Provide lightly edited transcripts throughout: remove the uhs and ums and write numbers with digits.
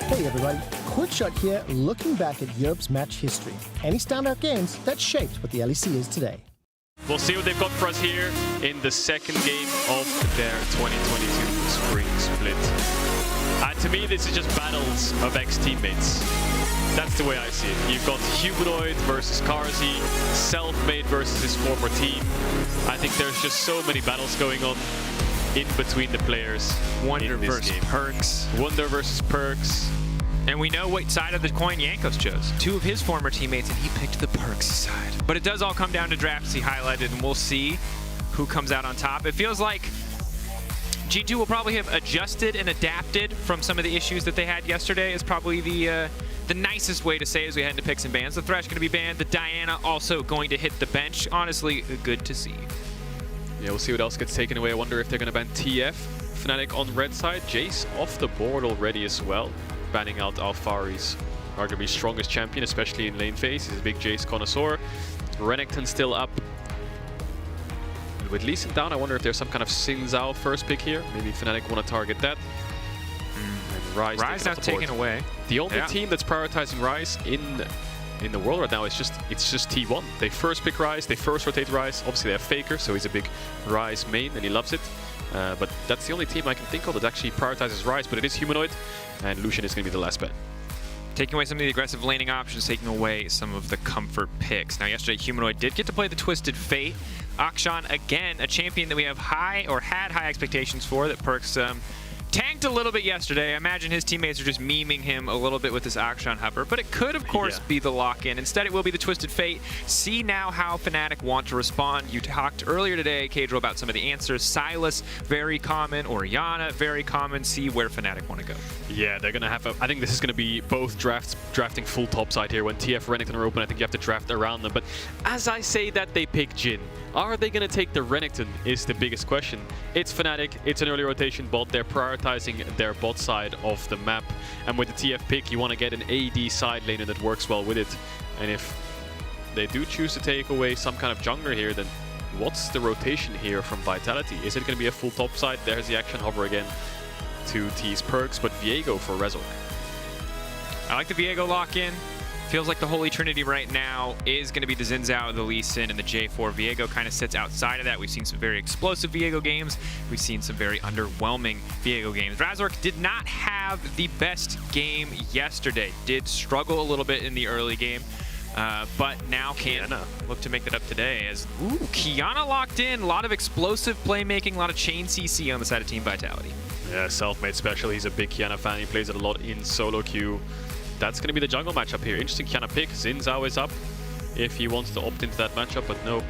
Hey everybody, quick shot here looking back at Europe's match history. Any standout games that shaped what the LEC is today. We'll see what they've got for us here in the second game of their 2022 Spring Split. To me, this is just battles of ex-teammates. That's the way I see it. You've got Humanoid versus Karzi, Self-Made versus his former team. I think there's just so many battles going on in between the players. Wonder versus Perks. Wonder versus Perks. And we know what side of the coin Jankos chose. Two of his former teammates, and he picked the Perks side. But it does all come down to drafts he highlighted, and we'll see who comes out on top. It feels like G2 will probably have adjusted and adapted from some of the issues that they had yesterday is probably the nicest way to say it as we head into picks and bans. The Thresh going to be banned. The Diana also going to hit the bench. Honestly, good to see. Yeah, we'll see what else gets taken away. I wonder if they're going to ban TF. Fnatic on red side. Jace off the board already as well. Banning out Alphari's arguably strongest champion, especially in lane phase. He's a big Jace connoisseur. Renekton still up. And with Lee Sin down, I wonder if there's some kind of Xin Zhao first pick here. Maybe Fnatic want to target that. And Ryze now taken away. The only team that's prioritizing Ryze in the world right now is just T1. They first pick Ryze, they first rotate Ryze. Obviously they have Faker, so he's a big Ryze main and he loves it. But that's the only team I can think of that actually prioritizes Ryze, but it is Humanoid, and Lucian is going to be the last bet. Taking away some of the aggressive laning options, taking away some of the comfort picks. Now yesterday, Humanoid did get to play the Twisted Fate. Akshan, again, a champion that we have high, or had high expectations for, that Perks tanked a little bit yesterday. I imagine his teammates are just memeing him a little bit with this Akshan Hupper, but it could, of course, be the lock-in. Instead, it will be the Twisted Fate. See now how Fnatic want to respond. You talked earlier today, Kadro, about some of the answers. Sylas, very common. Orianna, very common. See where Fnatic want to go. Yeah, they're going to have I think this is going to be both drafting full topside here. When TF Renekton are open, I think you have to draft around them. But as I say that, they pick Jhin. Are they going to take the Renekton is the biggest question. It's Fnatic, it's an early rotation bot. They're prioritizing their bot side of the map. And with the TF pick, you want to get an AD side laner that works well with it. And if they do choose to take away some kind of jungler here, then what's the rotation here from Vitality? Is it going to be a full topside? There's the action hover again to tease Perks, but Viego for Rezork. I like the Viego lock-in. Feels like the Holy Trinity right now is going to be the Xin Zhao, the Lee Sin, and the J4. Viego kind of sits outside of that. We've seen some very explosive Viego games. We've seen some very underwhelming Viego games. Razork did not have the best game yesterday. Did struggle a little bit in the early game, but now can look to make that up today. As Qiyana locked in. A lot of explosive playmaking, a lot of chain CC on the side of Team Vitality. Yeah, Self-Made special. He's a big Qiyana fan. He plays it a lot in solo queue. That's going to be the jungle matchup here. Interesting Qiyana pick. Xin Zhao is up if he wants to opt into that matchup, but no.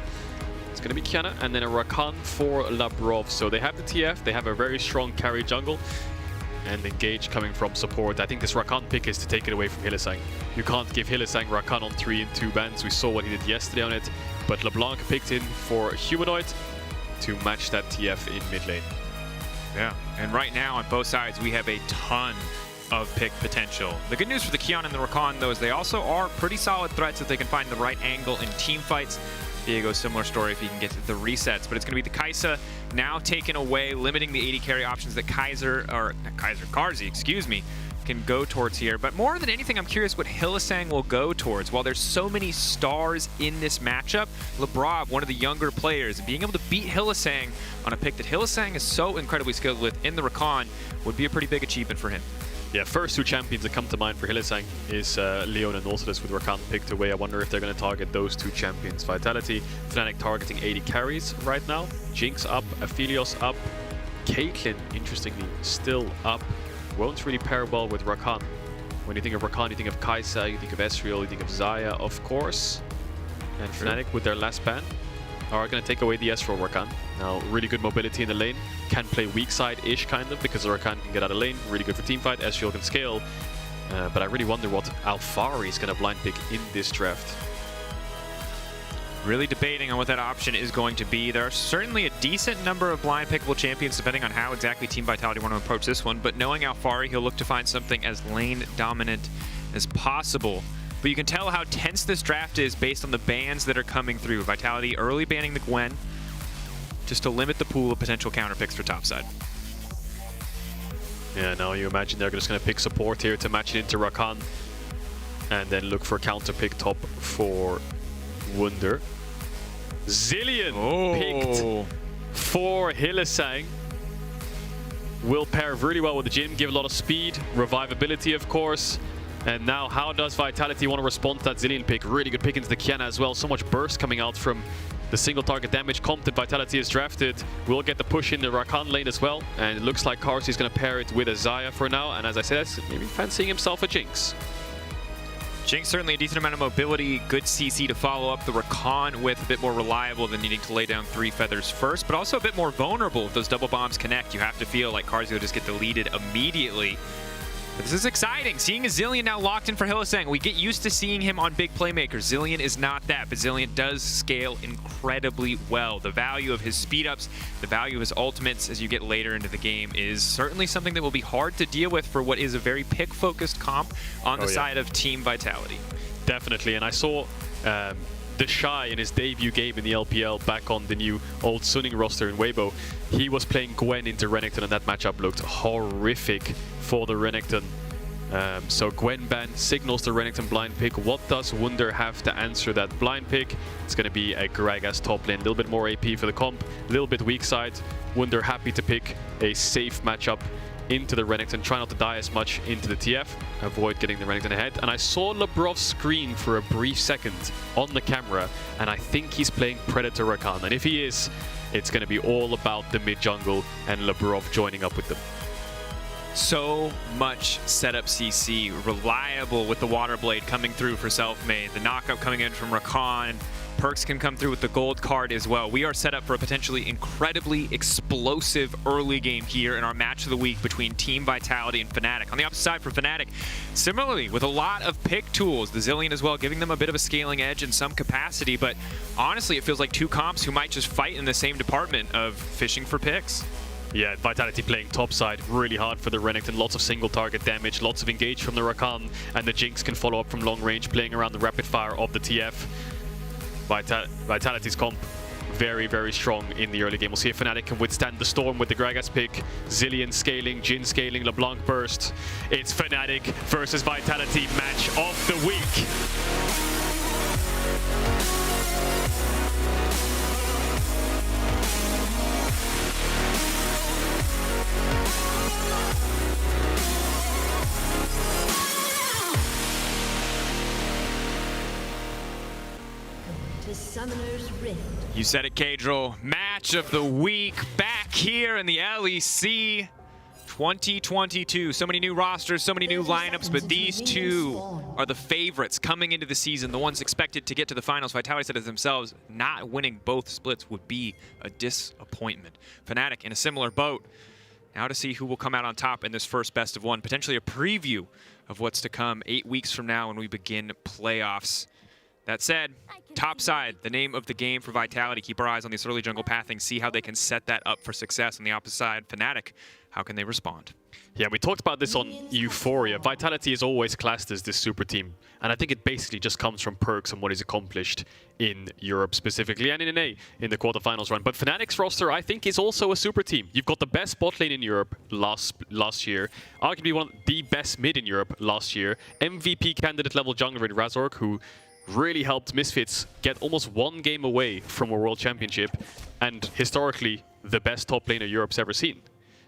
It's going to be Qiyana and then a Rakan for Labrov. So they have the TF, they have a very strong carry jungle, and Engage coming from support. I think this Rakan pick is to take it away from Hylissang. You can't give Hylissang Rakan on 3 and 2 bans. We saw what he did yesterday on it, but LeBlanc picked in for Humanoid to match that TF in mid lane. Yeah, and right now on both sides we have a ton of pick potential. The good news for the Qiyana and the Rakan, though, is they also are pretty solid threats if they can find the right angle in team fights. Viego, similar story if he can get to the resets, but it's going to be the Kai'Sa now taken away, limiting the AD carry options that Karzi, excuse me, can go towards here. But more than anything, I'm curious what Hylissang will go towards. While there's so many stars in this matchup, Labrov, one of the younger players, and being able to beat Hylissang on a pick that Hylissang is so incredibly skilled with in the Rakan would be a pretty big achievement for him. Yeah, first two champions that come to mind for Hylissang is Leon and Nautilus with Rakan picked away. I wonder if they're going to target those two champions. Vitality, Fnatic targeting 80 carries right now. Jinx up, Aphelios up. Caitlyn, interestingly, still up. Won't really pair well with Rakan. When you think of Rakan, you think of Kai'Sa, you think of Ezreal, you think of Xayah, of course. And Fnatic, with their last ban, are going to take away the Ezreal Rakan. Now, really good mobility in the lane. Can play weak side-ish, kind of, because Rakan can get out of lane. Really good for teamfight. Ezreal can scale. But I really wonder what Alphari is going to blind pick in this draft. Really debating on what that option is going to be. There are certainly a decent number of blind pickable champions, depending on how exactly Team Vitality want to approach this one. But knowing Alphari, he'll look to find something as lane dominant as possible. But you can tell how tense this draft is based on the bans that are coming through. Vitality early banning the Gwen, just to limit the pool of potential counter picks for topside. Yeah, now you imagine they're just going to pick support here to match it into Rakan. And then look for counter pick top for Wunder. Zilean picked for Hylissang. Will pair really well with the Jhin, give a lot of speed, revivability of course. And now how does Vitality want to respond to that Zilean pick? Really good pick into the Kiana as well. So much burst coming out from the single target damage comp that Vitality has drafted. We'll get the push in the Rakan lane as well. And it looks like Karsi is going to pair it with a Xayah for now. And as I said, maybe fancying himself a Jinx. Jinx certainly a decent amount of mobility, good CC to follow up the Rakan with, a bit more reliable than needing to lay down 3 feathers first, but also a bit more vulnerable if those double bombs connect. You have to feel like Karsi will just get deleted immediately. But this is exciting. Seeing a Zilean now locked in for Hylissang. We get used to seeing him on big playmakers. Zilean is not that, but Zilean does scale incredibly well. The value of his speed ups, the value of his ultimates as you get later into the game is certainly something that will be hard to deal with for what is a very pick-focused comp on the side of Team Vitality. Definitely, and I saw the Shy in his debut game in the LPL back on the new old Suning roster in Weibo. He was playing Gwen into Renekton and that matchup looked horrific for the Renekton. So Gwen ban signals the Renekton blind pick. What does Wunder have to answer that blind pick? It's going to be a Gragas top lane, a little bit more AP for the comp, a little bit weak side. Wunder happy to pick a safe matchup into the Renekton, try not to die as much into the TF, avoid getting the Renekton ahead. And I saw Lebrov screen for a brief second on the camera, and I think he's playing Predator Rakan. And if he is, it's going to be all about the mid jungle and Lebrov joining up with them. So much setup CC, reliable with the Water Blade coming through for Selfmade, the knockup coming in from Rakan. Perks can come through with the gold card as well. We are set up for a potentially incredibly explosive early game here in our match of the week between Team Vitality and Fnatic. On the opposite side for Fnatic, similarly with a lot of pick tools, the Zilean as well, giving them a bit of a scaling edge in some capacity, but honestly it feels like two comps who might just fight in the same department of fishing for picks. Yeah, Vitality playing topside really hard for the Renekton. Lots of single target damage, lots of engage from the Rakan, and the Jinx can follow up from long range, playing around the rapid fire of the TF. Vitality's comp very, very strong in the early game. We'll see if Fnatic can withstand the storm with the Gragas pick. Zilean scaling, Jhin scaling, LeBlanc burst. It's Fnatic versus Vitality match of the week. Summoner's Rift. You said it, Kadril. Match of the week back here in the LEC 2022. So many new rosters, so many new lineups, but these two are the favorites coming into the season, the ones expected to get to the finals. Vitality said it themselves, not winning both splits would be a disappointment. Fnatic in a similar boat. Now to see who will come out on top in this first best of one, potentially a preview of what's to come 8 weeks from now when we begin playoffs. That said, topside, the name of the game for Vitality. Keep our eyes on this early jungle pathing, see how they can set that up for success. On the opposite side, Fnatic, how can they respond? Yeah, we talked about this on Euphoria. Vitality is always classed as this super team. And I think it basically just comes from perks and what is accomplished in Europe specifically and in NA in the quarterfinals run. But Fnatic's roster, I think, is also a super team. You've got the best bot lane in Europe last year. Arguably one of the best mid in Europe last year. MVP candidate level jungler in Razork, who really helped Misfits get almost one game away from a world championship, and historically the best top laner Europe's ever seen.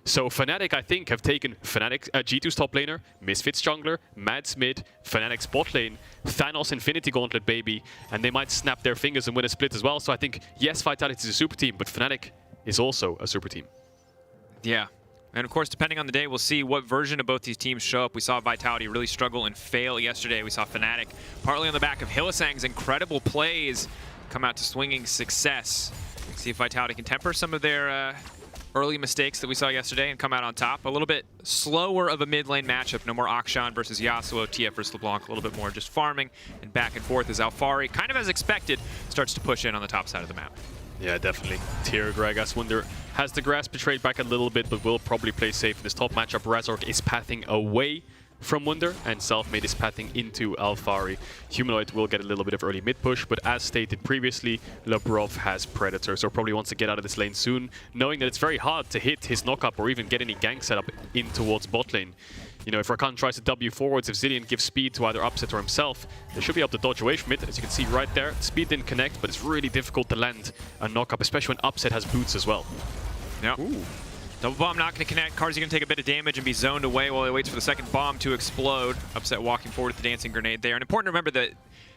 So Fnatic, I think, have taken Fnatic, G2's top laner, Misfits jungler, Mads mid, Fnatic's bot lane, Thanos Infinity Gauntlet baby, and they might snap their fingers and win a split as well. So I think, yes, Vitality is a super team, but Fnatic is also a super team. Yeah. And of course, depending on the day, we'll see what version of both these teams show up. We saw Vitality really struggle and fail yesterday. We saw Fnatic, partly on the back of Hylissang's incredible plays, come out to swinging success. See if Vitality can temper some of their early mistakes that we saw yesterday and come out on top. A little bit slower of a mid lane matchup. No more Akshan versus Yasuo, TF versus LeBlanc. A little bit more just farming and back and forth as Alphari, kind of as expected, starts to push in on the top side of the map. Yeah, definitely. Tier Gragas Wunder has the grass betrayed back a little bit, but will probably play safe in this top matchup. Razork is pathing away from Wunder, and Selfmade is pathing into Alphari. Humanoid will get a little bit of early mid push, but as stated previously, Labrov has Predator, so probably wants to get out of this lane soon, knowing that it's very hard to hit his knock-up or even get any gank setup in towards bot lane. You know, if Rakan tries to W forwards, if Zilean gives speed to either Upset or himself, they should be able to dodge away from it. As you can see right there, speed didn't connect, but it's really difficult to land a knock-up, especially when Upset has boots as well. Yep. Ooh. Double bomb not going to connect. Carzzy going to take a bit of damage and be zoned away while he waits for the second bomb to explode. Upset walking forward with the dancing grenade there. And important to remember that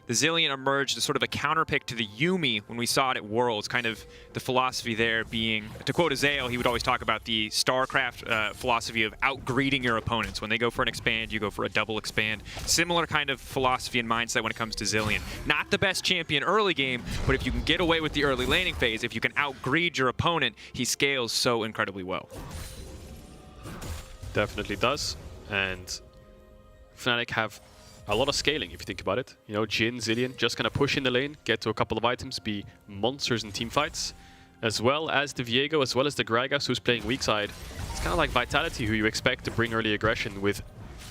the Zilean emerged as sort of a counterpick to the Yuumi when we saw it at Worlds. Kind of the philosophy there being, to quote Azael, he would always talk about the StarCraft philosophy of out-greeting your opponents. When they go for an expand, you go for a double expand. Similar kind of philosophy and mindset when it comes to Zilean. Not the best champion early game, but if you can get away with the early laning phase, if you can out-greed your opponent, he scales so incredibly well. Definitely does. And Fnatic have a lot of scaling, if you think about it. You know, Jhin, Zilean, just gonna push in the lane, get to a couple of items, be monsters in team fights, as well as the Viego, as well as the Gragas, who's playing weak side. It's kind of like Vitality, who you expect to bring early aggression with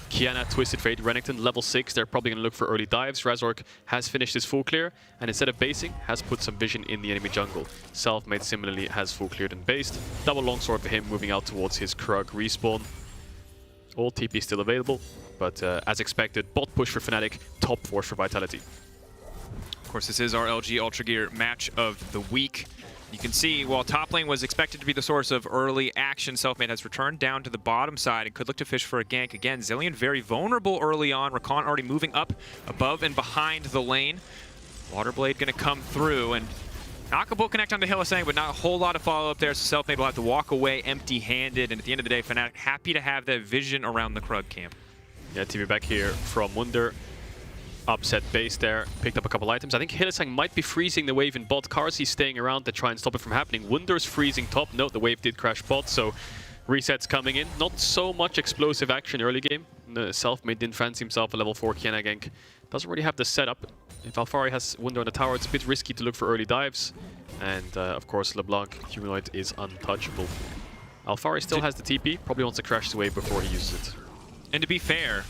Qiyana, Twisted Fate, Renekton, level 6. They're probably gonna look for early dives. Razork has finished his full clear, and instead of basing, has put some vision in the enemy jungle. Selfmade similarly has full cleared and based. Double longsword for him, moving out towards his Krug respawn. All TP still available, but as expected, bot push for Fnatic, top force for Vitality. Of course, this is our LG Ultra Gear match of the week. You can see, while top lane was expected to be the source of early action, Selfmade has returned down to the bottom side and could look to fish for a gank. Again, Zilean very vulnerable early on. Rakan already moving up above and behind the lane. Waterblade going to come through, and Naka will connect onto Hylissang, but not a whole lot of follow-up there, so Selfmade will have to walk away empty-handed, and at the end of the day, Fnatic happy to have that vision around the Krug camp. Yeah, TV back here from Wunder. Upset base there, picked up a couple items. I think Hylissang might be freezing the wave in bot. Carzzy staying around to try and stop it from happening. Wunder's freezing top. Note the wave did crash bot, so resets coming in. Not so much explosive action early game. Selfmade didn't fancy himself a level 4 Qiyana gank. Doesn't really have the setup. If Alphari has Wunder on the tower, it's a bit risky to look for early dives. And of course, LeBlanc, Humanoid is untouchable. Alphari still has the TP, probably wants to crash the wave before he uses it. And to be fair,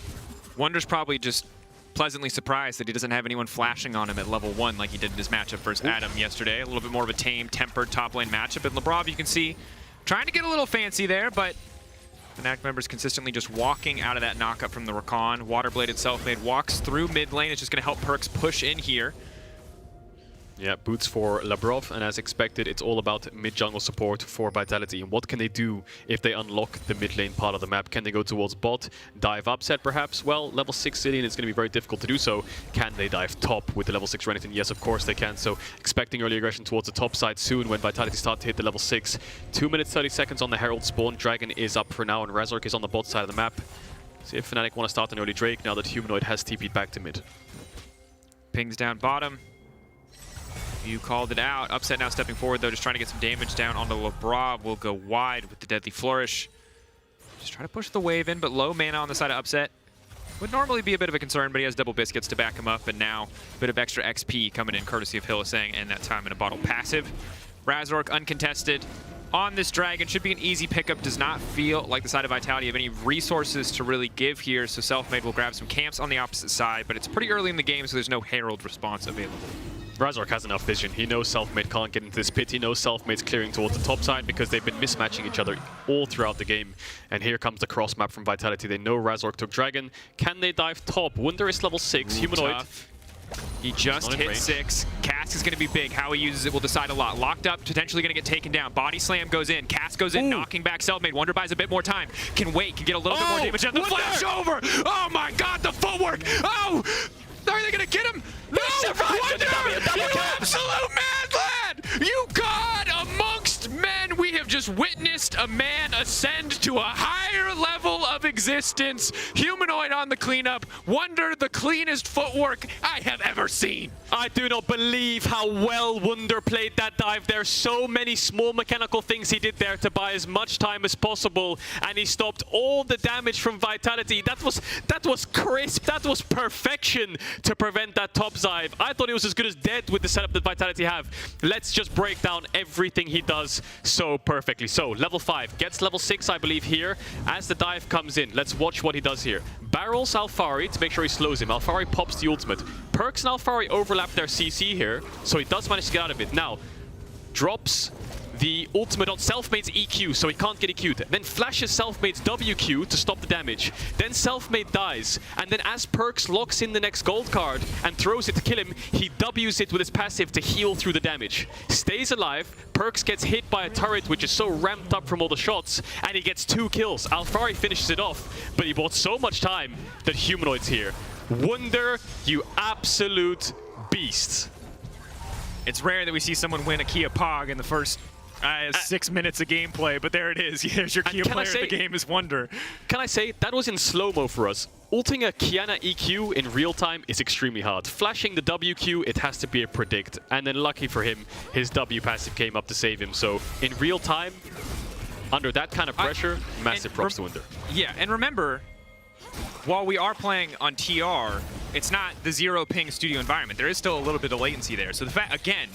Wunder's probably just pleasantly surprised that he doesn't have anyone flashing on him at level 1 like he did in his matchup versus Adam yesterday. A little bit more of a tame, tempered top lane matchup. And Labrov, you can see, trying to get a little fancy there, but Fnatic members consistently just walking out of that knockup from the Rakan. Waterbladed Selfmade walks through mid lane. It's just going to help Perkz push in here. Yeah, boots for Labrov, and as expected, it's all about mid-jungle support for Vitality. And what can they do if they unlock the mid-lane part of the map? Can they go towards bot, dive Upset perhaps? Well, level 6 Zilean is going to be very difficult to do so. Can they dive top with the level 6 Renekton? Yes, of course they can. So expecting early aggression towards the top side soon when Vitality start to hit the level 6. 2 minutes 30 seconds on the Herald spawn. Dragon is up for now, and Razork is on the bot side of the map. See if Fnatic want to start an early Drake now that Humanoid has TP'd back to mid. Pings down bottom. You called it out. Upset now stepping forward, though, just trying to get some damage down onto Labrov. Will go wide with the Deadly Flourish. Just trying to push the wave in, but low mana on the side of Upset. Would normally be a bit of a concern, but he has double biscuits to back him up, and now a bit of extra XP coming in courtesy of Hylissang and that time in a bottle passive. Razork uncontested on this Dragon. Should be an easy pickup. Does not feel like the side of Vitality have any resources to really give here, so Selfmade will grab some camps on the opposite side, but it's pretty early in the game, so there's no Herald response available. Razork has enough vision. He knows Selfmade can't get into this pit. He knows Selfmade's clearing towards the top side because they've been mismatching each other all throughout the game. And here comes the cross map from Vitality. They know Razork took Dragon. Can they dive top? Wunder is level 6. Ooh, Humanoid tough. He just hit 6. Cask is going to be big. How he uses it will decide a lot. Locked up, potentially going to get taken down. Body slam goes in. Cask goes in, knocking back Selfmade. Wonder buys a bit more time. Can wait, can get a little bit more damage. And the flash over! Oh my god, the footwork! Oh! Are they going to get him? No! Wonder! You absolute mad lad! You god amongst men! We have just witnessed a man ascend to a higher level of existence. Humanoid on the cleanup. Wonder the cleanest footwork I have ever seen. I do not believe how well Wunder played that dive. There's so many small mechanical things he did there to buy as much time as possible, and he stopped all the damage from Vitality. That was crisp. That was perfection to prevent that top dive. I thought he was as good as dead with the setup that Vitality have. Let's just break down everything he does so perfectly. So level 5 gets level 6, I believe, here as the dive comes in. Let's watch what he does here. Barrels Alphari to make sure he slows him. Alphari pops the ultimate. Perks and Alphari overlap their CC here, so he does manage to get out of it. Now, drops the ultimate on Selfmade's EQ, so he can't get EQ'd. Then flashes Selfmade's WQ to stop the damage. Then Selfmade dies, and then as Perks locks in the next gold card and throws it to kill him, he W's it with his passive to heal through the damage. Stays alive, Perks gets hit by a turret which is so ramped up from all the shots, and he gets 2 kills. Alphari finishes it off, but he bought so much time that Humanoid's here. Wunder, you absolute beast. It's rare that we see someone win a Kia Pog in the first 6 minutes of gameplay, but there it is. There's your Kia player of the game is Wunder. Can I say, that was in slow-mo for us. Ulting a Kiana EQ in real time is extremely hard. Flashing the WQ, it has to be a predict. And then lucky for him, his W passive came up to save him. So in real time, under that kind of pressure, massive props to Wunder. Yeah, and remember, while we are playing on TR, it's not the 0 ping studio environment. There is still a little bit of latency there. So the fact, again,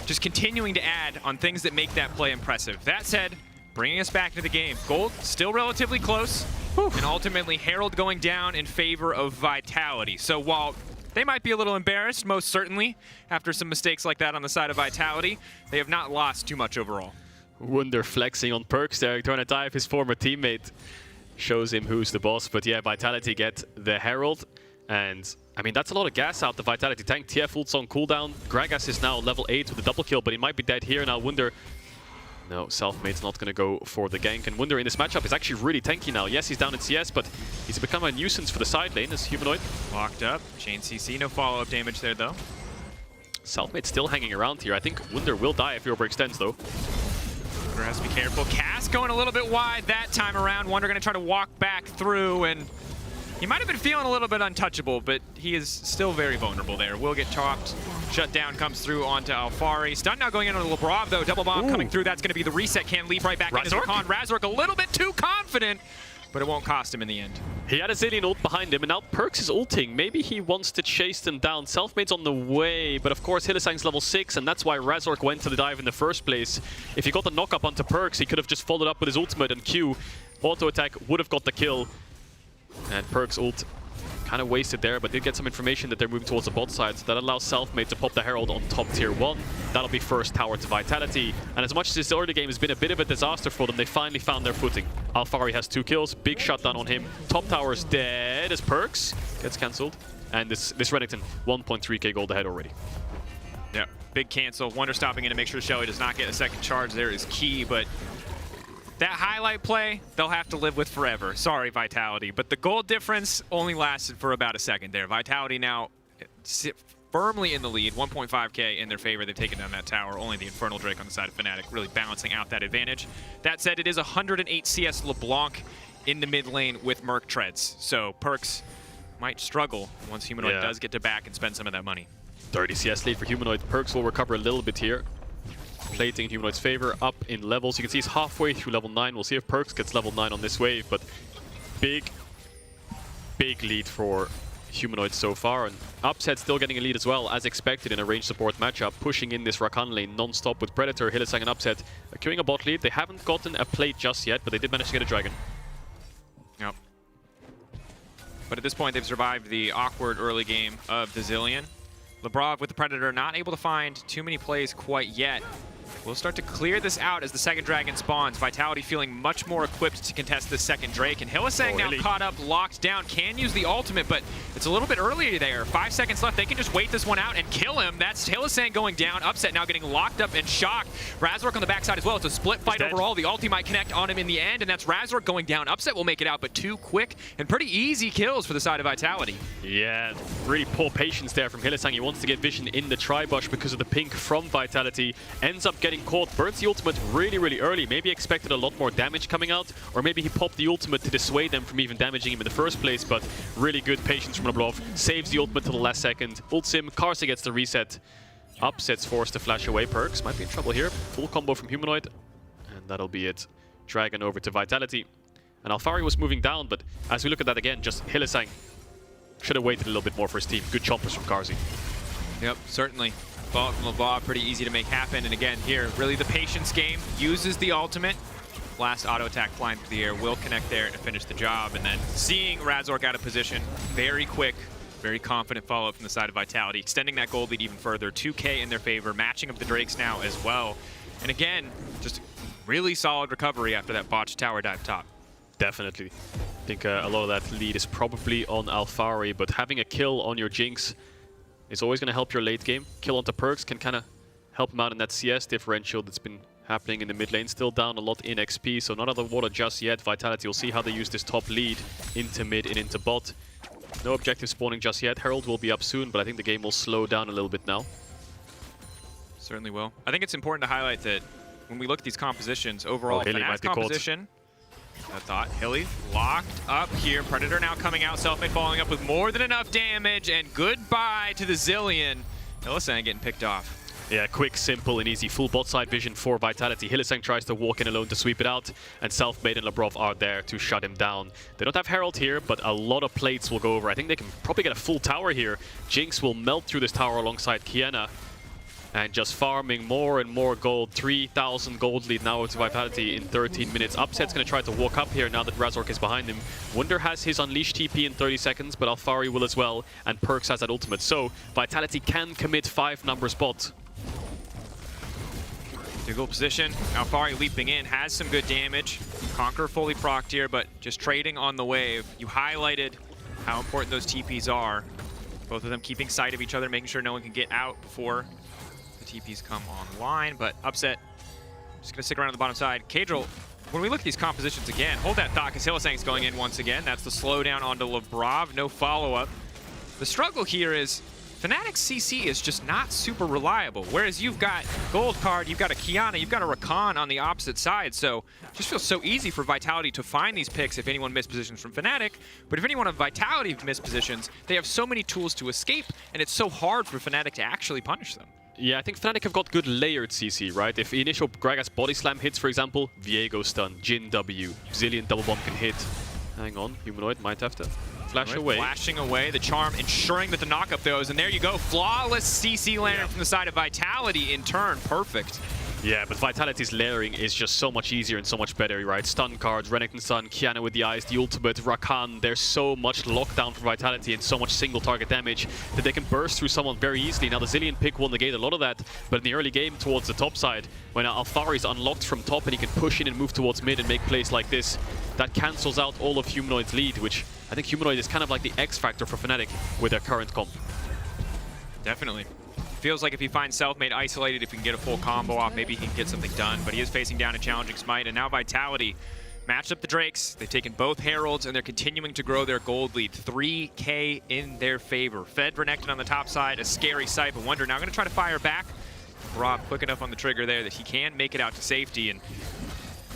just continuing to add on things that make that play impressive. That said, bringing us back to the game. Gold still relatively close, and ultimately Herald going down in favor of Vitality. So while they might be a little embarrassed, most certainly, after some mistakes like that on the side of Vitality, they have not lost too much overall. Wunder flexing on Perks there, trying to dive his former teammate. Shows him who's the boss, but yeah, Vitality get the Herald, and I mean, that's a lot of gas out the Vitality tank. TF ults on cooldown. Gragas is now level 8 with a double kill, but he might be dead here. Now Wunder, no, Selfmade's not going to go for the gank, and Wunder in this matchup is actually really tanky now. Yes, he's down in CS, but he's become a nuisance for the side lane as Humanoid. Locked up, chain CC, no follow-up damage there though. Selfmade's still hanging around here. I think Wunder will die if he overextends though. Wunder has to be careful. Cass going a little bit wide that time around. Wunder going to try to walk back through, and he might have been feeling a little bit untouchable, but he is still very vulnerable there. Will get chopped. Shutdown comes through onto Alphari. Stun now going into Lebrov, though. Double bomb coming through. That's going to be the reset. Can't leap right back into Rakan. Razork a little bit too confident, but it won't cost him in the end. He had a Zillion ult behind him, and now Perks is ulting. Maybe he wants to chase them down. Selfmade's on the way, but of course Hylissang's level 6, and that's why Razork went to the dive in the first place. If he got the knock-up onto Perks, he could have just followed up with his ultimate, and Q, auto-attack, would have got the kill. And Perks ult kind of wasted there, but did get some information that they're moving towards the bot side, so that allows Selfmade to pop the Herald on top tier 1. That'll be first tower to Vitality, and as much as this early game has been a bit of a disaster for them, they finally found their footing. Alphari has 2 kills, big shutdown on him. Top tower is dead as Perks gets cancelled, and this Renekton 1.3k gold ahead already. Yeah, big cancel. Wunder stopping in to make sure Shelly does not get a second charge there is key, but that highlight play, they'll have to live with forever. Sorry, Vitality. But the gold difference only lasted for about a second there. Vitality now sit firmly in the lead, 1.5k in their favor. They've taken down that tower. Only the Infernal Drake on the side of Fnatic really balancing out that advantage. That said, it is 108 CS LeBlanc in the mid lane with Merc Treads. So Perks might struggle once Humanoid does get to back and spend some of that money. 30 CS lead for Humanoid. Perks will recover a little bit here. Plating in Humanoid's favor, up in levels. You can see he's halfway through level 9. We'll see if Perks gets level 9 on this wave, but big lead for Humanoid so far. And Upset still getting a lead as well, as expected in a range support matchup, pushing in this Rakan lane non-stop with Predator, Hylissang and Upset queuing a bot lead. They haven't gotten a plate just yet, but they did manage to get a dragon. Yep. But at this point, they've survived the awkward early game of the Zillion. Lebrov with the Predator not able to find too many plays quite yet. We'll start to clear this out as the second dragon spawns. Vitality feeling much more equipped to contest this second Drake. And Hylissang now caught up, locked down, can use the ultimate, but it's a little bit early there. 5 seconds left. They can just wait this one out and kill him. That's Hylissang going down. Upset now getting locked up and shocked. Razork on the backside as well. It's a split fight overall. The ulti might connect on him in the end, and that's Razork going down. Upset will make it out, but 2 quick and pretty easy kills for the side of Vitality. Yeah, really poor patience there from Hylissang. He wants to get vision in the tri-bush because of the pink from Vitality. Ends up getting caught, burns the ultimate really, really early. Maybe expected a lot more damage coming out, or maybe he popped the ultimate to dissuade them from even damaging him in the first place, but really good patience from Labrov. Saves the ultimate till the last second. Ults him, Karsa gets the reset. Upset's forced to flash away. Perks might be in trouble here. Full combo from Humanoid, and that'll be it. Dragon over to Vitality. And Alphari was moving down, but as we look at that again, just Hylissang should have waited a little bit more for his team. Good chompers from Karsi. Yep, certainly. Ball from Labrov, pretty easy to make happen. And again, here, really the patience game. Uses the ultimate. Last auto attack flying through the air will connect there to finish the job. And then seeing Razork out of position, very quick, very confident follow-up from the side of Vitality, extending that gold lead even further. 2K in their favor, matching up the Drakes now as well. And again, just really solid recovery after that botched tower dive top. Definitely. I think a lot of that lead is probably on Alphari, but having a kill on your Jinx is always going to help your late game. Kill onto Perks can kind of help him out in that CS differential that's been happening in the mid lane. Still down a lot in XP, so not out of the water just yet. Vitality will see how they use this top lead into mid and into bot. No objective spawning just yet. Herald will be up soon, but I think the game will slow down a little bit now. Certainly will. I think it's important to highlight that when we look at these compositions, overall Fnatic's composition, I thought Hilly locked up here. Predator now coming out, Selfmade following up with more than enough damage, and goodbye to the Zillion. Hylissang getting picked off. Yeah, quick, simple, and easy. Full bot side vision for Vitality. Hylissang tries to walk in alone to sweep it out, and Selfmade and Labrov are there to shut him down. They don't have Herald here, but a lot of plates will go over. I think they can probably get a full tower here. Jinx will melt through this tower alongside Kiana. And just farming more and more gold. 3,000 gold lead now to Vitality in 13 minutes. Upset's going to try to walk up here now that Razork is behind him. Wunder has his Unleash TP in 30 seconds, but Alphari will as well. And Perks has that ultimate. So Vitality can commit 5 numbers bot. Dougal position. Alphari leaping in, has some good damage. Conqueror fully procced here, but just trading on the wave. You highlighted how important those TPs are. Both of them keeping sight of each other, making sure no one can get out before the TPs come online, but Upset just gonna stick around on the bottom side. Kadril, when we look at these compositions again, hold that thought because Hylissang's going in once again. That's the slowdown onto Labrov, no follow-up. The struggle here is Fnatic's CC is just not super reliable, whereas you've got Gold Card, you've got a Kiana, you've got a Rakan on the opposite side, so it just feels so easy for Vitality to find these picks if anyone mispositions from Fnatic, but if anyone of Vitality mispositions, they have so many tools to escape, and it's so hard for Fnatic to actually punish them. Yeah, I think Fnatic have got good layered CC, right? If initial Gragas body slam hits, for example, Viego stun, Jhin W, Zillion double bomb can hit. Hang on, Humanoid might have to flash away. Flashing away, the charm ensuring that the knockup goes, and there you go. Flawless CC landing from the side of Vitality in turn. Perfect. Yeah, but Vitality's layering is just so much easier and so much better, right? Stun cards, Renekton stun, Kiana with the eyes, the ultimate, Rakan. There's so much lockdown for Vitality and so much single target damage that they can burst through someone very easily. Now the Zillion pick will negate a lot of that, but in the early game towards the top side, when Alphari's unlocked from top and he can push in and move towards mid and make plays like this, that cancels out all of Humanoid's lead, which I think Humanoid is kind of like the X factor for Fnatic with their current comp. Definitely. Feels like if he finds Selfmade isolated, if he can get a full combo off, maybe he can get something done. But he is facing down a challenging smite, and now Vitality matched up the Drakes. They've taken both Heralds, and they're continuing to grow their gold lead. 3K in their favor. Fed Renekton on the top side, a scary sight, but Wunder now going to try to fire back. Rob quick enough on the trigger there that he can make it out to safety, and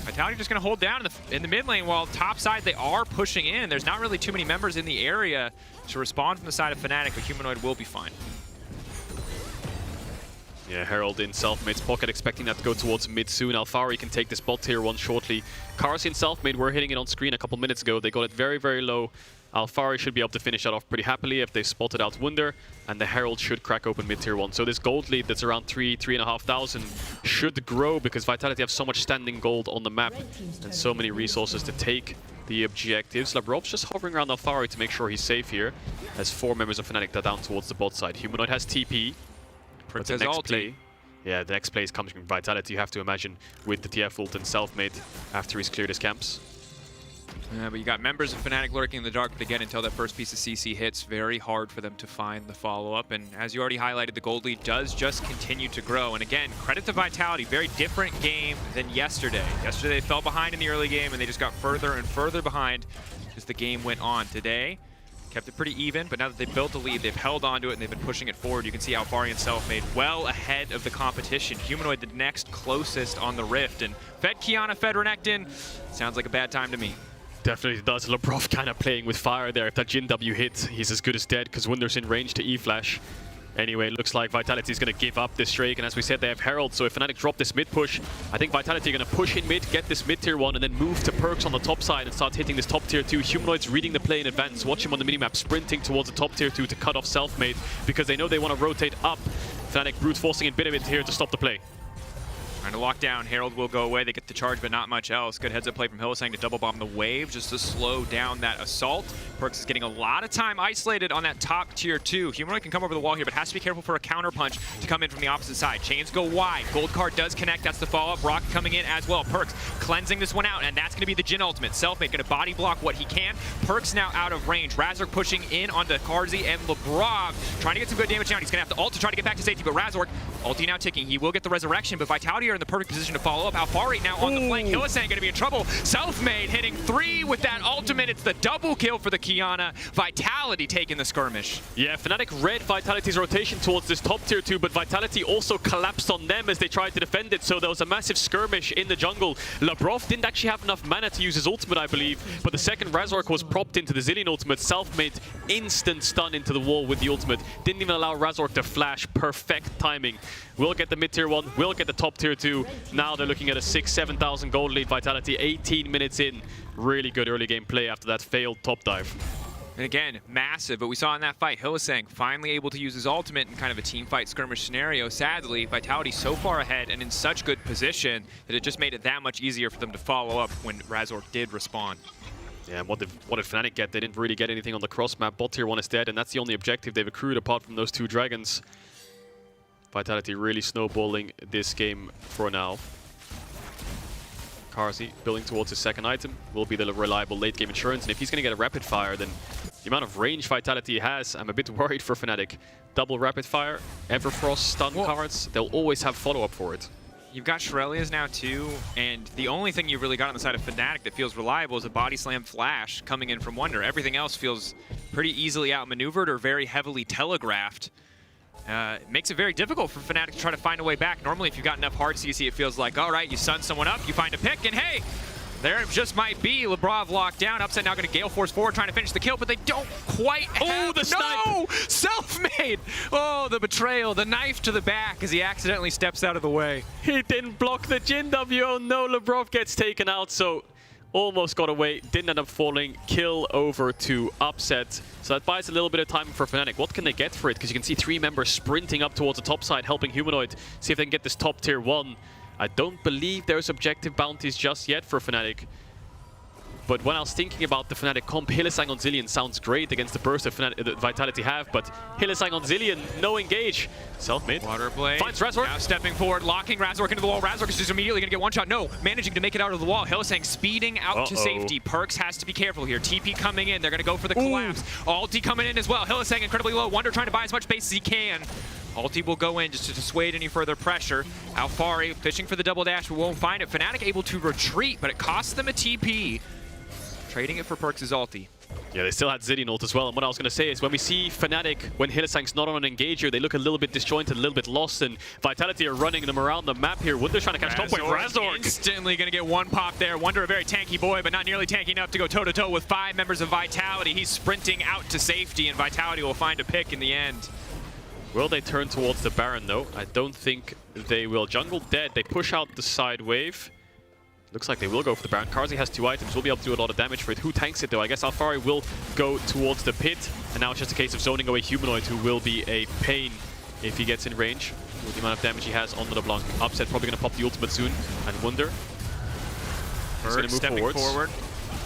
Vitality just going to hold down in the mid lane while top side they are pushing in. There's not really too many members in the area to respond from the side of Fnatic, but Humanoid will be fine. Yeah, Herald in Selfmade's pocket, expecting that to go towards mid soon. Alphari can take this bot tier 1 shortly. Karsi and Selfmade were hitting it on screen a couple minutes ago. They got it very, very low. Alphari should be able to finish that off pretty happily if they spotted out Wunder, and the Herald should crack open mid tier 1. So this gold lead that's around 3,500 should grow because Vitality have so much standing gold on the map and so many resources to take the objectives. Labrov's just hovering around Alphari to make sure he's safe here, as 4 members of Fnatic are down towards the bot side. Humanoid has TP. What's the next play? Yeah, the next play is coming from Vitality, you have to imagine, with the TF ult and self-made after he's cleared his camps. Yeah, but you got members of Fnatic lurking in the dark, but again, until that first piece of CC hits, very hard for them to find the follow-up. And as you already highlighted, the gold lead does just continue to grow. And again, credit to Vitality, very different game than yesterday. Yesterday they fell behind in the early game, and they just got further and further behind as the game went on. Today, kept it pretty even, but now that they've built a lead, they've held on to it, and they've been pushing it forward. You can see Alfari and Selfmade well ahead of the competition. Humanoid the next closest on the Rift, and fed Kiana, fed Renekton. Sounds like a bad time to me. Definitely does. Labrov kind of playing with fire there. If that Jhin W hits, he's as good as dead because Wunder's in range to E-Flash. Anyway, looks like Vitality is going to give up this Drake, and as we said, they have Herald, so if Fnatic drop this mid push, I think Vitality are going to push in mid, get this mid tier 1, and then move to Perks on the top side and start hitting this top tier 2. Humanoid's reading the play in advance. Watch him on the minimap, sprinting towards the top tier 2 to cut off Selfmade, because they know they want to rotate up. Fnatic brute forcing in bit of it here to stop the play. Trying to lock down, Herald will go away. They get the charge, but not much else. Good heads-up play from Hylissang to double bomb the wave just to slow down that assault. Perks is getting a lot of time isolated on that top tier 2. Humanoid can come over the wall here, but has to be careful for a counter punch to come in from the opposite side. Chains go wide. Gold card does connect. That's the follow-up. Rock coming in as well. Perks cleansing this one out, and that's going to be the Jhin ultimate. Selfmade going to body block what he can. Perks now out of range. Razork pushing in onto Karzi and Labrov, trying to get some good damage down. He's going to have to ult to try to get back to safety, but Razork, ulti now ticking. He will get the resurrection, but Vitality are in the perfect position to follow up. Alfari now on the flank. Hylissang going to be in trouble. Selfmade hitting 3 with that ultimate. It's the double kill for the Kiana. Vitality taking the skirmish. Yeah, Fnatic read Vitality's rotation towards this top tier 2, but Vitality also collapsed on them as they tried to defend it, so there was a massive skirmish in the jungle. Labrov didn't actually have enough mana to use his ultimate, I believe, but the second Razork was propped into the Zilean ultimate. Selfmade instant stun into the wall with the ultimate. Didn't even allow Razork to flash. Perfect timing. We'll get the mid tier 1, we'll get the top tier 2. Now they're looking at a 6,000-7,000 gold lead. Vitality 18 minutes in. Really good early game play after that failed top dive. And again, massive, but we saw in that fight, Hylissang finally able to use his ultimate in kind of a team fight skirmish scenario. Sadly, Vitality so far ahead and in such good position that it just made it that much easier for them to follow up when Razork did respond. Yeah, and what did Fnatic get? They didn't really get anything on the cross map. Bot tier 1 is dead, and that's the only objective they've accrued apart from those 2 dragons. Vitality really snowballing this game for now. Karzi building towards his second item will be the reliable late game insurance, and if he's going to get a rapid fire, then the amount of range Vitality has, I'm a bit worried for Fnatic. Double rapid fire, Everfrost, stun cards, they'll always have follow-up for it. You've got Shurelya's now too, and the only thing you've really got on the side of Fnatic that feels reliable is a body slam flash coming in from Wunder. Everything else feels pretty easily outmaneuvered or very heavily telegraphed. It makes it very difficult for Fnatic to try to find a way back. Normally, if you've got enough hard CC, it feels like, all right, you stun someone up, you find a pick, and hey, there it just might be. Labrov locked down. Upside now going to Gale Force forward, trying to finish the kill, but they don't quite have... Oh, the snipe! No! Self-made! Oh, the betrayal. The knife to the back as he accidentally steps out of the way. He didn't block the Jhin W. Oh no, Labrov gets taken out, so almost got away. Didn't end up falling. Kill over to Upset. So that buys a little bit of time for Fnatic. What can they get for it? Because you can see 3 members sprinting up towards the top side, helping Humanoid. See if they can get this top tier 1. I don't believe there's objective bounties just yet for Fnatic. But when I was thinking about the Fnatic comp, Hylissang on Zilean sounds great against the burst that Vitality have, but Hylissang on Zilean, no engage. Self-mid. Water blade. Finds Razork. Now stepping forward, locking Razork into the wall. Razork is just immediately going to get one shot. No, managing to make it out of the wall. Hylissang speeding out to safety. Perks has to be careful here. TP coming in. They're going to go for the collapse. Ulti coming in as well. Hylissang incredibly low. Wunder trying to buy as much base as he can. Ulti will go in just to dissuade any further pressure. Alfari fishing for the double dash, but won't find it. Fnatic able to retreat, but it costs them a TP. Trading it for Perks' ulti. Yeah, they still had Zilean ult as well. And what I was going to say is when we see Fnatic, when Hylissang's not on an engager, they look a little bit disjointed, a little bit lost, and Vitality are running them around the map here. Wunder's trying to catch top wave. Razork instantly going to get one pop there. Wunder, a very tanky boy, but not nearly tanky enough to go toe-to-toe with 5 members of Vitality. He's sprinting out to safety, and Vitality will find a pick in the end. Will they turn towards the Baron, though? I don't think they will. Jungle dead. They push out the side wave. Looks like they will go for the Baron. Karzi has 2 items. Will be able to do a lot of damage for it. Who tanks it, though? I guess Alfari will go towards the pit. And now it's just a case of zoning away Humanoid, who will be a pain if he gets in range. With the amount of damage he has on the LeBlanc. Upset probably going to pop the ultimate soon. And Wunder is going to move stepping forward.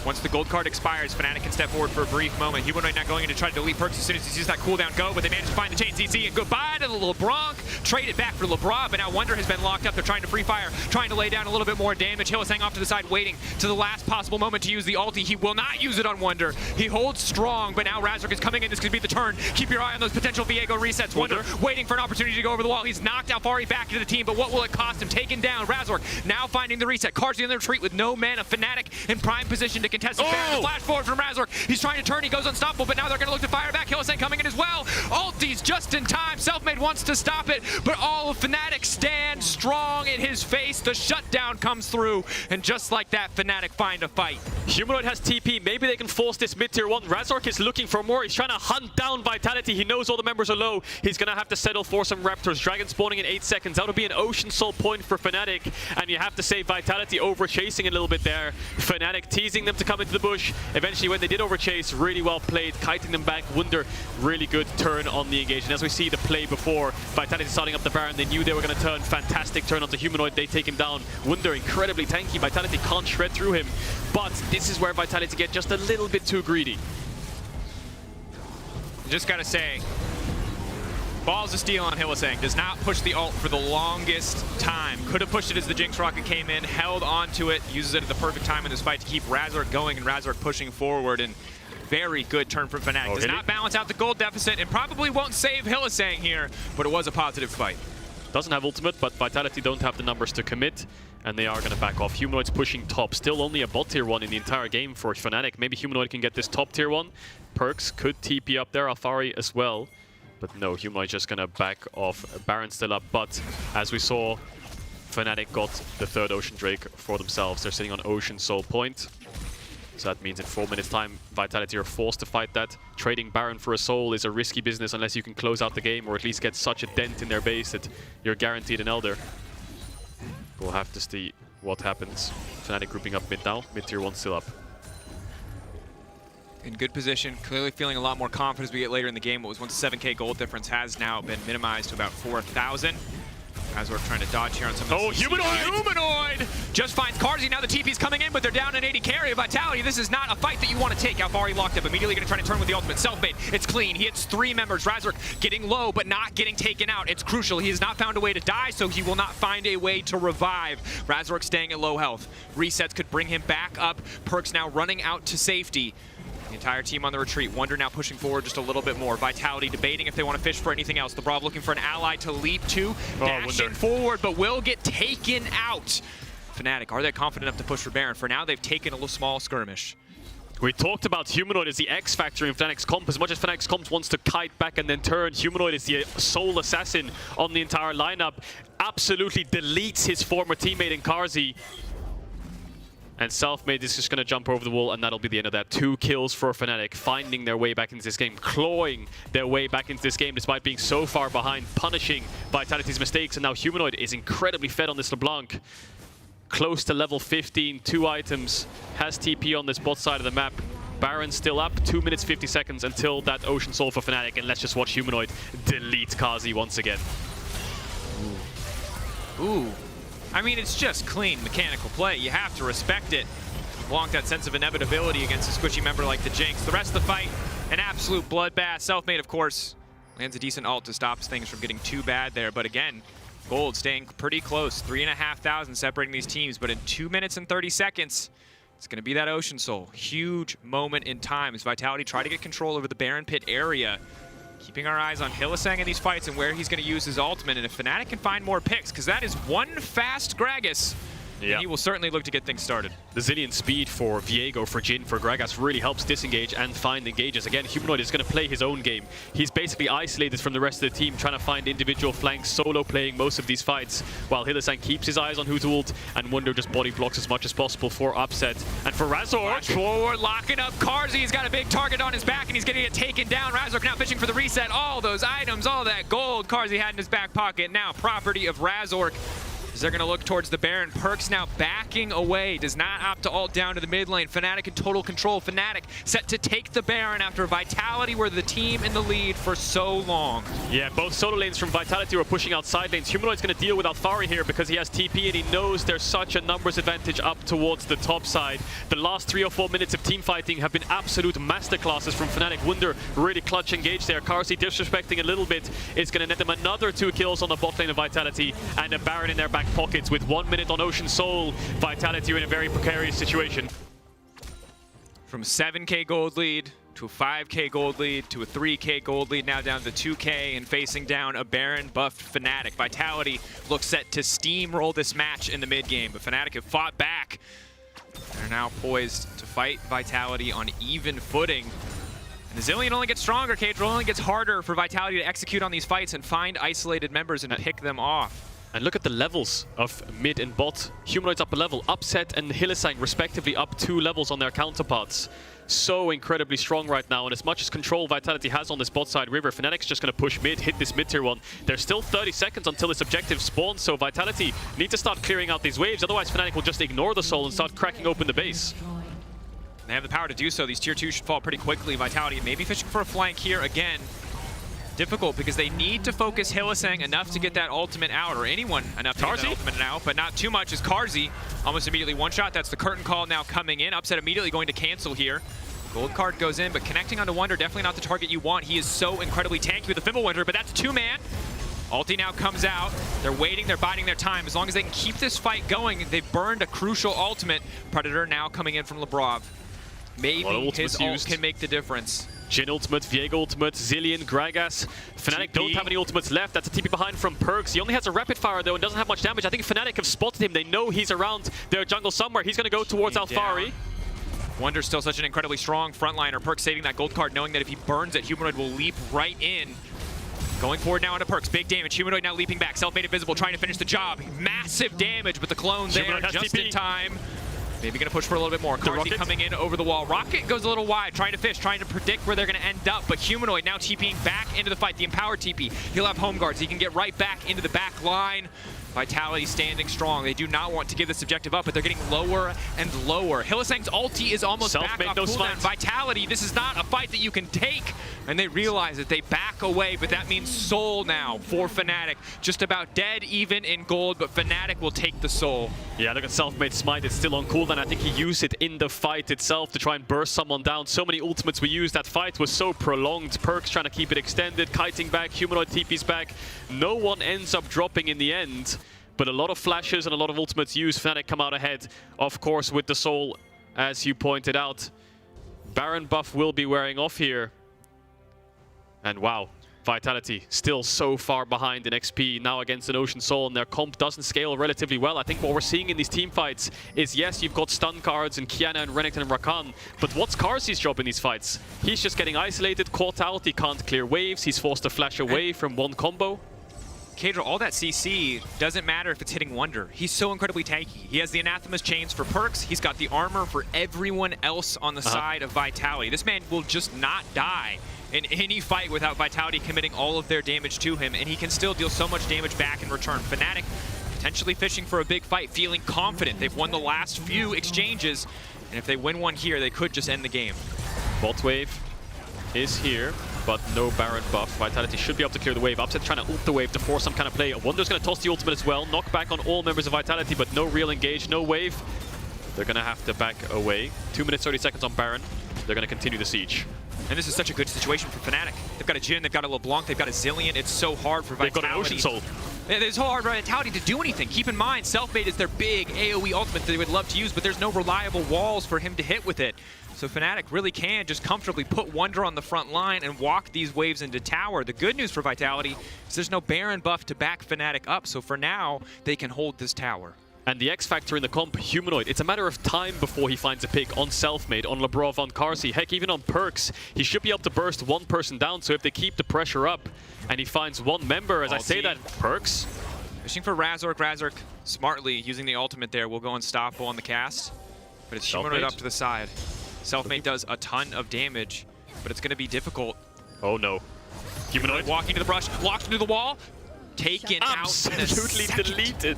Once the gold card expires, Fnatic can step forward for a brief moment. Humanoid not going in to try to delete perks as soon as he sees that cooldown go, but they manage to find the chain ZZ, and goodbye to the LeBronc. Trade it back for LeBron, but now Wonder has been locked up. They're trying to free fire, trying to lay down a little bit more damage. Hylissang off to the side, waiting to the last possible moment to use the ulti. He will not use it on Wonder. He holds strong, but now Razork is coming in. This could be the turn. Keep your eye on those potential Viego resets. Wonder waiting for an opportunity to go over the wall. He's knocked Alfari back into the team, but what will it cost him? Taken down. Razork now finding the reset. Carzzy in the retreat with no mana. Fnatic in prime position to contest the Baron. Flash forward from Razork. He's trying to turn. He goes unstoppable, but now they're going to look to fire back. Hylissang coming in as well. Ulti's just in time. Selfmade wants to stop it, but all of Fnatic stand strong in his face. The shutdown comes through, and just like that, Fnatic find a fight. Humanoid has TP. Maybe they can force this mid-tier 1. Razork is looking for more. He's trying to hunt down Vitality. He knows all the members are low. He's going to have to settle for some Raptors. Dragon spawning in 8 seconds. That would be an Ocean Soul point for Fnatic, and you have to say Vitality over-chasing a little bit there. Fnatic teasing them to come into the bush. Eventually, when they did over-chase, really well played, kiting them back. Wunder, really good turn on the engage. And as we see the play before, Vitality starting up the Baron. They knew they were going to turn. Fantastic turn onto Humanoid. They take him down. Wunder, incredibly tanky. Vitality can't shred through him. But this is where Vitality get just a little bit too greedy. Just gotta say, balls of steel on Hylissang. Does not push the ult for the longest time. Could have pushed it as the Jinx rocket came in, held onto it, uses it at the perfect time in this fight to keep Razork going and Razork pushing forward. And very good turn from Fnatic. Does not balance out the gold deficit and probably won't save Hylissang here, but it was a positive fight. Doesn't have ultimate, but Vitality don't have the numbers to commit, and they are going to back off. Humanoid's pushing top. Still only a bot tier 1 in the entire game for Fnatic. Maybe Humanoid can get this top tier 1. Perks could TP up there, Alfari as well. But no, Humanoid just going to back off. Baron still up, but as we saw, Fnatic got the third Ocean Drake for themselves. They're sitting on Ocean Soul point. So that means in 4 minutes time, Vitality are forced to fight that. Trading Baron for a soul is a risky business unless you can close out the game or at least get such a dent in their base that you're guaranteed an Elder. We'll have to see what happens. Fnatic grouping up mid now. Mid tier 1 still up. In good position, clearly feeling a lot more confident as we get later in the game. What was once a 7k gold difference has now been minimized to about 4,000. Razork trying to dodge here on some of the Humanoid! Just finds Carzzy. Now the TP's coming in, but they're down an 80 carry of Vitality. This is not a fight that you want to take. Alfari locked up. Immediately going to try to turn with the ultimate. Selfmade. It's clean. He hits 3 members. Razork getting low, but not getting taken out. It's crucial. He has not found a way to die, so he will not find a way to revive. Razork staying at low health. Resets could bring him back up. Perks now running out to safety. The entire team on the retreat. Wonder now pushing forward just a little bit more. Vitality debating if they want to fish for anything else. The Brav looking for an ally to leap to. Dashing forward, but will get taken out. Fnatic, are they confident enough to push for Baron? For now, they've taken a little small skirmish. We talked about Humanoid as the X factor in Fnatic's comp. As much as Fnatic's comp wants to kite back and then turn, Humanoid is the sole assassin on the entire lineup. Absolutely deletes his former teammate in Carzzy. And Selfmade is just going to jump over the wall, and that'll be the end of that. 2 kills for Fnatic, finding their way back into this game, clawing their way back into this game despite being so far behind, punishing Vitality's mistakes. And now Humanoid is incredibly fed on this LeBlanc. Close to level 15, 2 items, has TP on this bot side of the map. Baron still up, 2 minutes 50 seconds until that Ocean Soul for Fnatic, and let's just watch Humanoid delete Carzzy once again. Ooh. I mean, it's just clean mechanical play. You have to respect it. LeBlanc that sense of inevitability against a squishy member like the Jinx. The rest of the fight, an absolute bloodbath. Selfmade, of course, lands a decent ult to stop things from getting too bad there. But again, gold staying pretty close. 3,500 separating these teams. But in 2 minutes and 30 seconds, it's going to be that Ocean Soul. Huge moment in time as Vitality try to get control over the Baron Pit area. Keeping our eyes on Hylissang in these fights and where he's going to use his ultimate. And if Fnatic can find more picks, because that is one fast Gragas, and he will certainly look to get things started. The Zillion speed for Viego, for Jhin, for Gragas really helps disengage and find engages. Again, Humanoid is going to play his own game. He's basically isolated from the rest of the team, trying to find individual flanks, solo playing most of these fights, while Hylissang keeps his eyes on who to ult, and Wonder just body blocks as much as possible for upset. And for Razork, forward, locking up Carzzy. He's got a big target on his back, and he's going to get taken down. Razork now fishing for the reset. All those items, all that gold Carzzy had in his back pocket, now property of Razork. They're going to look towards the Baron. Perks now backing away. Does not opt to ult down to the mid lane. Fnatic in total control. Fnatic set to take the Baron after Vitality were the team in the lead for so long. Yeah, both solo lanes from Vitality were pushing out side lanes. Humanoid's going to deal with Alfari here because he has TP and he knows there's such a numbers advantage up towards the top side. The last 3 or 4 minutes of team fighting have been absolute masterclasses from Fnatic. Wunder really clutch engaged there. Carsey disrespecting a little bit. It's going to net them another 2 kills on the bot lane of Vitality and a Baron in their back pockets. With 1 minute on Ocean Soul, Vitality are in a very precarious situation. From 7k gold lead to a 5k gold lead to a 3k gold lead, now down to 2k and facing down a Baron buffed Fnatic. Vitality looks set to steamroll this match in the mid game, but Fnatic have fought back. They're now poised to fight Vitality on even footing. And the Zillion only gets stronger, Cadril. Only gets harder for Vitality to execute on these fights and find isolated members and pick them off. And look at the levels of mid and bot. Humanoids up a level, Upset and Hylissang respectively up 2 levels on their counterparts. So incredibly strong right now, and as much as control Vitality has on this bot side river, Fnatic's just going to push mid, hit this mid tier 1. There's still 30 seconds until this objective spawns, so Vitality need to start clearing out these waves, otherwise Fnatic will just ignore the soul and start cracking open the base. They have the power to do so. These tier 2 should fall pretty quickly. Vitality maybe fishing for a flank here again. Difficult because they need to focus Hylissang enough to get that ultimate out, or anyone enough to get that ultimate out, but not too much as Carsey almost immediately one-shot. That's the curtain call now coming in. Upset immediately going to cancel here. Gold card goes in, but connecting onto Wunder, definitely not the target you want. He is so incredibly tanky with the Fimbulwinter, but that's 2-man. Ulti now comes out. They're waiting, they're biding their time. As long as they can keep this fight going, they've burned a crucial ultimate. Predator now coming in from Labrov. Maybe his ult can make the difference. Jhin ultimate, Viego ultimate, Zillion, Gragas. Fnatic TP. don't have any ultimates left. That's a TP behind from Perks. He only has a rapid fire though and doesn't have much damage. I think Fnatic have spotted him. They know he's around their jungle somewhere. He's going to go towards Alfari. Wunder's still such an incredibly strong frontliner. Perks saving that gold card, knowing that if he burns it, Humanoid will leap right in. Going forward now into Perks, big damage. Humanoid now leaping back, self-made invisible, trying to finish the job. Massive damage, but the clone there just in time. Maybe gonna push for a little bit more. Carsey coming in over the wall. Rocket goes a little wide, trying to fish, trying to predict where they're gonna end up, but Humanoid now TPing back into the fight. The empowered TP. He'll have home guards. He can get right back into the back line. Vitality standing strong. They do not want to give this objective up, but they're getting lower and lower. Hylissang's ulti is almost back off cooldown. Vitality, this is not a fight that you can take. And they realize that they back away, but that means soul now for Fnatic. Just about dead even in gold, but Fnatic will take the soul. Yeah, look at self-made smite. It's still on cooldown. I think he used it in the fight itself to try and burst someone down. So many ultimates we used. That fight was so prolonged. Perks trying to keep it extended, kiting back, Humanoid TP's back. No one ends up dropping in the end. But a lot of flashes and a lot of ultimates used. Fnatic come out ahead, of course, with the soul, as you pointed out. Baron buff will be wearing off here. And wow, Vitality still so far behind in XP now against an Ocean Soul, and their comp doesn't scale relatively well. I think what we're seeing in these team fights is, yes, you've got stun cards and Kiana and Renekton and Rakan, but what's Carsey's job in these fights? He's just getting isolated, caught out, he can't clear waves, he's forced to flash away from one combo. Cadril, all that CC doesn't matter if it's hitting Wunder. He's so incredibly tanky. He has the Anathema's chains for Perks. He's got the armor for everyone else on the side of Vitality. This man will just not die in any fight without Vitality committing all of their damage to him, and he can still deal so much damage back in return. Fnatic potentially fishing for a big fight, feeling confident. They've won the last few exchanges, and if they win one here, they could just end the game. Bot wave is here, but no Baron buff. Vitality should be able to clear the wave. Upset trying to ult the wave to force some kind of play. Wunder's going to toss the ultimate as well. Knock back on all members of Vitality, but no real engage, no wave. They're going to have to back away. 2 minutes, 30 seconds on Baron. They're going to continue the siege. And this is such a good situation for Fnatic. They've got a Jhin, they've got a LeBlanc, they've got a Zillion. It's so hard for Vitality. They've got an Ocean Soul. It's so hard for Vitality to do anything. Keep in mind, Selfmade is their big AoE ultimate that they would love to use, but there's no reliable walls for him to hit with it. So Fnatic really can just comfortably put Wunder on the front line and walk these waves into tower. The good news for Vitality is there's no Baron buff to back Fnatic up, so for now, they can hold this tower. And the X factor in the comp, Humanoid, it's a matter of time before he finds a pick on Selfmade, on Labrov, on Carsey, heck, even on Perks. He should be able to burst one person down, so if they keep the pressure up and he finds one member, as I say that, Perks. Fishing for Razork. Razork smartly using the ultimate there will go unstoppable on the cast, but it's Humanoid up to the side. Selfmade does a ton of damage, but it's going to be difficult. Oh no. Humanoid walking to the brush, locked into the wall. taken out in a Absolutely second. deleted.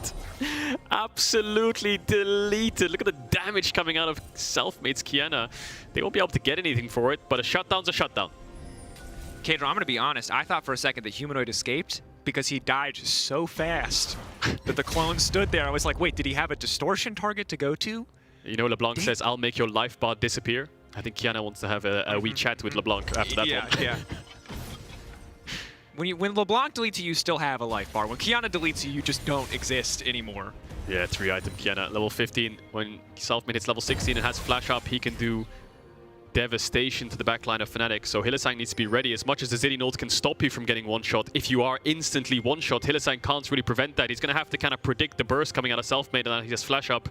Absolutely deleted. Look at the damage coming out of Selfmade's Kiana. They won't be able to get anything for it, but a shutdown's a shutdown. Kadro, I'm going to be honest. I thought for a second that Humanoid escaped because he died so fast that the clone stood there. I was like, wait, did he have a distortion target to go to? You know, LeBlanc says, I'll make your life bar disappear. I think Kiana wants to have a wee chat with LeBlanc after that one. Yeah. When LeBlanc deletes you, you still have a life bar. When Kiana deletes you, you just don't exist anymore. Yeah, 3-item Kiana. Level 15. When Selfmade hits level 16 and has flash up, he can do devastation to the backline of Fnatic. So Hylissang needs to be ready. As much as the Zillion ult can stop you from getting one-shot, if you are instantly one-shot, Hylissang can't really prevent that. He's going to have to kind of predict the burst coming out of Selfmade, and then he has flash up.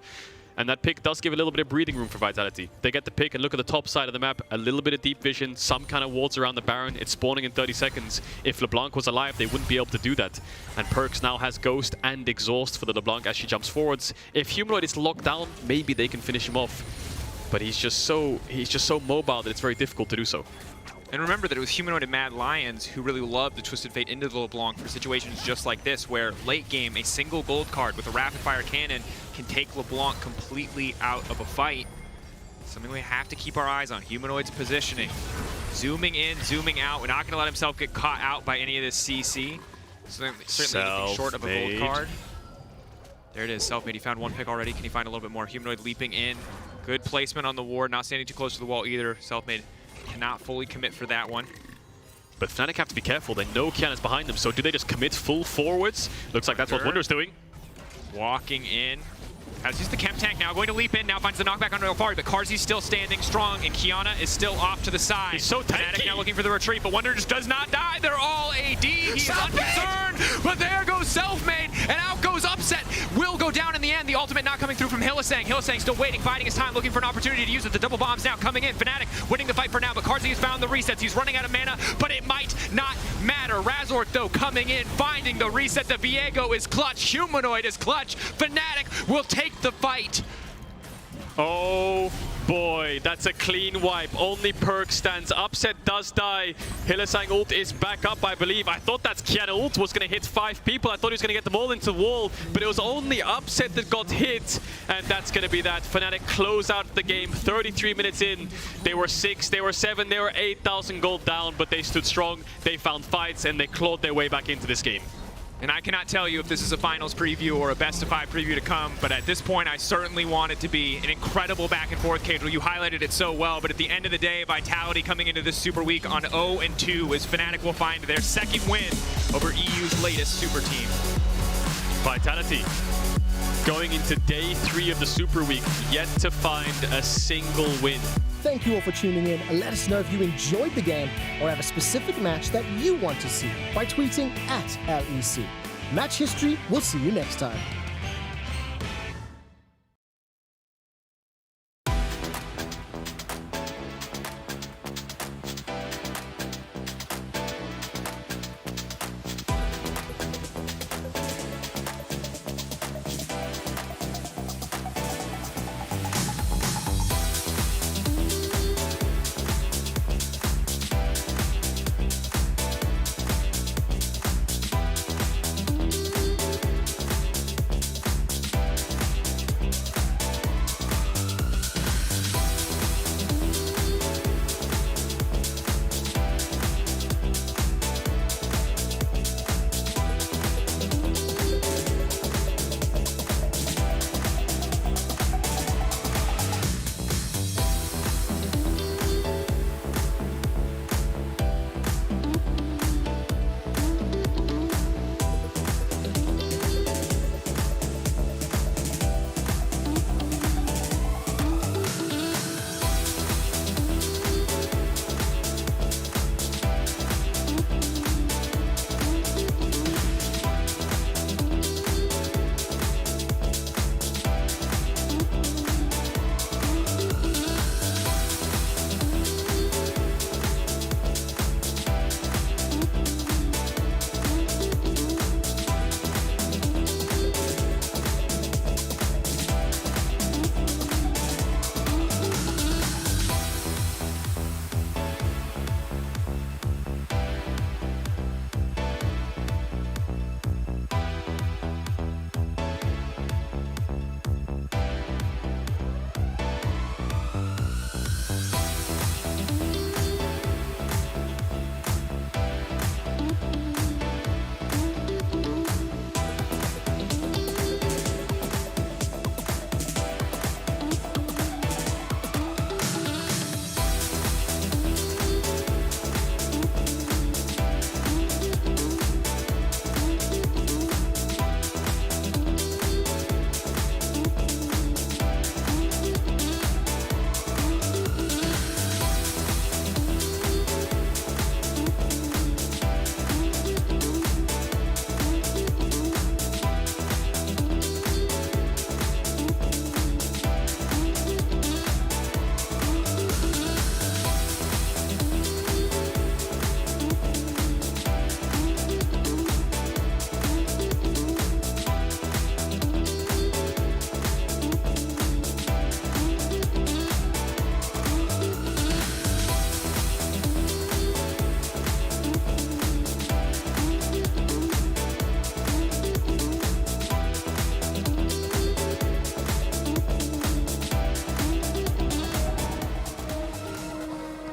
And that pick does give a little bit of breathing room for Vitality. They get the pick and look at the top side of the map. A little bit of deep vision, some kind of wards around the Baron. It's spawning in 30 seconds. If LeBlanc was alive, they wouldn't be able to do that. And Perkz now has Ghost and Exhaust for the LeBlanc as she jumps forwards. If Humanoid is locked down, maybe they can finish him off. But he's just so mobile that it's very difficult to do so. And remember that it was Humanoid and Mad Lions who really loved the Twisted Fate into the LeBlanc for situations just like this, where late game, a single gold card with a rapid-fire cannon can take LeBlanc completely out of a fight. Something we have to keep our eyes on. Humanoid's positioning. Zooming in, zooming out. We're not going to let himself get caught out by any of this CC. Certainly anything short of a gold card. There it is, Selfmade. He found one pick already. Can he find a little bit more? Humanoid leaping in. Good placement on the ward. Not standing too close to the wall either. Selfmade cannot fully commit for that one. But Fnatic have to be careful. They know Kiana's behind them, so do they just commit full forwards? Looks like that's what Wonder's doing. Walking in. Has used the chem tank now, going to leap in, now finds the knockback on Alfari, but Carzzy's still standing strong, and Kiana is still off to the side. He's so tanky. Fnatic now looking for the retreat, but Wonder just does not die. They're all AD. He's unconcerned, but there goes Selfmade, and out goes Upset. Will go down in the end. The ultimate not coming through from Hylissang. Hylissang still waiting, biding his time, looking for an opportunity to use it. The double bombs now coming in. Fnatic winning the fight for now, but Carzzy has found the resets. He's running out of mana, but it might not matter. Razork, though, coming in, finding the reset. The Viego is clutch. Humanoid is clutch. Fnatic will take the fight. Oh boy, that's a clean wipe. Only Perk stands. Upset does die. Hylissang ult is back up, I believe. I thought that Kiana ult was going to hit 5 people. I thought he was going to get them all into the wall, but it was only Upset that got hit. And that's going to be that. Fnatic close out the game 33 minutes in. They were 6, they were 7, they were 8,000 gold down, but they stood strong. They found fights and they clawed their way back into this game. And I cannot tell you if this is a finals preview or a best of 5 preview to come, but at this point, I certainly want it to be an incredible back and forth, Kadro. You highlighted it so well, but at the end of the day, Vitality coming into this Super Week on 0-2 as Fnatic will find their second win over EU's latest Super Team. Vitality going into day 3 of the Super Week, yet to find a single win. Thank you all for tuning in, and let us know if you enjoyed the game or have a specific match that you want to see by tweeting @LEC. Match History, we'll see you next time.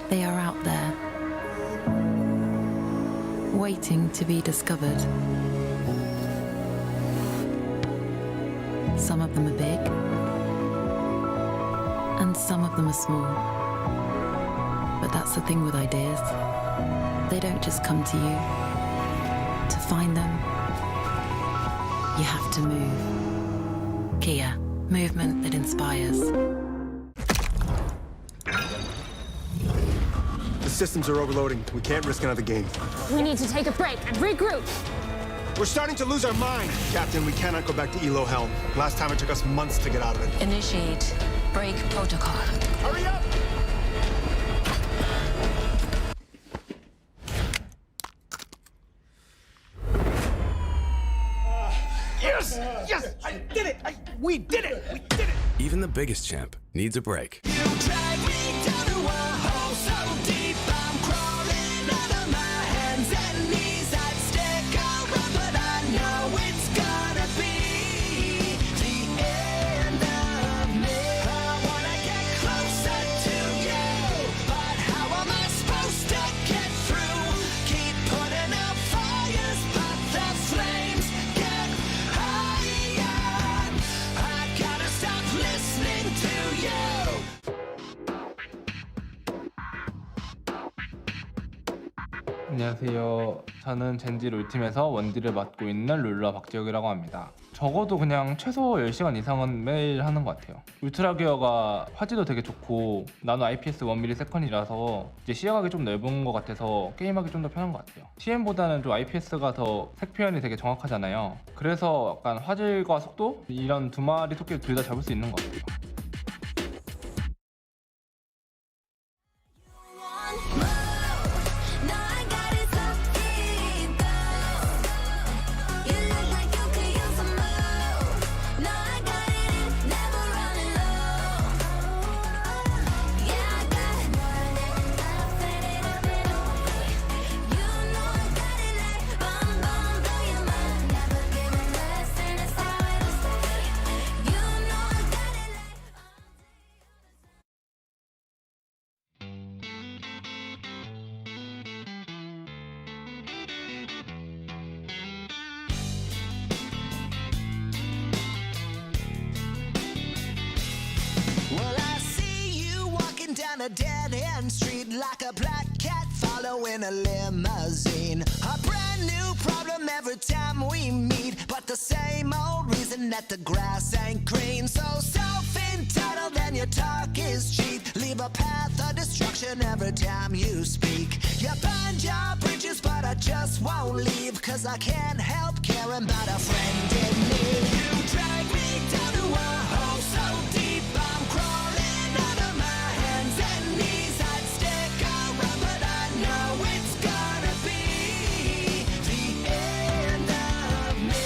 They are out there, waiting to be discovered. Some of them are big, and some of them are small. But that's the thing with ideas. They don't just come to you. To find them, you have to move. Kia, movement that inspires. The systems are overloading. We can't risk another game. We need to take a break and regroup. We're starting to lose our mind. Captain, we cannot go back to Elo Hell. Last time it took us months to get out of it. Initiate break protocol. Hurry up! Yes! Yes! I did it! We did it! We did it! Even the biggest champ needs a break. You drag me down to a hole so deep, I'm crawling out of my hands and knees. I'd stick around, but I know it's gonna be the end of me. I wanna get closer to you, but how am I supposed to get through? Keep putting out fires, but the flames get higher. I gotta stop listening to you. 안녕하세요. 저는 젠지 롤팀에서 원딜을 맡고 있는 룰러 박지혁이라고 합니다. 적어도 그냥 최소 10시간 이상은 매일 하는 것 같아요. 울트라 기어가 화질도 되게 좋고 나노 IPS 1ms/s이라서 이제 시야각이 좀 넓은 것 같아서 게임하기 좀 더 편한 것 같아요. TM보다는 좀 IPS가 더 색 표현이 되게 정확하잖아요. 그래서 약간 화질과 속도? 이런 두 마리 토끼를 둘 다 잡을 수 있는 것 같아요. Well, I see you walking down a dead-end street like a black cat following a limousine. A brand new problem every time we meet, but the same old reason that the grass ain't green. So self-entitled and your talk is cheap. Leave a path of destruction every time you speak. You burn your bridges, but I just won't leave, 'cause I can't help caring about a friend in need. You drag me down to a hole so deep, I'm crawling out of my hands and knees. I'd stick around, but I know it's gonna be the end of me.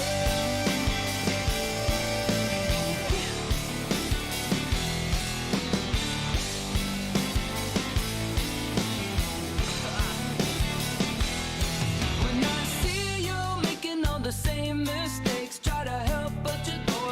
When I see you making all the same mistakes, try to help, but you don't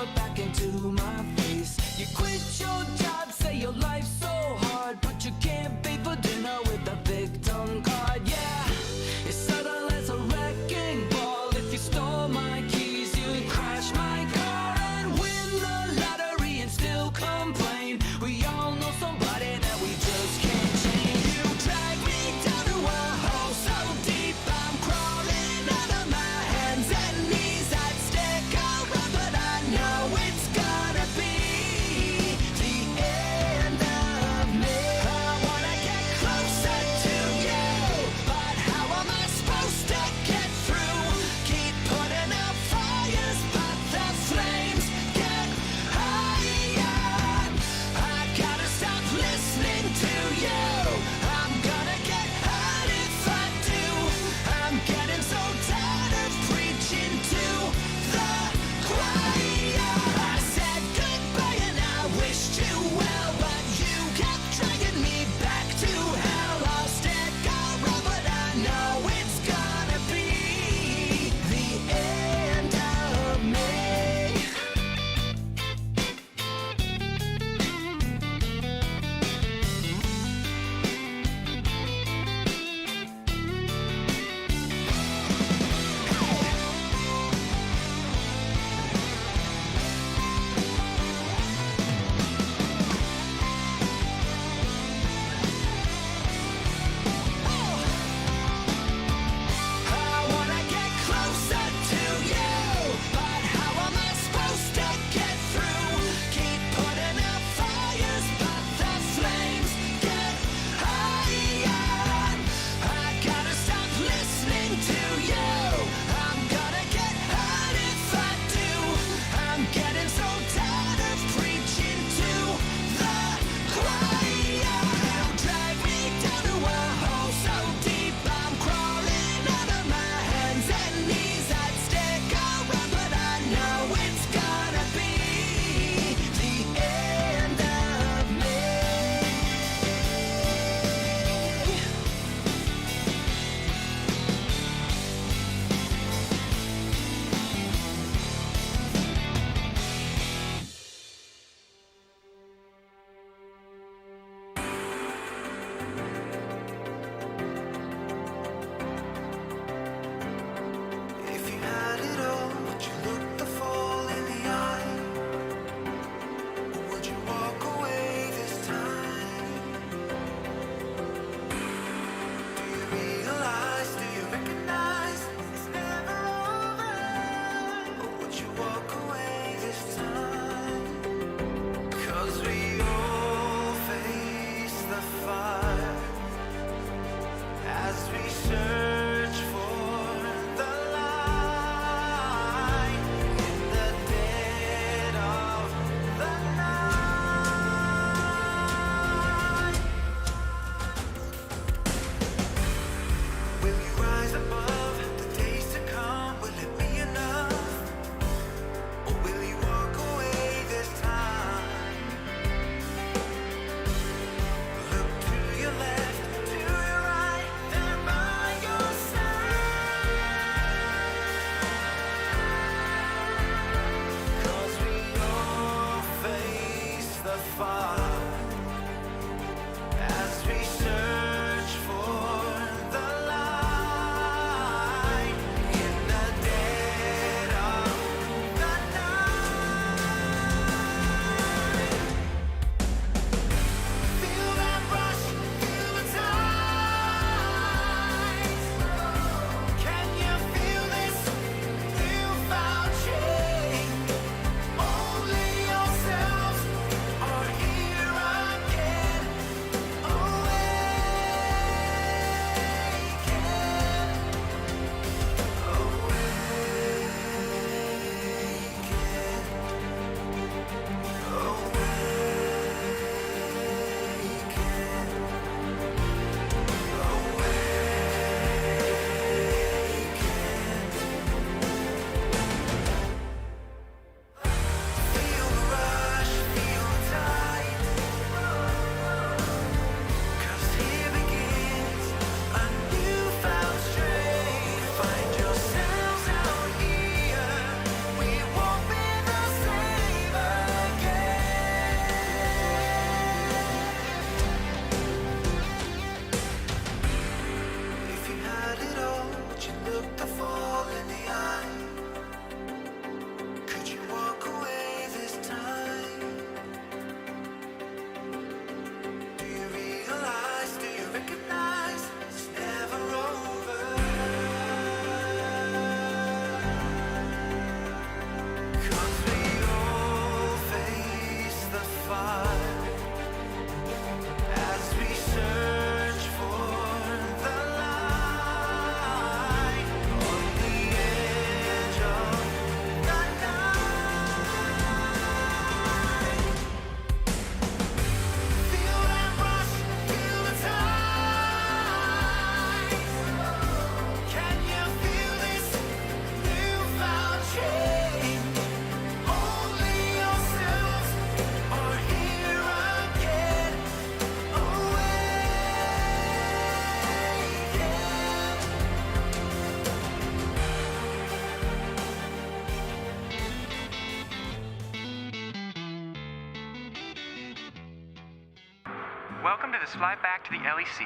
Welcome to this flight back to the LEC.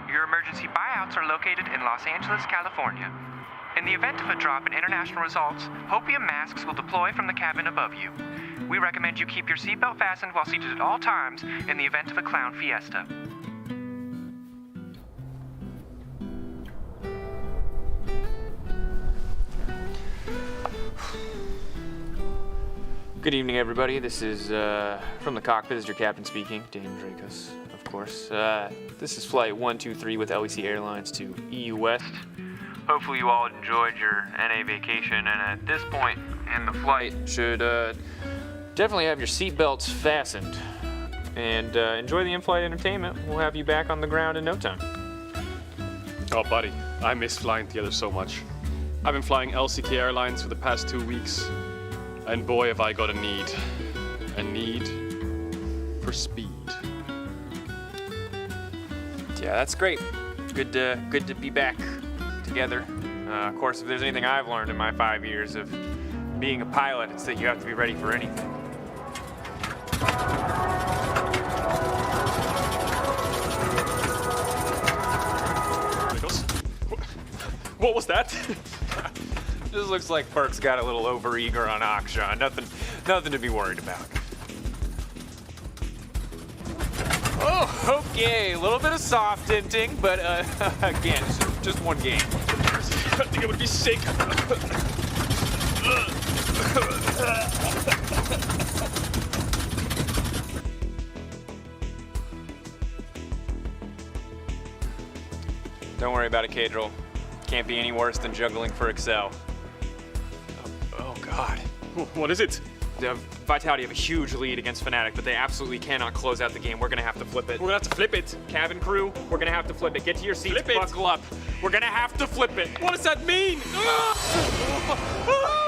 Your emergency buyouts are located in Los Angeles, California. In the event of a drop in international results, Hopium masks will deploy from the cabin above you. We recommend you keep your seatbelt fastened while seated at all times in the event of a clown fiesta. Good evening, everybody. This is from the cockpit. This is your captain speaking, Dan Dracos, of course. This is flight 123 with LEC Airlines to EU West. Hopefully you all enjoyed your NA vacation, and at this point in the flight should definitely have your seatbelts fastened and enjoy the in-flight entertainment. We'll have you back on the ground in no time. Oh, buddy, I miss flying together so much. I've been flying LCK Airlines for the past 2 weeks, and boy, have I got a need for speed. Yeah, that's great. Good to be back together. Of course, if there's anything I've learned in my 5 years of being a pilot, it's that you have to be ready for anything. What was that? This looks like Perk's got a little overeager on Akshan. Nothing to be worried about. Oh, okay. A little bit of soft tinting, but again, just one game. I think it would be sick. Don't worry about it, Cadril. Can't be any worse than juggling for Excel. Oh God. What is it? Vitality have a huge lead against Fnatic, but they absolutely cannot close out the game. We're gonna have to flip it. We're gonna have to flip it. Cabin crew, we're gonna have to flip it. Get to your seats, Flip it. buckle up. We're gonna have to flip it. What does that mean?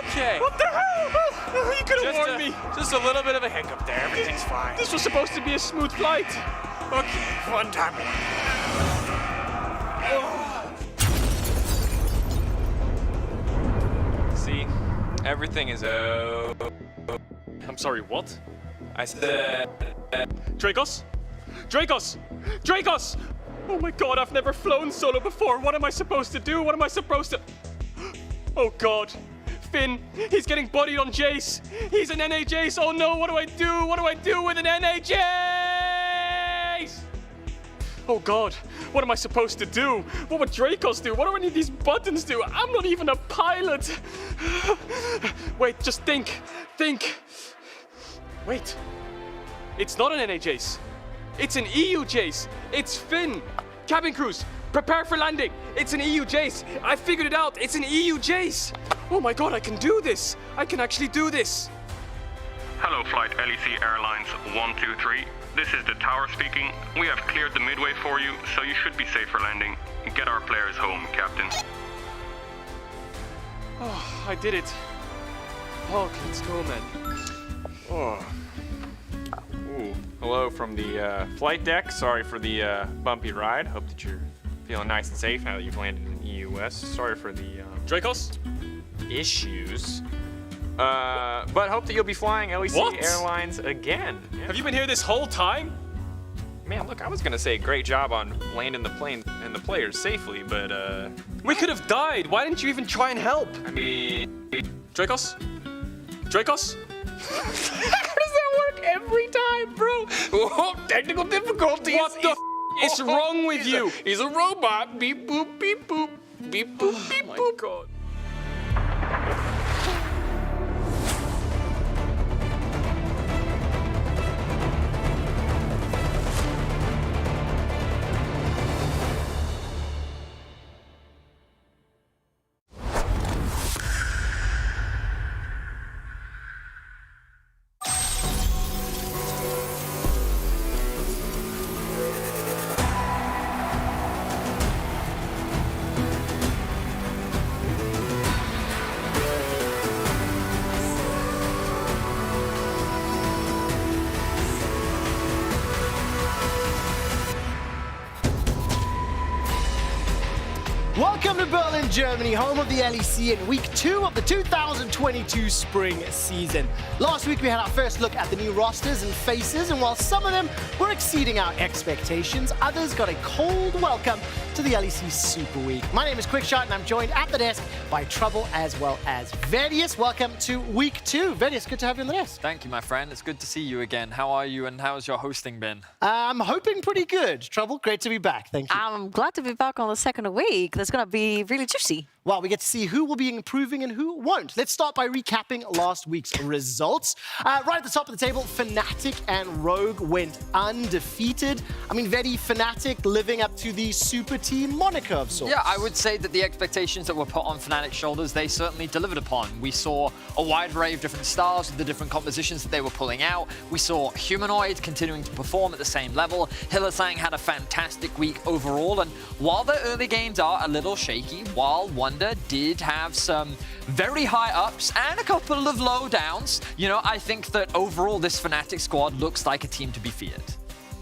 Okay. What the hell? You could have warned me. Just a little bit of a hiccup there. Everything's fine. This was supposed to be a smooth flight. Okay, one time. See, everything is I'm sorry, what? I said. Dracos? Dracos! Dracos! Oh my god, I've never flown solo before. What am I supposed to do? What am I supposed to... Oh god. Finn, he's getting bodied on Jace. He's an NA Jace. Oh no, what do I do? What do I do with an NA Jace? Oh god, what am I supposed to do? What would Dracos do? What do any of these buttons do? I'm not even a pilot. Wait, just think. Think. Wait. It's not an NA Jace. It's an EU Jace. It's Finn. Cabin crews, prepare for landing. It's an EU Jace. I figured it out. It's an EU Jace. Oh my god, I can do this. I can actually do this. Hello, flight LEC Airlines 123. This is the tower speaking. We have cleared the midway for you, so you should be safe for landing. Get our players home, Captain. Oh, I did it. Oh, let's go, man. Oh. Ooh. Hello from the flight deck. Sorry for the bumpy ride. Hope that you're feeling nice and safe now that you've landed in EU West. Sorry for the Dracos? issues. But hope that you'll be flying LEC Airlines again. Yeah. Have you been here this whole time? Man, look, I was gonna say great job on landing the plane and the players safely, but we could have died. Why didn't you even try and help? I mean, Dracos? Dracos? how does that work every time, bro? Oh, technical difficulties. What the is wrong with you? He's a robot. Beep boop, beep boop, beep boop, beep boop. Oh my god. Welcome to Berlin, Germany, home of the LEC in week 2 of the 2022 spring season. Last week we had our first look at the new rosters and faces, and while some of them were exceeding our expectations, others got a cold welcome to the LEC Super Week. My name is Quickshot, and I'm joined at the desk by Trouble as well as Verdius. Welcome to week 2. Verdius, good to have you on the desk. Thank you, my friend. It's good to see you again. How are you, and how's your hosting been? I'm hoping pretty good. Trouble, great to be back. Thank you. I'm glad to be back on the second week. That's going to be really juicy. Well, we get to see who will be improving and who won't. Let's start by recapping last week's results. Right at the top of the table, Fnatic and Rogue went undefeated. I mean, very Fnatic living up to the super team moniker of sorts. Yeah, I would say that the expectations that were put on Fnatic's shoulders, they certainly delivered upon. We saw a wide array of different styles with the different compositions that they were pulling out. We saw Humanoid continuing to perform at the same level. Hylissang had a fantastic week overall, and while the early games are a little shaky, while Wonder did have some very high ups and a couple of low downs, you know, I think that overall this Fnatic squad looks like a team to be feared.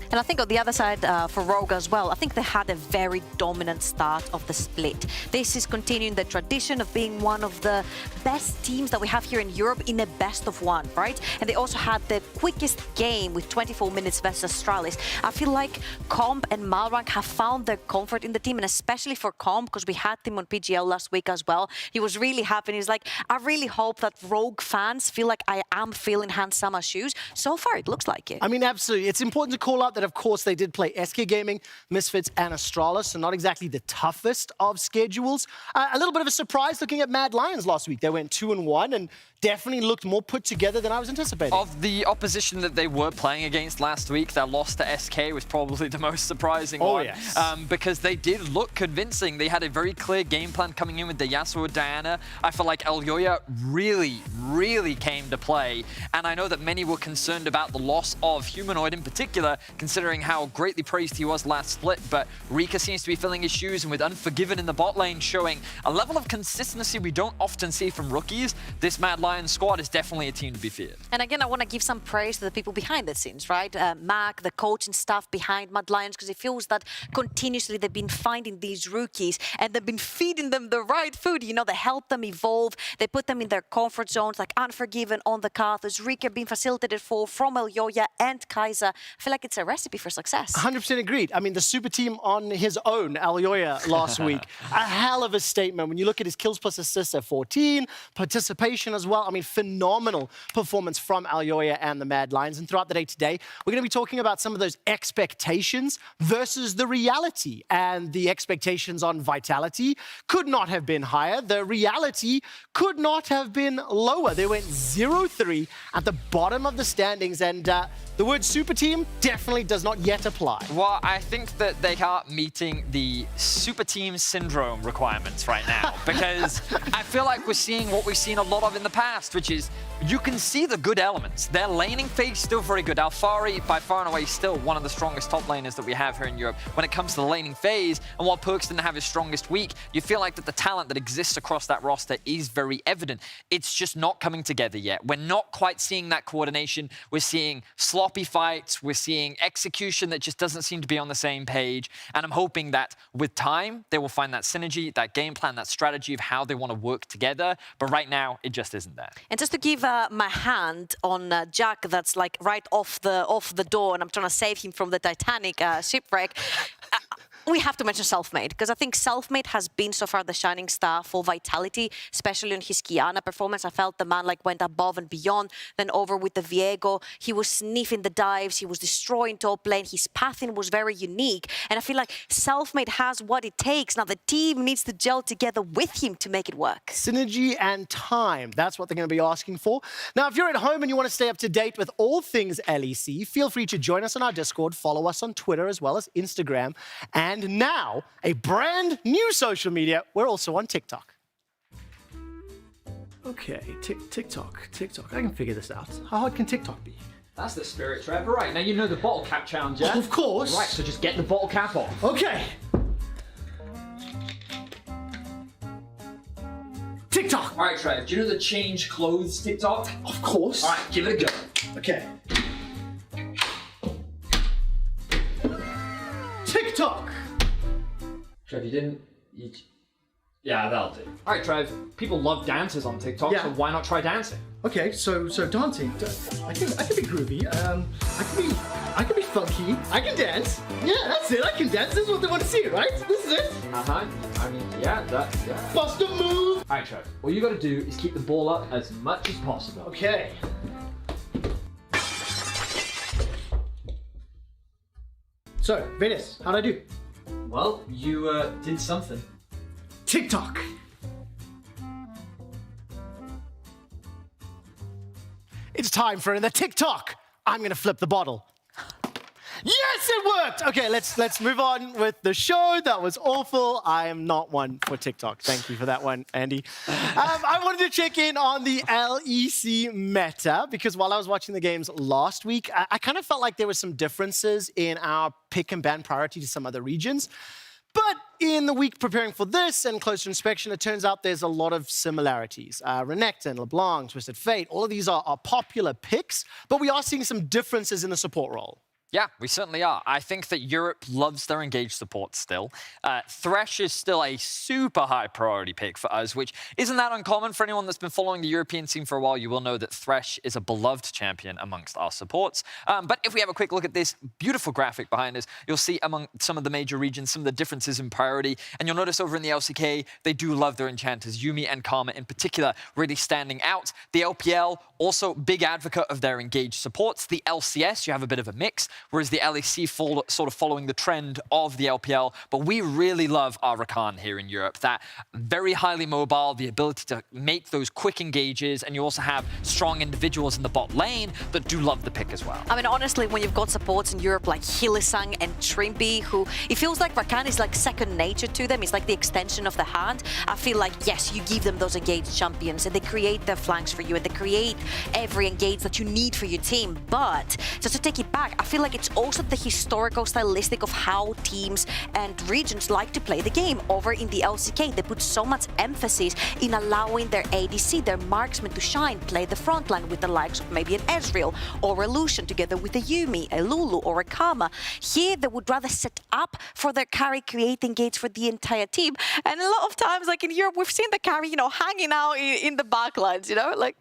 And I think on the other side for Rogue as well, I think they had a very dominant start of the split. This is continuing the tradition of being one of the best teams that we have here in Europe in a best of one, right? And they also had the quickest game with 24 minutes versus Astralis. I feel like Comp and Malrank have found their comfort in the team, and especially for Comp, because we had him on PGL last week as well. He was really happy. He's like, I really hope that Rogue fans feel like I am feeling Hans Sommer's shoes. So far, it looks like it. I mean, absolutely. It's important to call out that, of course, they did play SK Gaming, Misfits, and Astralis, so not exactly the toughest of schedules. A little bit of a surprise looking at Mad Lions last week. They went 2-1 and definitely looked more put together than I was anticipating. Of the opposition that they were playing against last week, their loss to SK was probably the most surprising one. Yes. Because they did look convincing. They had a very clear game plan coming in with the Yasuo Diana. I feel like Elyoya really came to play. And I know that many were concerned about the loss of Humanoid in particular, considering how greatly praised he was last split. But Rika seems to be filling his shoes, and with Unforgiven in the bot lane showing a level of consistency we don't often see from rookies, this Mad Lions squad is definitely a team to be feared. And again, I want to give some praise to the people behind the scenes, right? Mac, the coaching staff behind Mad Lions, because it feels that continuously they've been finding these rookies and they've been feeding them the right food. You know, they help them evolve. They put them in their comfort zones, like Unforgiven on the Karthus, Rika being facilitated from Elyoya and Kaiser. I feel like it's a recipe for success. 100% agreed. I mean, the super team on his own, Elyoya, last week, a hell of a statement. When you look at his kills plus assists at 14, participation as well. I mean, phenomenal performance from Elyoya and the Mad Lions. And throughout the day today, we're going to be talking about some of those expectations versus the reality. And the expectations on Vitality could not have been higher. The reality could not have been lower. They went 0-3 at the bottom of the standings. And the word super team definitely does not yet apply. Well, I think that they are meeting the super team syndrome requirements right now, because I feel like we're seeing what we've seen a lot of in the past, which is you can see the good elements. Their laning phase still very good. Alfari, by far and away, still one of the strongest top laners that we have here in Europe when it comes to the laning phase. And while Perks didn't have his strongest week, you feel like that the talent that exists across that roster is very evident. It's just not coming together yet. We're not quite seeing that coordination. We're seeing sloppy fights. We're seeing execution that just doesn't seem to be on the same page. And I'm hoping that with time, they will find that synergy, that game plan, that strategy of how they want to work together. But right now, it just isn't there. And just to give my hand on Jack, that's like right off the door, and I'm trying to save him from the Titanic shipwreck. We have to mention Selfmade, because I think Selfmade has been so far the shining star for Vitality, especially on his Kiana performance. I felt the man like went above and beyond. Then over with the Viego, he was sniffing the dives, he was destroying top lane, his pathing was very unique. And I feel like Selfmade has what it takes. Now the team needs to gel together with him to make it work. Synergy and time, that's what they're going to be asking for. Now, if you're at home and you want to stay up to date with all things LEC, feel free to join us on our Discord, follow us on Twitter as well as Instagram, and now a brand new social media. We're also on TikTok. Okay, TikTok. I can figure this out. How hard can TikTok be? That's the spirit, Trevor. Right, now you know the bottle cap challenge, yeah? Of course. Right, so just get the bottle cap off. Okay. TikTok. All right, Trev, do you know the change clothes TikTok? Of course. All right, give it a go. Okay. TikTok. Trev, you didn't... Yeah, that'll do. All right, Trev. People love dances on TikTok, so why not try dancing? Okay, so dancing. I can be groovy. I can be funky. I can dance. Yeah, that's it. I can dance. This is what they want to see, right? This is it. I mean, yeah. Bust a move. All right, Trev. All you got to do is keep the ball up as much as possible. Okay. So, Venus, how'd I do? Well, you did something. TikTok. It's time for another TikTok. I'm gonna flip the bottle. Yes, it worked! Okay, let's move on with the show. That was awful. I am not one for TikTok. Thank you for that one, Andy. I wanted to check in on the LEC meta because while I was watching the games last week, I kind of felt like there were some differences in our pick and ban priority to some other regions. But in the week preparing for this and closer inspection, it turns out there's a lot of similarities. Renekton, LeBlanc, Twisted Fate, all of these are popular picks, but we are seeing some differences in the support role. Yeah, we certainly are. I think that Europe loves their engaged support still. Thresh is still a super high priority pick for us, which isn't that uncommon for anyone that's been following the European scene for a while. You will know that Thresh is a beloved champion amongst our supports. But if we have a quick look at this beautiful graphic behind us, you'll see among some of the major regions some of the differences in priority. And you'll notice over in the LCK, they do love their enchanters. Yuumi and Karma in particular really standing out. The LPL, also big advocate of their engaged supports. The LCS, you have a bit of a mix, whereas the LEC sort of following the trend of the LPL. But we really love our Rakan here in Europe. That very highly mobile, the ability to make those quick engages, and you also have strong individuals in the bot lane that do love the pick as well. I mean, honestly, when you've got supports in Europe like Hylissang and Trimpy, who it feels like Rakan is like second nature to them. It's like the extension of the hand. I feel like, yes, you give them those engaged champions and they create their flanks for you and they create every engage that you need for your team. But just to take it back, I feel like it's also the historical stylistic of how teams and regions like to play the game. Over in the LCK, they put so much emphasis in allowing their ADC, their marksman, to shine, play the front line with the likes of maybe an Ezreal or a Lucian together with a Yuumi, a Lulu or a Karma. Here, they would rather set up for their carry, create engage for the entire team. And a lot of times, like in Europe, we've seen the carry, hanging out in the backlines, like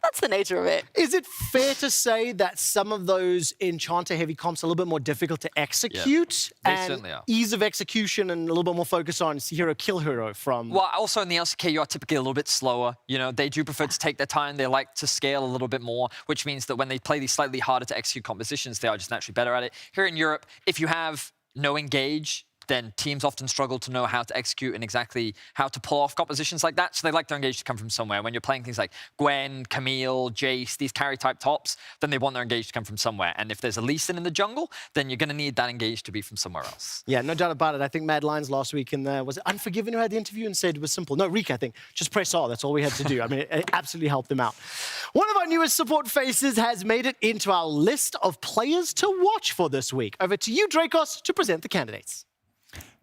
that's the nature of it. Is it fair to say that some of those enchanter-heavy comps are a little bit more difficult to execute? Yeah, they and certainly are. Ease of execution and a little bit more focus on hero, kill hero from... Well, also in the LCK, you are typically a little bit slower. They do prefer to take their time. They like to scale a little bit more, which means that when they play these slightly harder to execute compositions, they are just naturally better at it. Here in Europe, if you have no engage, then teams often struggle to know how to execute and exactly how to pull off compositions like that. So they like their engage to come from somewhere. When you're playing things like Gwen, Camille, Jace, these carry type tops, then they want their engage to come from somewhere. And if there's a Lee Sin in the jungle, then you're going to need that engage to be from somewhere else. Yeah, no doubt about it. I think Mad Lions last week in the, was it Unforgiven who had the interview and said it was simple? No, Reek, I think. Just press R. That's all we had to do. I mean, it absolutely helped them out. One of our newest support faces has made it into our list of players to watch for this week. Over to you, Dracos, to present the candidates.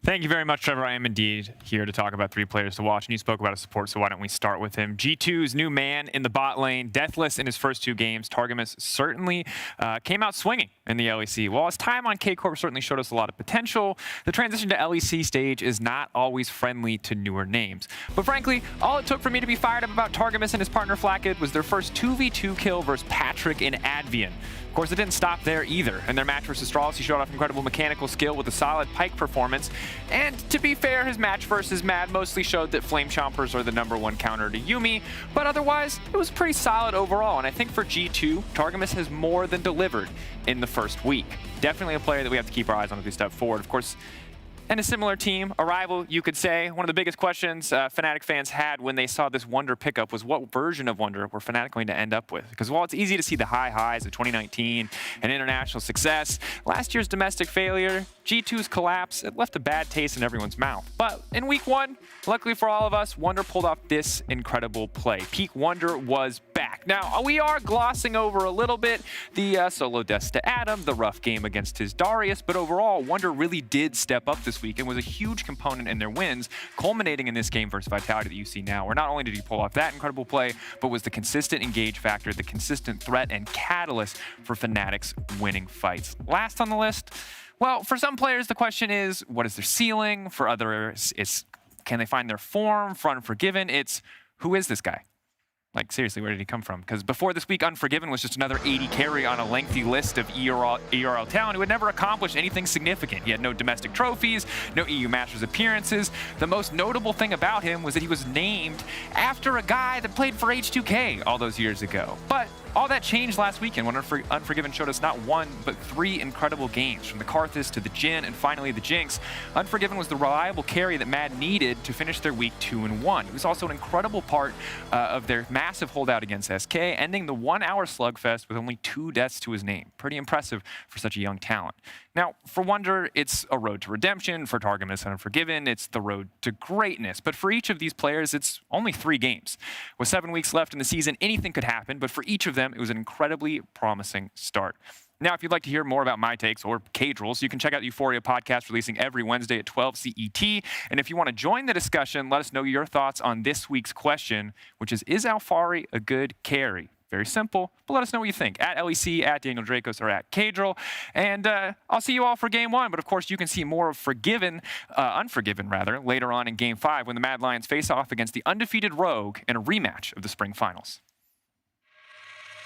Thank you very much, Trevor. I am indeed here to talk about 3 players to watch, and you spoke about a support, so why don't we start with him. G2's new man in the bot lane, deathless in his first 2 games. Targamas certainly came out swinging in the LEC. While his time on K-Corp certainly showed us a lot of potential, the transition to LEC stage is not always friendly to newer names. But frankly, all it took for me to be fired up about Targamas and his partner Flakked was their first 2v2 kill versus Patrick and Advian. Of course, it didn't stop there either. In their match versus Straws, he showed off incredible mechanical skill with a solid Pyke performance. And to be fair, his match versus Mad mostly showed that Flame Chompers are the #1 counter to Yuumi, but otherwise, it was pretty solid overall. And I think for G2, Targamas has more than delivered in the first week. Definitely a player that we have to keep our eyes on as we step forward. Of course, and a similar team, a rival, you could say. One of the biggest questions Fnatic fans had when they saw this Wunder pickup was what version of Wunder were Fnatic going to end up with? Because while it's easy to see the high highs of 2019 and international success, last year's domestic failure, G2's collapse, it left a bad taste in everyone's mouth. But in week 1, luckily for all of us, Wunder pulled off this incredible play. Peak Wunder was back. Now, we are glossing over a little bit the solo deaths to Adam, the rough game against his Darius, but overall, Wunder really did step up this week and was a huge component in their wins, culminating in this game versus Vitality that you see now, where not only did he pull off that incredible play, but was the consistent engage factor, the consistent threat and catalyst for Fnatic's winning fights. Last on the list, well, for some players, the question is, what is their ceiling? For others, it's can they find their form for Unforgiven? It's, who is this guy? Like, seriously, where did he come from? Because before this week, Unforgiven was just another 80 carry on a lengthy list of ERL talent who had never accomplished anything significant. He had no domestic trophies, no EU Masters appearances. The most notable thing about him was that he was named after a guy that played for H2K all those years ago. But all that changed last weekend when Unforgiven showed us not one, but 3 incredible games. From the Karthus to the Jhin and finally the Jinx, Unforgiven was the reliable carry that Mad needed to finish their week 2-1. He was also an incredible part of their massive holdout against SK, ending the 1-hour slugfest with only 2 deaths to his name. Pretty impressive for such a young talent. Now, for Wunder, it's a road to redemption. For Targamas and Unforgiven, it's the road to greatness. But for each of these players, it's only 3 games. With 7 weeks left in the season, anything could happen, but for each of them, it was an incredibly promising start. Now, if you'd like to hear more about my takes or Cadrill's, you can check out the Euphoria podcast releasing every Wednesday at 12 CET. And if you want to join the discussion, let us know your thoughts on this week's question, which is Alphari a good carry? Very simple, but let us know what you think. At LEC, at Daniel Dracos, or at Cadrill. And I'll see you all for Game 1. But of course, you can see more of Unforgiven later on in Game 5 when the Mad Lions face off against the undefeated Rogue in a rematch of the Spring Finals.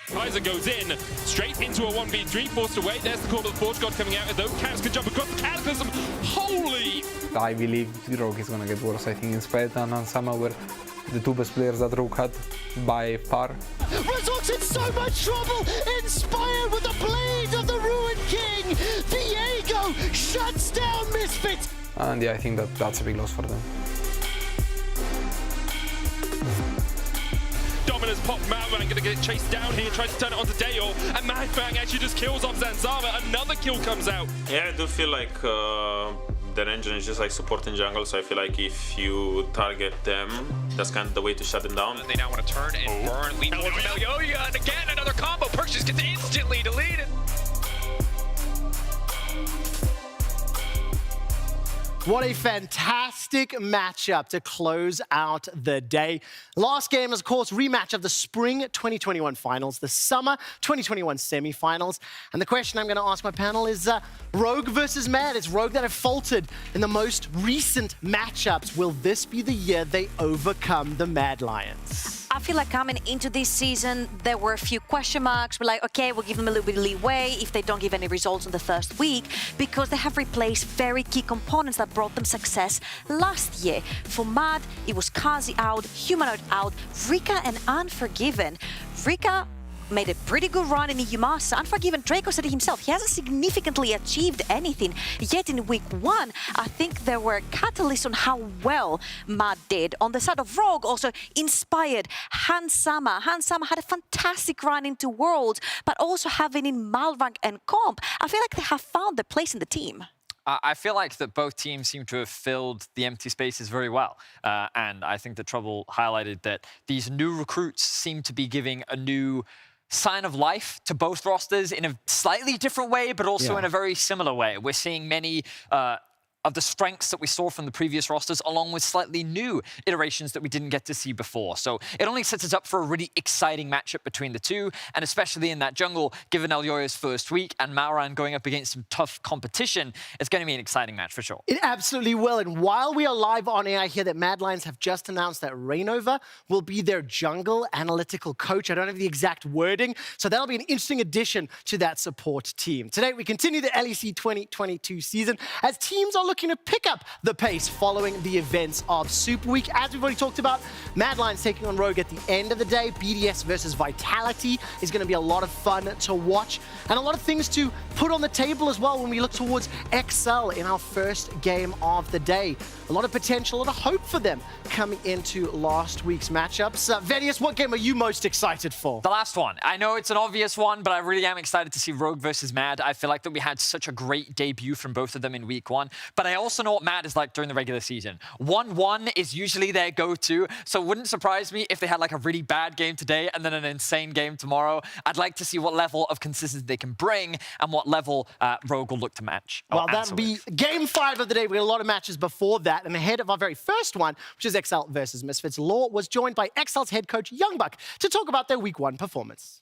Kaiser goes in, straight into a 1v3, forced away. There's the call of the Forge God coming out, though Caps can jump across the Cataclysm. Holy! I believe Rogue is going to get worse. I think Inspired and Sama were the 2 best players that Rogue had by far. Results in so much trouble! Inspired with the blade of the Ruined King! Diego shuts down Misfits! And yeah, I think that's a big loss for them. Dominus pop Madfang gonna get chased down here, tries to turn it onto Dale, and Madfang actually just kills off Zanzava. Another kill comes out. Yeah, I do feel like their engine is just like supporting jungle, so I feel like if you target them, that's kind of the way to shut them down. They now want to turn and burn, lead more from Elyoya, and again another combo. Perks just gets instantly deleted. What a fantastic matchup to close out the day. Last game is, of course, rematch of the Spring 2021 Finals, the Summer 2021 Semi-Finals. And the question I'm going to ask my panel is Rogue versus Mad. It's Rogue that have faltered in the most recent matchups. Will this be the year they overcome the Mad Lions? I feel like coming into this season, there were a few question marks. We're like, okay, we'll give them a little bit of leeway if they don't give any results in the first week, because they have replaced very key components that brought them success last year. For Mad, it was Kazi out, Humanoid out, Rika and Unforgiven. Rika made a pretty good run in EU Masters. Unforgiven, Draco said it himself, he hasn't significantly achieved anything yet in week 1. I think there were catalysts on how well Mad did. On the side of Rogue, also Inspired, Hansama. Hansama had a fantastic run into Worlds, but also having in Malrank and Comp, I feel like they have found their place in the team. I feel like that both teams seem to have filled the empty spaces very well. And I think that Trouble highlighted that these new recruits seem to be giving a new sign of life to both rosters in a slightly different way, but also in a very similar way. We're seeing many of the strengths that we saw from the previous rosters, along with slightly new iterations that we didn't get to see before. So it only sets us up for a really exciting matchup between the two, and especially in that jungle, given Elyoya's first week and Mauran going up against some tough competition, it's going to be an exciting match for sure. It absolutely will. And while we are live on air, I hear that Mad Lions have just announced that Rainova will be their jungle analytical coach. I don't have the exact wording, so that'll be an interesting addition to that support team. Today, we continue the LEC 2022 season as teams are looking to pick up the pace following the events of Super Week. As we've already talked about, Mad Lions taking on Rogue at the end of the day. BDS versus Vitality is going to be a lot of fun to watch, and a lot of things to put on the table as well when we look towards XL in our first game of the day. A lot of potential, a lot of hope for them coming into last week's matchups. Vedius, what game are you most excited for? The last one. I know it's an obvious one, but I really am excited to see Rogue versus Mad. I feel like that we had such a great debut from both of them in week 1, but I also know what Mad is like during the regular season. 1-1 is usually their go-to, so it wouldn't surprise me if they had like a really bad game today and then an insane game tomorrow. I'd like to see what level of consistency they can bring and what level Rogue will look to match. Well, that'll be game 5 of the day. We got a lot of matches before that, and ahead of our very first one, which is XL versus Misfits, Law was joined by XL's head coach, Youngbuck, to talk about their week 1 performance.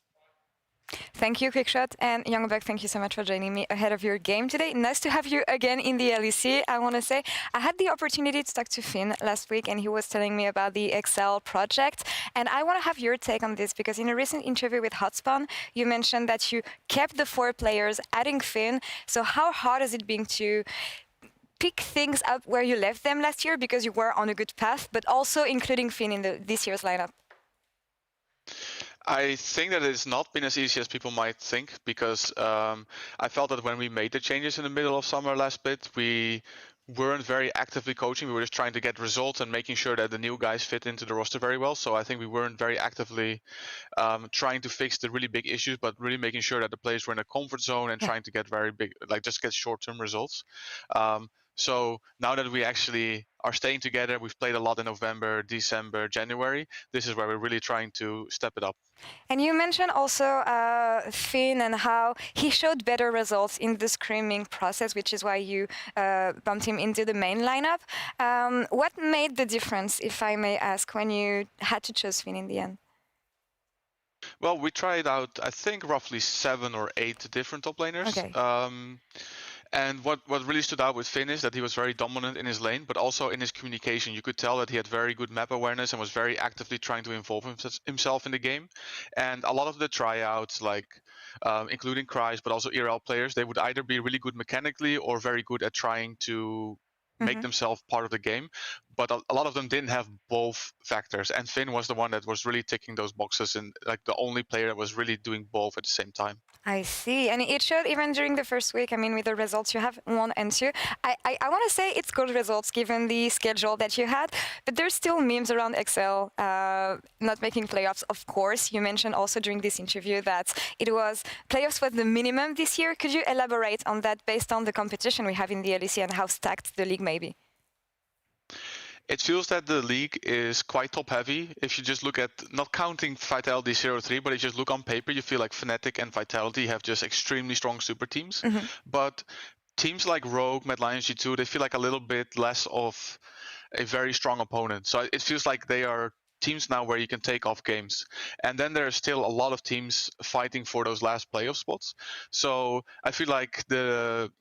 Thank you, Quickshot. And Young Buck, thank you so much for joining me ahead of your game today. Nice to have you again in the LEC. I want to say I had the opportunity to talk to Finn last week, and he was telling me about the Excel project. And I want to have your take on this, because in a recent interview with Hotspun, you mentioned that you kept the 4 players, adding Finn. So how hard has it been to pick things up where you left them last year, because you were on a good path, but also including Finn in this year's lineup? I think that it's not been as easy as people might think, because I felt that when we made the changes in the middle of summer last bit, we weren't very actively coaching. We were just trying to get results and making sure that the new guys fit into the roster very well. So I think we weren't very actively trying to fix the really big issues, but really making sure that the players were in a comfort zone and trying to get very big, like just get short-term results. So now that we actually are staying together, we've played a lot in November, December, January. This is where we're really trying to step it up. And you mentioned also Finn and how he showed better results in the scrimming process, which is why you bumped him into the main lineup. What made the difference, if I may ask, when you had to choose Finn in the end? Well, we tried out, I think, roughly 7 or 8 different top laners. Okay. And what really stood out with Finn is that he was very dominant in his lane, but also in his communication. You could tell that he had very good map awareness and was very actively trying to involve himself in the game. And a lot of the tryouts, like including Cries, but also ERL players, they would either be really good mechanically or very good at trying to make themselves part of the game. But a lot of them didn't have both factors. And Finn was the one that was really ticking those boxes, and like the only player that was really doing both at the same time. I see. And it showed even during the first week. I mean, with the results you have 1 and 2. I want to say it's good results given the schedule that you had, but there's still memes around Excel not making playoffs, of course. You mentioned also during this interview that it was playoffs was the minimum this year. Could you elaborate on that based on the competition we have in the LEC and how stacked the league may be? It feels that the league is quite top heavy. If you just look at, not counting Vitality 0-3, but if you just look on paper, you feel like Fnatic and Vitality have just extremely strong super teams. But teams like Rogue, Mad Lions G2, they feel like a little bit less of a very strong opponent. So it feels like they are teams now where you can take off games. And then there are still a lot of teams fighting for those last playoff spots. So I feel like the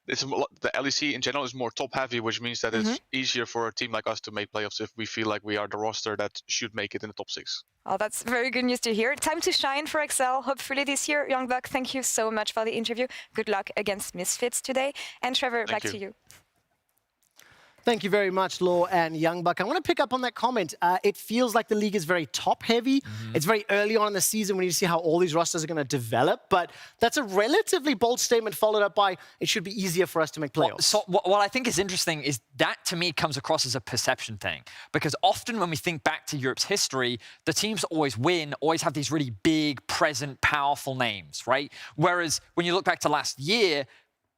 LEC in general is more top heavy, which means that it's easier for a team like us to make playoffs if we feel like we are the roster that should make it in the top 6. Oh, that's very good news to hear. Time to shine for Excel, hopefully this year. Young Buck, thank you so much for the interview. Good luck against Misfits today. And Trevor, back to you. Thank you very much, Law and Young Buck. I want to pick up on that comment. It feels like the league is very top-heavy. It's very early on in the season when you see how all these rosters are going to develop, but that's a relatively bold statement followed up by, it should be easier for us to make playoffs. So what I think is interesting is that, to me, comes across as a perception thing, because often when we think back to Europe's history, the teams that always win always have these really big, present, powerful names, right? Whereas when you look back to last year,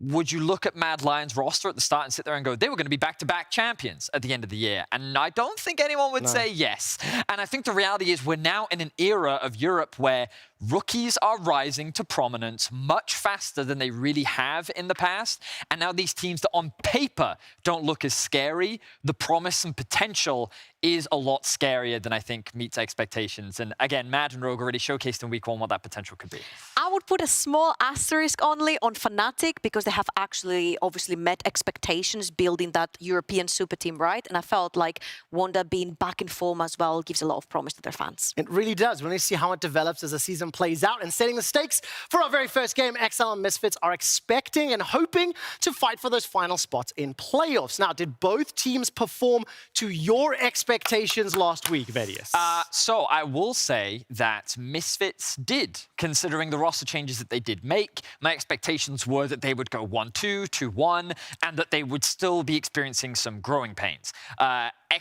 would you look at Mad Lions' roster at the start and sit there and go, they were going to be back-to-back champions at the end of the year? And I don't think anyone would say yes. And I think the reality is we're now in an era of Europe where rookies are rising to prominence much faster than they really have in the past. And now these teams that on paper don't look as scary, the promise and potential is a lot scarier than I think meets expectations. And again, Mad and Rogue already showcased in week 1 what that potential could be. I would put a small asterisk only on Fnatic because they have actually obviously met expectations building that European super team, right? And I felt like Wanda being back in form as well gives a lot of promise to their fans. It really does. When we see how it develops as the season plays out and setting the stakes for our very first game, XL and Misfits are expecting and hoping to fight for those final spots in playoffs. Now, did both teams perform to your expectations last week, Vedius? So I will say that Misfits did, considering the roster changes that they did make. My expectations were that they would go 1-2, 2-1, and that they would still be experiencing some growing pains.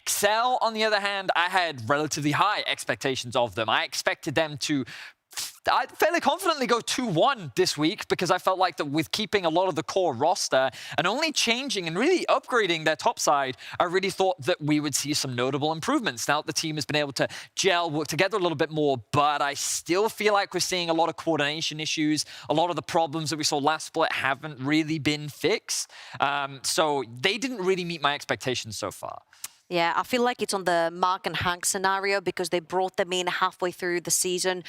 XL, on the other hand, I had relatively high expectations of them. I expected them to I'd fairly confidently go 2-1 this week because I felt like that with keeping a lot of the core roster and only changing and really upgrading their top side, I really thought that we would see some notable improvements. Now that the team has been able to gel, work together a little bit more, but I still feel like we're seeing a lot of coordination issues. A lot of the problems that we saw last split haven't really been fixed. So they didn't really meet my expectations so far. Yeah, I feel like it's on the Mark and Hank scenario because they brought them in halfway through the season,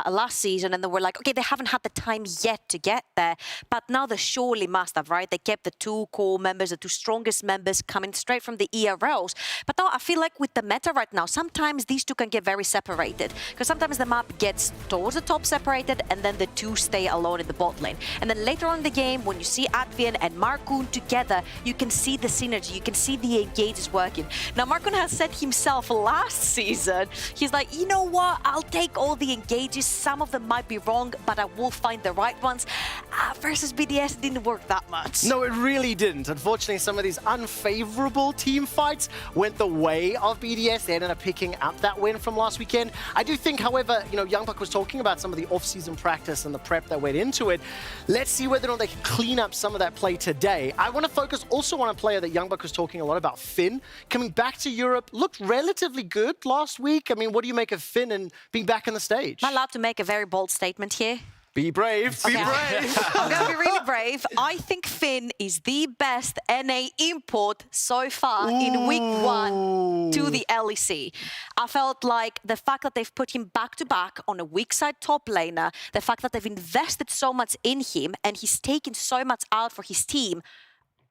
last season, and they were like, okay, they haven't had the time yet to get there, but now they surely must have, right? They kept the 2 core members, the 2 strongest members coming straight from the ERLs. But now I feel like with the meta right now, sometimes these 2 can get very separated because sometimes the map gets towards the top separated and then the 2 stay alone in the bot lane. And then later on in the game, when you see Advian and Markoon together, you can see the synergy, you can see the engages working. Now, Markoon has said himself last season, he's like, you know what, I'll take all the engages, some of them might be wrong, but I will find the right ones. Versus BDS didn't work that much. No, it really didn't. Unfortunately, some of these unfavorable team fights went the way of BDS. They ended up picking up that win from last weekend. I do think, however, you know, Youngbuck was talking about some of the off-season practice and the prep that went into it. Let's see whether or not they can clean up some of that play today. I want to focus also on a player that Youngbuck was talking a lot about, Finn. Coming back to Europe, looked relatively good last week. I mean, what do you make of Finn and being back on the stage? Am I allowed to make a very bold statement here? Be brave. Okay. Be brave. I'm going to be really brave. I think Finn is the best NA import so far in week 1 to the LEC. I felt like the fact that they've put him back-to-back on a weak side top laner, the fact that they've invested so much in him and he's taken so much out for his team,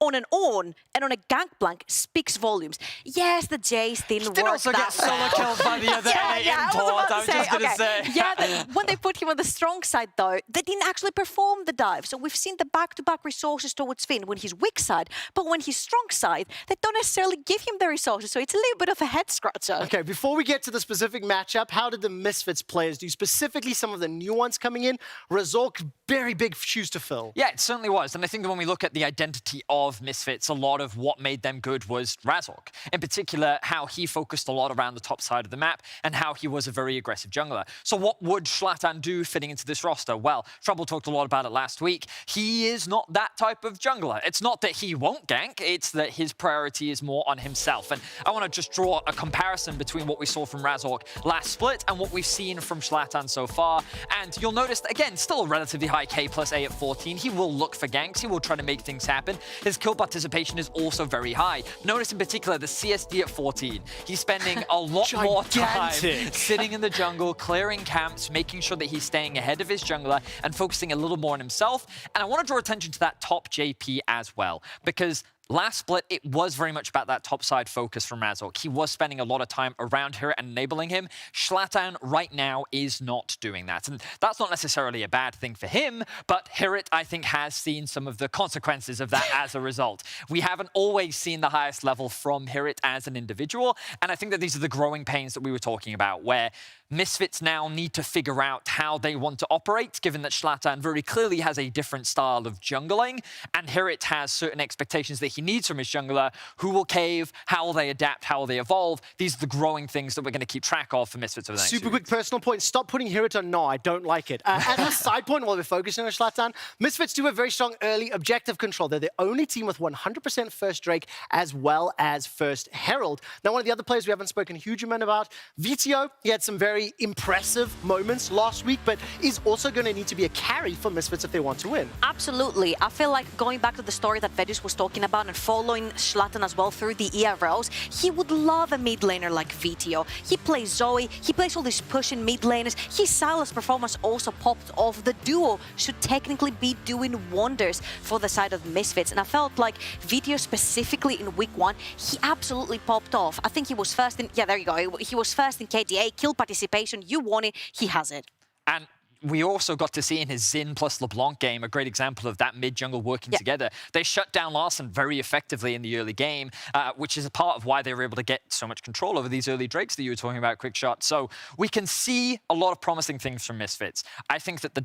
on an on and on a Gangplank speaks volumes. Yes, the Jace didn't work also get solo killed by the other NA import, I was just going to say. Yeah, when they put him on the strong side, though, they didn't actually perform the dive. So we've seen the back-to-back resources towards Finn when he's weak side, but when he's strong side, they don't necessarily give him the resources. So it's a little bit of a head-scratcher. Okay, before we get to the specific matchup, how did the Misfits players do? Specifically, some of the new ones coming in. Razork, very big shoes to fill. Yeah, it certainly was. And I think that when we look at the identity of Misfits, a lot of what made them good was Razork. In particular, how he focused a lot around the top side of the map and how he was a very aggressive jungler. So what would Zlatan do fitting into this roster? Well, Trouble talked a lot about it last week. He is not that type of jungler. It's not that he won't gank, it's that his priority is more on himself. And I want to just draw a comparison between what we saw from Razork last split and what we've seen from Zlatan so far. And you'll notice, again, still a relatively high K+A at 14. He will look for ganks. He will try to make things happen. His kill participation is also very high. Notice in particular the CSD at 14. He's spending a lot more time sitting in the jungle, clearing camps, making sure that he's staying ahead of his jungler and focusing a little more on himself. And I want to draw attention to that top JP as well, because last split, it was very much about that top-side focus from Razork. He was spending a lot of time around her and enabling him. Zlatan right now is not doing that. And that's not necessarily a bad thing for him, but Hirit, I think, has seen some of the consequences of that as a result. We haven't always seen the highest level from Hirit as an individual, and I think that these are the growing pains that we were talking about, where Misfits now need to figure out how they want to operate, given that Zlatan very clearly has a different style of jungling, and Hirit has certain expectations that he needs from his jungler. Who will cave? How will they adapt? How will they evolve? These are the growing things that we're going to keep track of for Misfits over the next Super quick personal point. Stop putting Hirit on no, I don't like it. As a side point, while we're focusing on Zlatan, Misfits do have very strong early objective control. They're the only team with 100% first Drake as well as first Herald. Now, one of the other players we haven't spoken a huge amount about, Vito, he had some very impressive moments last week, but is also going to need to be a carry for Misfits if they want to win. Absolutely. I feel like going back to the story that Vedus was talking about and following Zlatan as well through the ERLs, he would love a mid laner like Vito. He plays Zoe, he plays all these pushing mid laners. His Sylas performance also popped off. The duo should technically be doing wonders for the side of Misfits. And I felt like Vito specifically in week 1, he absolutely popped off. I think he was first in, yeah, there you go. He was first in KDA, kill participation. You want it, he has it. And we also got to see in his Xin plus LeBlanc game a great example of that mid-jungle working together. They shut down Larson very effectively in the early game, which is a part of why they were able to get so much control over these early Drakes that you were talking about, Quickshot. So we can see a lot of promising things from Misfits. I think that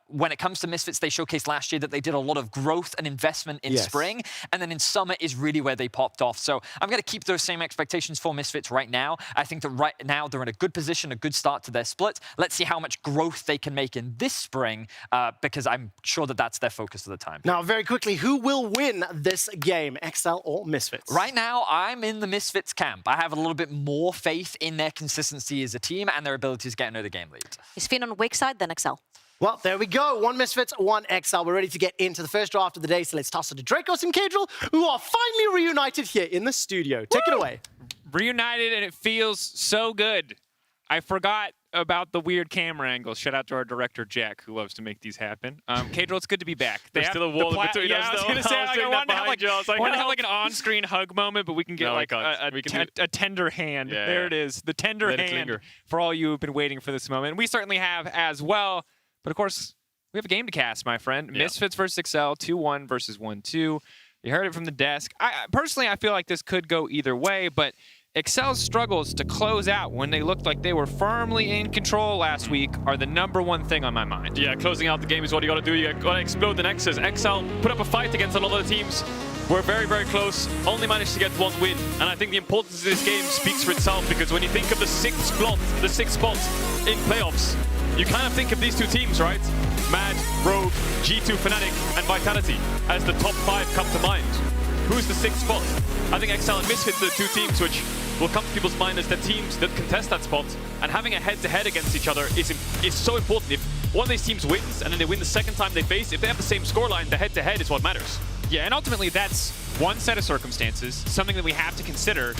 when it comes to Misfits, they showcased last year that they did a lot of growth and investment in spring, and then in summer is really where they popped off. So I'm going to keep those same expectations for Misfits right now. I think that right now they're in a good position, a good start to their split. Let's see how much growth they can make in this spring, because I'm sure that that's their focus of the time. Now, very quickly, who will win this game, XL or Misfits? Right now, I'm in the Misfits camp. I have a little bit more faith in their consistency as a team and their ability to get another game lead. Is Finn on weak side, then XL? Well, there we go. 1 Misfits, 1 XL. We're ready to get into the first draft of the day, so let's toss it to Dracos and Cadril, who are finally reunited here in the studio. Take it away. Reunited, and it feels so good. I forgot about the weird camera angles. Shout out to our director, Jack, who loves to make these happen. Kadril, it's good to be back. There's still a wall in between us, though. I was going to say, I want to have like an on-screen hug moment, but we can get a tender hand. Yeah, there it is. The tender hand for all you who've been waiting for this moment. We certainly have as well. But of course, we have a game to cast, my friend. Yeah. Misfits versus Excel, 2-1 versus 1-2. You heard it from the desk. Personally, I feel like this could go either way, but Excel's struggles to close out when they looked like they were firmly in control last week are the #1 thing on my mind. Yeah, closing out the game is what you got to do. You got to explode the Nexus. Excel put up a fight against a lot of the teams. We're very, very close. Only managed to get 1 win. And I think the importance of this game speaks for itself, because when you think of the sixth spot in playoffs, you kind of think of these two teams, right? Mad, Rogue, G2 Fnatic, and Vitality as the top 5 come to mind. Who's the 6th spot? I think Excel and Misfits are the 2 teams which will come to people's mind as the teams that contest that spot, and having a head-to-head against each other is so important. If one of these teams wins and then they win the second time they face, if they have the same scoreline, the head-to-head is what matters. Yeah, and ultimately that's one set of circumstances, something that we have to consider.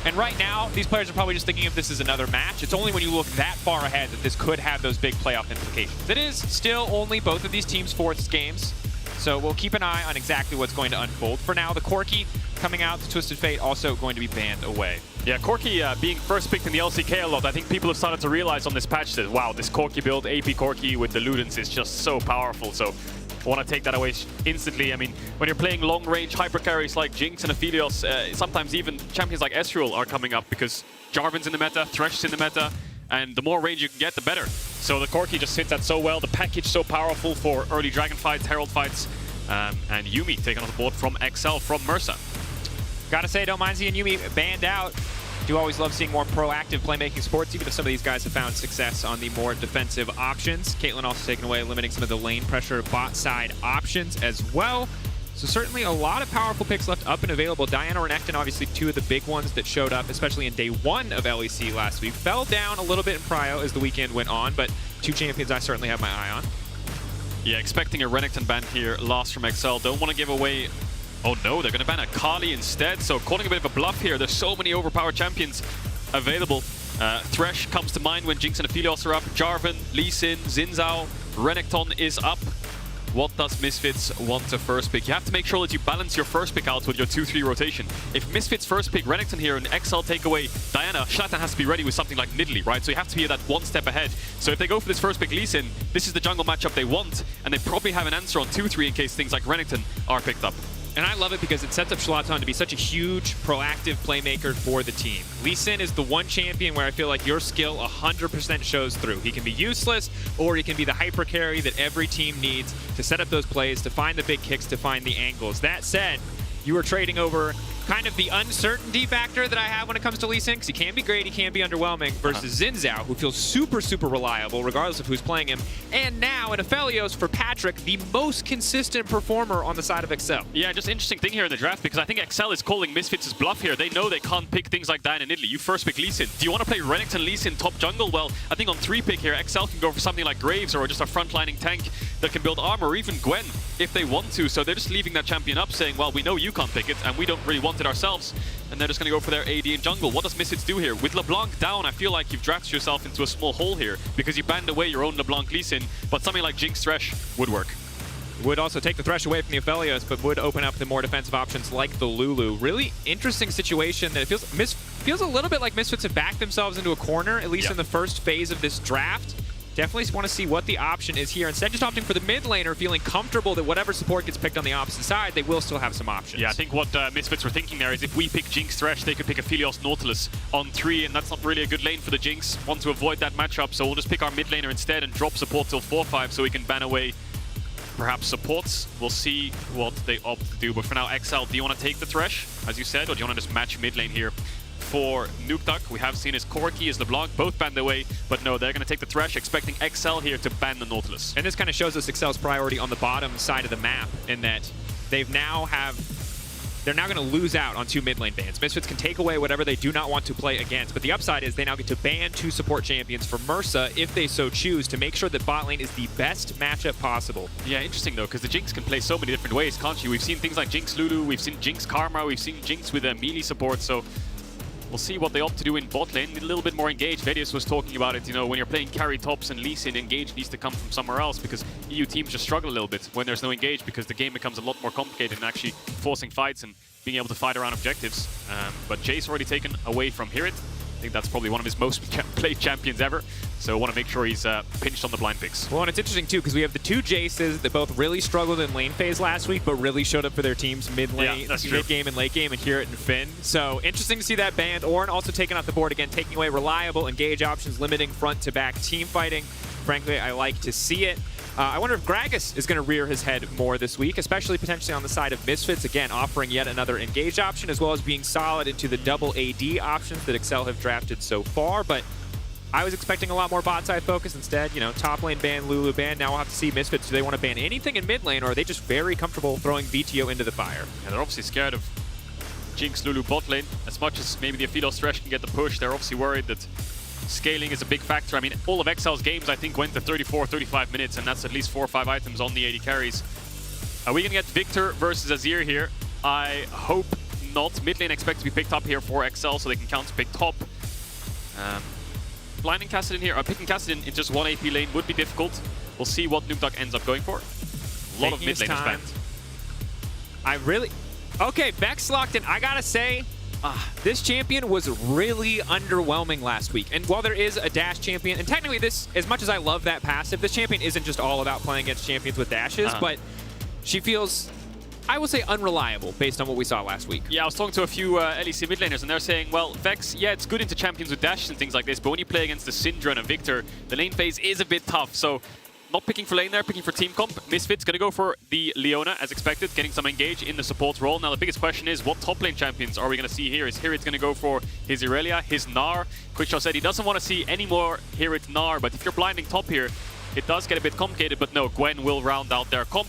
And right now, these players are probably just thinking of this as another match. It's only when you look that far ahead that this could have those big playoff implications. It is still only both of these teams' 4th games, so we'll keep an eye on exactly what's going to unfold. For now, the Corki coming out, the Twisted Fate also going to be banned away. Yeah, Corki being first picked in the LCK a lot, I think people have started to realize on this patch that, wow, this Corki build, AP Corki with the Ludens is just so powerful. So I want to take that away instantly. I mean, when you're playing long-range hyper carries like Jinx and Aphelios, sometimes even champions like Ezreal are coming up, because Jarvan's in the meta, Thresh's in the meta, and the more range you can get, the better. So the Corki just fits that so well. The package so powerful for early Dragon fights, Herald fights, and Yuumi taken off the board from XL from Mersa. Gotta say, don't mind seeing Yuumi banned out. Do always love seeing more proactive playmaking sports, even if some of these guys have found success on the more defensive options. Caitlyn also taken away, limiting some of the lane pressure bot side options as well. So certainly a lot of powerful picks left up and available. Diana or Renekton, obviously 2 of the big ones that showed up, especially in day 1 of LEC last week. Fell down a little bit in prio as the weekend went on, but 2 champions I certainly have my eye on. Yeah, expecting a Renekton ban here, last from XL. Don't want to give away... Oh no, they're going to ban a Kali instead, so calling a bit of a bluff here. There's so many overpowered champions available. Thresh comes to mind when Jinx and Aphelios are up. Jarvan, Lee Sin, Xin Zhao, Renekton is up. What does Misfits want to first pick? You have to make sure that you balance your first pick out with your 2-3 rotation. If Misfits first pick Renekton here and XL take away Diana, Schlatan has to be ready with something like Nidalee, right? So you have to be that 1 step ahead. So if they go for this first pick Lee Sin, this is the jungle matchup they want, and they probably have an answer on 2-3 in case things like Renekton are picked up. And I love it because it sets up Schlatan to be such a huge, proactive playmaker for the team. Lee Sin is the one champion where I feel like your skill 100% shows through. He can be useless, or he can be the hyper carry that every team needs to set up those plays, to find the big kicks, to find the angles. That said, you are trading over kind of the uncertainty factor that I have when it comes to Lee Sin, because he can be great, he can be underwhelming, versus Xin Zhao, who feels super, super reliable regardless of who's playing him. And now in Aphelios for Patrick, the most consistent performer on the side of XL. Yeah, just interesting thing here in the draft, because I think XL is calling Misfits' bluff here. They know they can't pick things like Diana and Nidalee. You first pick Lee Sin. Do you want to play Renekton Lee Sin top jungle? Well, I think on 3 pick here, XL can go for something like Graves or just a frontlining tank that can build armor, or even Gwen if they want to. So they're just leaving that champion up, saying, well, we know you can't pick it, and we don't really want it ourselves. And they're just going to go for their AD in jungle. What does Misfits do here? With LeBlanc down, I feel like you've drafted yourself into a small hole here, because you banned away your own LeBlanc Lee Sin, but something like Jinx Thresh would work. Would also take the Thresh away from the Aphelios, but would open up the more defensive options like the Lulu. Really interesting situation that it feels a little bit like Misfits have backed themselves into a corner, at least in the first phase of this draft. Definitely want to see what the option is here. Instead, just opting for the mid laner, feeling comfortable that whatever support gets picked on the opposite side, they will still have some options. Yeah, I think what Misfits were thinking there is if we pick Jinx Thresh, they could pick Aphelios Nautilus on 3, and that's not really a good lane for the Jinx. Want to avoid that matchup, so we'll just pick our mid laner instead and drop support till 4-5 so we can ban away perhaps supports. We'll see what they opt to do, but for now, XL, do you want to take the Thresh, as you said, or do you want to just match mid lane here? For Nukeduck, we have seen his Corki, his LeBlanc, both banned away, but no, they're going to take the Thresh, expecting XL here to ban the Nautilus. And this kind of shows us XL's priority on the bottom side of the map, in that they're now going to lose out on 2 mid lane bans. Misfits can take away whatever they do not want to play against, but the upside is they now get to ban 2 support champions for Mersa if they so choose, to make sure that bot lane is the best matchup possible. Yeah, interesting though, because the Jinx can play so many different ways, can't you? We've seen things like Jinx Lulu, we've seen Jinx Karma, we've seen Jinx with a melee support, so We'll see what they opt to do in bot lane. A little bit more engaged. Vedius was talking about it, you know, when you're playing carry tops and Lee Sin, engage needs to come from somewhere else because EU teams just struggle a little bit when there's no engage because the game becomes a lot more complicated and actually forcing fights and being able to fight around objectives. But Jay's already taken away from Hirit. I think that's probably one of his most played champions ever. So I want to make sure he's pinched on the blind picks. Well, and it's interesting too because we have the two Jaces that both really struggled in lane phase last week, but really showed up for their teams mid lane, mid game and late game, and Hirit and Finn. So interesting to see that banned. Ornn also taken off the board again, taking away reliable engage options, limiting front to back team fighting. Frankly, I like to see it. I wonder if Gragas is going to rear his head more this week, especially potentially on the side of Misfits, again, offering yet another engage option, as well as being solid into the double AD options that Excel have drafted so far. But I was expecting a lot more bot side focus. Instead, you know, top lane ban, Lulu ban. Now we'll have to see Misfits. Do they want to ban anything in mid lane, or are they just very comfortable throwing VTO into the fire? And they're obviously scared of Jinx Lulu bot lane. As much as maybe the Aphilos Thresh can get the push, they're obviously worried that scaling is a big factor. I mean, all of Excel's games, I think, went to 34, 35 minutes, and that's at least 4 or 5 items on the AD carries. Are we going to get Victor versus Azir here? I hope not. Mid lane expects to be picked up here for Excel, so they can counter pick top. Blinding Kassadin here, or picking Kassadin in just one AP lane would be difficult. We'll see what Nukeduck ends up going for. A lot of mid laners banned. I really... Okay, Vex locked in. I gotta say, this champion was really underwhelming last week. And while there is a dash champion, and technically this, as much as I love that passive, this champion isn't just all about playing against champions with dashes, but she feels, I will say, unreliable based on what we saw last week. Yeah, I was talking to a few LEC mid laners, and they're saying, well, Vex, yeah, it's good into champions with dashes and things like this, but when you play against the Syndra and a Victor, the lane phase is a bit tough. So not picking for lane there, picking for team comp. Misfits gonna go for the Leona as expected, getting some engage in the support role. Now the biggest question is, what top lane champions are we gonna see here? Is Hirit gonna go for his Irelia, his Gnar? Quickshaw said he doesn't want to see any more Hirit Gnar, but if you're blinding top here, it does get a bit complicated, but no, Gwen will round out their comp.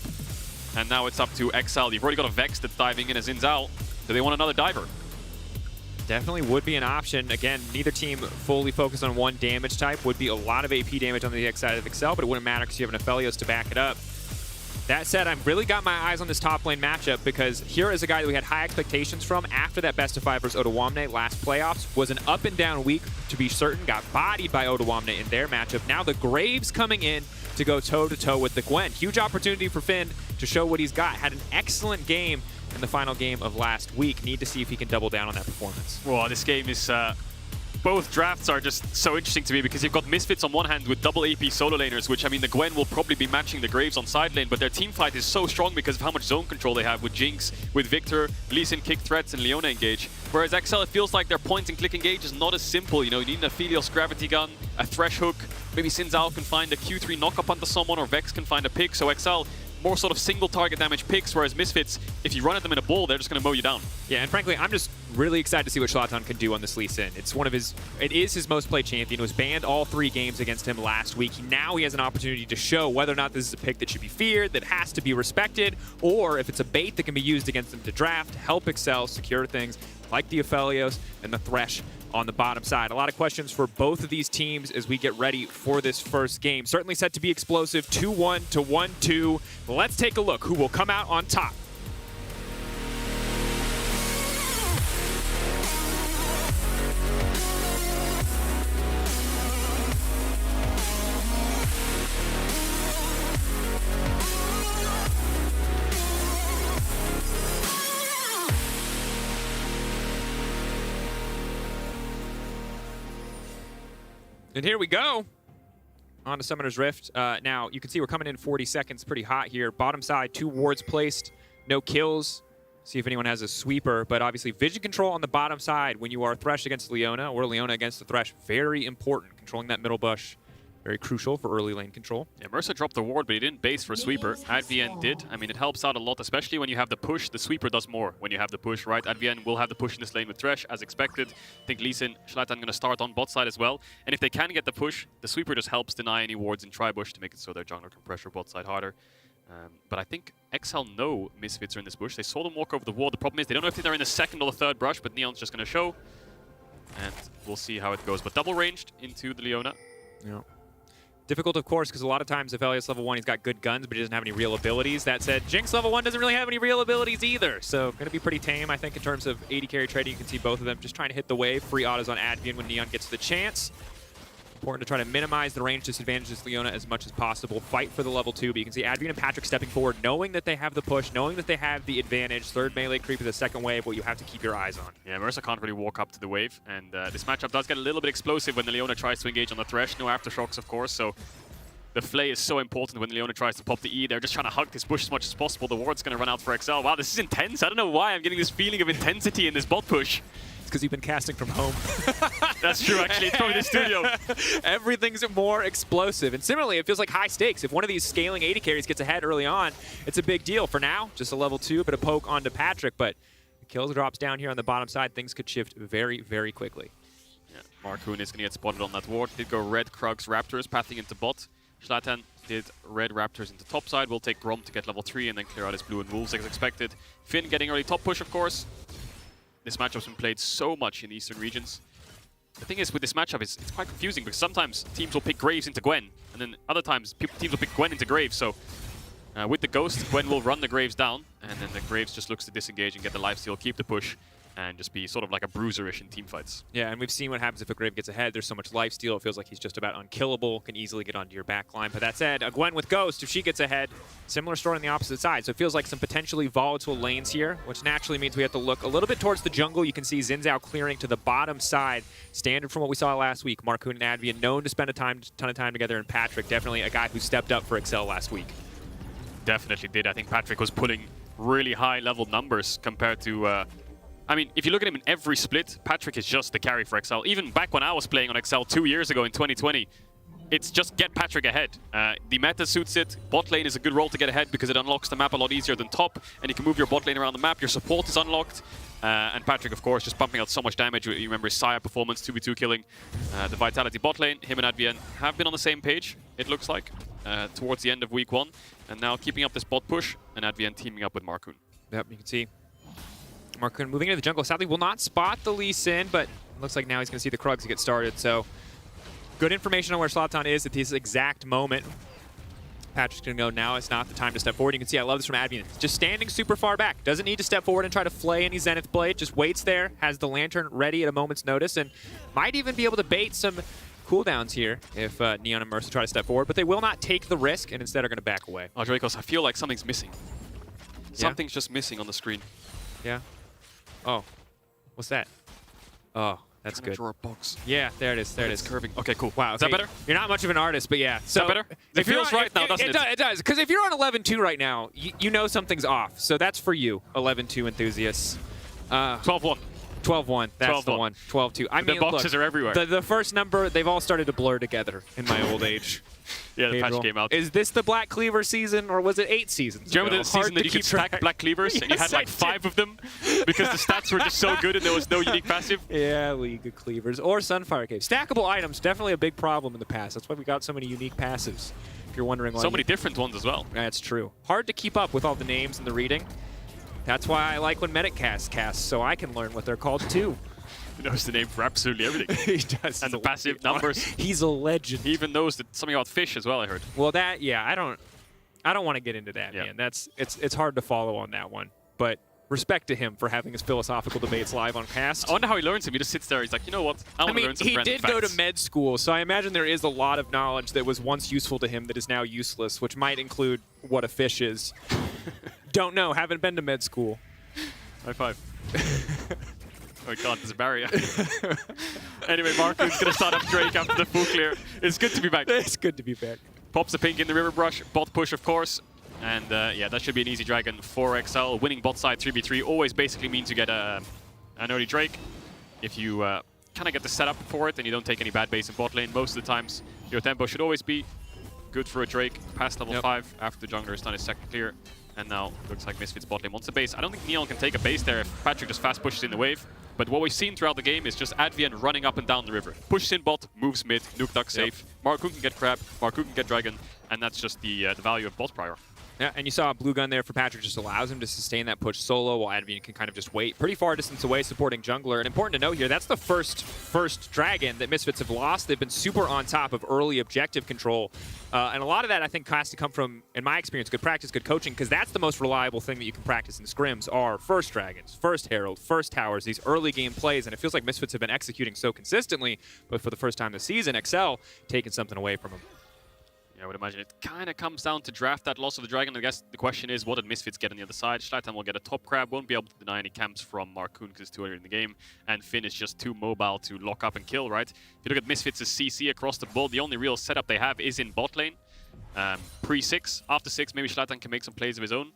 And now it's up to Excel. You've already got a Vex that's diving in as Inzal. Do they want another diver? Definitely would be an option. Again, neither team fully focused on one damage type. Would be a lot of AP damage on the X side of Excel, but it wouldn't matter because you have an Aphelios to back it up. That said, I've really got my eyes on this top lane matchup because here is a guy that we had high expectations from after that best of 5 versus Odoamne last playoffs. Was an up and down week, to be certain. Got bodied by Odoamne in their matchup. Now the Graves coming in to go toe-to-toe with the Gwen. Huge opportunity for Finn to show what he's got. Had an excellent game in the final game of last week. Need to see if he can double down on that performance. Well, this game is... both drafts are just so interesting to me because you've got Misfits on one hand with double AP solo laners, which, I mean, the Gwen will probably be matching the Graves on side lane, but their team fight is so strong because of how much zone control they have with Jinx, with Victor, Lee Sin kick threats, and Leona engage. Whereas XL, it feels like their point and click engage is not as simple. You know, you need an Aphelios gravity gun, a Thresh hook, maybe Sinzal can find a Q3 knock-up onto someone, or Vex can find a pick, so XL more sort of single target damage picks, whereas Misfits, if you run at them in a ball, they're just going to mow you down. Yeah, and frankly, I'm just really excited to see what Zlatan can do on this Lee Sin. It's one of his, it is his most played champion. It was banned all 3 games against him last week. Now he has an opportunity to show whether or not this is a pick that should be feared, that has to be respected, or if it's a bait that can be used against him to draft, help Excel secure things like the Aphelios and the Thresh on the bottom side. A lot of questions for both of these teams as we get ready for this first game. Certainly set to be explosive, 2-1 to 1-2. Let's take a look who will come out on top. And here we go on to Summoner's Rift. Now, you can see we're coming in 40 seconds, pretty hot here. Bottom side, 2 wards placed, no kills. See if anyone has a sweeper, but obviously vision control on the bottom side when you are Thresh against Leona or Leona against the Thresh. Very important. Controlling that middle bush, very crucial for early lane control. Yeah, Mercer dropped the ward, but he didn't base for Sweeper. Advien did. I mean, it helps out a lot, especially when you have the push. The Sweeper does more when you have the push, right? Advien will have the push in this lane with Thresh, as expected. I think Lee Sin, Zlatan going to start on bot side as well. And if they can get the push, the Sweeper just helps deny any wards in Tribush to make it so their jungler can pressure bot side harder. But I think XL know Misfits are in this bush. They saw them walk over the wall. The problem is they don't know if they're in the second or the third brush, but Neon's just going to show. And we'll see how it goes. But double ranged into the Leona. Yeah. Difficult, of course, because a lot of times if Elliot's level 1, he's got good guns, but he doesn't have any real abilities. That said, Jinx level 1 doesn't really have any real abilities either. So going to be pretty tame, I think, in terms of AD carry trading. You can see both of them just trying to hit the wave. Free autos on Advian when Neon gets the chance. Important to try to minimize the range disadvantages of Leona as much as possible. Fight for the level 2, but you can see Advian and Patrick stepping forward, knowing that they have the push, knowing that they have the advantage. Third melee creep is the second wave, what you have to keep your eyes on. Yeah, Mercer can't really walk up to the wave, and this matchup does get a little bit explosive when the Leona tries to engage on the Thresh. No aftershocks, of course, so the Flay is so important when Leona tries to pop the E. They're just trying to hug this bush as much as possible. The ward's going to run out for XL. Wow, this is intense. I don't know why I'm getting this feeling of intensity in this bot push. Because you've been casting from home. That's true, actually. It's probably the studio. Everything's more explosive. And similarly, it feels like high stakes. If one of these scaling AD carries gets ahead early on, it's a big deal. For now, just a level 2, but a poke onto Patrick. But the kills drops down here on the bottom side. Things could shift very, very quickly. Yeah, Markoon is going to get spotted on that ward. Did go red Krugs Raptors pathing into bot. Zlatan did red Raptors into top side. We'll take Grom to get level 3 and then clear out his blue and wolves as expected. Finn getting early top push, of course. This matchup's been played so much in the eastern regions. The thing is, with this matchup, it's quite confusing because sometimes teams will pick Graves into Gwen, and then other times teams will pick Gwen into Graves. So with the Ghost, Gwen will run the Graves down, and then the Graves just looks to disengage and get the lifesteal, keep the push, and just be sort of like a bruiser-ish in teamfights. Yeah, and we've seen what happens if a Grave gets ahead. There's so much lifesteal, it feels like he's just about unkillable, can easily get onto your back line. But that said, a Gwen with Ghost, if she gets ahead, similar story on the opposite side. So it feels like some potentially volatile lanes here, which naturally means we have to look a little bit towards the jungle. You can see Xin Zhao clearing to the bottom side. Standard from what we saw last week. Markoon and Advian known to spend a ton of time together, and Patrick, definitely a guy who stepped up for Excel last week. Definitely did. I think Patrick was pulling really high-level numbers compared to... I mean, if you look at him in every split, Patrick is just the carry for XL. Even back when I was playing on XL 2 years ago in 2020, it's just get Patrick ahead. The meta suits it. Bot lane is a good role to get ahead because it unlocks the map a lot easier than top, and you can move your bot lane around the map. Your support is unlocked. And Patrick, of course, just pumping out so much damage. You remember his Saya performance, 2v2 killing the Vitality bot lane. Him and Advian have been on the same page, it looks like, towards the end of week 1. And now keeping up this bot push, and Advian teaming up with Markoon. Yep, you can see Markoon moving into the jungle. Sadly, will not spot the Lee Sin, but looks like now he's going to see the Krugs get started. So good information on where Zlatan is at this exact moment. Patrick's going to go, now it's not the time to step forward. You can see, I love this from Advian. Just standing super far back. Doesn't need to step forward and try to flay any Zenith Blade. Just waits there, has the Lantern ready at a moment's notice, and might even be able to bait some cooldowns here if Neon and Mercer try to step forward, but they will not take the risk and instead are going to back away. Oh, Dracos, I feel like something's missing. Something's just missing on the screen. Yeah. Oh, what's that? Oh, that's good. Draw a box. Yeah, there it is. There it is. It's curving. Okay, cool. Wow. Is that better? You're not much of an artist, but yeah. Is that better? It feels right now, doesn't it? It does. Because if you're on 11-2 right now, you know something's off. So that's for you, 11-2 enthusiasts. 12-1. 12-1. That's the one. 12-2. I mean, the boxes are everywhere. The first number, they've all started to blur together in my old age. Yeah, the patch came out. Is this the Black Cleaver season, or was it 8 seasons Do you remember the season that you could stack Black Cleavers and you had like 5 of them because the stats were just so good and there was no unique passive? Yeah, League of Cleavers. Or Sunfire Cave. Stackable items, definitely a big problem in the past. That's why we got so many unique passives, if you're wondering why. So many different ones as well. That's true. Hard to keep up with all the names and the reading. That's why I like when Medic casts, so I can learn what they're called too. He knows the name for absolutely everything. He does. And the passive numbers. He's a legend. He even knows something about fish as well, I heard. Well, that, yeah, I don't want to get into that, man. It's hard to follow on that one. But respect to him for having his philosophical debates live on cast. I wonder how he learns them. He just sits there. He's like, you know what? I want to learn some he random did facts. go to med school, so I imagine there is a lot of knowledge that was once useful to him that is now useless, which might include what a fish is. Don't know. Haven't been to med school. High five. Oh my god, there's a barrier. Anyway, Markoon's going to start up Drake after the full clear. It's good to be back. It's good to be back. Pops the pink in the river brush. Bot push, of course. And yeah, that should be an easy dragon for XL. Winning bot side 3v3 always basically means you get an early Drake. If you kind of get the setup for it and you don't take any bad base in bot lane, most of the times your tempo should always be good for a Drake past level 5 after the jungler has done his second clear. And now looks like Misfits bot lane wants a base. I don't think Neon can take a base there if Patrick just fast pushes in the wave. But what we've seen throughout the game is just Advian running up and down the river. Pushes in bot, moves mid, nuke duck safe. Markoon can get crab, Markoon can get dragon, and that's just the value of bot prior. Yeah, and you saw a blue gun there for Patrick just allows him to sustain that push solo while Advian can kind of just wait pretty far distance away supporting jungler. And important to note here, that's the first Dragon that Misfits have lost. They've been super on top of early objective control. And a lot of that, I think, has to come from, in my experience, good practice, good coaching, because that's the most reliable thing that you can practice in scrims are first Dragons, first Herald, first Towers, these early game plays. And it feels like Misfits have been executing so consistently, but for the first time this season, XL taking something away from them. I would imagine it kind of comes down to draft that loss of the Dragon. I guess the question is, what did Misfits get on the other side? Schlatan will get a top crab, won't be able to deny any camps from Marcoon because it's too early in the game, and Finn is just too mobile to lock up and kill, right? If you look at Misfits' CC across the board, the only real setup they have is in bot lane. Pre-6, after 6, maybe Schlatan can make some plays of his own,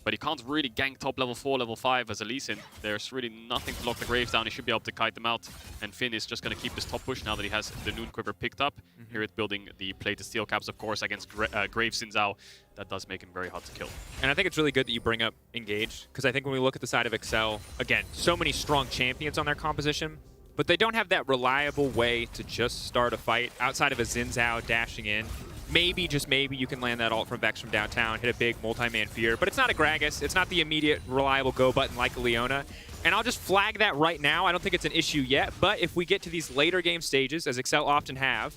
but he can't really gank top level 4, level 5 as a Lee Sin. There's really nothing to lock the Graves down. He should be able to kite them out. And Finn is just going to keep this top push now that he has the Noon Quiver picked up. Here it's building the plated steel caps, of course, against Graves Xin Zhao. That does make him very hard to kill. And I think it's really good that you bring up Engage, because I think when we look at the side of XL, again, so many strong champions on their composition, but they don't have that reliable way to just start a fight outside of a Xin Zhao dashing in. Maybe, just maybe, you can land that ult from Vex from downtown, hit a big multi-man fear, but it's not a Gragas. It's not the immediate reliable go button like a Leona. And I'll just flag that right now. I don't think it's an issue yet, but if we get to these later game stages, as XL often have,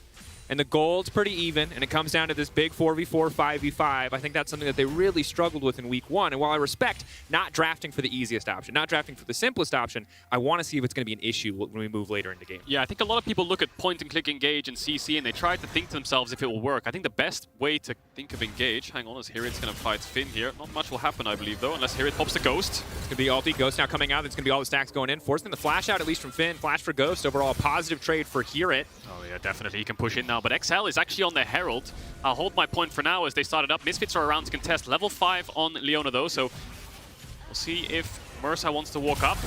and the gold's pretty even, and it comes down to this big 4v4, 5v5, I think that's something that they really struggled with in week 1. And while I respect not drafting for the easiest option, not drafting for the simplest option, I want to see if it's going to be an issue when we move later into game. Yeah, I think a lot of people look at point-and-click Engage and CC, and they try to think to themselves if it will work. I think the best way to think of Engage, hang on, is Hirit's going to fight Finn here. Not much will happen, I believe, though, unless Hirit pops the Ghost. It's going to be ulti. Ghost now coming out. It's going to be all the stacks going in. Forcing the flash out, at least from Finn. Flash for Ghost. Overall, a positive trade for Hirit. Oh, yeah, definitely. He can push in now, but XL is actually on the Herald. I'll hold my point for now as they started up. Misfits are around to contest. Level 5 on Leona, though, so we'll see if Mersa wants to walk up.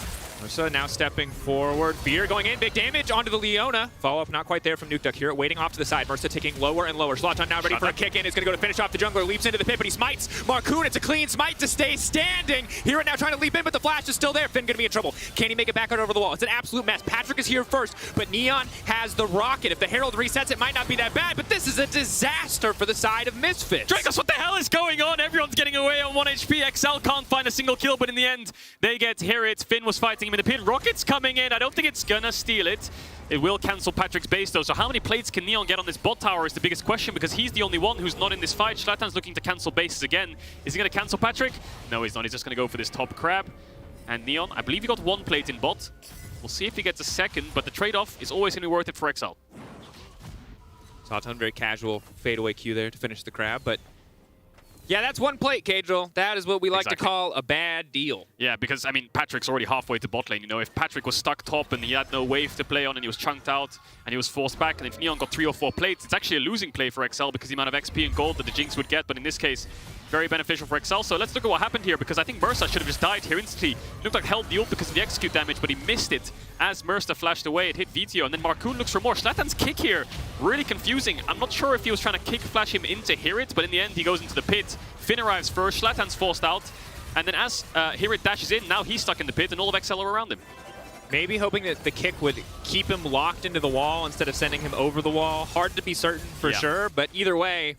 Mersa now stepping forward. Fear going in. Big damage onto the Leona. Follow-up not quite there from Nukeduck here. Waiting off to the side. Mersa taking lower and lower. Schlatan now ready for a kick-in. Is going to go to finish off the jungler. Leaps into the pit, but he smites Marcoon. It's a clean smite to stay standing. Here now trying to leap in, but the flash is still there. Finn going to be in trouble. Can he make it back out over the wall? It's an absolute mess. Patrick is here first, but Neon has the rocket. If the Herald resets, it might not be that bad, but this is a disaster for the side of Misfits. Dracos, what the hell is going on? Everyone's getting away on 1 HP. XL can't find a single kill, but in the end, they get Hirit. Finn was fighting him in the pit. Rocket's coming in. I don't think it's gonna steal it. It will cancel Patrick's base, though. So how many plates can Neon get on this bot tower is the biggest question, because he's the only one who's not in this fight. Schlatan's looking to cancel bases again. Is he gonna cancel Patrick? No, he's not. He's just gonna go for this top crab. And Neon, I believe he got 1 plate in bot. We'll see if he gets a second, but the trade-off is always gonna be worth it for XL. Schlatan, very casual fadeaway Q there to finish the crab, but yeah, that's 1 plate, Cadril. That is what we like to call a bad deal. Yeah, because, I mean, Patrick's already halfway to bot lane. You know, if Patrick was stuck top and he had no wave to play on and he was chunked out and he was forced back, and if Neon got 3 or 4 plates, it's actually a losing play for XL because the amount of XP and gold that the Jinx would get. But in this case, very beneficial for XL. So let's look at what happened here, because I think Mersa should have just died here instantly. Looked like held the ult because of the execute damage, but he missed it as Mersa flashed away. It hit Vito, and then Marcoon looks for more. Schlatan's kick here, really confusing. I'm not sure if he was trying to kick flash him into Hirit, but in the end, he goes into the pit. Finn arrives first, Schlatan's forced out, and then as Hirit dashes in, now he's stuck in the pit, and all of XL are around him. Maybe hoping that the kick would keep him locked into the wall instead of sending him over the wall. Hard to be certain for sure, but either way,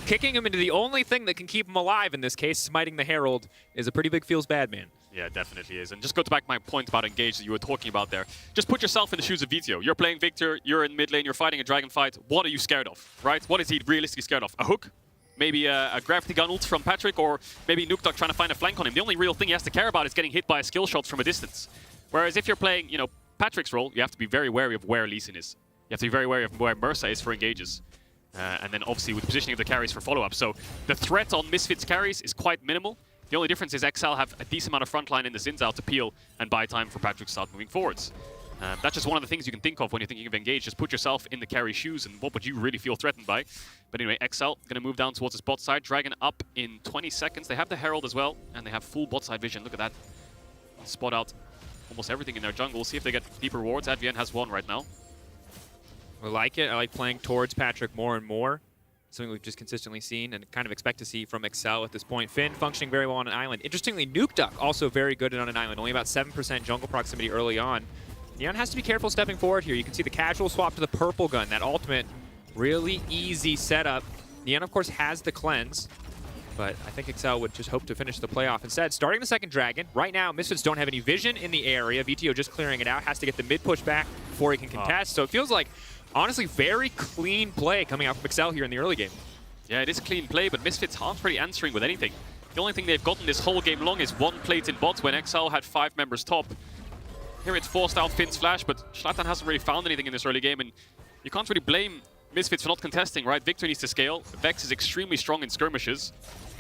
kicking him into the only thing that can keep him alive in this case, smiting the Herald, is a pretty big feels bad man. Yeah, it definitely is. And just go back to my point about Engage that you were talking about there. Just put yourself in the shoes of Vito. You're playing Victor, you're in mid lane, you're fighting a dragon fight. What are you scared of, right? What is he realistically scared of? A hook? Maybe a gravity gun ult from Patrick, or maybe Nukeduck trying to find a flank on him. The only real thing he has to care about is getting hit by a skill shot from a distance. Whereas if you're playing, you know, Patrick's role, you have to be very wary of where Lee Sin is. You have to be very wary of where Mersa is for engages. And then obviously with the positioning of the carries for follow-up. So the threat on Misfits carries is quite minimal. The only difference is XL have a decent amount of frontline in the Xin Zhao to peel and buy time for Patrick to start moving forwards. That's just one of the things you can think of when you're thinking of Engage. Just put yourself in the carry shoes and what would you really feel threatened by. But anyway, XL going to move down towards his bot side. Dragon up in 20 seconds. They have the Herald as well, and they have full bot side vision. Look at that. Spot out almost everything in their jungle. See if they get deeper wards. Advian has 1 right now. I like it. I like playing towards Patrick more and more. Something we've just consistently seen and kind of expect to see from XL at this point. Finn functioning very well on an island. Interestingly, Nukeduck also very good on an island. Only about 7% jungle proximity early on. Neon has to be careful stepping forward here. You can see the casual swap to the purple gun. That ultimate, really easy setup. Neon, of course, has the cleanse. But I think Excel would just hope to finish the playoff instead. Starting the second Dragon. Right now, Misfits don't have any vision in the area. VTO just clearing it out. Has to get the mid push back before he can contest. So it feels like, honestly, very clean play coming out from Excel here in the early game. Yeah, it is clean play, but Misfits aren't really answering with anything. The only thing they've gotten this whole game long is one plate in bot when XL had 5 members top. Here it's forced out Finn's flash, but Zlatan hasn't really found anything in this early game, and you can't really blame Misfits for not contesting, right? Victor needs to scale. Vex is extremely strong in skirmishes.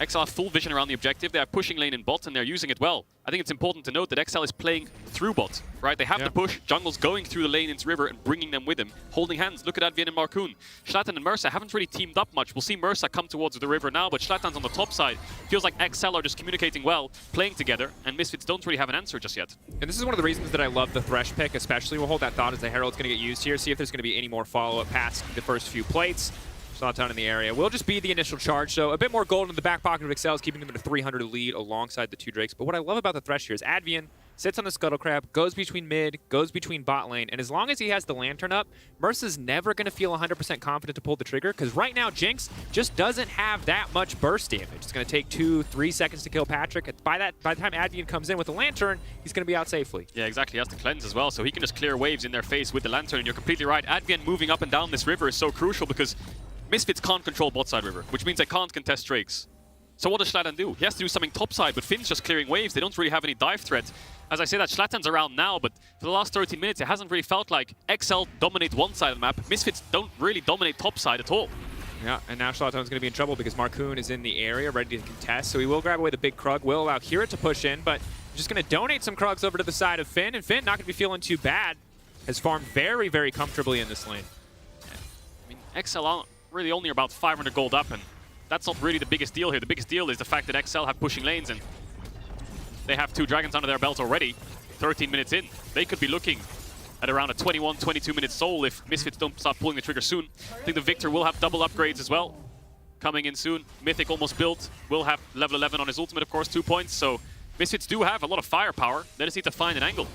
XL have full vision around the objective. They have pushing lane in bot, and they're using it well. I think it's important to note that XL is playing through bot, right? They have the push, Jungle's going through the lane into river and bringing them with him, holding hands. Look at Advian and Marcoon. Zlatan and Mercer haven't really teamed up much. We'll see Mercer come towards the river now, but Zlatan's on the top side. Feels like XL are just communicating well, playing together, and Misfits don't really have an answer just yet. And this is one of the reasons that I love the Thresh pick, especially. We'll hold that thought as the Herald's going to get used here, see if there's going to be any more follow-up past the first few plates. Zlatan in the area will just be the initial charge, so a bit more gold in the back pocket of Excel is keeping them in a 300 lead alongside the 2 Drakes. But what I love about the Thresh here is Advian sits on the Scuttle Crab, goes between mid, goes between bot lane, and as long as he has the Lantern up, Mercer's never going to feel 100% confident to pull the trigger, because right now Jinx just doesn't have that much burst damage. It's going to take 2-3 seconds to kill Patrick. By the time Advian comes in with the Lantern, he's going to be out safely. Yeah, exactly. He has to cleanse as well, so he can just clear waves in their face with the Lantern, and you're completely right. Advian moving up and down this river is so crucial because Misfits can't control bot side river, which means they can't contest Drakes. So what does Zlatan do? He has to do something top side, but Finn's just clearing waves. They don't really have any dive threat. As I say that, Zlatan's around now, but for the last 13 minutes, it hasn't really felt like XL dominate one side of the map. Misfits don't really dominate top side at all. Yeah, and now Zlatan's going to be in trouble because Marcoon is in the area, ready to contest, so he will grab away the big Krug, will allow Kira to push in, but just going to donate some Krugs over to the side of Finn, and Finn not going to be feeling too bad. Has farmed very, very comfortably in this lane. I mean, XL aren't really only about 500 gold up, and that's not really the biggest deal here. The biggest deal is the fact that XL have pushing lanes, and they have 2 Dragons under their belt already. 13 minutes in. They could be looking at around a 21-22 minute soul if Misfits don't start pulling the trigger soon. I think the Victor will have double upgrades as well coming in soon. Mythic almost built. Will have level 11 on his ultimate, of course, 2 points. So Misfits do have a lot of firepower. They just need to find an angle.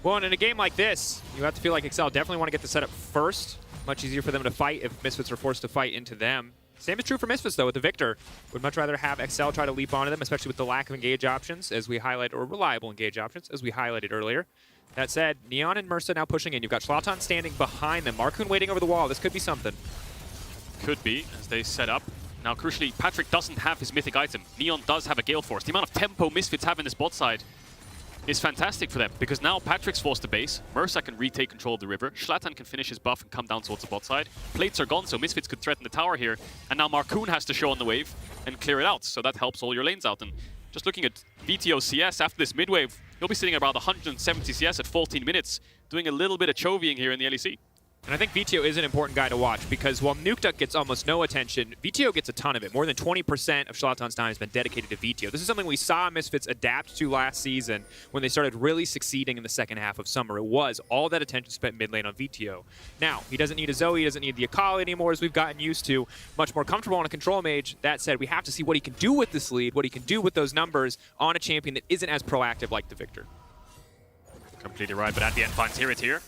Well, and in a game like this, you have to feel like Excel definitely want to get the setup first. Much easier for them to fight if Misfits are forced to fight into them. Same is true for Misfits, though, with the Victor. Would much rather have Excel try to leap onto them, especially with the lack of engage options, as we highlight, or reliable engage options, as we highlighted earlier. That said, Neon and Mercer now pushing in. You've got Zlatan standing behind them. Marcoon waiting over the wall. This could be something. Could be, as they set up. Now, crucially, Patrick doesn't have his mythic item. Neon does have a Gale Force. The amount of tempo Misfits have in this bot side is fantastic for them, because now Patrick's forced to base, Mercer can retake control of the river, Zlatan can finish his buff and come down towards the bot side. Plates are gone, so Misfits could threaten the tower here, and now Marcoon has to show on the wave and clear it out, so that helps all your lanes out. And just looking at VTO CS after this mid-wave, he'll be sitting at about 170 CS at 14 minutes, doing a little bit of chovying here in the LEC. And I think VTO is an important guy to watch because while Nukeduck gets almost no attention, VTO gets a ton of it. More than 20% of Zlatan's time has been dedicated to VTO. This is something we saw Misfits adapt to last season when they started really succeeding in the second half of summer. It was all that attention spent mid lane on VTO. Now, he doesn't need a Zoe, he doesn't need the Akali anymore, as we've gotten used to. Much more comfortable on a control mage. That said, we have to see what he can do with this lead, what he can do with those numbers on a champion that isn't as proactive like the Victor. Completely right, but at the end finds here.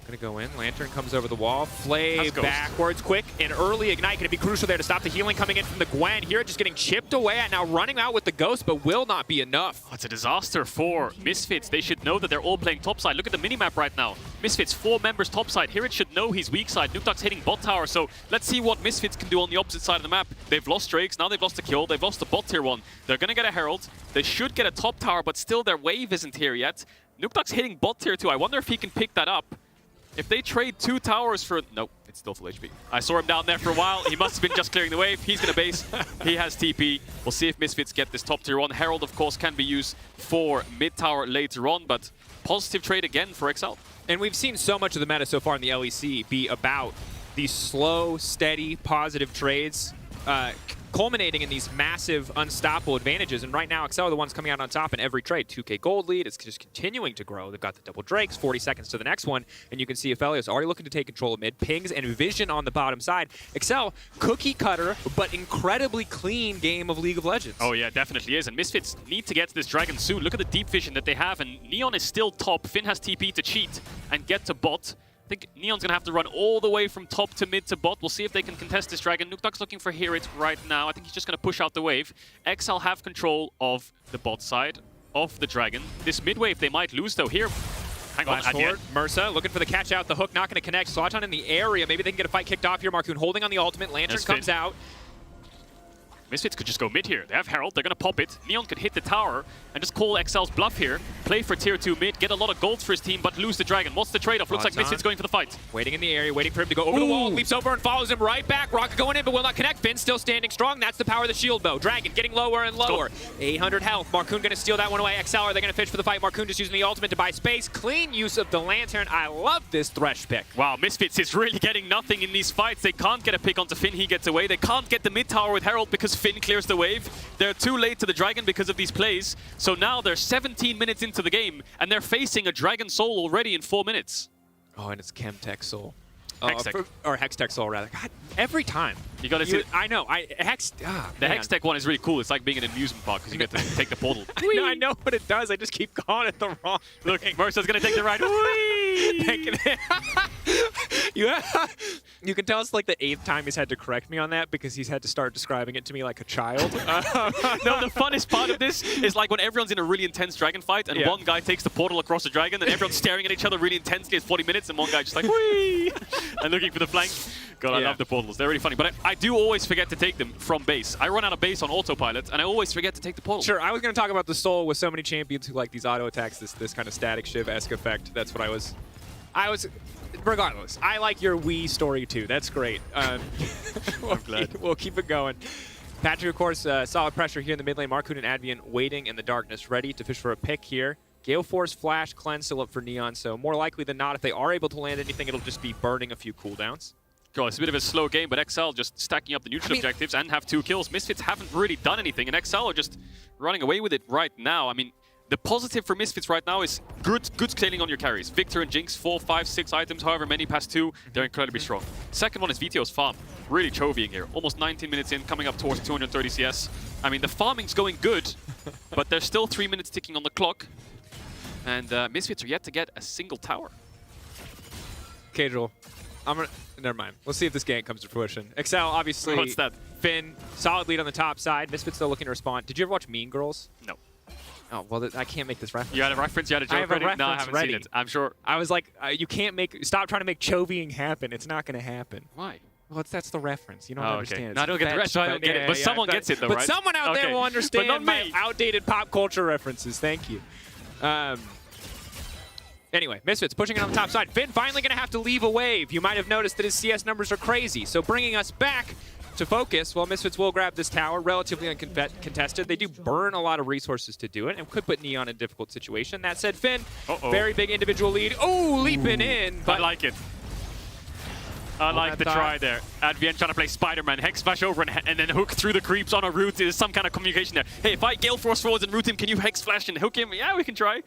Going to go in. Lantern comes over the wall. Flay backwards quick. An early ignite going to be crucial there to stop the healing coming in from the Gwen. Here just getting chipped away at. Now running out with the Ghost, but will not be enough. Oh, it's a disaster for Misfits. They should know that they're all playing topside. Look at the minimap right now. Misfits, 4 members topside. Here it should know he's weak side. Nukeduck's hitting bot tower, so let's see what Misfits can do on the opposite side of the map. They've lost Drakes, now they've lost a kill, they've lost the bot tier 1. They're going to get a Herald. They should get a top tower, but still their wave isn't here yet. Nukeduck's hitting bot tier 2. I wonder if he can pick that up. If they trade 2 towers for... Nope, it's still full HP. I saw him down there for a while. He must have been just clearing the wave. He's going to base. He has TP. We'll see if Misfits get this top tier 1. Herald, of course, can be used for mid tower later on, but positive trade again for XL. And we've seen so much of the meta so far in the LEC be about these slow, steady, positive trades, culminating in these massive, unstoppable advantages. And right now, XL are the ones coming out on top in every trade. 2K gold lead. It's just continuing to grow. They've got the double Drakes, 40 seconds to the next one. And you can see Aphelios already looking to take control of mid. Pings and Vision on the bottom side. XL, cookie cutter, but incredibly clean game of League of Legends. Oh yeah, definitely is. And Misfits need to get to this Dragon soon. Look at the deep vision that they have. And Neon is still top. Finn has TP to cheat and get to bot. I think Neon's going to have to run all the way from top to mid to bot. We'll see if they can contest this Dragon. Nukdak's looking for Hirit right now. I think he's just going to push out the wave. XL have control of the bot side of the Dragon. This mid wave they might lose though. Here, hang on, Flash forward. Mersa looking for the catch out. The hook not going to connect. Sloton in the area. Maybe they can get a fight kicked off here. Marcoon holding on the ultimate. Lantern comes out. Misfits could just go mid here. They have Herald, they're gonna pop it. Neon could hit the tower and just call XL's bluff here. Play for tier 2 mid, get a lot of gold for his team, but lose the Dragon. What's the trade-off? Looks like Misfits going for the fight. Waiting in the area, waiting for him to go over the wall. Leaps over and follows him right back. Rocket going in, but will not connect. Finn still standing strong. That's the power of the shield bow. Dragon getting lower and lower. 800 health. Marcoon gonna steal that one away. XL, are they gonna fish for the fight? Marcoon just using the ultimate to buy space. Clean use of the Lantern. I love this Thresh pick. Wow, Misfits is really getting nothing in these fights. They can't get a pick onto Finn, he gets away. They can't get the mid tower with Herald because Finn clears the wave. They're too late to the Dragon because of these plays. So now they're 17 minutes into the game, and they're facing a Dragon Soul already in 4 minutes. Oh, and it's Chemtech Soul. Hextech. Or Hextech Soul, rather. God, every time. You gotta see. I know. The Hextech one is really cool. It's like being in an amusement park because you get to take the portal. I know what it does. I just keep calling it the wrong. Look, Mercer's gonna take the ride. You can tell it's like the 8th time he's had to correct me on that because he's had to start describing it to me like a child. No, the funnest part of this is like when everyone's in a really intense dragon fight and one guy takes the portal across the dragon and everyone's staring at each other really intensely. It's 40 minutes and one guy just like, whee! And looking for the flank. God, I love the portals. They're really funny. But I do always forget to take them from base. I run out of base on autopilot and I always forget to take the portal. Sure, I was going to talk about the Soul with so many champions who like these auto attacks, this kind of static Shiv-esque effect. That's what I was... Regardless, I like your Wii story too. That's great. I'm glad. We'll keep it going. Patrick, of course, solid pressure here in the mid lane. Marcoon and Advian waiting in the darkness, ready to fish for a pick here. Gale Force, Flash, Cleanse still up for Neon, so more likely than not, if they are able to land anything, it'll just be burning a few cooldowns. God, it's a bit of a slow game, but XL just stacking up the neutral objectives and have 2 kills. Misfits haven't really done anything, and XL are just running away with it right now. I mean, the positive for Misfits right now is good scaling on your carries. Victor and Jinx, 4, 5, 6 items, however many past 2, they're incredibly strong. Second one is VTO's farm. Really chovying here. Almost 19 minutes in, coming up towards 230 CS. I mean, the farming's going good, but there's still 3 minutes ticking on the clock. And Misfits are yet to get a single tower. Casual. Never mind. We'll see if this gank comes to fruition. XL, obviously. What's that? Finn, solid lead on the top side. Misfits still looking to respond. Did you ever watch Mean Girls? No. Oh, well, I can't make this reference. You had a reference? You had a joke I have ready? a reference No, I haven't ready. seen it. I'm sure. I was like, you can't stop trying to make chovying happen. It's not going to happen. Why? Well, that's the reference. You don't Okay. understand. No, I don't get the rest. I don't get it. But someone gets it, though, right? But someone out there will understand But not my me. outdated pop culture references. Thank you. Anyway, Misfits pushing it on the top side. Finn finally going to have to leave a wave. You might have noticed that his CS numbers are crazy. So bringing us back to focus, well, Misfits will grab this tower, relatively uncontested. They do burn a lot of resources to do it and could put Neon in a difficult situation. That said, Finn, very big individual lead. Oh, leaping in. But I like it. I like the try there. Advian trying to play Spider-Man, Hex Smash over and then hook through the creeps on a route. There's some kind of communication there. Hey, if I Gale Force forwards and route him, can you Hex Flash and hook him? Yeah, we can try.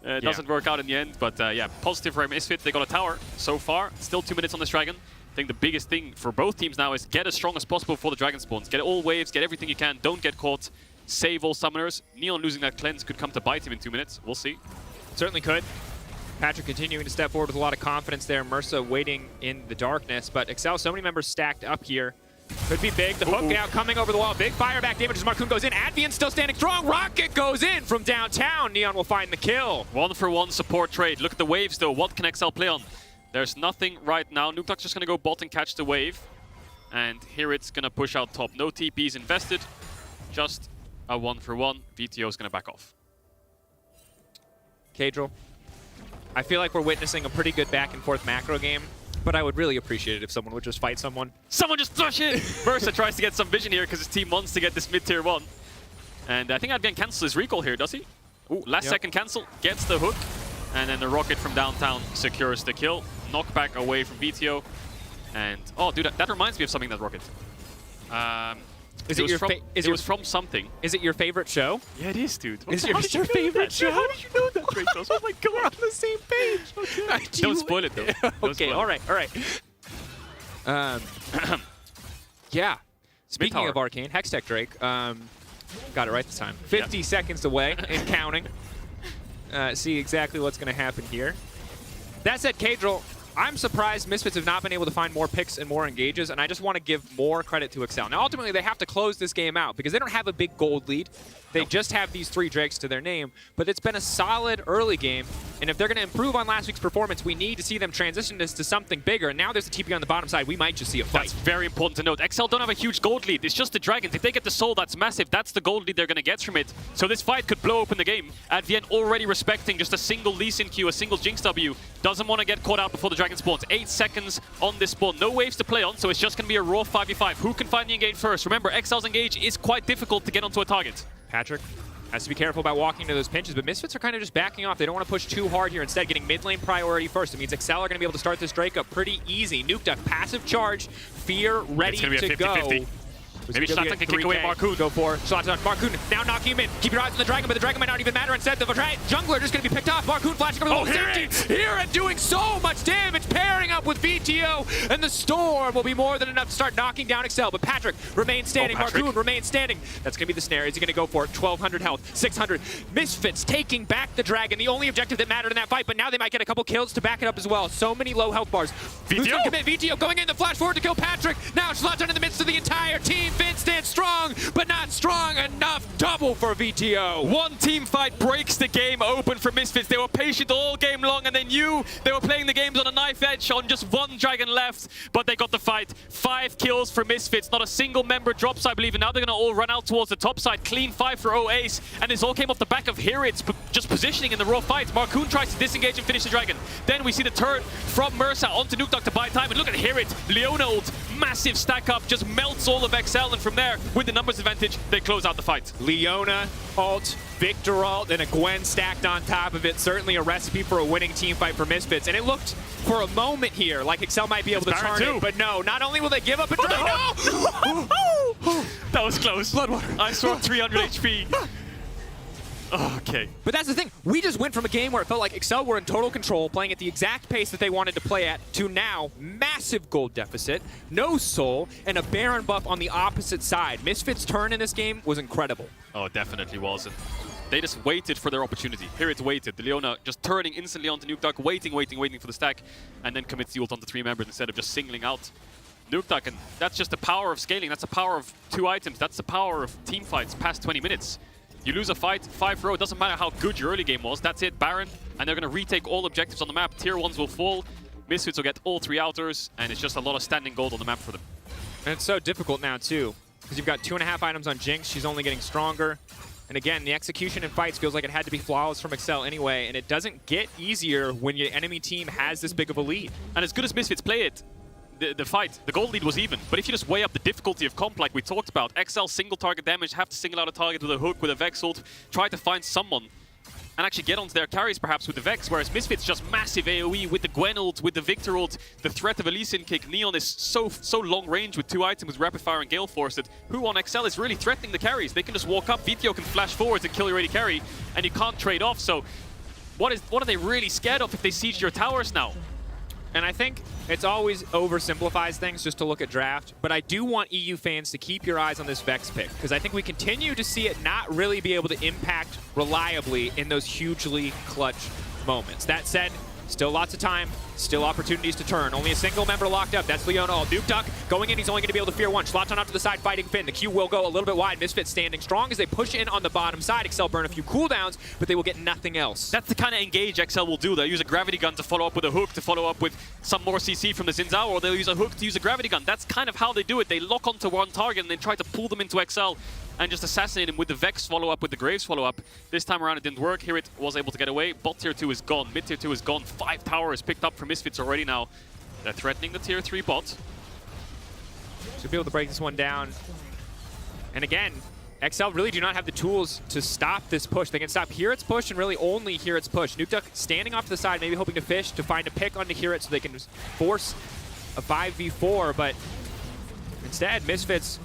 It doesn't work out in the end, but yeah, positive for Misfits. They got a tower so far. Still 2 minutes on this Dragon. I think the biggest thing for both teams now is get as strong as possible before the Dragon spawns. Get all waves, get everything you can. Don't get caught. Save all summoners. Neon losing that cleanse could come to bite him in 2 minutes. We'll see. Certainly could. Patrick continuing to step forward with a lot of confidence there. Mersa waiting in the darkness, but Excel, so many members stacked up here. Could be big. The hook out coming over the wall. Big fire back damage as Marcoon goes in. Advian still standing strong. Rocket goes in from downtown. Neon will find the kill. 1-for-1 support trade. Look at the waves though. What can XL play on? There's nothing right now. Nuktak's just going to go bot and catch the wave. And here it's going to push out top. No TPs invested. Just a 1-for-1. VTO is going to back off. Cadril, I feel like we're witnessing a pretty good back and forth macro game. But I would really appreciate it if someone would just fight someone. Someone just flush it! Mersa tries to get some vision here because his team wants to get this mid-tier 1. And I think Advian cancels his recall here, does he? Ooh, last second cancel. Gets the hook. And then the rocket from downtown secures the kill. Knockback away from VTO. And, oh, dude, that reminds me of something, that rocket. It was from something. Is it your favorite show? Yeah, it is, dude. Is it your favorite show? How did you know that, Kratos? Oh my god. We're on the same page. Okay. Don't spoil it, though. Okay, all right. Yeah. Speaking of Arcane, Hextech Drake, got it right this time. 50 seconds away and counting. See exactly what's going to happen here. That said, Cadril, I'm surprised Misfits have not been able to find more picks and more engages, and I just want to give more credit to Excel. Now, ultimately, they have to close this game out because they don't have a big gold lead. They just have these 3 Drakes to their name, but it's been a solid early game, and if they're going to improve on last week's performance, we need to see them transition this to something bigger, and now there's a TP on the bottom side. We might just see a fight. That's very important to note. XL don't have a huge gold lead. It's just the Dragons. If they get the soul, that's massive. That's the gold lead they're going to get from it. So this fight could blow open the game. Advien already respecting just a single Lee Sin Q, a single Jinx W. Doesn't want to get caught out before the Dragon spawns. 8 seconds on this spawn. No waves to play on, so it's just going to be a raw 5v5. Who can find the engage first? Remember, XL's engage is quite difficult to get onto a target. Patrick has to be careful about walking into those pinches, but Misfits are kind of just backing off. They don't want to push too hard here. Instead, getting mid lane priority first. It means Excel are going to be able to start this Drake up pretty easy. Nuke Duck, passive charge, Fear ready to go. 50-50. Maybe Slatan can kick away Marcoon. Go for Slatan. Marcoon now knocking him in. Keep your eyes on the Dragon, but the Dragon might not even matter. Instead, the Jungler just going to be picked off. Marcoon flashing over the whole here and doing so much damage, pairing up with VTO, and the Storm will be more than enough to start knocking down Excel. But Patrick remains standing. Marcoon remains standing. That's going to be the snare. Is he going to go for it? 1,200 health, 600. Misfits taking back the Dragon, the only objective that mattered in that fight, but now they might get a couple kills to back it up as well. So many low health bars. Who's going to commit? VTO going in the flash forward to kill Patrick. Now Slatan in the midst of the entire team. Finn stands strong, but not strong enough. Double for VTO. One team fight breaks the game open for Misfits. They were patient all game long, and they knew they were playing the games on a knife edge on just one Dragon left, but they got the fight. 5 kills for Misfits. Not a single member drops, I believe, and now they're going to all run out towards the top side. Clean 5 for OAce, and this all came off the back of Hirit's just positioning in the raw fight. Marcoon tries to disengage and finish the Dragon. Then we see the turn from Mersa onto Nuke Duck to buy time, and look at Hirit. Leona ult, massive stack up, just melts all of XL, and from there, with the numbers advantage, they close out the fight. Leona ult, Victor ult, and a Gwen stacked on top of it. Certainly a recipe for a winning team fight for Misfits. And it looked for a moment here like Excel might be able to turn it, but no, not only will they give up a Dragon. No! That was close. Bloodwater. I saw 300 HP. Okay. But that's the thing. We just went from a game where it felt like Excel were in total control, playing at the exact pace that they wanted to play at, to now massive gold deficit, no soul, and a Baron buff on the opposite side. Misfits' turn in this game was incredible. Oh, it definitely was. And they just waited for their opportunity. Here it's waited. The Leona just turning instantly onto Nuke Duck, waiting for the stack, and then commits the ult onto 3 members instead of just singling out Nuke Duck. And that's just the power of scaling. That's the power of 2 items. That's the power of team fights past 20 minutes. You lose a fight, 5-0, it doesn't matter how good your early game was. That's it, Baron, and they're going to retake all objectives on the map. Tier 1s will fall, Misfits will get all 3 outers, and it's just a lot of standing gold on the map for them. And it's so difficult now, too, because you've got 2.5 items on Jinx. She's only getting stronger. And again, the execution in fights feels like it had to be flawless from Excel anyway, and it doesn't get easier when your enemy team has this big of a lead. And as good as Misfits play it, the fight, the gold lead was even. But if you just weigh up the difficulty of comp like we talked about, XL single target damage, have to single out a target with a hook, with a Vex ult, try to find someone and actually get onto their carries perhaps with the Vex, whereas Misfits just massive AoE with the Gwen ult, with the Victor ult, the threat of a Lee Sin kick. Neon is so long range with 2 items with Rapid Fire and Gale Force that who on XL is really threatening the carries. They can just walk up, VTO can flash forwards and kill your AD carry, and you can't trade off. So what are they really scared of if they siege your towers now? And I think it's always oversimplifies things just to look at draft, but I do want EU fans to keep your eyes on this Vex pick, because I think we continue to see it not really be able to impact reliably in those hugely clutch moments. That said, still lots of time, still opportunities to turn. Only a single member locked up. That's Leona. Nuke Duck going in. He's only going to be able to fear 1. Slatan out to the side fighting Finn. The Q will go a little bit wide. Misfits standing strong as they push in on the bottom side. Excel burn a few cooldowns, but they will get nothing else. That's the kind of engage XL will do. They'll use a gravity gun to follow up with a hook, to follow up with some more CC from the Xin Zhao, or they'll use a hook to use a gravity gun. That's kind of how they do it. They lock onto one target and then try to pull them into XL and just assassinate him with the Vex follow-up, with the Graves follow-up. This time around it didn't work. Here it was able to get away. Bot tier 2 is gone. Mid tier 2 is gone. 5 towers picked up for Misfits already now. They're threatening the tier 3 bot. Should be able to break this one down. And again, XL really do not have the tools to stop this push. They can stop Hirit's push and really only Hirit's push. Nuke Duck standing off to the side, maybe hoping to fish to find a pick onto Hirit so they can force a 5v4, but instead, Misfits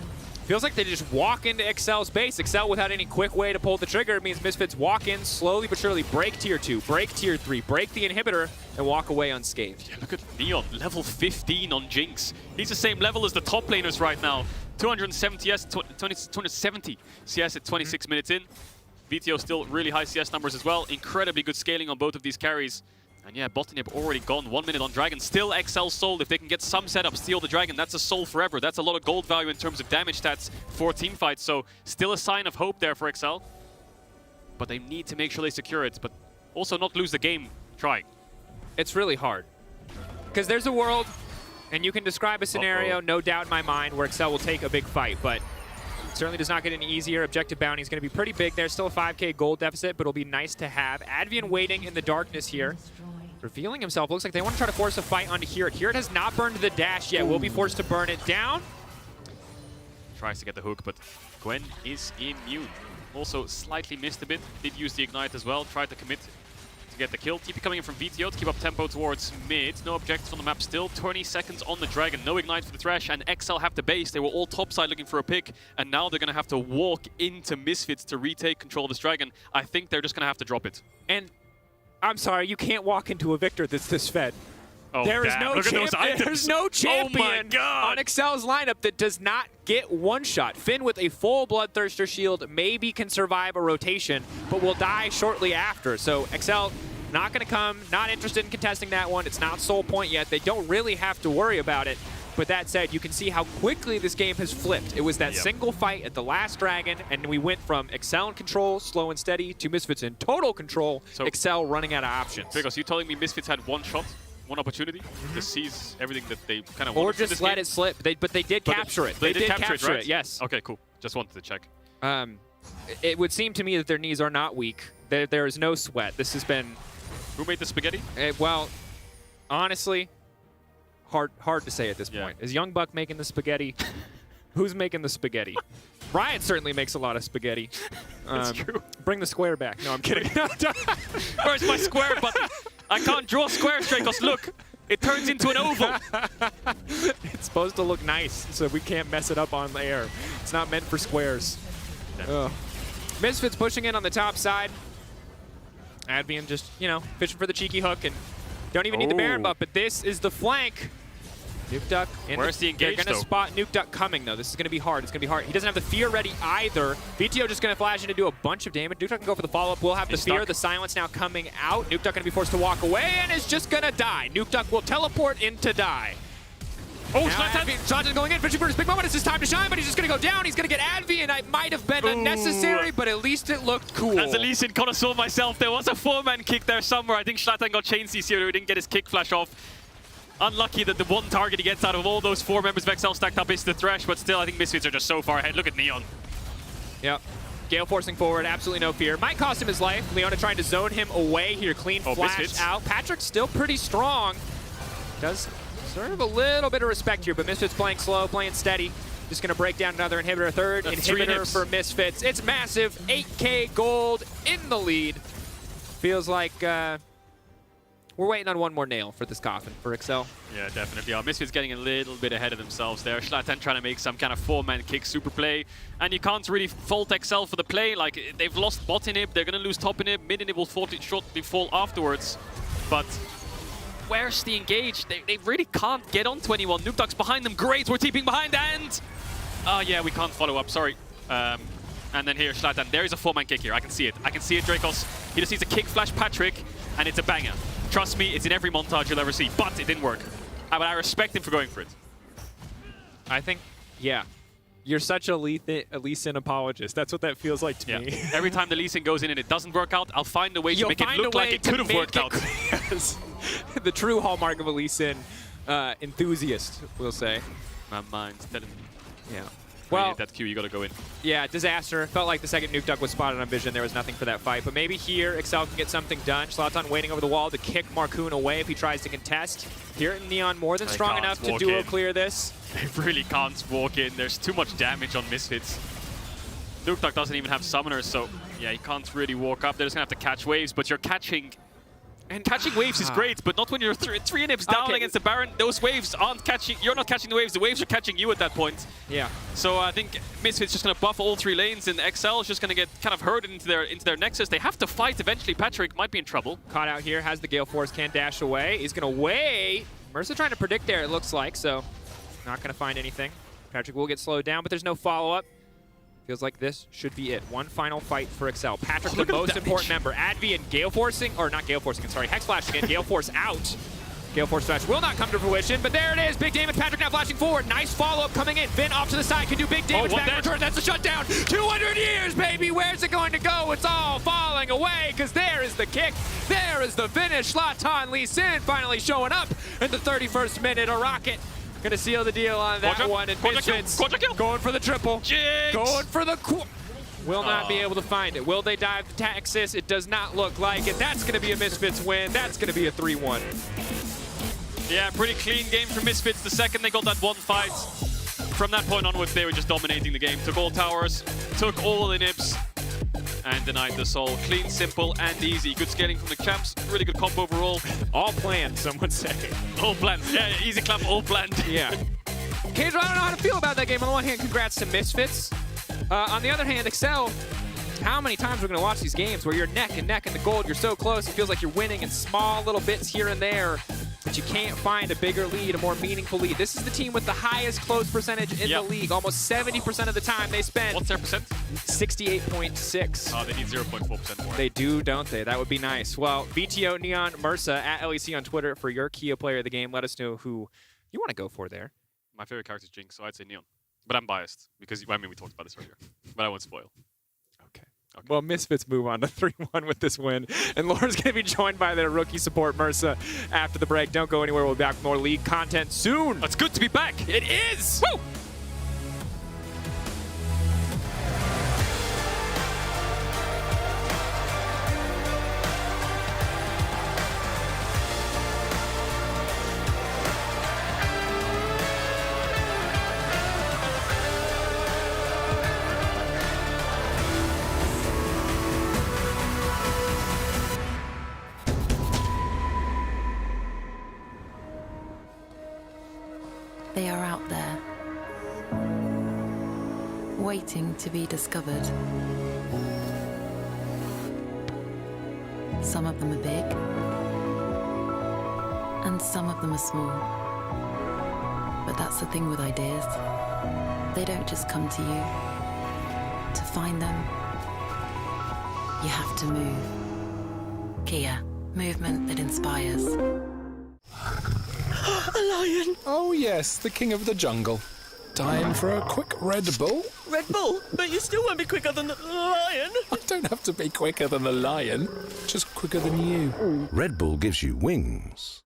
feels like they just walk into Excel's base. Excel without any quick way to pull the trigger means Misfits walk in slowly but surely, break tier 2, break tier 3, break the inhibitor, and walk away unscathed. Yeah, look at Neon, level 15 on Jinx. He's the same level as the top laners right now. 270 CS at 26 minutes in. VTO still really high CS numbers as well. Incredibly good scaling on both of these carries. And yeah, Botanib already gone. 1 minute on Dragon. Still XL sold. If they can get some setup, steal the Dragon, that's a soul forever. That's a lot of gold value in terms of damage stats for teamfights. So still a sign of hope there for XL. But they need to make sure they secure it, but also not lose the game trying. It's really hard. Because there's a world, and you can describe a scenario, no doubt in my mind, where XL will take a big fight, but certainly does not get any easier. Objective bounty is going to be pretty big. There's still a 5k gold deficit, but it'll be nice to have. Advian waiting in the darkness here. Revealing himself. Looks like they want to try to force a fight onto Hirt. Hirt has not burned the dash yet. Will be forced to burn it down. Tries to get the hook, but Gwen is immune. Also slightly missed a bit. Did use the Ignite as well. Tried to commit to get the kill. TP coming in from VTO to keep up tempo towards mid. No objectives on the map still. 20 seconds on the Dragon. No Ignite for the Thresh, and XL have the base. They were all topside looking for a pick, and now they're going to have to walk into Misfits to retake control of this Dragon. I think they're just going to have to drop it. And I'm sorry, you can't walk into a Victor that's this fed. Oh, There is no there's no champion on XL's lineup that does not get one shot. Finn with a full Bloodthirster shield maybe can survive a rotation, but will die shortly after. So XL not going to come, not interested in contesting that one. It's not soul point yet. They don't really have to worry about it. But that said, you can see how quickly this game has flipped. It was that single fight at the last Dragon, and we went from XL in control, slow and steady, to Misfits in total control, so XL running out of options. Because you're telling me Misfits had one shot, one opportunity to seize everything that they kind of or wanted just this let game? it slip. But they did capture it. They did capture it, right? Yes. Okay, cool. Just wanted to check. It would seem to me that their knees are not weak. There is no sweat. This has been... Who made the spaghetti? Well, honestly, hard to say at this point. Is Young Buck making the spaghetti? Who's making the spaghetti? Ryan certainly makes a lot of spaghetti. That's true. Bring the square back. No, I'm kidding. Where's my square button? I can't draw squares, Dracos. Look, it turns into an oval. It's supposed to look nice, so we can't mess it up on the air. It's not meant for squares. Misfits pushing in on the top side. Advian just, fishing for the cheeky hook, and don't even need the Baron buff, but this is the flank. Nuke Duck. Where's the engage, They're going to spot Nuke Duck coming, though. This is going to be hard. It's going to be hard. He doesn't have the fear ready either. VTO just going to flash in to do a bunch of damage. Nuke Duck can go for the follow-up. We'll have the fear. The silence now coming out. Nuke Duck going to be forced to walk away and is just going to die. Nuke Duck will teleport in to die. Oh, Slatan going in, fishing for his big moment. It's his time to shine, but he's just going to go down. He's going to get Advi, and it might have been unnecessary, but at least it looked cool. As a Lee Sin connoisseur myself, there was a 4-man kick there somewhere. I think Slatan got chain CC, but he didn't get his kick flash off. Unlucky that the one target he gets out of all those 4 members of XL stacked up is the Thresh, but still, I think Misfits are just so far ahead. Look at Neon. Yep. Gale forcing forward, absolutely no fear. Might cost him his life. Leona trying to zone him away here. Clean flash Misfits out. Patrick's still pretty strong. Does serve a little bit of respect here, but Misfits playing slow, playing steady. Just going to break down another inhibitor. Third inhibitor for Misfits. It's massive. 8k gold in the lead. Feels like we're waiting on one more nail for this coffin for XL. Yeah, definitely. Misfits getting a little bit ahead of themselves there. Slatan trying to make some kind of 4-man kick super play. And you can't really fault XL for the play. Like, they've lost bot inhib, they're going to lose top inhib, mid inhib will shortly fall afterwards. But where's the engage? They really can't get onto anyone. Nuke Duck's behind them. Great, we're TPing behind, and... Oh, yeah, we can't follow up, sorry. And then here, Slatan, there is a 4-man kick here. I can see it. I can see it, Dracos. He just needs a kick flash Patrick, and it's a banger. Trust me, it's in every montage you'll ever see, but it didn't work. But I respect him for going for it. I think, yeah. You're such a Lee Sin apologist. That's what that feels like to me. Every time the Lee Sin goes in and it doesn't work out, I'll find a way to make it look like it could have worked out. The true hallmark of a Lee Sin enthusiast, we'll say. My mind's telling me. Yeah. Well, that Q, you gotta go in. Yeah, disaster. Felt like the second Nuke Duck was spotted on vision. There was nothing for that fight. But maybe here, XL can get something done. Slatan waiting over the wall to kick Marcoon away if he tries to contest. Here at Neon, more than strong enough to duo clear this. They really can't walk in. There's too much damage on Misfits. Nuke Duck doesn't even have summoners, so yeah, he can't really walk up. They're just gonna have to catch waves, but you're catching... And catching waves is great, but not when you're 3 inhibs down against the Baron. Those waves aren't catching... You're not catching the waves are catching you at that point. Yeah. So I think Misfits just going to buff all 3 lanes, and XL is just going to get kind of herded into their nexus. They have to fight eventually. Patrick might be in trouble. Caught out here, has the Gale Force, can dash away. He's going to wait. Mercer trying to predict there, it looks like, so not going to find anything. Patrick will get slowed down, but there's no follow-up. Feels like this should be it. One final fight for Excel. Patrick, the most important member. Advi and Gale Forcing, or not Gale Forcing, sorry, Hex Flash again. Gale Force out. Gale Force Flash will not come to fruition, but there it is. Big damage. Patrick now flashing forward. Nice follow-up coming in. Finn off to the side. Can do big damage. Back return. That's a shutdown. 200 years, baby. Where's it going to go? It's all falling away because there is the kick. There is the finish. Zlatan Lee Sin finally showing up in the 31st minute. A rocket. Gonna seal the deal on that one. And Misfits going for the triple. Jinx. Going for the will not be able to find it. Will they dive to Taxis? It does not look like it. That's gonna be a Misfits win. That's gonna be a 3-1. Yeah, pretty clean game for Misfits. The second they got that one fight, from that point onwards, they were just dominating the game. Took all towers, took all the nibs, and denied the soul. Clean, simple, and easy. Good scaling from the champs. Really good comp overall. All planned, some would say. All planned. Yeah, easy clap, all planned. Yeah. Cage, I don't know how to feel about that game. On the one hand, congrats to Misfits. On the other hand, Excel, how many times we're going to watch these games where you're neck and neck in the gold, you're so close, it feels like you're winning in small little bits here and there, but you can't find a bigger lead, a more meaningful lead. This is the team with the highest close percentage in the league. Almost 70% of the time they spend. What's their percent? 68.6. Oh, they need 0.4% more. They do, don't they? That would be nice. Well, VTO, Neon, Mursa, at LEC on Twitter for your Kia player of the game. Let us know who you want to go for there. My favorite character is Jinx, so I'd say Neon. But I'm biased, because, I mean, we talked about this earlier. But I won't spoil. Okay. Well, Misfits move on to 3-1 with this win. And Laura's going to be joined by their rookie support, Mursa, after the break. Don't go anywhere. We'll be back with more league content soon. It's good to be back. It is! Woo! They are out there, waiting to be discovered. Some of them are big, and some of them are small. But that's the thing with ideas. They don't just come to you. To find them, you have to move. Kia, movement that inspires. A lion! Oh yes, the king of the jungle. Time for a quick Red Bull? Red Bull? But you still won't be quicker than the lion! I don't have to be quicker than the lion, just quicker than you. Red Bull gives you wings.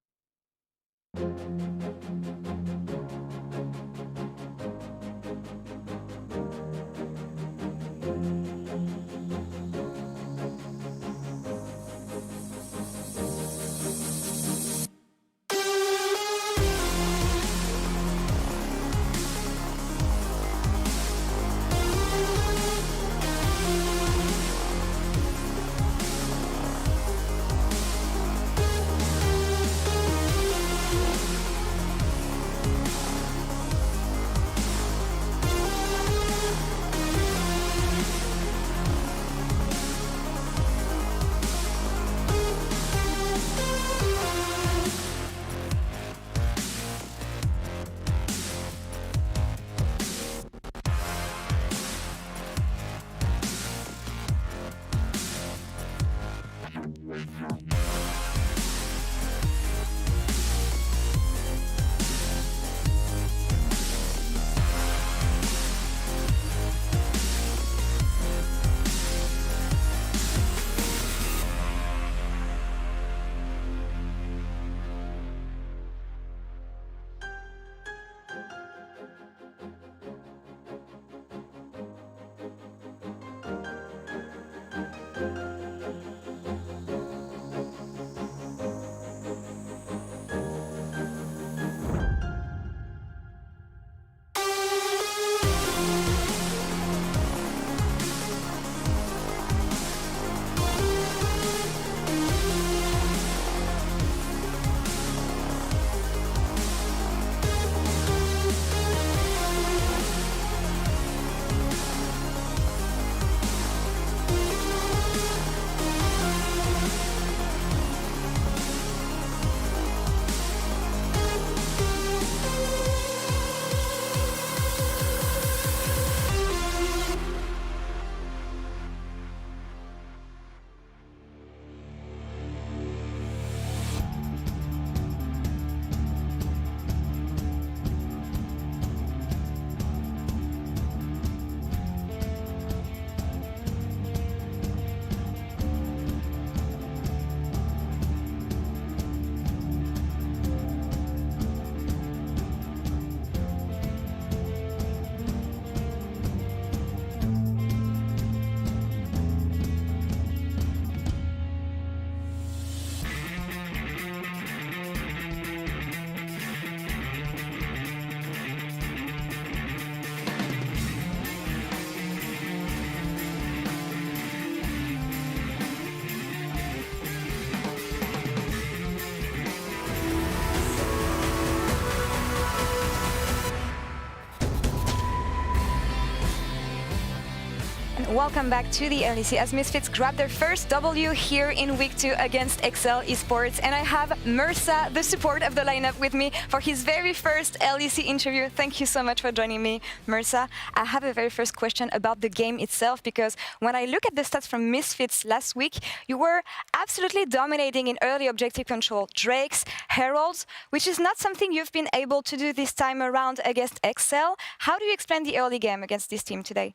welcome back to the LEC as Misfits grab their first W here in week 2 against Excel Esports. And I have Mursa, the support of the lineup, with me for his very first LEC interview. Thank you so much for joining me, Mursa. I have a very first question about the game itself, because when I look at the stats from Misfits last week, you were absolutely dominating in early objective control, Drakes, Heralds, which is not something you've been able to do this time around against Excel. How do you explain the early game against this team today?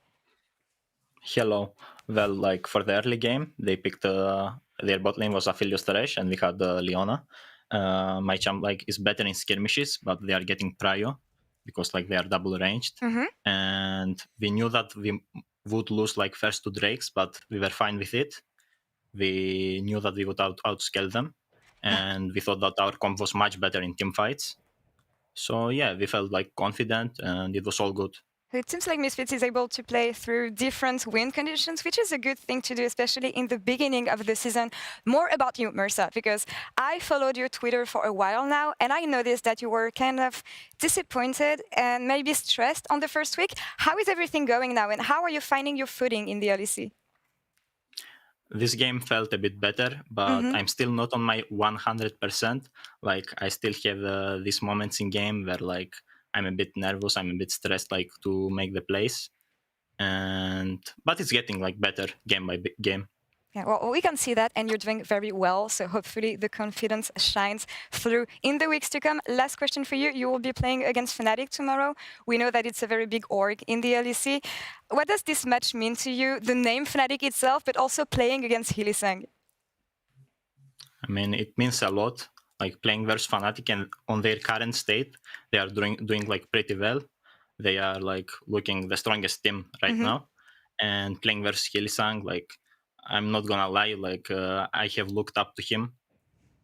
Hello. Well, like for the early game, they picked their bot lane was Aphelios Thresh, and we had Leona. My champ like is better in skirmishes, but they are getting prio because like they are double ranged. And we knew that we would lose like first 2 Drakes, but we were fine with it. We knew that we would outscale them, and we thought that our comp was much better in team fights. So yeah, we felt like confident, and it was all good. It seems like Misfits is able to play through different wind conditions, which is a good thing to do, especially in the beginning of the season. More about you, Mursa, because I followed your Twitter for a while now, and I noticed that you were kind of disappointed and maybe stressed on the first week. How is everything going now, and how are you finding your footing in the LEC? This game felt a bit better, but I'm still not on my 100%. Like I still have these moments in game where like I'm a bit nervous, I'm a bit stressed, like to make the plays, but it's getting like better game by game. Yeah, well, we can see that, and you're doing very well. So hopefully the confidence shines through in the weeks to come. Last question for you: you will be playing against Fnatic tomorrow. We know that it's a very big org in the LEC. What does this match mean to you? The name Fnatic itself, but also playing against Hylissang. I mean, it means a lot. Like playing versus Fnatic, and on their current state, they are doing like pretty well. They are like looking the strongest team right now, and playing versus Hylissang, like I'm not gonna lie, like I have looked up to him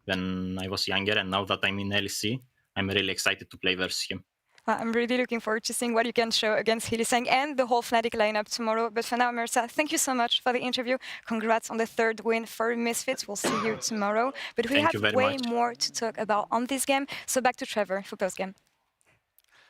when I was younger, and now that I'm in LEC, I'm really excited to play versus him. I'm really looking forward to seeing what you can show against Hylissang and the whole Fnatic lineup tomorrow. But for now, Mursa, thank you so much for the interview. Congrats on the 3rd win for Misfits. We'll see you tomorrow. But we have way more to talk about on this game. So back to Trevor for postgame.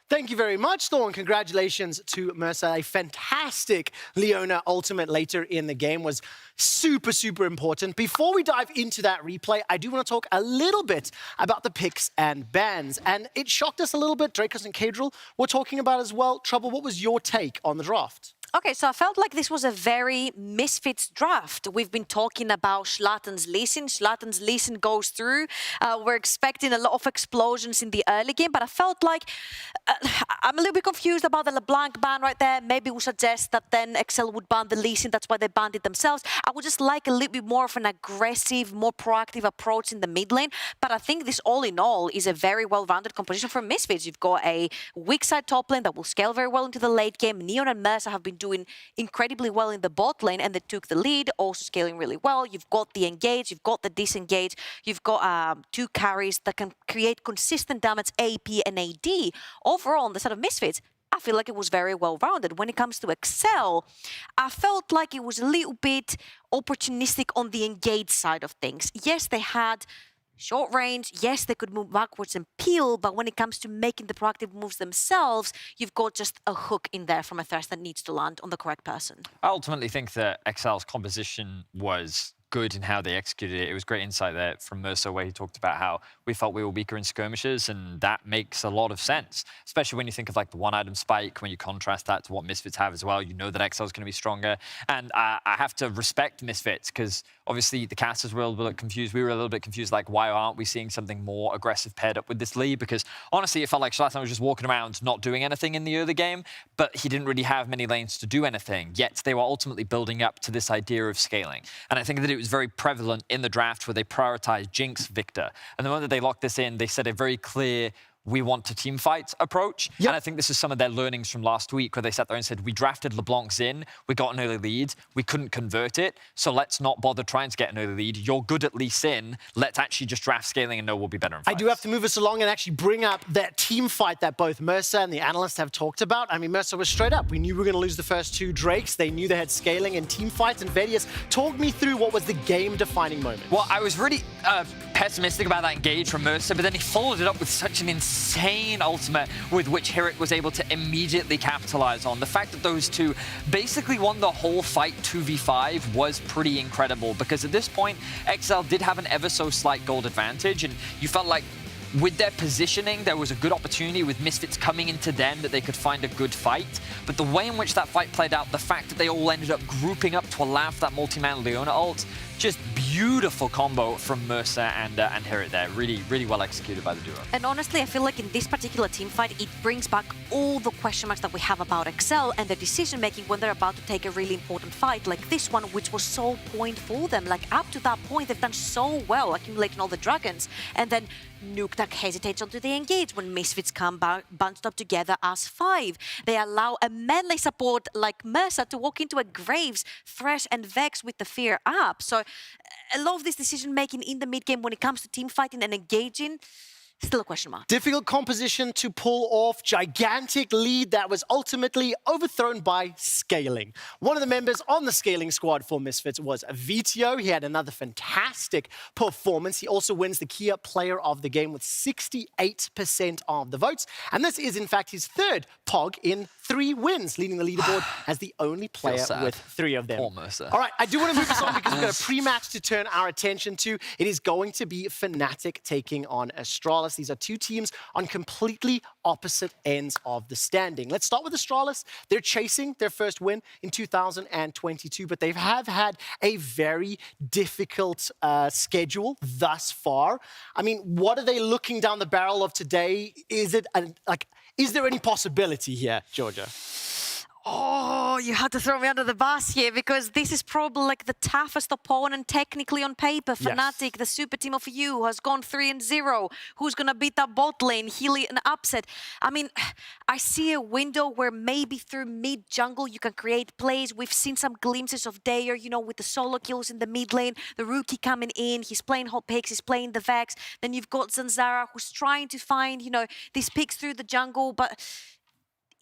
Thank you very much, Thorn. Congratulations to Mursa. A fantastic Leona ultimate later in the game was super, super important. Before we dive into that replay, I do want to talk a little bit about the picks and bans. And it shocked us a little bit. Drakos and Kadril were talking about as well. Trouble, what was your take on the draft? Okay, so I felt like this was a very Misfits draft. We've been talking about Schlatan's Lee Sin. Schlatan's Lee Sin goes through. We're expecting a lot of explosions in the early game, but I felt like I'm a little bit confused about the LeBlanc ban right there. Maybe we suggest that then Excel would ban the Lee Sin. That's why they banned it themselves. I would just like a little bit more of an aggressive, more proactive approach in the mid lane. But I think this all in all is a very well-rounded composition for Misfits. You've got a weak side top lane that will scale very well into the late game. Neon and Mursa have been doing incredibly well in the bot lane, and they took the lead, also scaling really well. You've got the engage, you've got the disengage, you've got 2 carries that can create consistent damage, AP and AD. Overall, on the side of Misfits, I feel like it was very well-rounded. When it comes to Excel, I felt like it was a little bit opportunistic on the engage side of things. Yes, they had short range, yes, they could move backwards and peel, but when it comes to making the proactive moves themselves, you've got just a hook in there from a thresh that needs to land on the correct person. I ultimately think that Excel's composition was good in how they executed it. It was great insight there from Mursa, where he talked about how we felt we were weaker in skirmishes, and that makes a lot of sense, especially when you think of like the 1-item spike, when you contrast that to what Misfits have as well. You know that Excel's going to be stronger, and I have to respect Misfits, because obviously the casters were a little bit confused. We were a little bit confused, like, why aren't we seeing something more aggressive paired up with this Lee? Because honestly, it felt like Schlatan was just walking around not doing anything in the early game, but he didn't really have many lanes to do anything, yet they were ultimately building up to this idea of scaling. And I think that it was very prevalent in the draft where they prioritized Jinx Victor. And the moment that they locked this in, they set a very clear, we want to team fight approach. Yep. And I think this is some of their learnings from last week, where they sat there and said, we drafted LeBlanc's in, we got an early lead, we couldn't convert it, so let's not bother trying to get an early lead. You're good at Lee Sin, let's actually just draft scaling and know we'll be better in fights. I do have to move us along and actually bring up that team fight that both Mursa and the analysts have talked about. I mean, Mursa was straight up. We knew we were going to lose the first 2 Drakes. They knew they had scaling and team fights. And Vedius, talk me through what was the game-defining moment. Well, I was really pessimistic about that engage from Mercer, but then he followed it up with such an insane ultimate with which Hirit was able to immediately capitalize on. The fact that those two basically won the whole fight 2v5 was pretty incredible, because at this point, XL did have an ever so slight gold advantage, and you felt like with their positioning, there was a good opportunity with Misfits coming into them that they could find a good fight. But the way in which that fight played out, the fact that they all ended up grouping up to allow for that multi-man Leona ult, just beautiful combo from Mercer and Hirit there. Really, really well executed by the duo. And honestly, I feel like in this particular team fight, it brings back all the question marks that we have about XL and their decision-making when they're about to take a really important fight like this one, which was so point for them. Like, up to that point, they've done so well, accumulating all the dragons. And then Nukeduck hesitates onto the engage when Misfits come bunched up together as 5. They allow a melee support like Mercer to walk into a Graves, Thresh and Vex with the fear up. So a lot of this decision-making in the mid-game when it comes to team fighting and engaging, still a question mark. Difficult composition to pull off, gigantic lead that was ultimately overthrown by scaling. One of the members on the scaling squad for Misfits was Vitio. He had another fantastic performance. He also wins the Kia Player of the Game with 68% of the votes. And this is, in fact, his third POG in 3 wins, leading the leaderboard as the only player with 3 of them. Almost. All right, I do want to move this on because we've got a pre-match to turn our attention to. It is going to be Fnatic taking on Astralis. These are 2 teams on completely opposite ends of the standing. Let's start with Astralis. They're chasing their first win in 2022, but they have had a very difficult schedule thus far. I mean, what are they looking down the barrel of today? Is it is there any possibility here, Georgia? Oh, you had to throw me under the bus here because this is probably like the toughest opponent technically on paper. Fnatic, yes. The super team of you, has gone 3-0. Who's going to beat that bot lane? Healy an upset. I mean, I see a window where maybe through mid jungle you can create plays. We've seen some glimpses of Dayer, you know, with the solo kills in the mid lane. The rookie coming in, he's playing hot picks, he's playing the Vex. Then you've got Zanzara who's trying to find, you know, these picks through the jungle, but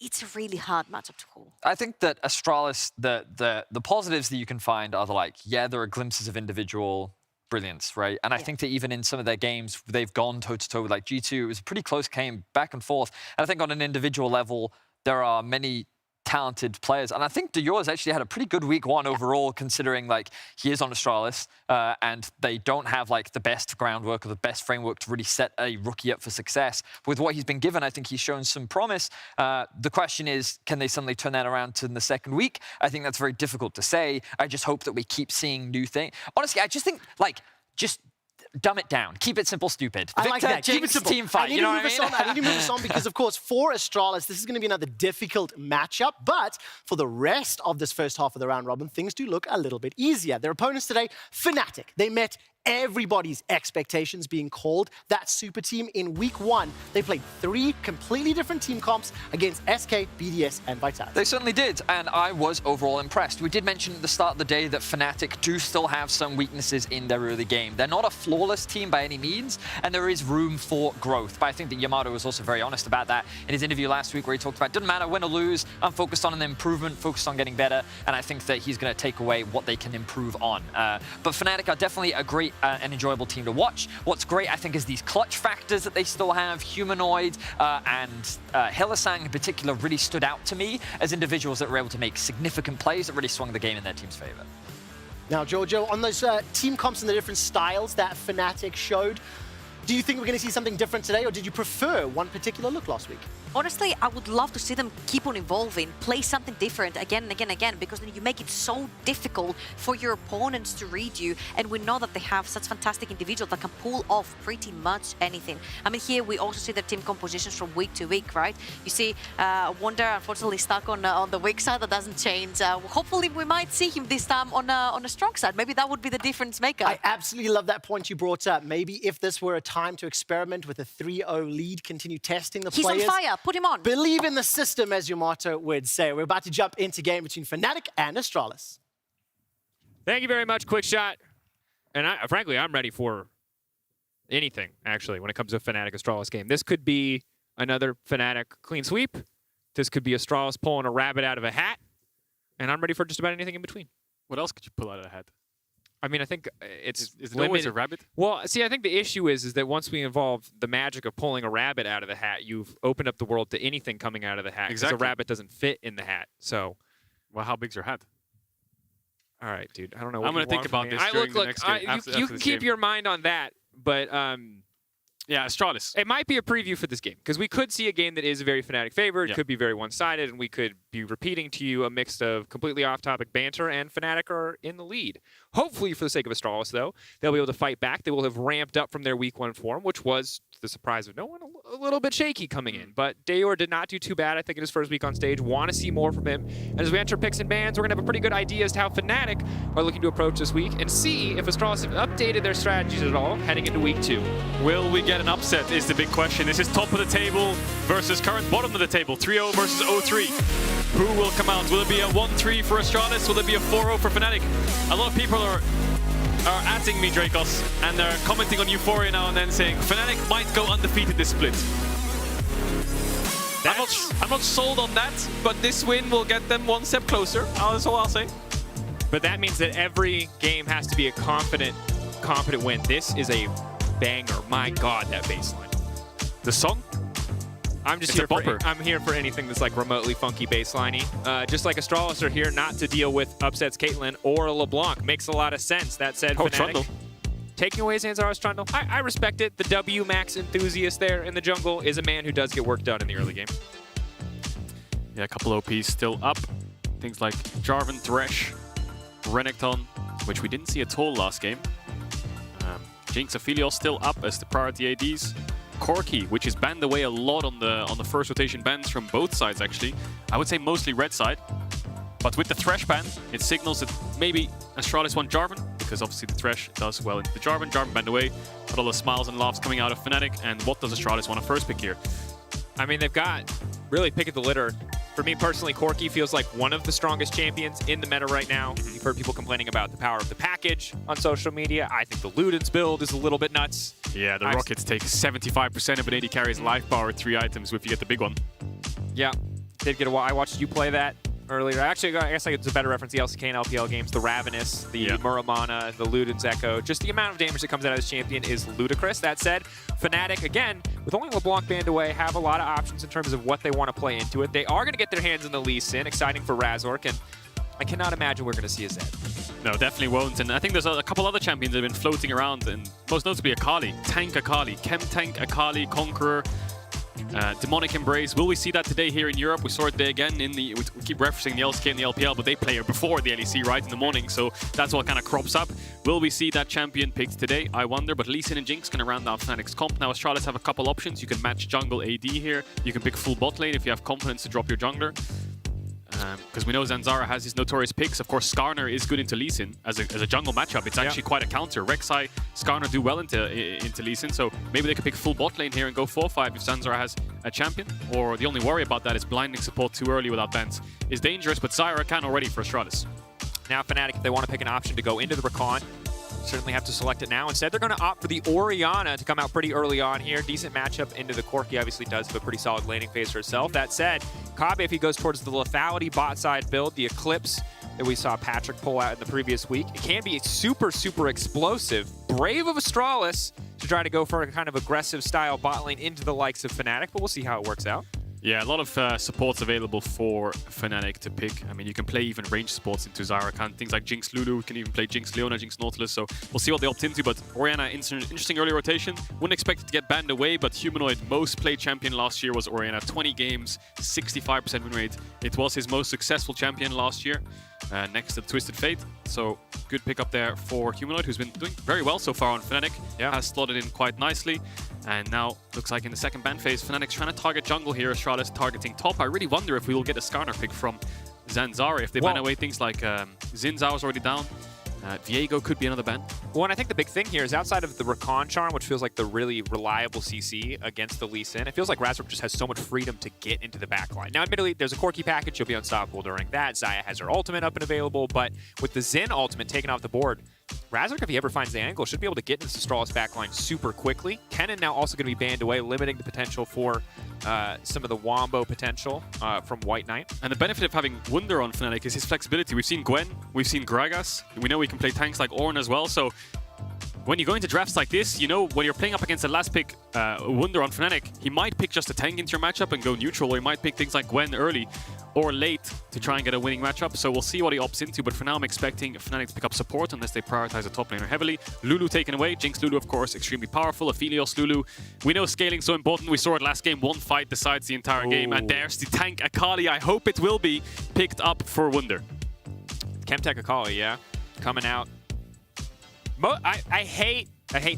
it's a really hard matchup to call. I think that Astralis, the positives that you can find are there are glimpses of individual brilliance, right? And I think that even in some of their games, they've gone toe-to-toe with G2. It was a pretty close game, back and forth. And I think on an individual level, there are many talented players. And I think Dior has actually had a pretty good week 1 overall, considering he is on Astralis and they don't have the best groundwork or the best framework to really set a rookie up for success. With what he's been given, I think he's shown some promise. The question is, can they suddenly turn that around in the second week? I think that's very difficult to say. I just hope that we keep seeing new things. Honestly, I just think just dumb it down. Keep it simple, stupid. I like that. Keep it simple. Team fight. You know what I mean? I need to move this on because, of course, for Astralis, this is going to be another difficult matchup. But for the rest of this first half of the round robin, things do look a little bit easier. Their opponents today, Fnatic. They met everybody's expectations being called that super team in week 1. They played 3 completely different team comps against SK, BDS, and Vitality. They certainly did, and I was overall impressed. We did mention at the start of the day that Fnatic do still have some weaknesses in their early game. They're not a flawless team by any means, and there is room for growth. But I think that Yamato was also very honest about that in his interview last week, where he talked about, doesn't matter win or lose, I'm focused on an improvement, focused on getting better, and I think that he's going to take away what they can improve on. But Fnatic are definitely a great an enjoyable team to watch. What's great, I think, is these clutch factors that they still have. Humanoid and Hylissang in particular really stood out to me as individuals that were able to make significant plays that really swung the game in their team's favor. Now, Giorgio, on those team comps and the different styles that Fnatic showed, do you think we're going to see something different today, or did you prefer one particular look last week? Honestly, I would love to see them keep on evolving, play something different again and again and again, because then you make it so difficult for your opponents to read you. And we know that they have such fantastic individuals that can pull off pretty much anything. I mean, here we also see their team compositions from week to week, right? You see Wonder, unfortunately, stuck on the weak side. That doesn't change. Hopefully, we might see him this time on a strong side. Maybe that would be the difference maker. I absolutely love that point you brought up. Maybe if this were a time to experiment with a 3-0 lead, continue testing the players. He's on fire. Put him on. Believe in the system, as Yamato would say. We're about to jump into game between Fnatic and Astralis. Thank you very much, Quick Shot. And frankly, I'm ready for anything, actually, when it comes to a Fnatic Astralis game. This could be another Fnatic clean sweep. This could be Astralis pulling a rabbit out of a hat. And I'm ready for just about anything in between. What else could you pull out of a hat? I mean, I think it's Is it always a limited. rabbit? Well, see, I think the issue is that once we involve the magic of pulling a rabbit out of the hat, you've opened up the world to anything coming out of the hat. Because Exactly. a rabbit doesn't fit in the hat. So, well, how big's your hat? All right, dude. I don't know. I'm going to think about this during the next game. You can keep your mind on that, but yeah, Astralis. It might be a preview for this game because we could see a game that is a very Fnatic favorite. Yeah. It could be very one-sided, and we could be repeating to you a mix of completely off-topic banter, and Fnatic are in the lead. Hopefully, for the sake of Astralis, though, they'll be able to fight back. They will have ramped up from their Week 1 form, which was, to the surprise of no one, a little bit shaky coming in. But Dayor did not do too bad, I think, in his first week on stage. Want to see more from him. And as we enter picks and bans, we're going to have a pretty good idea as to how Fnatic are looking to approach this week and see if Astralis have updated their strategies at all heading into Week 2. Will we get an upset is the big question. This is top of the table versus current bottom of the table. 3-0 versus 0-3. Who will come out? Will it be a 1-3 for Astralis? Will it be a 4-0 for Fnatic? A lot of people are atting me, Dracos, and they're commenting on Euphoria now and then saying Fnatic might go undefeated this split. I'm not sold on that, but this win will get them one step closer. That's all I'll say. But that means that every game has to be a confident win. This is a banger. My God, that baseline. The song? I'm just It's here a bopper. I'm here for anything that's like remotely funky baseliney. Just like Astralis are here not to deal with upsets Caitlyn or LeBlanc. Makes a lot of sense. That said, Fnatic Trundle. taking away Zanzara's Trundle. I respect it. The W Max enthusiast there in the jungle is a man who does get work done in the early game. Yeah, a couple OPs still up. Things like Jarvan, Thresh, Renekton, which we didn't see at all last game. Jinx, Aphelios still up as the priority ADs. Corki, which is banned away a lot on the first rotation bans from both sides, actually. I would say mostly red side. But with the Thresh ban, it signals that maybe Astralis want Jarvan, because obviously the Thresh does well into the Jarvan. Jarvan banned away, but all the smiles and laughs coming out of Fnatic. And what does Astralis want to first pick here? I mean, they've got really pick of the litter. For me personally, Corki feels like one of the strongest champions in the meta right now. You've heard people complaining about the power of the package on social media. I think the Luden's build is a little bit nuts. Yeah, the Rockets take 75% of an AD carry's life bar with 3 items if you get the big one. Yeah, did get a while. I watched you play that earlier. Actually, I guess it's a better reference. The LCK and LPL games, the Ravenous, the Muramana, the Luden's Echo. Just the amount of damage that comes out of this champion is ludicrous. That said, Fnatic, again, with only LeBlanc banned away, have a lot of options in terms of what they want to play into it. They are going to get their hands in the Lee Sin, exciting for Razork, and I cannot imagine we're going to see a Zed. No, definitely won't. And I think there's a couple other champions that have been floating around, and most notably Akali. Tank Akali, Chem Tank Akali, Conqueror, Demonic Embrace. Will we see that today here in Europe? We saw it there again in the. We keep referencing the LCK and the LPL, but they play it before the LEC, right, in the morning. So that's what kind of crops up. Will we see that champion picked today? I wonder. But Lee Sin and Jinx going to round out Fnatic's comp. Now Astralis have a couple options. You can match jungle AD here. You can pick full bot lane if you have confidence to drop your jungler. Because we know Zanzara has his notorious picks. Of course, Skarner is good into Lee Sin as a jungle matchup. It's actually quite a counter. Rek'Sai, Skarner do well into Lee Sin, so maybe they could pick full bot lane here and go 4-5 if Zanzara has a champion. Or the only worry about that is blinding support too early without bans is dangerous, but Zyra can already for Astralis. Now Fnatic, if they want to pick an option to go into the Rakan, certainly have to select it now. Instead, they're going to opt for the Orianna to come out pretty early on here. Decent matchup into the Corki. Obviously does have a pretty solid laning phase for herself. That said, Kabe, if he goes towards the lethality bot side build, the Eclipse that we saw Patrick pull out in the previous week, it can be super, super explosive. Brave of Astralis to try to go for a kind of aggressive style bot lane into the likes of Fnatic, but we'll see how it works out. Yeah, a lot of supports available for Fnatic to pick. I mean, you can play even range supports into Zyra. Things like Jinx Lulu, you can even play Jinx Leona, Jinx Nautilus. So we'll see what they opt into. But Orianna, interesting early rotation. Wouldn't expect it to get banned away, but Humanoid, most played champion last year was Orianna. 20 games, 65% win rate. It was his most successful champion last year, next to Twisted Fate. So good pick up there for Humanoid, who's been doing very well so far on Fnatic. Has slotted in quite nicely. And now, looks like in the second ban phase, Fnatic's trying to target jungle here. Astralis targeting top. I really wonder if we will get a Skarner pick from Zanzara. If they ban away things like Xin Zhao's already down. Viego could be another ban. Well, and I think the big thing here is outside of the Rakan charm, which feels like the really reliable CC against the Lee Sin, it feels like Razork just has so much freedom to get into the backline. Now, admittedly, there's a Corki package. You'll be unstoppable during that. Xayah has her ultimate up and available, but with the Xin ultimate taken off the board, Razork, if he ever finds the angle, should be able to get into Strahl's backline super quickly. Kennen now also going to be banned away, limiting the potential for some of the Wombo potential from White Knight. And the benefit of having Wunder on Fnatic is his flexibility. We've seen Gwen, we've seen Gragas. We know he can play tanks like Ornn as well, so when you go into drafts like this, you know, when you're playing up against the last pick, Wunder on Fnatic, he might pick just a tank into your matchup and go neutral, or he might pick things like Gwen early or late to try and get a winning matchup. So we'll see what he opts into, but for now I'm expecting Fnatic to pick up support unless they prioritize the top laner heavily. Lulu taken away. Jinx Lulu, of course, extremely powerful. Aphelios Lulu. We know scaling so important. We saw it last game. One fight decides the entire game, and there's the tank Akali. I hope it will be picked up for Wunder. Chemtech Akali, yeah, coming out. I hate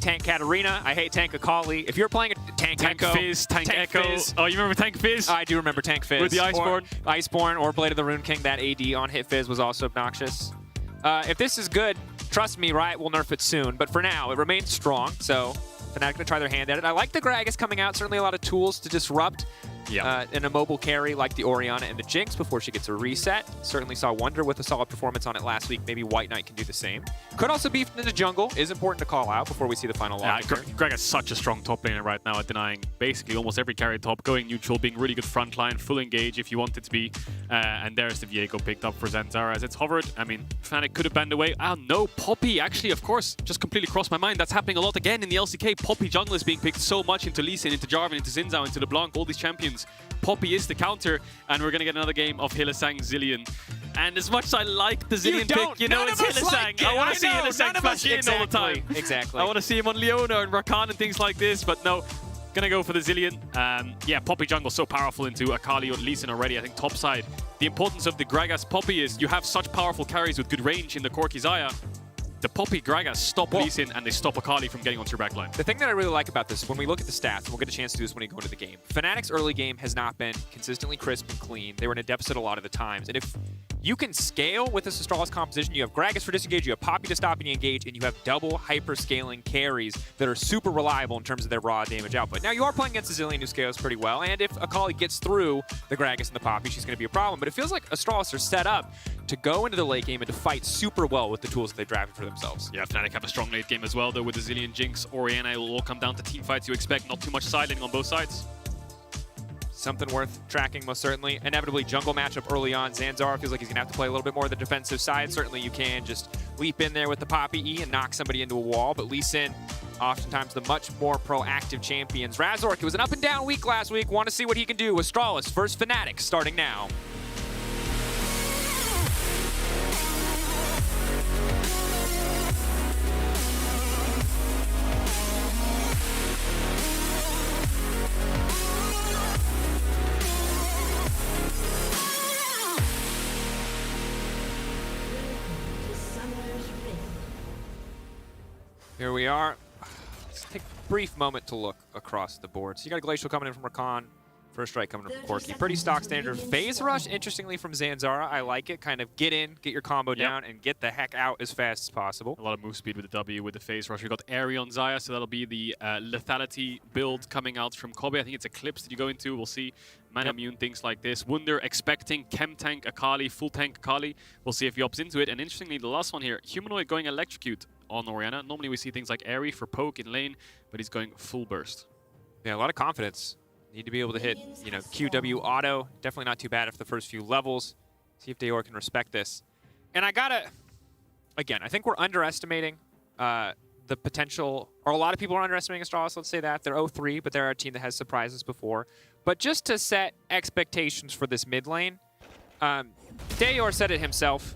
Tank Katarina. I hate Tank Akali. If you're playing a Tank Echo, Fizz, Tank Echo. Fizz. Oh, you remember Tank Fizz? I do remember Tank Fizz. With the Iceborne. Iceborne or Blade of the Rune King, that AD on hit Fizz was also obnoxious. If this is good, trust me, Riot will nerf it soon. But for now, it remains strong. So Fnatic going to try their hand at it. I like the Gragas coming out. Certainly a lot of tools to disrupt. In a mobile carry like the Orianna and the Jinx before she gets a reset. Certainly saw Wunder with a solid performance on it last week. Maybe White Knight can do the same. Could also be in the jungle. Is important to call out before we see the final lock. Greg is such a strong top laner right now at denying basically almost every carry top, going neutral, being really good frontline, full engage if you want it to be. And there's the Viego picked up for Zanzara as it's hovered. I mean, Fnatic could have banned away. Oh no, Poppy actually, of course, just completely crossed my mind. That's happening a lot again in the LCK. Poppy jungle is being picked so much into Lee Sin, into Jarvan, into Xin Zhao, into LeBlanc, all these champions. Poppy is the counter, and we're going to get another game of Hylissang Zilean. And as much as I like the Zilean pick, you know, it's Hylissang. I want to see Hylissang smash in all the time. Exactly. I want to see him on Leona and Rakan and things like this, but no. Gonna go for the Zilean. Yeah, Poppy jungle so powerful into Akali or Lee Sin already, I think top side. The importance of the Gragas Poppy is you have such powerful carries with good range in the Corki Xayah. The Poppy Gragas stop Lee Sin and they stop Akali from getting onto your backline. The thing that I really like about this, when we look at the stats, and we'll get a chance to do this when we go into the game, Fnatic's early game has not been consistently crisp and clean. They were in a deficit a lot of the times. And if you can scale with this Astralis composition, you have Gragas for disengage, you have Poppy to stop and engage, and you have double hyper-scaling carries that are super reliable in terms of their raw damage output. Now, you are playing against a Zilean who scales pretty well, and if Akali gets through the Gragas and the Poppy, she's going to be a problem. But it feels like Astralis are set up to go into the late game and to fight super well with the tools that they've drafted for themselves. Yeah, Fnatic have a strong late game as well, though, with the Zilean, Jinx, Orianna. It will all come down to team fights you expect. Not too much sideling on both sides. Something worth tracking, most certainly. Inevitably, jungle matchup early on. Zanzara feels like he's going to have to play a little bit more of the defensive side. Certainly, you can just leap in there with the Poppy E and knock somebody into a wall. But Lee Sin, oftentimes the much more proactive champions. Razork, it was an up-and-down week last week. Want to see what he can do with Astralis versus Fnatic starting now. Here we are. Let's take a brief moment to look across the board. So you got a Glacial coming in from Rakan. First strike coming from Corki. Pretty stock standard. Phase Rush, interestingly, from Zanzara. I like it. Kind of get in, get your combo down, and get the heck out as fast as possible. A lot of move speed with the W, with the Phase Rush. We've got Aery on Xayah, so that'll be the lethality build coming out from Kobe. I think it's Eclipse that you go into. We'll see. Man immune, things like this. Wunder expecting Chem Tank Akali, full tank Akali. We'll see if he opts into it. And interestingly, the last one here, Humanoid going Electrocute on Orianna. Normally we see things like Aery for poke in lane, but he's going full burst. Yeah, a lot of confidence. Need to be able to hit, you know, QW auto. Definitely not too bad after the first few levels. See if Dayor can respect this. And I gotta, again, I think we're underestimating the potential, or a lot of people are underestimating Astralis, let's say that. They're 0-3, but they're a team that has surprises before. But just to set expectations for this mid lane, Dayor said it himself.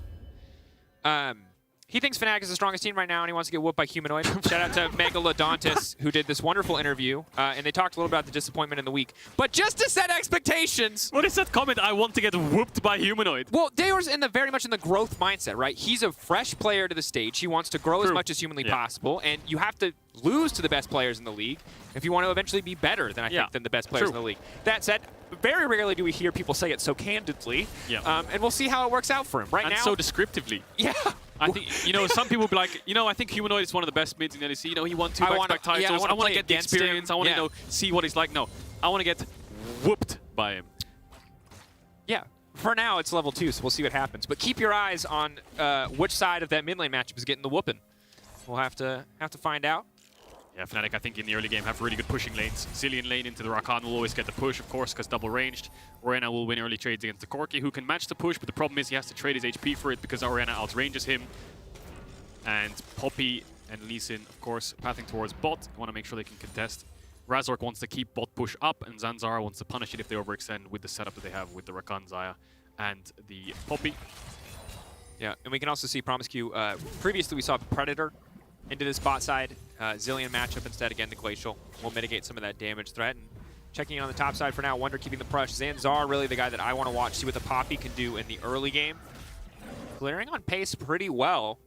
He thinks Fnatic is the strongest team right now, and he wants to get whooped by Humanoid. Shout out to Megalodontus, who did this wonderful interview, and they talked a little about the disappointment in the week. But just to set expectations... What is that comment? I want to get whooped by Humanoid. Well, Dayor's very much in the growth mindset, right? He's a fresh player to the stage. He wants to grow as much as humanly possible, and you have to lose to the best players in the league if you want to eventually be better than I think than the best players in the league. That said, very rarely do we hear people say it so candidly, and we'll see how it works out for him. Right now, so descriptively. Yeah. I think, you know, some people will be like, you know, I think Humanoid is one of the best mids in the LEC. You know, he won 2 back-to-back titles. I want to get the experience. I want to see what he's like. No, I want to get whooped by him. Yeah. For now, it's level 2, so we'll see what happens. But keep your eyes on which side of that mid lane matchup is getting the whooping. We'll have to find out. Yeah, Fnatic, I think in the early game have really good pushing lanes. Zilean lane into the Rakan will always get the push, of course, because double ranged. Orianna will win early trades against the Corki, who can match the push, but the problem is he has to trade his HP for it because Orianna outranges him. And Poppy and Lee Sin, of course, pathing towards bot. Want to make sure they can contest. Razork wants to keep bot push up, and Zanzara wants to punish it if they overextend with the setup that they have with the Rakan, Xayah, and the Poppy. Yeah, and we can also see Promiscu. Previously, we saw Predator into this bot side. Zilean matchup instead. Again, the Glacial will mitigate some of that damage threat. And checking in on the top side for now, Wonder keeping the push. Zanzar really the guy that I want to watch, see what the Poppy can do in the early game. Clearing on pace pretty well.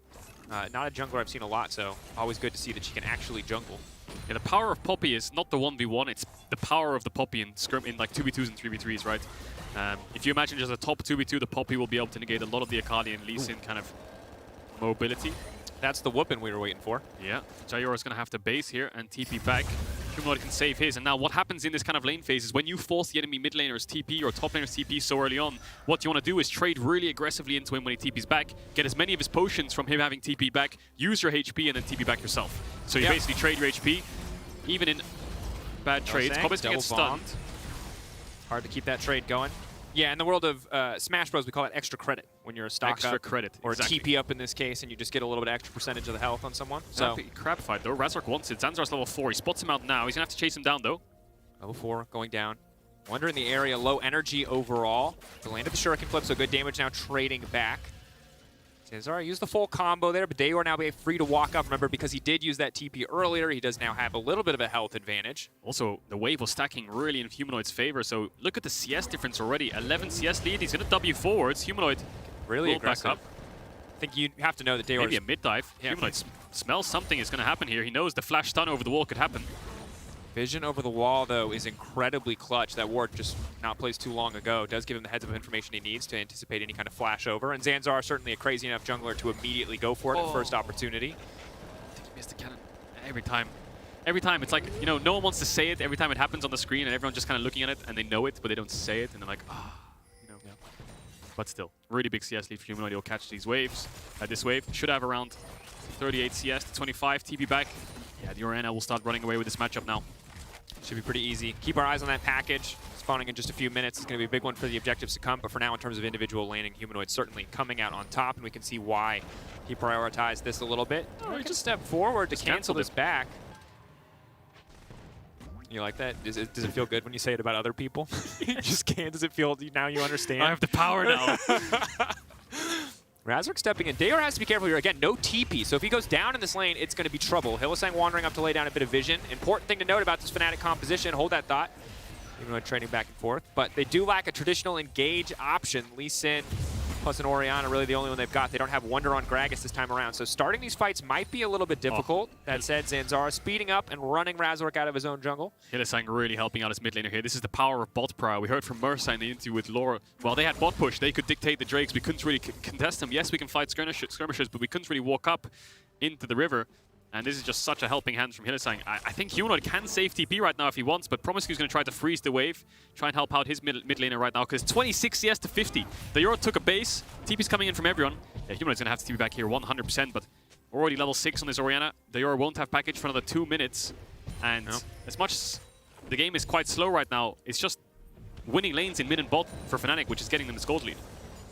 Not a jungler I've seen a lot, so always good to see that she can actually jungle. Yeah, the power of Poppy is not the 1v1, it's the power of the Poppy in like 2v2s and 3v3s, right? If you imagine just a top 2v2, the Poppy will be able to negate a lot of the Akali and Lee Sin kind of mobility. That's the whooping we were waiting for. Yeah, Jayor is going to have to base here and TP back. Humanoid can save his, and now what happens in this kind of lane phase is when you force the enemy mid laner's TP or top laner's TP so early on, what you want to do is trade really aggressively into him when he TP's back, get as many of his potions from him having TP back, use your HP, and then TP back yourself. So you basically trade your HP, even in bad trades. Cobus gets stunned. Hard to keep that trade going. Yeah, in the world of Smash Bros, we call it extra credit when you're a stock extra up, credit, or exactly. TP up in this case, and you just get a little bit extra percentage of the health on someone. So crap fight though. Razork wants it. Zanzar's level 4. He spots him out now. He's gonna have to chase him down though. Level 4 going down. Wonder in the area, low energy overall. The land of the Shuriken flip, so good damage now trading back. Zanzar used the full combo there, but Dayor now be free to walk up. Remember, because he did use that TP earlier, he does now have a little bit of a health advantage. Also, the wave was stacking really in Humanoid's favor, so look at the CS difference already. 11 CS lead, he's gonna W forwards. Humanoid really aggressive. Back up. I think you have to know that Dayor maybe a mid dive. Yeah. Humanoid smells something is gonna happen here. He knows the flash stun over the wall could happen. Vision over the wall, though, is incredibly clutch. That ward just not placed too long ago. Does give him the heads of information he needs to anticipate any kind of flash over. And Zanzar certainly a crazy enough jungler to immediately go for it at first opportunity. I think he missed the cannon every time. Every time, it's like, you know, no one wants to say it every time it happens on the screen, and everyone's just kind of looking at it, and they know it, but they don't say it, and they're like, ah, you know. Yeah. But still, really big CS lead for Humanoid. He'll catch these waves. This wave should have around 38 CS to 25 TP back. Yeah, the Orianna will start running away with this matchup now. Should be pretty easy. Keep our eyes on that package. Spawning in just a few minutes. It's going to be a big one for the objectives to come. But for now, in terms of individual laning, Humanoid certainly coming out on top. And we can see why he prioritized this a little bit. Oh, he just stepped forward to cancel this back. You like that? Does it feel good when you say it about other people? Just can't. Does it feel, now you understand? I have the power now. Razork stepping in. Dayor has to be careful here. Again, no TP. So if he goes down in this lane, it's going to be trouble. Hylissang wandering up to lay down a bit of vision. Important thing to note about this Fnatic composition. Hold that thought. Even when trading back and forth. But they do lack a traditional engage option. Lee Sin plus an Orianna really the only one they've got. They don't have Wonder on Gragas this time around. So starting these fights might be a little bit difficult. That said, Zanzara speeding up and running Razork out of his own jungle. Hylissang really helping out his mid laner here. This is the power of bot power. We heard from Mersa in the interview with Laura. While they had bot push, they could dictate the Drakes. We couldn't really contest them. Yes, we can fight skirmishes, but we couldn't really walk up into the river. And this is just such a helping hand from Hylissang. I think Humanoid can save TP right now if he wants, but Promiscu's going to try to freeze the wave, try and help out his mid laner right now, because 26 CS to 50. The Euro took a base. TP's coming in from everyone. Yeah, Humanoid's going to have to TP back here 100%, but already level 6 on this Orianna. The Euro won't have package for another 2 minutes. And as much as the game is quite slow right now, it's just winning lanes in mid and bot for Fnatic, which is getting them this gold lead.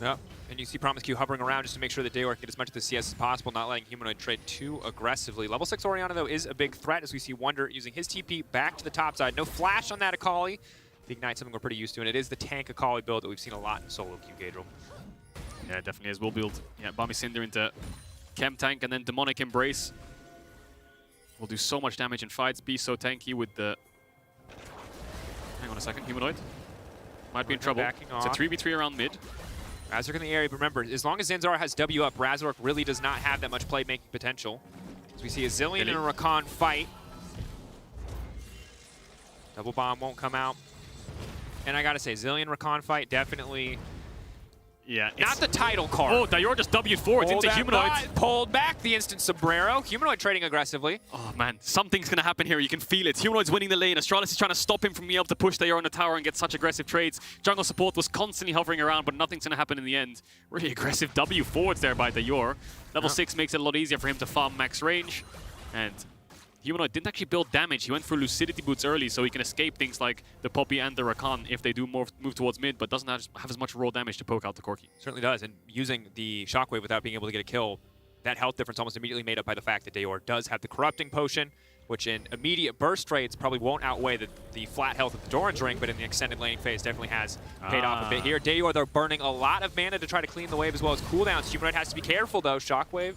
Yeah, and you see Promiscu hovering around just to make sure that Dayor can get as much of the CS as possible, not letting Humanoid trade too aggressively. Level 6 Orianna, though, is a big threat as we see Wonder using his TP back to the top side. No flash on that Akali. The Ignite, something we're pretty used to, and it is the tank Akali build that we've seen a lot in solo queue, Gadril. Yeah, definitely is. We'll build Bami Cinder into Chem Tank and then Demonic Embrace. Will do so much damage in fights, be so tanky with the... Hang on a second, Humanoid. Might be in trouble. It's a 3v3 around mid. Razork in the area, but remember, as long as Zanzara has W up, Razork really does not have that much playmaking potential. As we see a Zilean and a Rakan fight. Double bomb won't come out. And I gotta say, Zilean Rakan fight definitely Yeah, not the title card. Oh, Dayor just W'd forwards into Humanoid. Pulled back the instant sombrero. Humanoid trading aggressively. Oh man, something's gonna happen here. You can feel it. Humanoid's winning the lane. Astralis is trying to stop him from being able to push Dayor on the tower and get such aggressive trades. Jungle support was constantly hovering around, but nothing's gonna happen in the end. Really aggressive W forwards there by Dayor. Level 6 makes it a lot easier for him to farm max range. And Humanoid didn't actually build damage. He went through Lucidity Boots early, so he can escape things like the Poppy and the Rakan if they do move towards mid, but doesn't have as much raw damage to poke out the Corki. Certainly does, and using the Shockwave without being able to get a kill, that health difference almost immediately made up by the fact that Dayor does have the Corrupting Potion, which in immediate burst trades probably won't outweigh the flat health of the Doran's Ring, but in the extended laning phase definitely has paid off a bit here. Dayor, they're burning a lot of mana to try to clean the wave as well as cooldowns. Humanoid has to be careful though. Shockwave.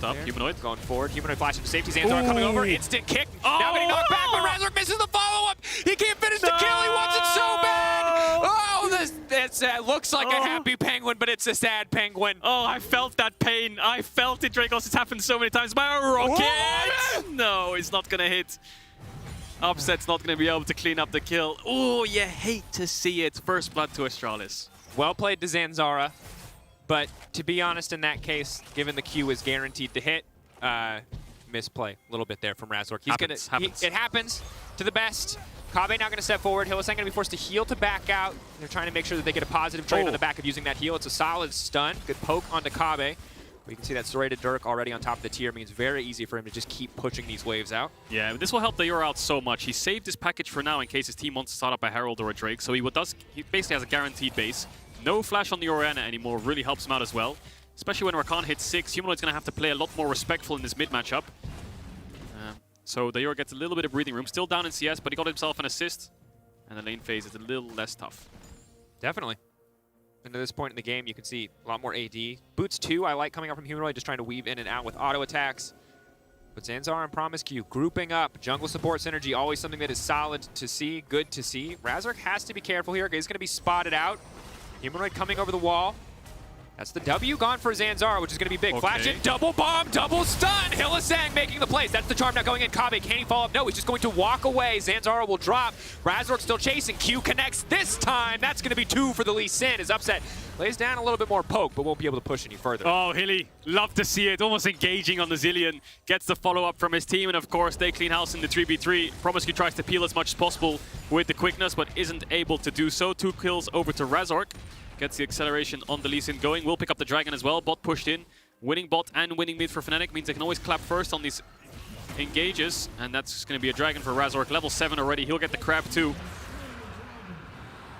Up, Humanoid. Going forward. Humanoid flash into safety. Zanzara coming over. Instant kick. Now getting knocked back, but Razork misses the follow-up. He can't finish the kill. He wants it so bad. Oh, this looks like a happy penguin, but it's a sad penguin. Oh, I felt that pain. I felt it, Dracos. It's happened so many times. My rocket! No, it's not going to hit. Upset's not going to be able to clean up the kill. Oh, you hate to see it. First blood to Astralis. Well played to Zanzara. But to be honest, in that case, given the Q is guaranteed to hit, misplay a little bit there from Razork. It happens to the best. Kobbe now going to step forward. Hylissang going to be forced to heal to back out. They're trying to make sure that they get a positive trade on the back of using that heal. It's a solid stun. Good poke onto Kobbe. We can see that Serrated Dirk already on top of the tier means very easy for him to just keep pushing these waves out. Yeah, this will help Dayor out so much. He saved his package for now in case his team wants to start up a Herald or a Drake. So he basically has a guaranteed base. No flash on the Orianna anymore really helps him out as well. Especially when Rakan hits 6, Humanoid's going to have to play a lot more respectful in this mid matchup. So Dayor gets a little bit of breathing room. Still down in CS, but he got himself an assist. And the lane phase is a little less tough. Definitely. And to this point in the game, you can see a lot more AD. Boots 2, I like coming up from Humanoid, just trying to weave in and out with auto attacks. But Zanzara and Promiscu grouping up. Jungle support synergy, always something that is solid to see, good to see. Razork has to be careful here. He's going to be spotted out. Humanoid coming over the wall. That's the W gone for Zanzara, which is going to be big. Flash in, double bomb, double stun. Hylissang making the plays. That's the charm now going in. Kobbe, can he follow up? No, he's just going to walk away. Zanzara will drop. Razork still chasing. Q connects this time. That's going to be 2 for the Lee Sin. His Upset lays down a little bit more poke, but won't be able to push any further. Oh, Hilly, love to see it. Almost engaging on the Zilean. Gets the follow-up from his team, and of course, they clean house in the 3v3. Promiscu tries to peel as much as possible with the quickness, but isn't able to do so. 2 kills over to Razork. Gets the acceleration on the Lee Sin going. Will pick up the Dragon as well. Bot pushed in. Winning bot and winning mid for Fnatic means they can always clap first on these engages. And that's going to be a Dragon for Razork. Level 7 already. He'll get the crab too.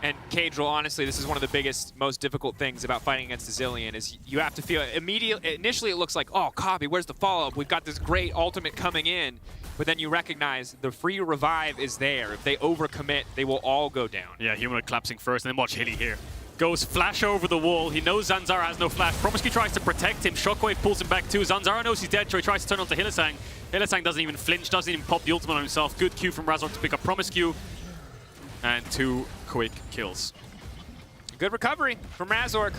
And Cadril, honestly, this is one of the biggest, most difficult things about fighting against the Zilean is you have to feel initially it looks like, oh, Kobbe, where's the follow-up? We've got this great ultimate coming in. But then you recognize the free revive is there. If they overcommit, they will all go down. Yeah, Humanoid collapsing first, and then watch Hilly here. Goes flash over the wall. He knows Zanzara has no flash. Promiscu tries to protect him. Shockwave pulls him back too. Zanzara knows he's dead, so he tries to turn onto Hylissang. Hylissang doesn't even flinch, doesn't even pop the ultimate on himself. Good Q from Razork to pick up Promiscu. And 2 quick kills. Good recovery from Razork.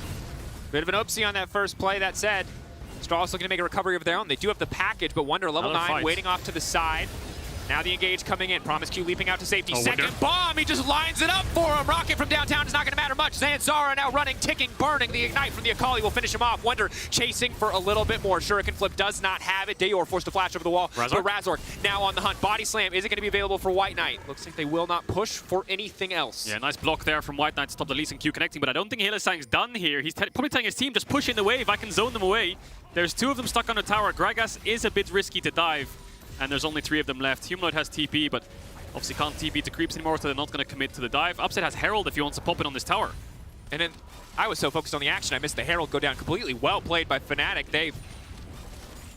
Bit of an oopsie on that first play. That said, Straw's looking to make a recovery of their own. They do have the package, but Wunder level 9 waiting off to the side. Now the engage coming in. Promiscu leaping out to safety. Second bomb, he just lines it up for him. Rocket from downtown is not going to matter much. Zanzara now running, ticking, burning. The ignite from the Akali will finish him off. Wunder chasing for a little bit more. Shuriken flip does not have it. Dayor forced to flash over the wall. But Razork now on the hunt. Body slam isn't going to be available for White Knight. Looks like they will not push for anything else. Yeah, nice block there from White Knight to stop the Lee Sin Q connecting, but I don't think Hylissang's done here. He's probably telling his team, just push in the wave. I can zone them away. There's 2 of them stuck on the tower. Gragas is a bit risky to dive. And there's only 3 of them left. Humanoid has TP, but obviously can't TP to creeps anymore, so they're not going to commit to the dive. Upset has Herald if he wants to pop it on this tower. And then I was so focused on the action, I missed the Herald go down completely. Well played by Fnatic. They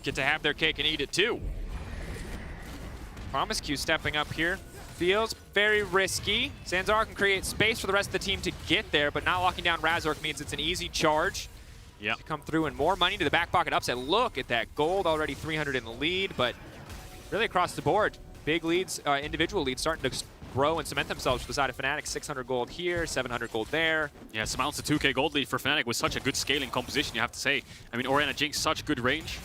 get to have their cake and eat it too. Promiscu stepping up here. Feels very risky. Zanzara can create space for the rest of the team to get there, but not locking down Razork means it's an easy charge. To come through, and more money to the back pocket. Upset, look at that gold, already 300 in the lead, but really across the board, big leads, individual leads starting to grow and cement themselves for the side of Fnatic. 600 gold here, 700 gold there. Yeah, surmounts the 2k gold lead for Fnatic with such a good scaling composition, you have to say. I mean, Orianna Jinx, such good range.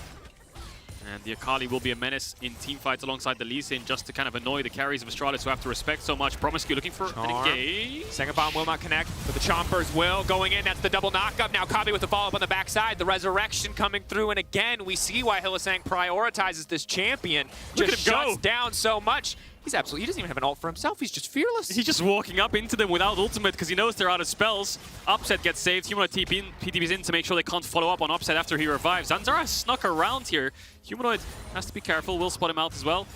And the Akali will be a menace in teamfights alongside the Lee Sin just to kind of annoy the carries of Astralis who have to respect so much. Promiscu looking for an engage. Second bomb will not connect, but the Chompers will. Going in, that's the double knockup. Now Kabe with the follow-up on the backside. The resurrection coming through, and again, we see why Hylissang prioritizes this champion. Look Just at him shuts down so much. He doesn't even have an ult for himself. He's just fearless. He's just walking up into them without ultimate because he knows they're out of spells. Upset gets saved. Humanoid PTBs in to make sure they can't follow up on Upset after he revives. Zanzara snuck around here. Humanoid has to be careful. Will spot him out as well.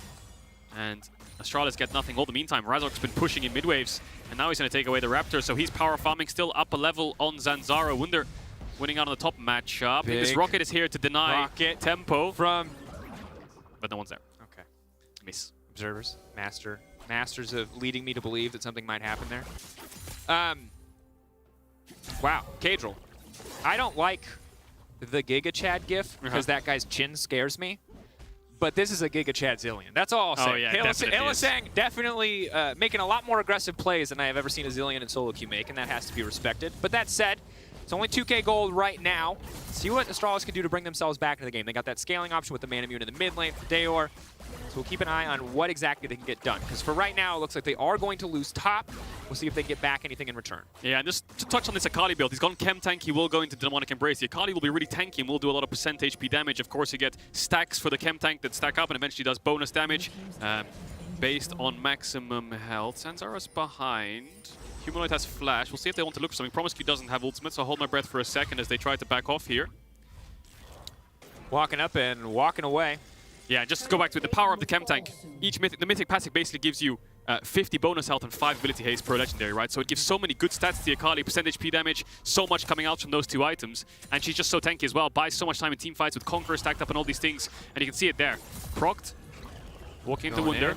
And Astralis get nothing all the meantime. Razork's been pushing in mid-waves, and now he's going to take away the Raptor. So he's power farming still up a level on Zanzara. Wunder winning out on the top matchup. This Rocket is here to deny tempo. But no one's there. Okay. Miss. Observers. Masters of leading me to believe that something might happen there. Wow, Kadril. I don't like the Giga Chad gif because that guy's chin scares me. But this is a Giga Chad Zillion. That's all I'll say. Oh, yeah, Hylissang definitely making a lot more aggressive plays than I have ever seen a Zillion in solo queue make, and that has to be respected. But that said, it's only 2k gold right now. See what Astralis can do to bring themselves back into the game. They got that scaling option with the Man Immune in the mid lane for Dayor. So we'll keep an eye on what exactly they can get done. Because for right now, it looks like they are going to lose top. We'll see if they can get back anything in return. Yeah, and just to touch on this Akali build, he's gone Chem Tank, he will go into Demonic Embrace. The Akali will be really tanky and will do a lot of percent HP damage. Of course, you get stacks for the Chem Tank that stack up and eventually does bonus damage based on maximum health. Zanzara's behind. Humanoid has flash. We'll see if they want to look for something. Promiscu doesn't have ultimate, so I'll hold my breath for a second as they try to back off here. Walking up and walking away. Yeah, just to go back to the power of the Chem Tank. The Mythic Passive basically gives you 50 bonus health and 5 ability haste per legendary, right? So it gives so many good stats to the Akali, percent HP damage, so much coming out from those two items. And she's just so tanky as well. Buys so much time in team fights with Conqueror stacked up and all these things. And you can see it there. Procced. Walking into Wunder.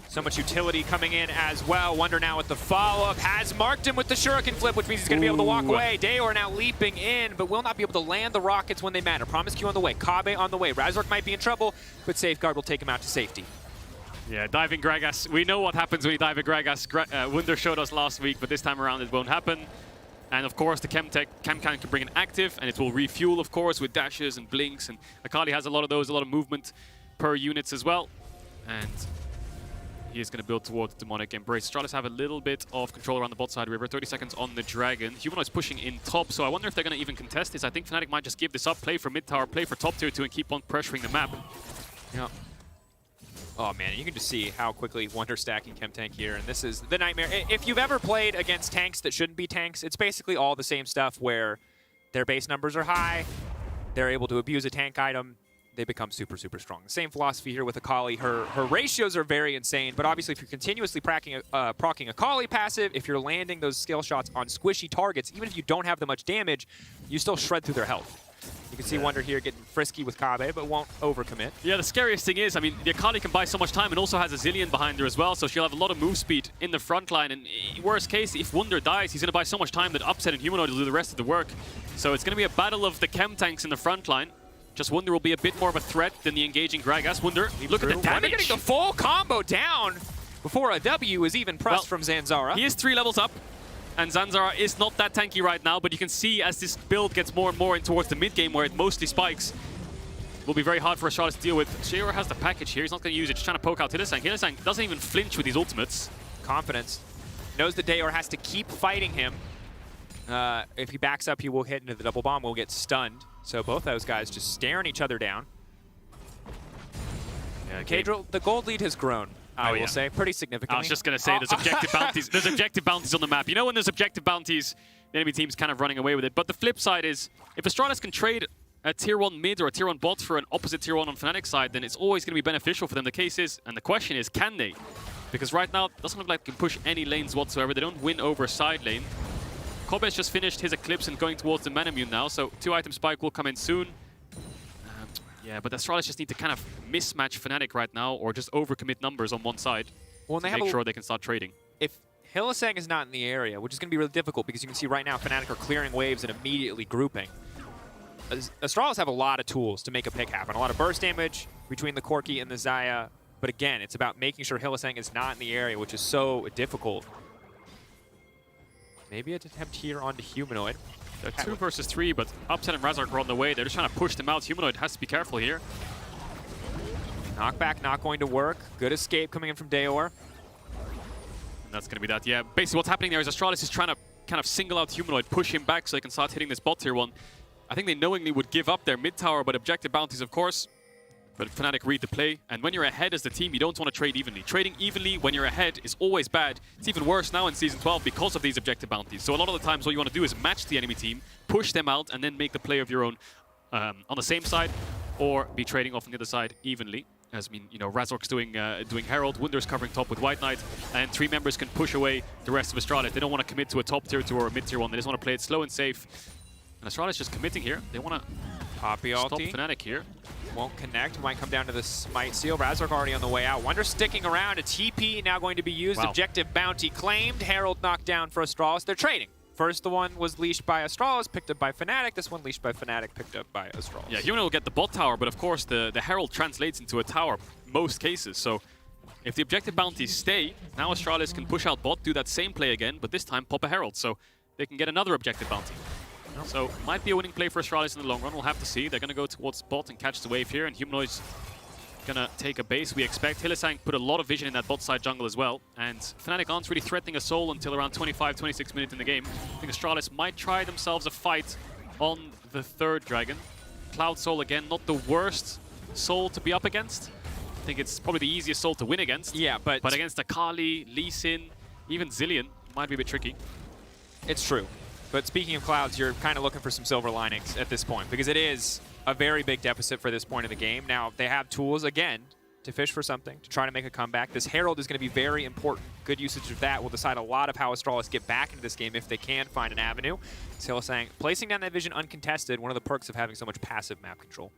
So much utility coming in as well. Wunder now with the follow-up. Has marked him with the Shuriken flip, which means he's going to be able to walk away. Dayor now leaping in, but will not be able to land the rockets when they matter. Promiscu on the way. Kabe on the way. Razork might be in trouble, but Safeguard will take him out to safety. Yeah, diving Gragas. We know what happens when you dive a Gragas. Wunder showed us last week, but this time around it won't happen. And of course, the Chem can bring an active, and it will refuel, of course, with dashes and blinks. And Akali has a lot of those, a lot of movement per units as well. And he is going to build towards Demonic Embrace. Astralis have a little bit of control around the bot side. We're 30 seconds on the Dragon. Humanoid's pushing in top, so I wonder if they're going to even contest this. I think Fnatic might just give this up, play for mid tower, play for top tier 2, and keep on pressuring the map. Yeah. Oh man, you can just see how quickly Wunder stacking Chem Tank here, and this is the nightmare. If you've ever played against tanks that shouldn't be tanks, it's basically all the same stuff where their base numbers are high, they're able to abuse a tank item, they become super, super strong. The same philosophy here with Akali. Her ratios are very insane, but obviously if you're continuously proccing Akali passive, if you're landing those skill shots on squishy targets, even if you don't have that much damage, you still shred through their health. You can see Wunder here getting frisky with Kabe, but won't overcommit. Yeah, the scariest thing is, I mean, the Akali can buy so much time and also has a Zillion behind her as well, so she'll have a lot of move speed in the front line. And worst case, if Wunder dies, he's going to buy so much time that Upset and Humanoid will do the rest of the work. So it's going to be a battle of the Chem Tanks in the front line. Just Wunder will be a bit more of a threat than the engaging Gragas. Wunder, look at the damage. Wunder getting the full combo down before a W is even pressed from Zanzara. He is 3 levels up, and Zanzara is not that tanky right now, but you can see as this build gets more and more in towards the mid-game where it mostly spikes, it will be very hard for Astralis to deal with. Dayor has the package here. He's not going to use it. Just trying to poke out Hylissang. Hylissang doesn't even flinch with these ultimates. Confidence. Knows that Dayor has to keep fighting him. If he backs up, he will hit into the double bomb, will get stunned. So both those guys just staring each other down. Yeah, Kadril, the gold lead has grown, I will say, pretty significantly. I was just going to say, there's objective bounties. There's objective bounties on the map. You know when there's objective bounties, the enemy team's kind of running away with it. But the flip side is, if Astralis can trade a tier 1 mid or a tier 1 bot for an opposite tier 1 on Fnatic side, then it's always going to be beneficial for them. The case is, and the question is, can they? Because right now, it doesn't look like they can push any lanes whatsoever. They don't win over side lane. Kobe's just finished his Eclipse and going towards the Man Immune now, so 2-item spike will come in soon. Yeah, but Astralis just need to kind of mismatch Fnatic right now, or just overcommit numbers on one side to make sure they can start trading. If Hylissang is not in the area, which is going to be really difficult because you can see right now Fnatic are clearing waves and immediately grouping. Astralis have a lot of tools to make a pick happen. A lot of burst damage between the Corki and the Xayah, but again, it's about making sure Hylissang is not in the area, which is so difficult. Maybe an attempt here onto Humanoid. They're 2 versus 3, but Upset and Razork are on the way. They're just trying to push them out. Humanoid has to be careful here. Knockback not going to work. Good escape coming in from Daor. And that's going to be that. Yeah, basically what's happening there is Astralis is trying to kind of single out Humanoid, push him back so they can start hitting this bot tier 1. I think they knowingly would give up their mid tower, but objective bounties, of course. But Fnatic read the play, and when you're ahead as the team, you don't want to trade evenly. Trading evenly when you're ahead is always bad. It's even worse now in Season 12 because of these objective bounties. So a lot of the times what you want to do is match the enemy team, push them out, and then make the play of your own on the same side, or be trading off on the other side evenly. As I mean, you know, Razork's doing Herald, Wunder's covering top with White Knight, and 3 members can push away the rest of Astralis. They don't want to commit to a top tier 2 or a mid tier 1. They just want to play it slow and safe. And Astralis just committing here. They want to Poppy stop ulti. Fnatic here. Won't connect. Might come down to the Smite Seal. Razork already on the way out. Wunder sticking around. A TP now going to be used. Wow. Objective bounty claimed. Herald knocked down for Astralis. They're trading. First, the one was leashed by Astralis, picked up by Fnatic. This one leashed by Fnatic, picked up by Astralis. Yeah, Humanoid will get the bot tower, but of course the Herald translates into a tower most cases. So if the objective bounties stay, now Astralis can push out bot, do that same play again, but this time pop a Herald. So they can get another objective bounty. So might be a winning play for Astralis in the long run. We'll have to see. They're going to go towards bot and catch the wave here, and Humanoid's going to take a base, we expect. Hylissang put a lot of vision in that bot side jungle as well, and Fnatic aren't really threatening a soul until around 25, 26 minutes in the game. I think Astralis might try themselves a fight on the 3rd dragon. Cloud Soul again, not the worst soul to be up against. I think it's probably the easiest soul to win against. Yeah, but against Akali, Lee Sin, even Zilean, might be a bit tricky. It's true. But speaking of clouds, you're kind of looking for some silver linings at this point, because it is a very big deficit for this point of the game. Now, they have tools, again, to fish for something, to try to make a comeback. This Herald is going to be very important. Good usage of that will decide a lot of how Astralis get back into this game if they can find an avenue. Hylissang placing down that vision uncontested, one of the perks of having so much passive map control.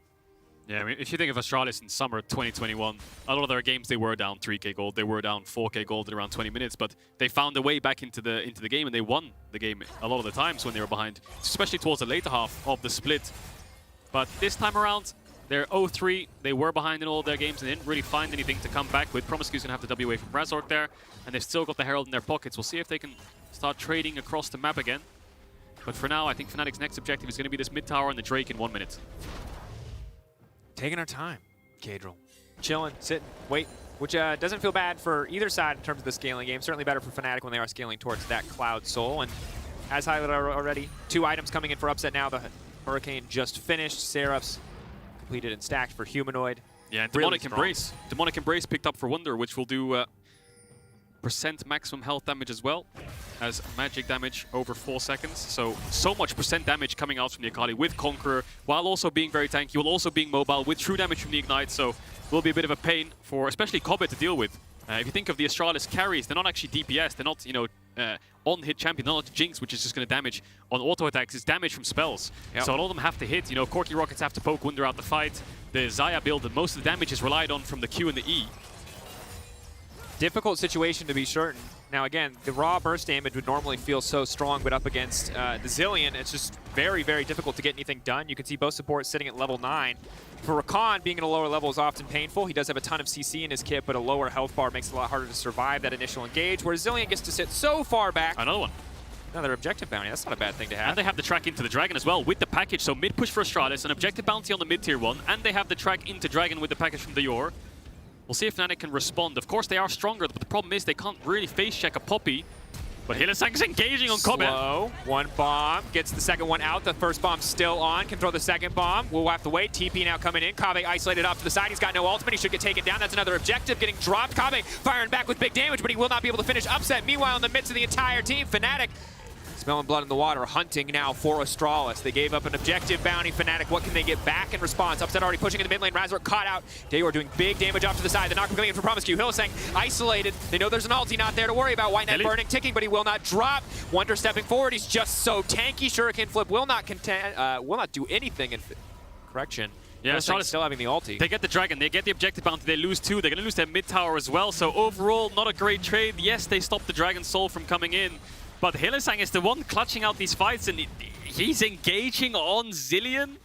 Yeah, I mean, if you think of Astralis in summer 2021, a lot of their games, they were down 3k gold, they were down 4k gold in around 20 minutes, but they found a way back into the game, and they won the game a lot of the times when they were behind, especially towards the later half of the split. But this time around, they're 0-3. They were behind in all of their games and didn't really find anything to come back with. Promiscuous going to have the W away from Razork there, and they've still got the Herald in their pockets. We'll see if they can start trading across the map again. But for now, I think Fnatic's next objective is going to be this mid tower and the Drake in 1 minute. Taking our time, Cadril. Chilling, sitting, wait, which doesn't feel bad for either side in terms of the scaling game. Certainly better for Fnatic when they are scaling towards that Cloud Soul. And as highlighted already, 2 items coming in for Upset now. The Hurricane just finished. Seraphs completed and stacked for Humanoid. Yeah, and Really Demonic Embrace. Demonic Embrace picked up for Wunder, which will do % maximum health damage as well as magic damage over 4 seconds. So much % damage coming out from the Akali with Conqueror, while also being very tanky, while also being mobile with true damage from the Ignite. So will be a bit of a pain for especially Cobbett to deal with. If you think of the Astralis carries, they're not actually DPS. They're not, you know, on-hit champion. They're not Jinx, which is just going to damage on auto attacks. It's damage from spells. Yep. So a lot of them have to hit. You know, Corky Rockets have to poke Wunder out the fight. The Xayah build, and most of the damage is relied on from the Q and the E. Difficult situation to be certain. Now again, the raw burst damage would normally feel so strong, but up against the Zilean, it's just very, very difficult to get anything done. You can see both supports sitting at level 9. For Rakan, being at a lower level is often painful. He does have a ton of CC in his kit, but a lower health bar makes it a lot harder to survive that initial engage, whereas Zilean gets to sit so far back. Another one. Another objective bounty, that's not a bad thing to have. And they have the track into the Dragon as well with the package. So mid push for Astralis, an objective bounty on the mid tier 1, and they have the track into Dragon with the package from Dior. We'll see if Fnatic can respond. Of course, they are stronger, but the problem is they can't really face check a Poppy. But Hylissang's engaging on Cobbett. Slow. One bomb. Gets the second one out. The first bomb's still on. Can throw the second bomb. We'll have to wait. TP now coming in. Kave isolated off to the side. He's got no ultimate. He should get taken down. That's another objective getting dropped. Kave firing back with big damage, but he will not be able to finish. Upset. Meanwhile, in the midst of the entire team, Fnatic smelling blood in the water, hunting now for Astralis. They gave up an objective bounty. Fnatic, what can they get back in response? Upset already pushing in the mid lane. Razork caught out. Dayor doing big damage off to the side. The knock coming in for Promiscu. Hylissang isolated. They know there's an ulti not there to worry about. White Knight burning, ticking, but he will not drop. Wunder stepping forward. He's just so tanky. Shuriken flip will not do anything. Correction. Yeah, Astralis still having the ulti. They get the Dragon, they get the objective bounty, they lose 2. They're going to lose their mid tower as well. So overall, not a great trade. Yes, they stopped the Dragon Soul from coming in, but Hylissang is the one clutching out these fights, and he's engaging on Zilean.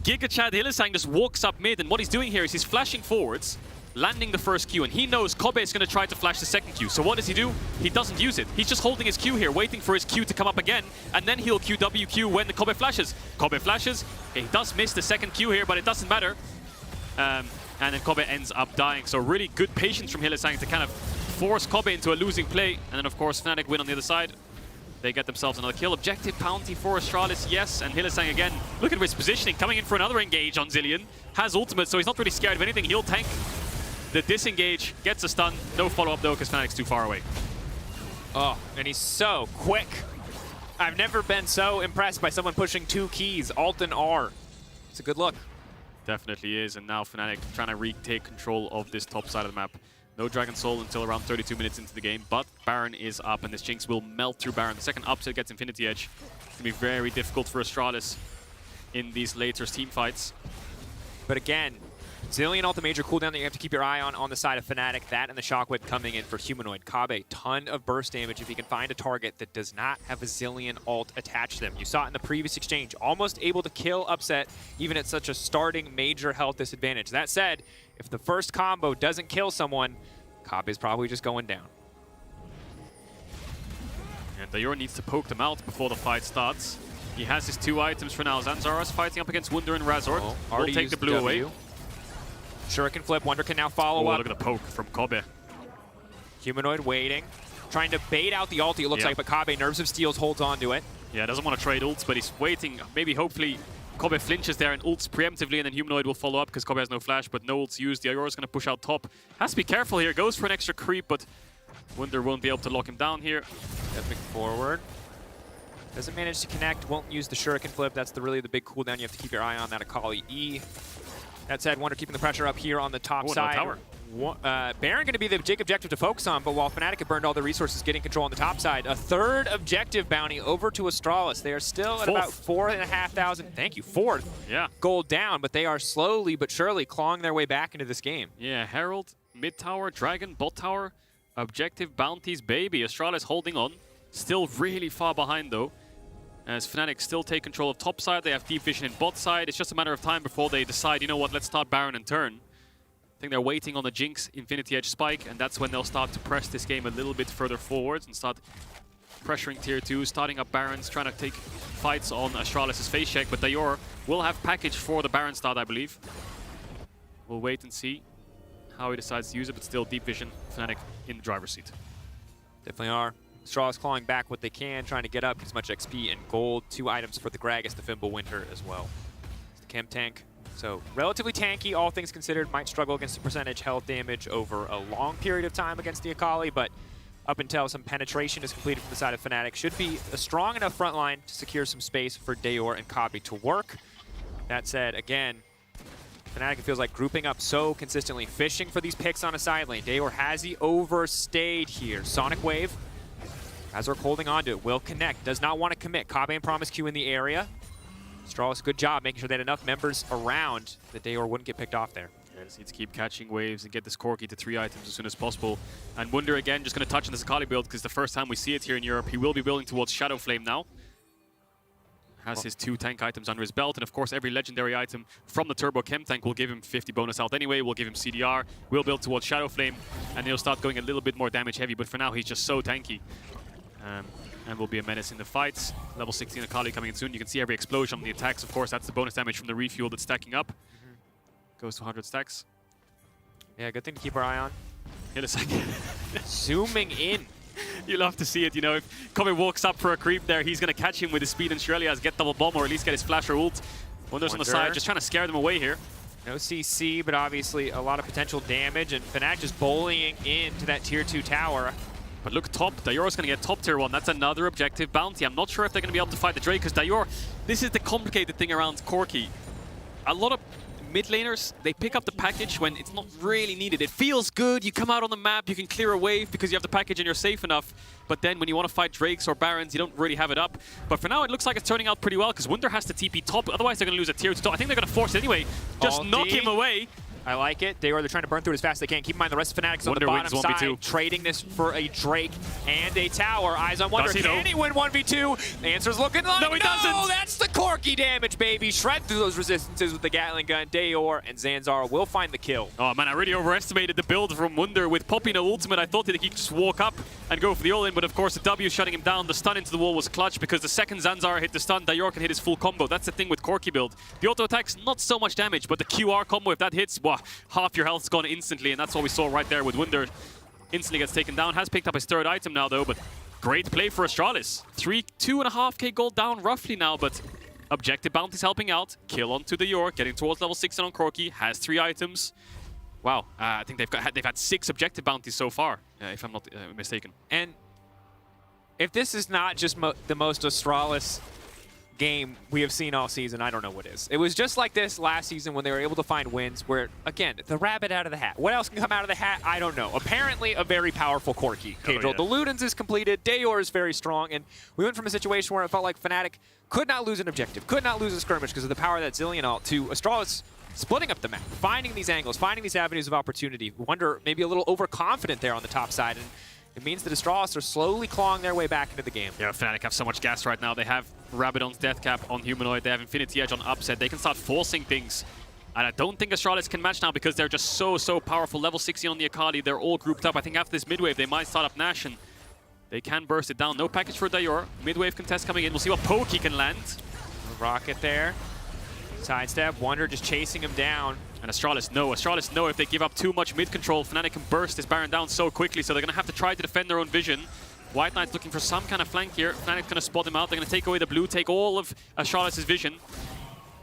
Giga Chad Hylissang just walks up mid, and what he's doing here is he's flashing forwards. landing the first Q, and he knows Kobe is going to try to flash the second Q. So what does he do? He doesn't use it. He's just holding his Q here, waiting for his Q to come up again, and then he'll QWQ when the Kobe flashes. Kobe flashes. He does miss the second Q here, but it doesn't matter. And then Kobe ends up dying. So really good patience from Hylissang to kind of force Kobe into a losing play. And then, of course, Fnatic win on the other side. They get themselves another kill. Objective bounty for Astralis, yes. And Hylissang again, look at his positioning, coming in for another engage on Zilean. Has ultimate, so he's not really scared of anything. He'll tank the disengage, gets a stun. No follow-up, though, because Fnatic's too far away. Oh, and he's so quick. I've never been so impressed by someone pushing 2 keys, Alt and R. It's a good look. Definitely is, and now Fnatic trying to retake control of this top side of the map. No Dragon Soul until around 32 minutes into the game, but Baron is up, and this Jinx will melt through Baron. The second upset gets Infinity Edge. It's going to be very difficult for Astralis in these later team fights. But again, Zilean ult, the major cooldown that you have to keep your eye on the side of Fnatic. That and the Shockwave coming in for Humanoid. Kabe, ton of burst damage if he can find a target that does not have a Zilean ult attached to them. You saw it in the previous exchange. Almost able to kill Upset even at such a starting major health disadvantage. That said, if the first combo doesn't kill someone, Kabe is probably just going down. And Dayor needs to poke them out before the fight starts. He has his 2 items for now. Zanzara's fighting up against Wunder and Razord. Will take the blue away. Shuriken flip. Wunder can now follow up. Look at the poke from Kobe. Humanoid waiting. Trying to bait out the ulti, it looks like, but Kabe, Nerves of Steels, holds on to it. Yeah, doesn't want to trade ults, but he's waiting. Maybe, hopefully, Kobe flinches there and ults preemptively, and then Humanoid will follow up because Kobe has no flash, but no ults used. The Ayora's going to push out top. Has to be careful here. Goes for an extra creep, but Wunder won't be able to lock him down here. Stepping forward. Doesn't manage to connect. Won't use the Shuriken flip. That's really the big cooldown you have to keep your eye on, that Akali E. That said, Wunder keeping the pressure up here on the top side. No tower. Baron going to be the big objective to focus on, but while Fnatic have burned all their resources getting control on the top side, a third objective bounty over to Astralis. They are still at about 4,500. Thank you, 4th. Yeah. Gold down, but they are slowly but surely clawing their way back into this game. Yeah, Herald, mid tower, Dragon, bot tower, objective bounties, baby. Astralis holding on. Still really far behind, though. As Fnatic still take control of top side, they have deep vision in bot side. It's just a matter of time before they decide, you know what, let's start Baron and turn. I think they're waiting on the Jinx Infinity Edge spike, and that's when they'll start to press this game a little bit further forwards and start pressuring tier 2, starting up Barons, trying to take fights on Astralis' face check, but Dayor will have package for the Baron start, I believe. We'll wait and see how he decides to use it, but still deep vision, Fnatic in the driver's seat. Definitely are. Astralis clawing back what they can, trying to get up as much XP and gold. 2 items for the Gragas, the Fimble Winter as well. It's the Chem Tank. So relatively tanky, all things considered. Might struggle against the percentage health damage over a long period of time against the Akali, but up until some penetration is completed from the side of Fnatic, should be a strong enough front line to secure some space for Dayor and Kabe to work. That said, again, Fnatic, it feels like grouping up so consistently, fishing for these picks on a side lane. Dayor has he overstayed here. Sonic Wave. Razork holding on to it, will connect, does not want to commit. Kabe and Promise Q in the area. Astralis, good job making sure they had enough members around that Dayor wouldn't get picked off there. Yeah, just need to keep catching waves and get this Corki to 3 items as soon as possible. And Wunder again, just going to touch on this Akali build because the first time we see it here in Europe. He will be building towards Shadow Flame now. Has his 2 tank items under his belt, and of course every legendary item from the Turbo Chem Tank will give him 50 bonus health anyway, will give him CDR, will build towards Shadow Flame, and he'll start going a little bit more damage heavy, but for now he's just so tanky. And will be a menace in the fights. Level 16 Akali coming in soon. You can see every explosion on the attacks. Of course, that's the bonus damage from the refuel that's stacking up. Goes to 100 stacks. Yeah, good thing to keep our eye on. Hit a second. Zooming in. You love to see it, you know. If Kobe walks up for a creep there, he's going to catch him with his speed and Shurelias, get double bomb, or at least get his flash or ult. Wunder's on the side, just trying to scare them away here. No CC, but obviously a lot of potential damage, and Fnatic just bullying into that tier 2 tower. But look, top. Dayor's going to get top tier 1. That's another objective bounty. I'm not sure if they're going to be able to fight the Drake, because Dayor, this is the complicated thing around Corki. A lot of mid laners, they pick up the package when it's not really needed. It feels good, you come out on the map, you can clear a wave because you have the package and you're safe enough. But then when you want to fight Drakes or Barons, you don't really have it up. But for now, it looks like it's turning out pretty well because Wunder has to TP top. Otherwise, they're going to lose a tier 2 top. I think they're going to force it anyway. Just knock him away. I like it. They're trying to burn through it as fast as they can. Keep in mind the rest of Fnatic's on the bottom side, trading this for a Drake and a tower. Eyes on Wonder. Can he win 1v2? The answer's looking like no, he doesn't. That's the Corki damage, baby. Shred through those resistances with the Gatling gun. Dayor and Zanzara will find the kill. Oh man, I really overestimated the build from Wunder with Poppy no ultimate. I thought that he could just walk up and go for the all-in, but of course the W shutting him down. The stun into the wall was clutch because the second Zanzara hit the stun, Dayor can hit his full combo. That's the thing with Corki build. The auto attack's not so much damage, but the QR combo, if that hits, wow, half your health's gone instantly, and that's what we saw right there with Wunder. Instantly gets taken down. Has picked up his third item now though, but great play for Astralis. 2.5k gold down roughly now, but objective bounty's helping out. Kill onto the York, getting towards level 16 on Corki. Has 3 items. Wow, I think they've had 6 objective bounties so far, if I'm not mistaken. And if this is not just the most Astralis game we have seen all season, I don't know what is. It was just like this last season when they were able to find wins where, again, the rabbit out of the hat. What else can come out of the hat? I don't know. Apparently a very powerful Corki. The Ludens is completed, Dayor is very strong, and we went from a situation where it felt like Fnatic could not lose an objective, could not lose a skirmish because of the power of that Zilean ult, to Astralis splitting up the map, finding these angles, finding these avenues of opportunity. Wonder maybe a little overconfident there on the top side, and it means that Astralis are slowly clawing their way back into the game. Yeah, Fnatic have so much gas right now. They have Rabadon's Death Cap on Humanoid. They have Infinity Edge on Upset. They can start forcing things. And I don't think Astralis can match now because they're just so powerful. Level 60 on the Akali. They're all grouped up. I think after this mid-wave, they might start up Nash, and they can burst it down. No package for Dayor. Mid-wave contest coming in. We'll see what poke he can land. Rocket there. Sidestep. Wonder just chasing him down. And Astralis know if they give up too much mid-control, Fnatic can burst this Baron down so quickly, so they're going to have to try to defend their own vision. White Knight's looking for some kind of flank here. Fnatic's going to spot him out. They're going to take away the blue, take all of Astralis' vision,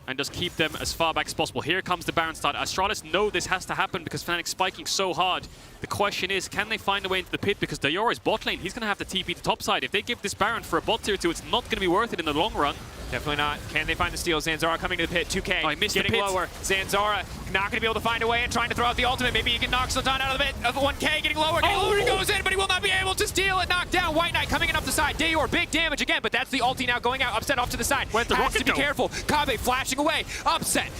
and just keep them as far back as possible. Here comes the Baron start. Astralis know this has to happen because Fnatic's spiking so hard. The question is, can they find a way into the pit? Because Dayor is bot lane. He's going to have to TP to top side. If they give this Baron for a bot tier 2, it's not going to be worth it in the long run. Definitely not. Can they find the steal? Zanzara coming to the pit. 2k. Oh, he missed getting the pit. Lower. Zanzara not going to be able to find a way and trying to throw out the ultimate. Maybe he can knock Sultan out of the pit. Of 1k, getting lower. Getting lower. He goes in, but he will not be able to steal it. Knocked down. White Knight coming in up the side. Dayor, big damage again, but that's the ulti now going out. Upset off to the side. Where'd the Has rocket to be go? careful. Kabe flashing away. Upset.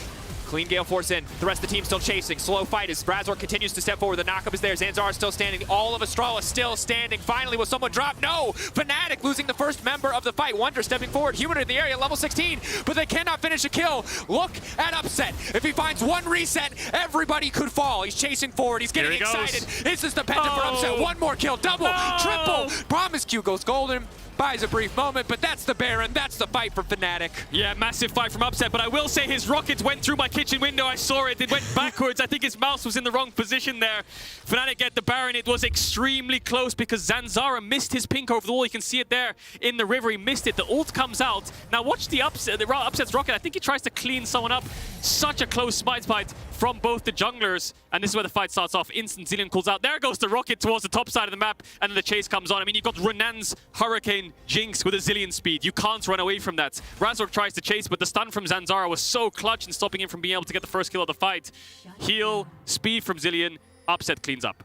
Clean Gale Force in. The rest of the team still chasing. Slow fight as Razor continues to step forward. The knockup is there. Zanzara still standing. All of Astralis still standing. Finally, will someone drop? No! Fnatic losing the first member of the fight. Wonder stepping forward. Human in the area, level 16. But they cannot finish a kill. Look at Upset. If he finds one reset, everybody could fall. He's chasing forward. He's getting excited. This is the penta for Upset. One more kill. Double. Triple. Promise Q goes golden. Buys a brief moment, but that's the Baron. That's the fight for Fnatic. Yeah, massive fight from Upset, but I will say his rockets went through my kitchen window. I saw it. It went backwards. I think his mouse was in the wrong position there. Fnatic get the Baron. It was extremely close because Zanzara missed his pink over the wall. You can see it there in the river. He missed it. The ult comes out. Now watch the Upset's rocket. I think he tries to clean someone up. Such a close smite fight from both the junglers. And this is where the fight starts off. Instant Zilean calls out. There goes the rocket towards the top side of the map. And then the chase comes on. I mean, you've got Renan's Hurricane Jinx with a Zilean speed. You can't run away from that. Razork tries to chase, but the stun from Zanzara was so clutch in stopping him from being able to get the first kill of the fight. Heal, speed from Zilean. Upset cleans up.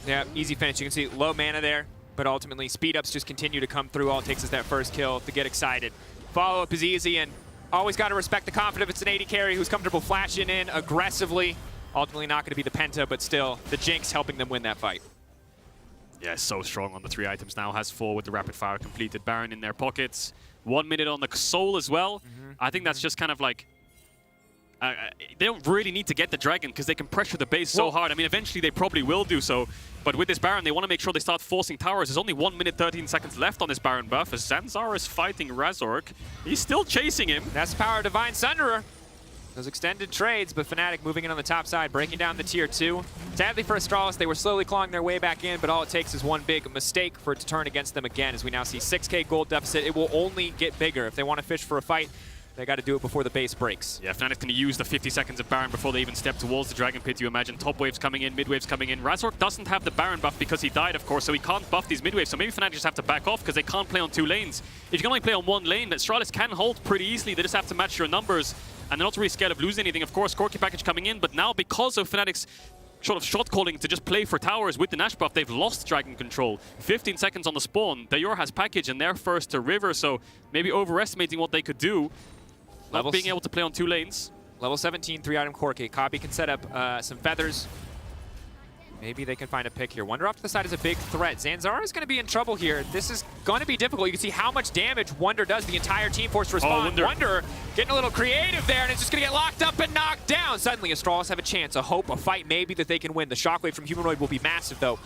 Yeah, easy finish. You can see low mana there, but ultimately speed ups just continue to come through. All it takes is that first kill to get excited. Follow up is easy, and always got to respect the confidence. It's an 80 carry who's comfortable flashing in aggressively. Ultimately not going to be the penta, but still the Jinx helping them win that fight. Yeah, so strong on the 3 items now. Has 4 with the rapid fire completed. Baron in their pockets. 1 minute on the soul as well. I think that's just kind of like... they don't really need to get the dragon because they can pressure the base so hard. I mean, eventually they probably will do so. But with this Baron, they want to make sure they start forcing towers. There's only 1 minute 13 seconds left on this Baron buff as Zanzara is fighting Razork. He's still chasing him. That's the power of Divine Sunderer. Those extended trades, but Fnatic moving in on the top side, breaking down the tier 2. Sadly for Astralis, they were slowly clawing their way back in, but all it takes is one big mistake for it to turn against them again, as we now see 6k gold deficit. It will only get bigger. If they want to fish for a fight, they got to do it before the base breaks. Yeah, Fnatic's going to use the 50 seconds of Baron before they even step towards the Dragon Pit. You imagine top waves coming in, mid waves coming in. Razork doesn't have the Baron buff because he died, of course, so he can't buff these mid waves. So maybe Fnatic just have to back off because they can't play on 2 lanes. If you can only play on 1 lane, Astralis can hold pretty easily. They just have to match your numbers. And they're not really scared of losing anything. Of course, Corki package coming in, but now because of Fnatic's sort of shot calling to just play for towers with the Nash buff, they've lost dragon control. 15 seconds on the spawn. Dayor has package and they're first to river, so maybe overestimating what they could do. Not being able to play on 2 lanes. Level 17, 3-item Corki. Copy can set up some feathers. Maybe they can find a pick here. Wonder off to the side is a big threat. Zanzara is going to be in trouble here. This is going to be difficult. You can see how much damage Wonder does. The entire team forced to respond. Wonder getting a little creative there, and it's just going to get locked up and knocked down. Suddenly, Astralis have a chance, a hope, a fight maybe that they can win. The shockwave from Humanoid will be massive, though.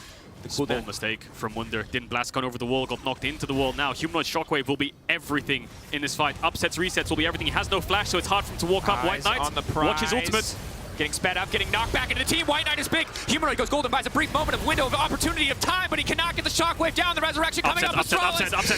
Small mistake from Wunder. Didn't blast gun over the wall, got knocked into the wall. Now, Humanoid Shockwave will be everything in this fight. Upsets, resets will be everything. He has no flash, so it's hard for him to walk up. White Knight, on the prize. watch his ultimate. Getting sped up, getting knocked back into the team. White Knight is big. Humanoid goes golden, buys a brief moment of window of opportunity of time, but he cannot get the shockwave down. The resurrection coming up. Upset.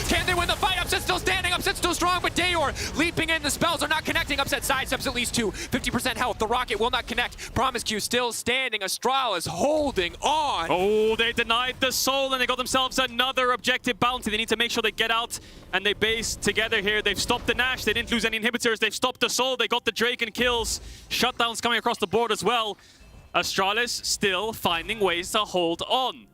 Can they win the fight? Upset still standing. Upset still strong, but Dayor leaping in. The spells are not connecting. Upset sidesteps at least 50% health. The rocket will not connect. Promise Q still standing. Astralis holding on. Oh, they denied the soul, and they got themselves another objective bounty. They need to make sure they get out, and they base together here. They've stopped the Nash. They didn't lose any inhibitors. They've stopped the soul. They got the Drake and kills. Shutdowns coming across the board as well. Astralis still finding ways to hold on.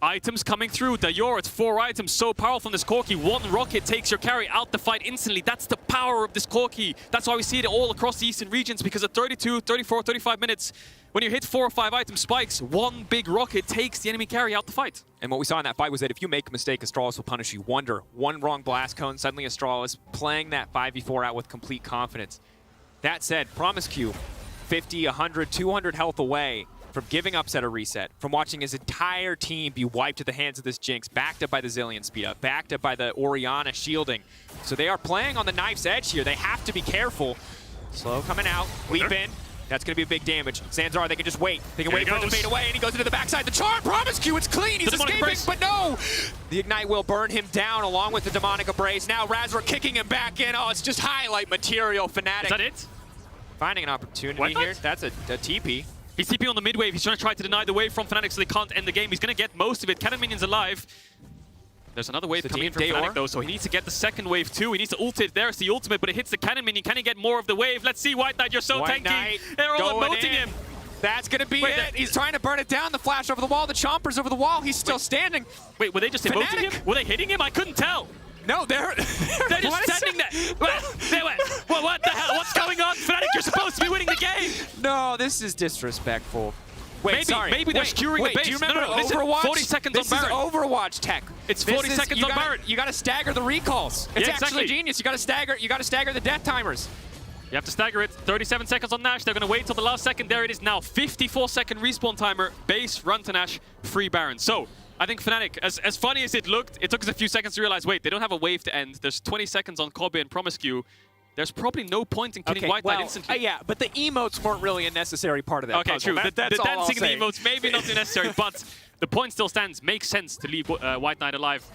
Items coming through. Dayor, it's 4 items. So powerful in this Corki. 1 rocket takes your carry out the fight instantly. That's the power of this Corki. That's why we see it all across the eastern regions, because at 32, 34, 35 minutes, when you hit 4 or 5 item spikes, 1 big rocket takes the enemy carry out the fight. And what we saw in that fight was that if you make a mistake, Astralis will punish you. Wonder, 1 wrong blast cone, suddenly Astralis playing that 5v4 out with complete confidence. That said, Promise Q, 50, 100, 200 health away from giving Upset a reset, from watching his entire team be wiped at the hands of this Jinx, backed up by the Zillion speed up, backed up by the Orianna shielding. So they are playing on the knife's edge here. They have to be careful. Slow coming out, leap in. That's going to be a big damage. Zanzara, they can just wait. They can wait for it to fade away, and he goes into the backside. The charm, Promise Q, it's clean. He's escaping, but no! The Ignite will burn him down along with the Demonic Abrase. Now Razor kicking him back in. Oh, it's just highlight material, Fnatic. Is that it? Finding an opportunity here. That's a TP. He's TP on the mid wave. He's trying to deny the wave from Fnatic so they can't end the game. He's going to get most of it. Cannon Minion's alive. There's another wave coming in from Fnatic though, so he needs to get the second wave too. He needs to ult it. There's the ultimate, but it hits the Cannon Minion. Can he get more of the wave? Let's see, White Knight, you're so tanky. They're all emoting him. That's going to be it. He's trying to burn it down. The flash over the wall. The chomper's over the wall. He's still standing. Wait, were they just emoting him? Were they hitting him? I couldn't tell. No, they're just standing there. What the hell? What's going on? Fnatic, you're supposed to be winning the game. No, this is disrespectful. Wait, maybe they're skewering the base. Do you remember Overwatch? 40 seconds on Baron. This is Overwatch tech. It's 40 seconds on Baron. You got to stagger the recalls. It's actually genius. You got to stagger the death timers. You have to stagger it. 37 seconds on Nash. They're going to wait till the last second. There it is now. 54-second respawn timer. Base, run to Nash, free Baron. So I think Fnatic, as funny as it looked, it took us a few seconds to realize, wait, they don't have a wave to end. There's 20 seconds on Kobe and Promise Q. There's probably no point in killing White Knight instantly. Yeah, but the emotes weren't really a necessary part of that puzzle. True. That's the all dancing I'll and the emotes, maybe not too necessary, but the point still stands. Makes sense to leave White Knight alive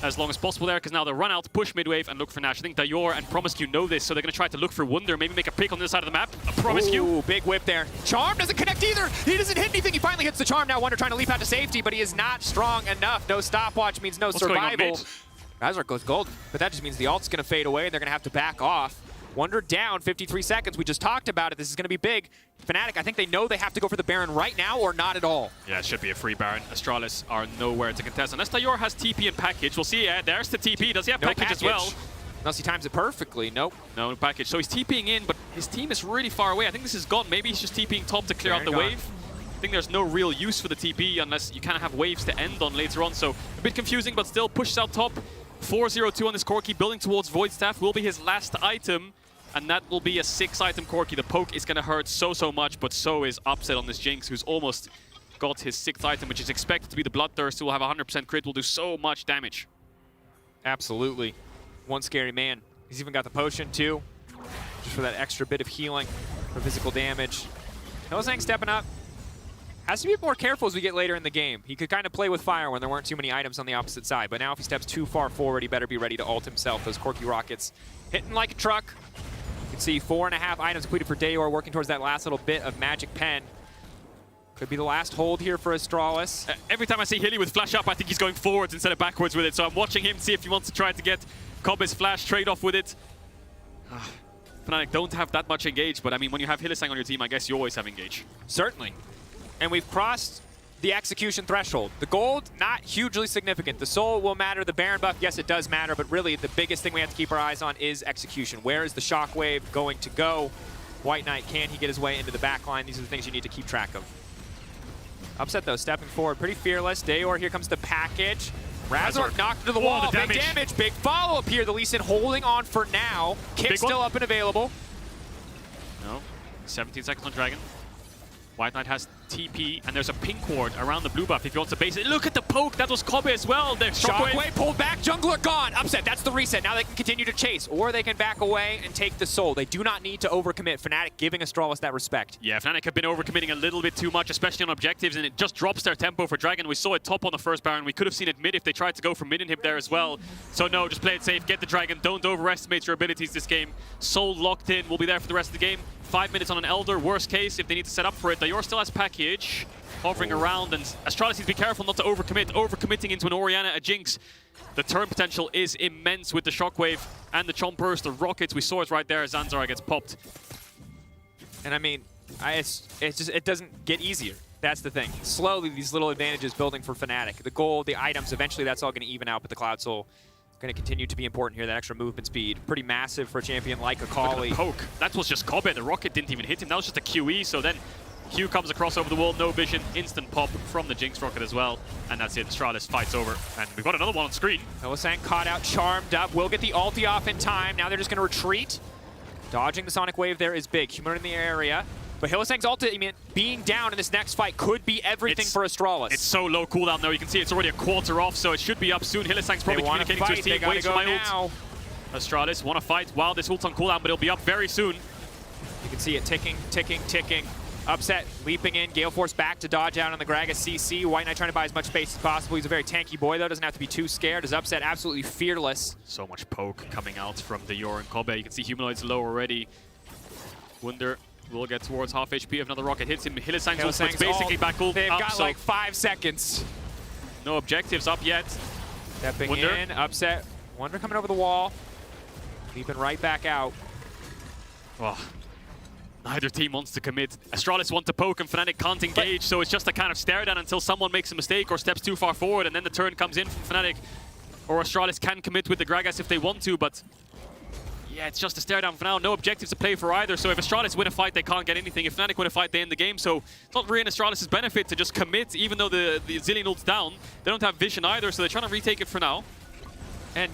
as long as possible there, because now they'll run out, push midwave, and look for Nash. I think Dayor and Promise Q know this, so they're going to try to look for Wunder, maybe make a pick on this side of the map. Promise Q. Ooh, big whip there. Charm doesn't connect either. He doesn't hit anything. He finally hits the Charm now. Wonder trying to leap out to safety, but he is not strong enough. No stopwatch means no survival. Razor goes golden, but that just means the ult's going to fade away, and they're going to have to back off. Wonder down, 53 seconds. We just talked about it. This is going to be big. Fnatic, I think they know they have to go for the Baron right now or not at all. Yeah, it should be a free Baron. Astralis are nowhere to contest. Unless Dayor has TP and package. We'll see. There's the TP. Does he have package as well? Unless he times it perfectly. Nope. No package. So he's TPing in, but his team is really far away. I think this is gone. Maybe he's just TPing top to clear out the wave. I think there's no real use for the TP unless you kind of have waves to end on later on. So a bit confusing, but still pushes out top. 4-0-2 on this Corki. Building towards Void Staff will be his last item. And that will be a 6-item Corki. The poke is going to hurt so much, but so is Upset on this Jinx, who's almost got his 6th item, which is expected to be the Bloodthirst, who will have 100% crit, will do so much damage. Absolutely. One scary man. He's even got the potion, too, just for that extra bit of healing for physical damage. Hillsang stepping up. Has to be more careful as we get later in the game. He could kind of play with fire when there weren't too many items on the opposite side, but now if he steps too far forward, he better be ready to ult himself. Those Corki rockets hitting like a truck. You can see 4.5 items completed for Dayor, working towards that last little bit of Magic Pen. Could be the last hold here for Astralis. Every time I see Hilly with flash up, I think he's going forwards instead of backwards with it. So I'm watching him, see if he wants to try to get Kobe's flash trade-off with it. Fnatic don't have that much engage, but I mean, when you have Hylissang on your team, I guess you always have engage. Certainly. And we've crossed the execution threshold. The gold, not hugely significant. The soul will matter. The Baron buff, yes, it does matter, but really the biggest thing we have to keep our eyes on is execution. Where is the shockwave going to go? White Knight, can he get his way into the back line? These are the things you need to keep track of. Upset though, stepping forward, pretty fearless. Dayor, here comes the package. Razork knocked into the wall, big damage, big follow-up here. The Lee Sin holding on for now. Kick still up and available. No, 17 seconds on Dragon. White Knight has TP, and there's a pink ward around the blue buff if he wants to base it. Look at the poke, that was Kobe as well. Shockwave pulled back, jungler gone. Upset, that's the reset. Now they can continue to chase, or they can back away and take the soul. They do not need to overcommit. Fnatic giving Astralis that respect. Yeah, Fnatic have been overcommitting a little bit too much, especially on objectives, and it just drops their tempo for Dragon. We saw it top on the first Baron. We could have seen it mid if they tried to go for mid inhib there as well. So no, just play it safe, get the Dragon. Don't overestimate your abilities this game. Soul locked in, will be there for the rest of the game. 5 minutes on an Elder, worst case, if they need to set up for it. Dayor still has package, hovering around, and Astralis needs to be careful not to overcommit. Overcommitting into an Orianna, a Jinx. The turn potential is immense with the Shockwave and the Chompers, the Rockets. We saw it right there as Zanzara gets popped. And I mean, it doesn't get easier. That's the thing. Slowly, these little advantages building for Fnatic. The gold, the items, eventually that's all going to even out, but the Cloud Soul going to continue to be important here, that extra movement speed. Pretty massive for a champion like Akali. Poke. That was just Kobe. The rocket didn't even hit him. That was just a QE. So then Q comes across over the wall, no vision, instant pop from the Jinx rocket as well. And that's it. Astralis fights over. And we've got another one on screen. Hylissang caught out, charmed up. Will get the ulti off in time. Now they're just going to retreat. Dodging the Sonic Wave there is big. Humanoid in the area. But Hylissang's ultimate being down in this next fight could be everything for Astralis. It's so low cooldown though. You can see it's already a quarter off, so it should be up soon. Hylissang's probably communicating to his team. Waits for my ult. Astralis want to fight while this ult's on cooldown, but it'll be up very soon. You can see it ticking, ticking, ticking. Upset, leaping in. Gale Force back to dodge out on the Gragas CC. White Knight trying to buy as much space as possible. He's a very tanky boy though. Doesn't have to be too scared. Is Upset absolutely fearless. So much poke coming out from Dayor and Kobe. You can see Humanoid's low already. Wunder will get towards half HP if another rocket hits him. Hylissang's ult, basically back ult. They've got so like 5 seconds. No objectives up yet. Stepping Wunder. in, Upset. Wunder coming over the wall. Leaping right back out. Oh, neither team wants to commit. Astralis want to poke and Fnatic can't engage, so it's just a kind of stare down until someone makes a mistake or steps too far forward, and then the turn comes in from Fnatic. Or Astralis can commit with the Gragas if they want to, but yeah, it's just a stare down for now. No objectives to play for either. So if Astralis win a fight, they can't get anything. If Fnatic win a fight, they end the game. So it's not really in Astralis' benefit to just commit, even though the Zillion ult's down. They don't have vision either, so they're trying to retake it for now. And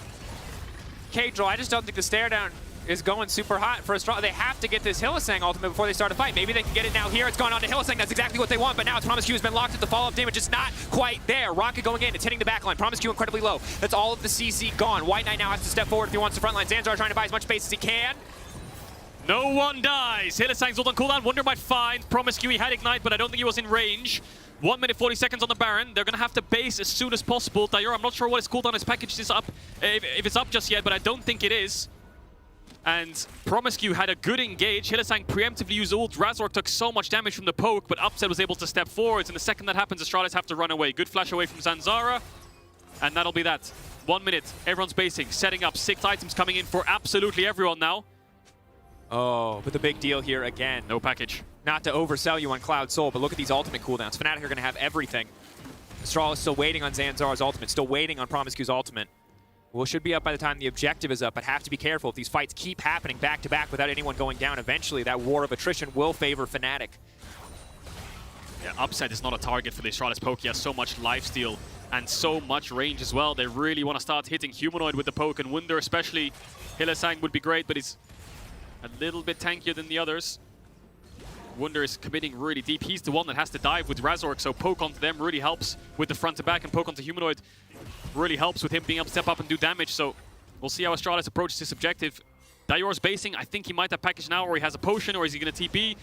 K-Draw, I just don't think the stare down is going super hot for Astralis. They have to get this Hylissang ultimate before they start a fight. Maybe they can get it now here. It's gone on to Hylissang. That's exactly what they want, but now it's Promise Q has been locked at the follow-up damage. It's not quite there. Rocket going in. It's hitting the backline. Promise Q incredibly low. That's all of the CC gone. White Knight now has to step forward if he wants the frontline. Zanzar trying to buy as much space as he can. No one dies. Hylissang's ult on cooldown. Wunder might find. Promise Q, he had Ignite, but I don't think he was in range. 1 minute 40 seconds on the Baron. They're going to have to base as soon as possible. Dayor, I'm not sure what his cooldown, his package is up, if it's up just yet, but I don't think it is. And Promise Q had a good engage. Hylissang preemptively used ult. Razork took so much damage from the poke, but Upset was able to step forwards. And the second that happens, Astralis have to run away. Good flash away from Zanzara. And that'll be that. 1 minute. Everyone's basing, setting up. 6 items coming in for absolutely everyone now. Oh, but the big deal here again. No package. Not to oversell you on Cloud Soul, but look at these ultimate cooldowns. Fnatic are going to have everything. Astralis still waiting on Zanzara's ultimate, still waiting on Promise Q's ultimate. Well, should be up by the time the objective is up, but have to be careful. If these fights keep happening back-to-back without anyone going down, eventually that war of attrition will favor Fnatic. Yeah, Upset is not a target for the Astralis poke. He has so much lifesteal and so much range as well. They really want to start hitting Humanoid with the poke, and Wunder especially. Hylissang would be great, but he's a little bit tankier than the others. Wunder is committing really deep. He's the one that has to dive with Razork, so poke onto them really helps with the front to back, and poke onto Humanoid really helps with him being able to step up and do damage. So we'll see how Astralis approaches this objective. Dayor's basing. I think he might have package now, or he has a potion, or is he going to TP?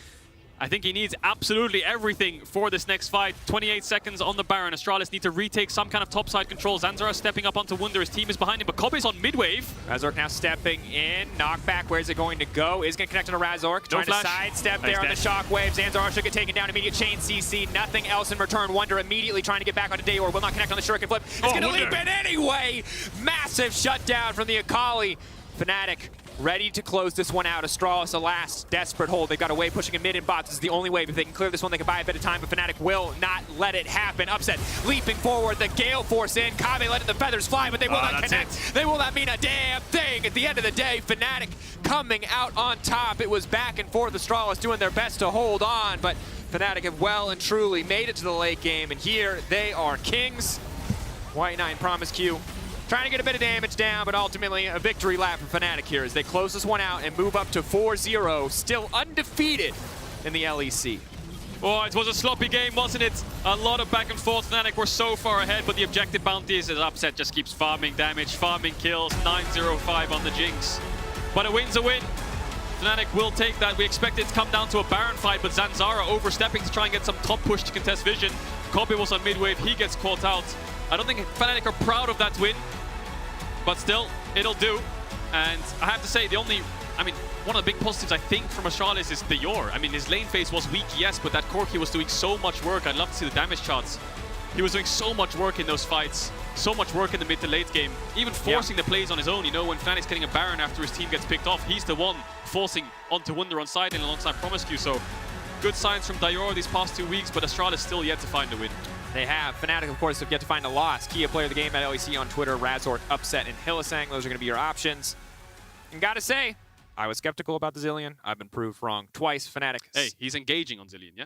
I think he needs absolutely everything for this next fight. 28 seconds on the Baron. Astralis need to retake some kind of topside control. Zanzara stepping up onto Wunder. His team is behind him, but Kobe's on mid-wave. Razork now stepping in. Knockback, where's it going to go? Is going to connect on a Razork. Trying to sidestep there on the shockwave. Zanzara should get taken down. Immediate chain CC. Nothing else in return. Wunder immediately trying to get back onto Dayor. Will not connect on the shuriken flip. It's going to leap in anyway. Massive shutdown from the Akali. Fnatic ready to close this one out. Astralis, a last desperate hold. They've got away pushing a mid in bots. This is the only way. If they can clear this one, they can buy a bit of time, but Fnatic will not let it happen. Upset, leaping forward, the Gale Force in. Kame letting the feathers fly, but they will not connect. They will not mean a damn thing. At the end of the day, Fnatic coming out on top. It was back and forth. Astralis doing their best to hold on, but Fnatic have well and truly made it to the late game, and here they are kings. White Knight and Promise Q trying to get a bit of damage down, but ultimately a victory lap for Fnatic here as they close this one out and move up to 4-0, still undefeated in the LEC. Oh, it was a sloppy game, wasn't it? A lot of back and forth. Fnatic were so far ahead, but the objective bounties is Upset just keeps farming damage, farming kills. 9-0-5 on the Jinx. But a win's a win. Fnatic will take that. We expect it to come down to a Baron fight, but Zanzara overstepping to try and get some top push to contest Vision. Kobe was on mid-wave, he gets caught out. I don't think Fnatic are proud of that win, but still, it'll do. And I have to say, one of the big positives I think from Astralis is Dior. I mean, his lane phase was weak, yes, but that Corki was doing so much work. I'd love to see the damage charts. He was doing so much work in those fights, so much work in the mid to late game, even forcing the plays on his own. You know, when Fnatic's getting a Baron after his team gets picked off, he's the one forcing onto Wunder on side lane alongside Promise Q. So good signs from Dior these past 2 weeks, but Astralis still yet to find a win. They have. Fnatic, of course, have yet to find a loss. Kia player of the game at LEC on Twitter, Razork, Upset, and Hillisang. Those are going to be your options. And gotta say, I was skeptical about the Zilean. I've been proved wrong twice. Fnatic. Hey, he's engaging on Zilean, yeah?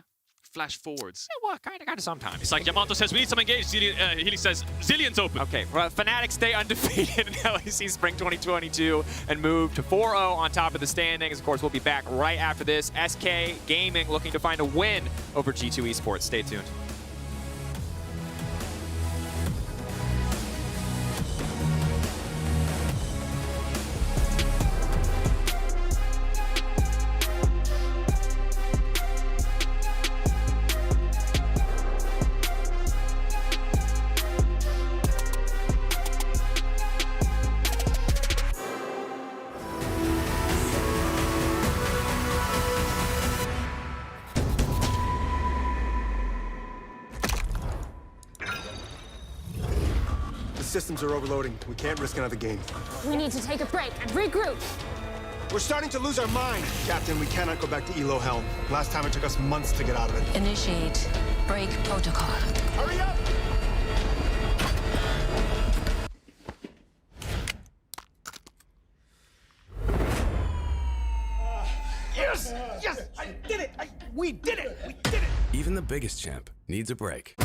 Flash forwards. Yeah, well, kind of sometimes. It's like Yamato says, we need some engaged. Healy says, Zilean's open. Okay, well, Fnatic stay undefeated in LEC Spring 2022 and move to 4-0 on top of the standings. Of course, we'll be back right after this. SK Gaming looking to find a win over G2 Esports. Stay tuned. Systems are overloading. We can't risk another game. We need to take a break and regroup. We're starting to lose our mind. Captain, we cannot go back to Elo Helm. Last time it took us months to get out of it. Initiate break protocol. Hurry up! Yes! Yes! I did it! We did it! We did it! Even the biggest champ needs a break.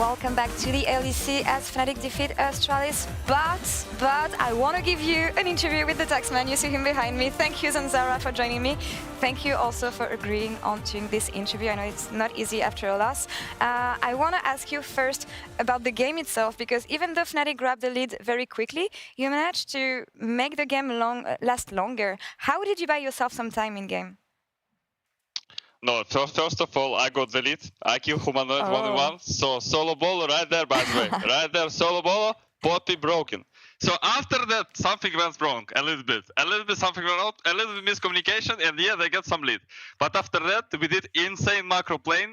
welcome back to the LEC as Fnatic defeat Astralis. But I want to give you an interview with the Taxman. You see him behind me. Thank you, Zanzara, for joining me. Thank you also for agreeing on doing this interview. I know it's not easy after a loss. I want to ask you first about the game itself, because even though Fnatic grabbed the lead very quickly, you managed to make the game last longer. How did you buy yourself some time in game? No, first of all, I got the lead. I killed Humanoid 1v1. So solo ball right there, by the way. Right there, solo ball, Poppy broken. So after that, something went wrong a little bit. Something went wrong, a little bit miscommunication, and yeah, they got some lead. But after that, we did insane macro play.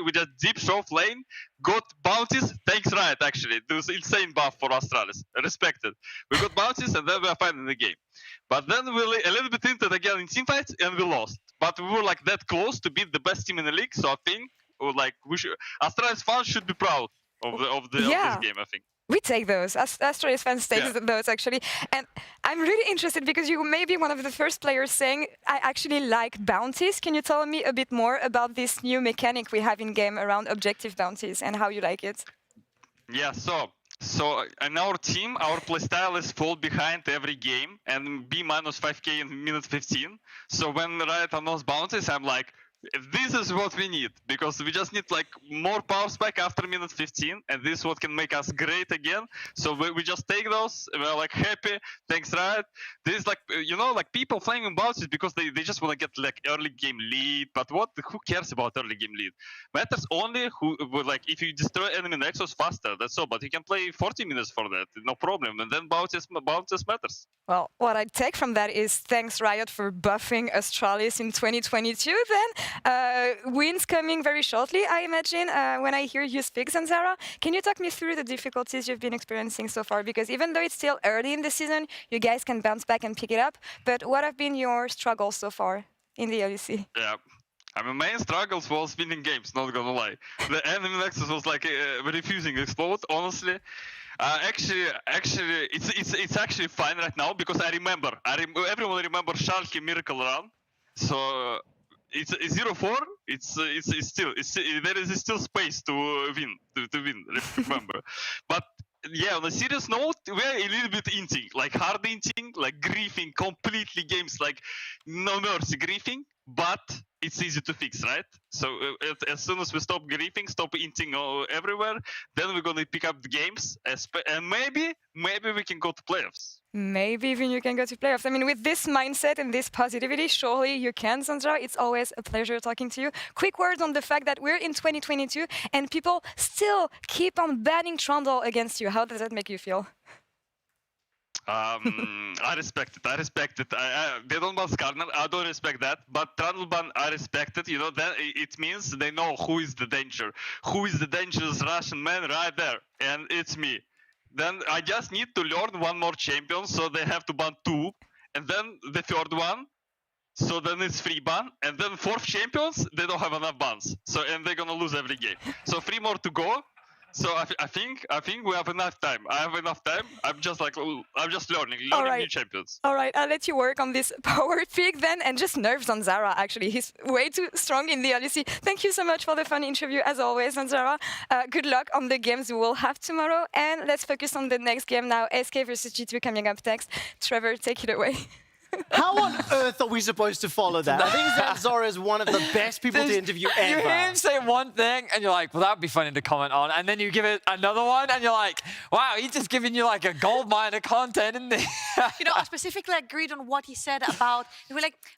We just deep shove lane, got bounties. Thanks, Riot, actually. It was insane buff for Astralis. Respected. We got bounties, and then we are fine in the game. But then we a little bit into it again in teamfights, and we lost. But we were like that close to beat the best team in the league, so I think like Astralis fans should be proud of this game, I think. We take those. Astralis fans take those, actually. And I'm really interested because you may be one of the first players saying, I actually like bounties. Can you tell me a bit more about this new mechanic we have in game around objective bounties and how you like it? Yeah, so in our team, our playstyle is fall behind every game and be minus 5k in minute 15. So when Riot announced bounties, I'm like, this is what we need, because we just need like more power spike after minute 15, and this is what can make us great again. So we just take those, we're like happy, thanks Riot. This is like, you know, like people playing in bounties because they just want to get like early game lead, but who cares about early game lead? Matters only like if you destroy enemy nexus faster, that's all, but you can play 40 minutes for that, no problem, and then bounties matters. Well, what I take from that is thanks Riot for buffing Astralis in 2022 then. Wins coming very shortly, I imagine, when I hear you speak, Zanzara. Can you talk me through the difficulties you've been experiencing so far? Because even though it's still early in the season, you guys can bounce back and pick it up. But what have been your struggles so far in the LEC? Yeah. I mean, main struggles was winning games, not gonna lie. The enemy nexus was like refusing to explode, honestly. Actually, it's actually fine right now because I remember. Everyone remember Sharky Miracle Run. So it's 0-4. It's still there is still space to win. Remember, but yeah. On a serious note, we're a little bit inting, like hard inting, like griefing completely games, like no mercy griefing. But it's easy to fix, right? So as soon as we stop griefing, stop inting everywhere, then we're gonna pick up the games, and maybe we can go to playoffs. Maybe even you can go to playoffs. I mean, with this mindset and this positivity, surely you can, Zanzara. It's always a pleasure talking to you. Quick words on the fact that we're in 2022 and people still keep on banning Trundle against you. How does that make you feel? I respect it. They don't ban Skarner. I don't respect that. But Trundle ban, I respect it. You know, that it means they know who is the danger. Who is the dangerous Russian man right there? And it's me. Then I just need to learn one more champion, so they have to ban 2. And then the third one, so then it's 3 ban. And then 4th champions, they don't have enough bans. So, and they're gonna lose every game. So 3 more to go. So I think we have enough time. I have enough time. I'm just learning new champions. All right, I'll let you work on this power pick then, and just nerf Zanzara. Actually, he's way too strong in the LEC. Thank you so much for the fun interview as always, Zanzara. Good luck on the games we will have tomorrow, and let's focus on the next game now. SK versus G2 coming up next. Trevor, take it away. How on earth are we supposed to follow that? I think Zanzara is one of the best people to interview ever. You hear him say one thing, and you're like, well, that'd be funny to comment on. And then you give it another one, and you're like, wow, he's just giving you like a gold mine of content, isn't he? You know, I specifically agreed on what he said about,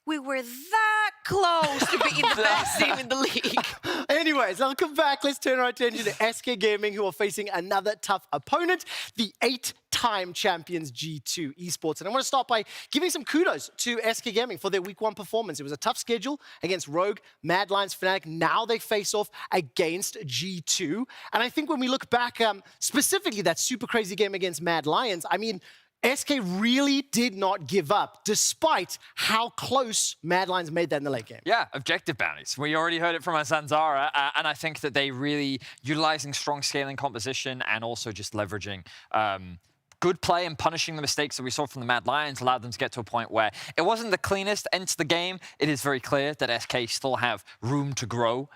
we were that close to being the best team in the league. Anyways, I'll come back. Let's turn our attention to SK Gaming, who are facing another tough opponent, the 8-time champions G2 Esports. And I want to start by giving some kudos to SK Gaming for their week 1 performance. It was a tough schedule against Rogue, Mad Lions, Fnatic. Now they face off against G2. And I think when we look back, specifically that super crazy game against Mad Lions, I mean, SK really did not give up, despite how close Mad Lions made that in the late game. Yeah, objective bounties. We already heard it from Zanzara, and I think that they really, utilizing strong scaling composition and also just leveraging good play and punishing the mistakes that we saw from the Mad Lions allowed them to get to a point where it wasn't the cleanest end to the game. It is very clear that SK still have room to grow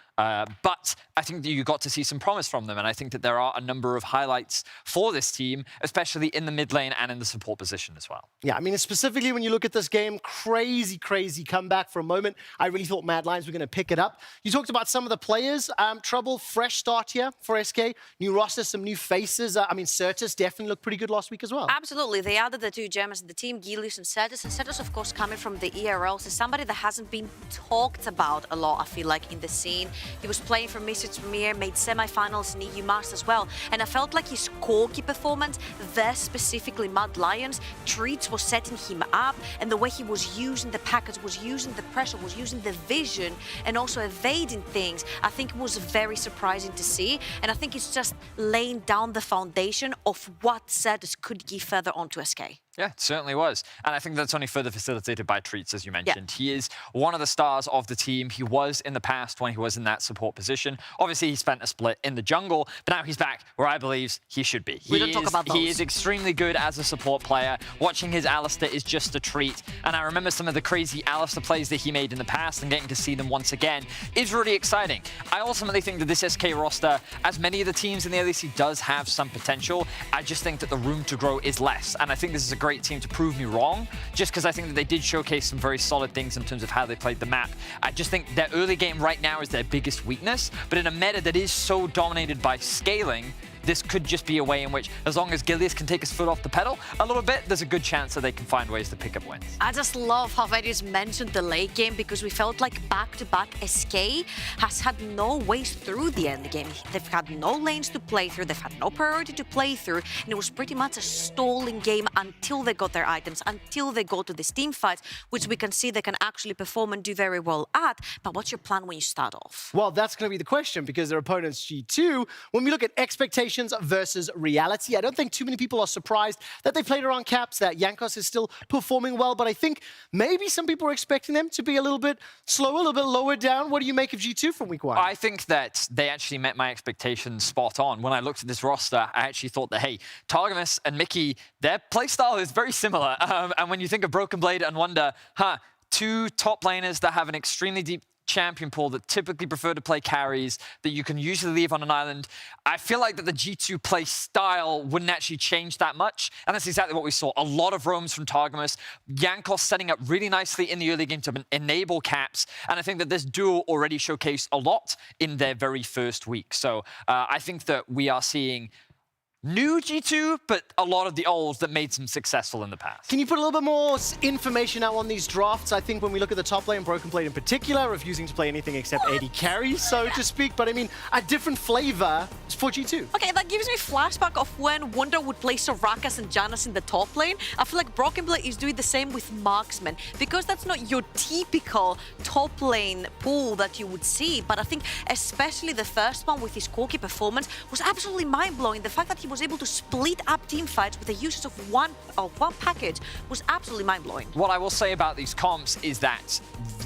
But I think that you got to see some promise from them, and I think that there are a number of highlights for this team, especially in the mid lane and in the support position as well. Yeah, I mean, specifically when you look at this game, crazy comeback for a moment. I really thought Mad Lions were going to pick it up. You talked about some of the players. Trouble, fresh start here for SK. New roster, some new faces. I mean, Certus definitely looked pretty good last week as well. Absolutely. They added the two gems in the team, Gilius and Certus. And Certus, of course, coming from the ERLs, is somebody that hasn't been talked about a lot, I feel like, in the scene. He was playing for Misfits Premier, made semi-finals in EU Masters as well. And I felt like his Corki performance, there specifically Mad Lions, Treats was setting him up, and the way he was using the packets, was using the pressure, was using the vision, and also evading things, I think was very surprising to see. And I think it's just laying down the foundation of what Certus could give further on to SK. Yeah, it certainly was. And I think that's only further facilitated by Treats, as you mentioned. Yeah. He is one of the stars of the team. He was in the past when he was in that support position. Obviously, he spent a split in the jungle, but now he's back where I believe he should be. We don't talk about those. He is extremely good as a support player. Watching his Alistar is just a treat. And I remember some of the crazy Alistar plays that he made in the past, and getting to see them once again is really exciting. I ultimately think that this SK roster, as many of the teams in the LEC, does have some potential. I just think that the room to grow is less. And I think this is a great team to prove me wrong, just because I think that they did showcase some very solid things in terms of how they played the map. I just think their early game right now is their biggest weakness, but in a meta that is so dominated by scaling, this could just be a way in which, as long as Gilius can take his foot off the pedal a little bit, there's a good chance that they can find ways to pick up wins. I just love how Varius mentioned the late game, because we felt like back-to-back SK has had no ways through the end game. They've had no lanes to play through, they've had no priority to play through, and it was pretty much a stalling game until they got their items, until they go to these team fights, which we can see they can actually perform and do very well at. But what's your plan when you start off? Well, that's going to be the question, because their opponent's G2. When we look at expectations versus reality, I don't think too many people are surprised that they played around caps, that Jankos is still performing well, but I think maybe some people are expecting them to be a little bit slower, a little bit lower down. What do you make of G2 from week one? I think that they actually met my expectations spot on. When I looked at this roster, I actually thought that, hey, Targamas and Mickey, their playstyle is very similar. And when you think of Broken Blade and Wonder, two top laners that have an extremely deep champion pool that typically prefer to play carries that you can usually leave on an island, I feel like that the G2 play style wouldn't actually change that much. And that's exactly what we saw. A lot of roams from Targamas, Jankos setting up really nicely in the early game to enable caps. And I think that this duo already showcased a lot in their very first week. So I think that we are seeing new G2, but a lot of the olds that made them successful in the past. Can you put a little bit more information out on these drafts? I think when we look at the top lane, Broken Blade in particular, refusing to play anything except AD carries, so to speak. But I mean, a different flavor for G2. Okay, that gives me flashback of when Wonder would play Sorakas and Janus in the top lane. I feel like Broken Blade is doing the same with Marksman, because that's not your typical top lane pool that you would see. But I think especially the first one with his Corki performance was absolutely mind-blowing. The fact that he was able to split up team fights with the usage of one package was absolutely mind-blowing. What I will say about these comps is that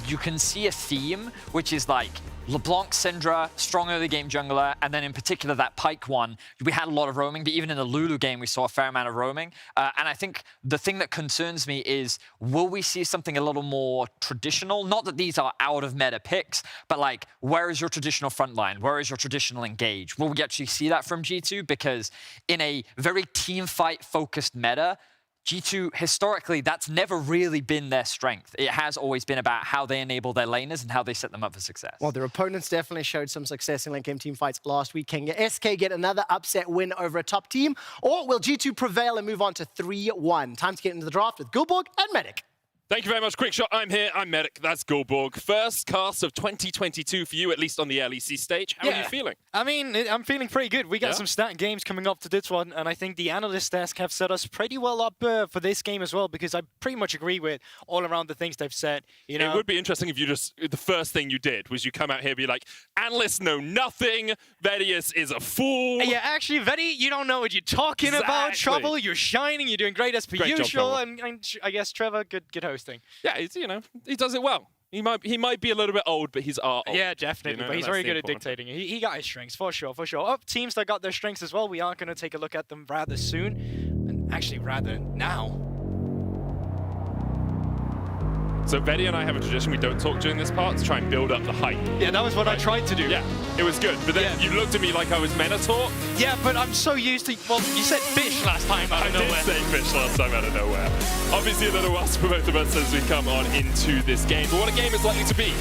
you can see a theme, which is like LeBlanc, Syndra, strong early game jungler, and then in particular that Pyke one, we had a lot of roaming, but even in the Lulu game, we saw a fair amount of roaming. And I think the thing that concerns me is, will we see something a little more traditional? Not that these are out of meta picks, but like, where is your traditional frontline? Where is your traditional engage? Will we actually see that from G2? Because in a very team fight focused meta, G2, historically, that's never really been their strength. It has always been about how they enable their laners and how they set them up for success. Well, their opponents definitely showed some success in late game team fights last week. Can SK get another upset win over a top team? Or will G2 prevail and move on to 3-1? Time to get into the draft with Gulborg and Medic. Thank you very much, Quick Shot. I'm here, I'm Medic, that's Gulborg. First cast of 2022 for you, at least on the LEC stage. How are you feeling? I mean, I'm feeling pretty good. We got some stat games coming up to this one, and I think the analyst desk have set us pretty well up for this game as well, because I pretty much agree with all around the things they've said. You know, it would be interesting if you just, the first thing you did was you come out here and be like, analysts know nothing, Varius is a fool. Yeah, actually, Vedi, you don't know what you're talking about. Trouble, you're shining, you're doing great as per usual, and I guess Trevor, good hosting. Yeah, he does it well. He might be a little bit old, but he's old. Yeah, definitely. But he's very good at dictating. He got his strengths, for sure, for sure. Teams that got their strengths as well, we are going to take a look at them rather soon. And actually, rather now. So Vedi and I have a tradition, we don't talk during this part to try and build up the hype. Yeah, that was what I tried to do. Yeah, it was good. But then you looked at me like I was Minotaur. Yeah, but I'm so used to, well, you said fish last time out of nowhere. I did say fish last time out of nowhere. Obviously a little rust for both of us as we come on into this game. But what a game it's likely to be.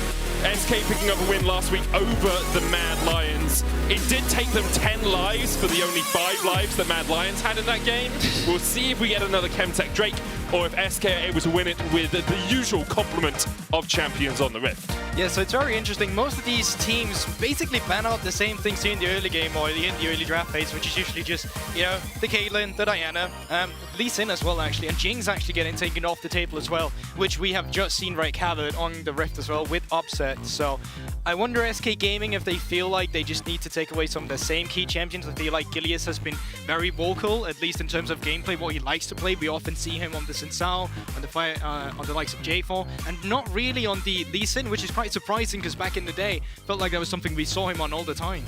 SK picking up a win last week over the Mad Lions. It did take them 10 lives for the only 5 lives that Mad Lions had in that game. We'll see if we get another Chemtech Drake or if SK are able to win it with the usual complement of champions on the Rift. Yeah, so it's very interesting. Most of these teams basically ban out the same things here in the early game or in the early draft phase, which is usually just, you know, the Caitlyn, the Diana, Lee Sin as well, actually, and Jing's actually getting taken off the table as well, which we have just seen wreak havoc on the Rift as well with Upset. So I wonder SK Gaming if they feel like they just need to take away some of the same key champions. I feel like Gilius has been very vocal, at least in terms of gameplay, what he likes to play. We often see him on the Sin Sao, on the likes of J4, and not really on the Lee Sin, which is quite surprising because back in the day, felt like that was something we saw him on all the time.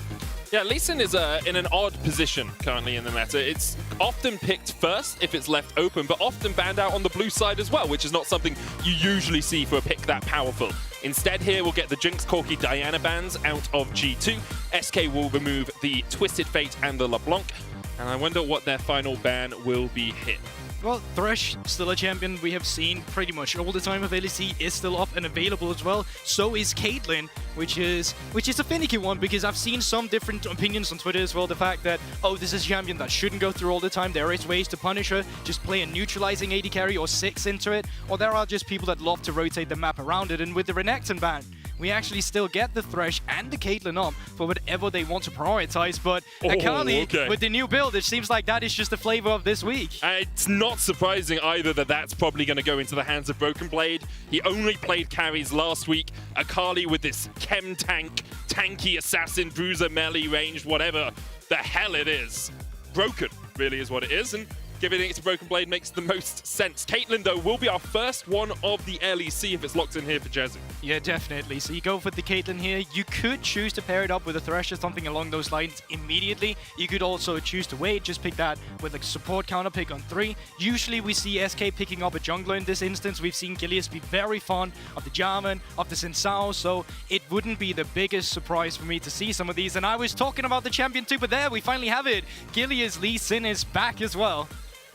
Yeah, Lee Sin is in an odd position currently in the meta. It's often picked first if it's left open, but often banned out on the blue side as well, which is not something you usually see for a pick that powerful. Instead here, we'll get the Jinx, Corki, Diana bans out of G2. SK will remove the Twisted Fate and the LeBlanc, and I wonder what their final ban will be hit. Well, Thresh, still a champion we have seen pretty much all the time of LEC, is still up and available as well. So is Caitlyn, which is a finicky one because I've seen some different opinions on Twitter as well. The fact that, oh, this is a champion that shouldn't go through all the time. There is ways to punish her. Just play a neutralizing AD carry or 6 into it. Or there are just people that love to rotate the map around it. And with the Renekton ban, we actually still get the Thresh and the Caitlyn up for whatever they want to prioritize. But Akali, with the new build, it seems like that is just the flavor of this week. It's not surprising either that that's probably going to go into the hands of Broken Blade. He only played carries last week. Akali with this chem tank, tanky assassin, bruiser, melee, ranged, whatever the hell it is. Broken really is what it is. And giving it to Broken Blade makes the most sense. Caitlyn, though, will be our first one of the LEC if it's locked in here for Jezu. Yeah, definitely. So you go for the Caitlyn here. You could choose to pair it up with a Thresh or something along those lines immediately. You could also choose to wait, just pick that with a support counter pick on 3. Usually we see SK picking up a jungler in this instance. We've seen Gilius be very fond of the Jarvan, of the Sin Sao, so it wouldn't be the biggest surprise for me to see some of these. And I was talking about the champion too, but there, we finally have it. Gilius Lee Sin is back as well.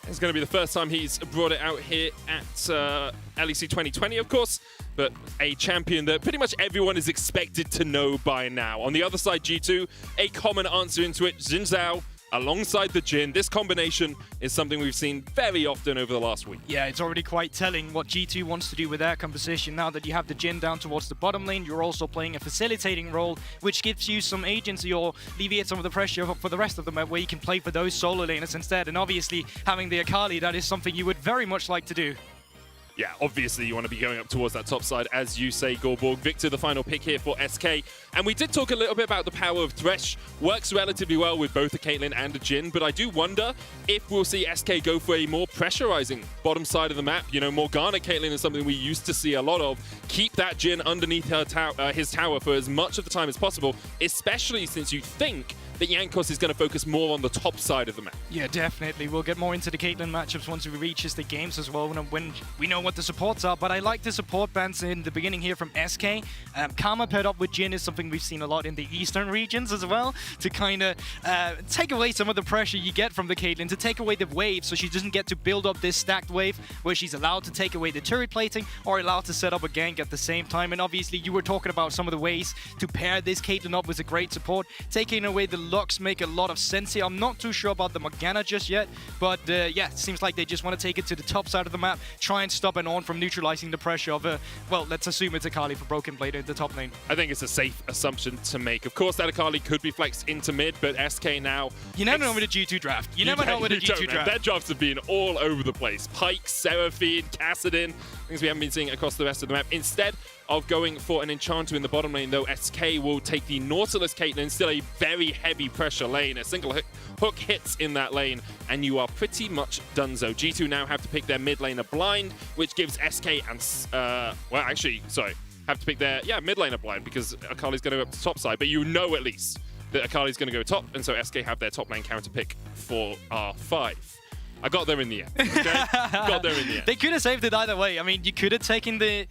It's going to be the first time he's brought it out here at LEC 2020, of course, but a champion that pretty much everyone is expected to know by now. On the other side, G2, a common answer into it, Xin Zhao alongside the Jhin. This combination is something we've seen very often over the last week. Yeah, it's already quite telling what G2 wants to do with their composition. Now that you have the Jhin down towards the bottom lane, you're also playing a facilitating role, which gives you some agency or alleviates some of the pressure for the rest of the map, where you can play for those solo laners instead. And obviously, having the Akali, that is something you would very much like to do. Yeah, obviously you want to be going up towards that top side, as you say, Gorborg. Victor, the final pick here for SK. And we did talk a little bit about the power of Thresh. Works relatively well with both a Caitlyn and a Jhin, but I do wonder if we'll see SK go for a more pressurizing bottom side of the map. You know, Morgana Caitlyn is something we used to see a lot of. Keep that Jhin underneath her his tower for as much of the time as possible, especially since you think that Jankos is going to focus more on the top side of the map. Yeah, definitely. We'll get more into the Caitlyn matchups once we reach the games as well, when we know what the supports are. But I like the support bans in the beginning here from SK. Karma paired up with Jhin is something we've seen a lot in the eastern regions as well, to kind of take away some of the pressure you get from the Caitlyn, to take away the wave so she doesn't get to build up this stacked wave where she's allowed to take away the turret plating or allowed to set up a gank at the same time. And obviously you were talking about some of the ways to pair this Caitlyn up with a great support. Taking away the Lux make a lot of sense here. I'm not too sure about the Morgana just yet, but yeah, it seems like they just want to take it to the top side of the map, try and stop an on from neutralizing the pressure of well, let's assume it's Akali for Broken Blade in the top lane. I think it's a safe assumption to make. Of course, that Akali could be flexed into mid, but SK now... You never know with a G2 draft. You never know with a G2 draft. Their drafts have been all over the place. Pyke, Seraphine, Kassadin, things we haven't been seeing across the rest of the map. Instead of going for an Enchanter in the bottom lane, though, SK will take the Nautilus Caitlyn, still a very heavy pressure lane. A single hook hits in that lane, and you are pretty much donezo. G2 now have to pick their mid laner blind, which gives SK and... well, actually, sorry. Have to pick their, mid laner blind, because Akali's going to go up to top side, but you know at least that Akali's going to go top, and so SK have their top lane counter pick for R5. I got there in the end. Okay? Got there in the end. They could have saved it either way. I mean, you could have taken the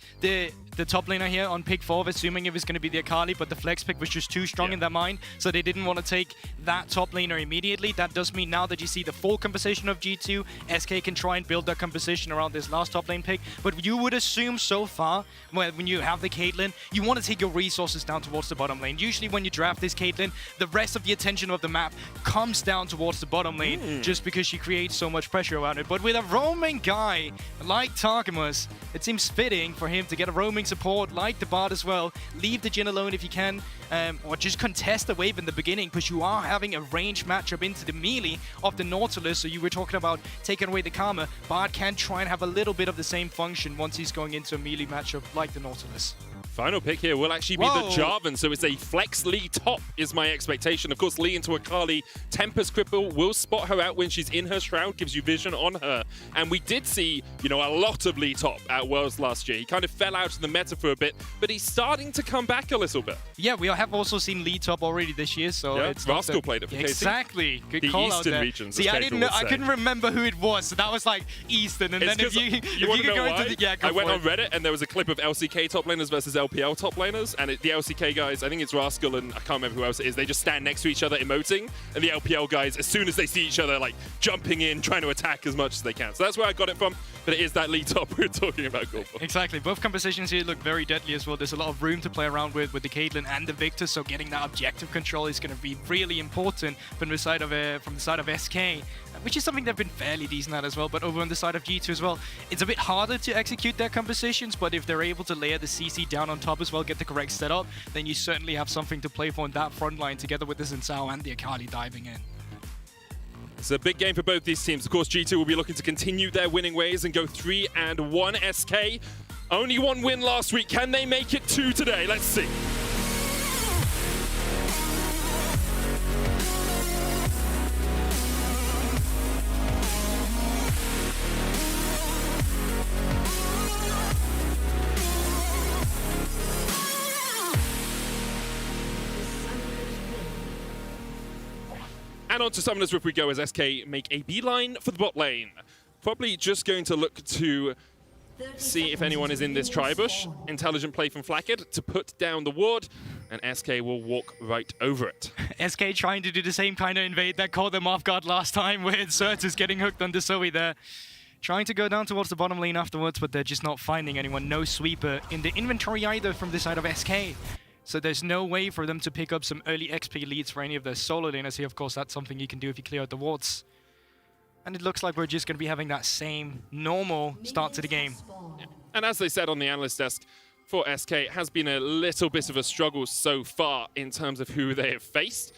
top laner here on pick 4, assuming it was going to be the Akali, but the flex pick was just too strong in their mind, so they didn't want to take that top laner immediately. That does mean now that you see the full composition of G2, SK can try and build their composition around this last top lane pick, but you would assume so far, when you have the Caitlyn, you want to take your resources down towards the bottom lane. Usually when you draft this Caitlyn, the rest of the attention of the map comes down towards the bottom lane, just because she creates so much pressure around it. But with a roaming guy like Targamas, it seems fitting for him to get a roaming support like the Bard as well. Leave the Jhin alone if you can, or just contest the wave in the beginning, because you are having a range matchup into the melee of the Nautilus. So you were talking about taking away the Karma. Bard can try and have a little bit of the same function once he's going into a melee matchup like the Nautilus. Final pick here will actually be the Jarvan, so it's a flex Lee top is my expectation. Of course, Lee into Akali. Tempest Cripple will spot her out when she's in her shroud, gives you vision on her. And we did see, you know, a lot of Lee top at Worlds last year. He kind of fell out of the meta for a bit, but he's starting to come back a little bit. Yeah, we have also seen Lee top already this year, so yeah, it's Rascal played it for KC. Exactly. Good the call Eastern out there. regions. See, I couldn't remember who it was, so that was like Eastern. And it's then if you want to could know go why? into the I went on Reddit and there was a clip of LCK top laners versus LPL top laners, and the LCK guys, I think it's Rascal and I can't remember who else it is, they just stand next to each other emoting, and the LPL guys, as soon as they see each other, like jumping in, trying to attack as much as they can. So that's where I got it from, but it is that lead top we're talking about, Goldberg. Exactly. Both compositions here look very deadly as well. There's a lot of room to play around with the Caitlyn and the Victor, so getting that objective control is going to be really important from the side of SK, which is something they've been fairly decent at as well. But over on the side of G2 as well, it's a bit harder to execute their compositions, but if they're able to layer the CC down on top as well, get the correct setup, then you certainly have something to play for in that front line together with the Xin Zhao and the Akali diving in. It's a big game for both these teams. Of course, G2 will be looking to continue their winning ways and go 3-1. SK, only one win last week. Can they make it 2 today? Let's see. And on to Summoners if we go, as SK make a beeline for the bot lane. Probably just going to look to see if anyone is in this tribush. Intelligent play from Flackett to put down the ward, and SK will walk right over it. SK trying to do the same kind of invade that caught them off guard last time with Certus getting hooked onto Zoe there. Trying to go down towards the bottom lane afterwards, but they're just not finding anyone. No sweeper in the inventory either from the side of SK. So there's no way for them to pick up some early XP leads for any of their solo laners here. Of course, that's something you can do if you clear out the wards. And it looks like we're just going to be having that same normal start to the game. Yeah. And as they said on the analyst desk, for SK, it has been a little bit of a struggle so far in terms of who they have faced.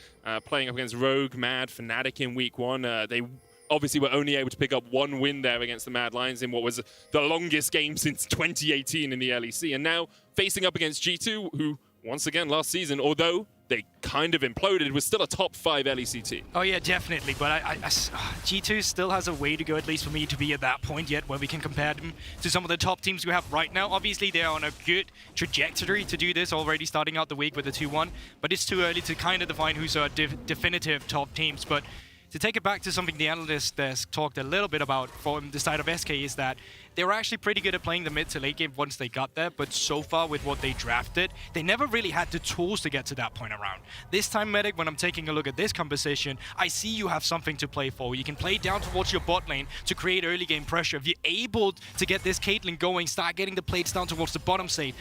Playing up against Rogue, Mad, Fnatic in week 1. They obviously were only able to pick up 1 win there against the Mad Lions in what was the longest game since 2018 in the LEC. And now facing up against G2, who once again last season, although they kind of imploded, was still a top 5 LEC team. Oh yeah, definitely, but G2 still has a way to go, at least for me, to be at that point yet where we can compare them to some of the top teams we have right now. Obviously, they're on a good trajectory to do this, already starting out the week with a 2-1, but it's too early to kind of define who's our definitive top teams. But to take it back to something the analyst desk talked a little bit about from the side of SK is that they were actually pretty good at playing the mid to late game once they got there, but so far with what they drafted, they never really had the tools to get to that point around. This time, Medic, when I'm taking a look at this composition, I see you have something to play for. You can play down towards your bot lane to create early game pressure. If you're able to get this Caitlyn going, start getting the plates down towards the bottom side,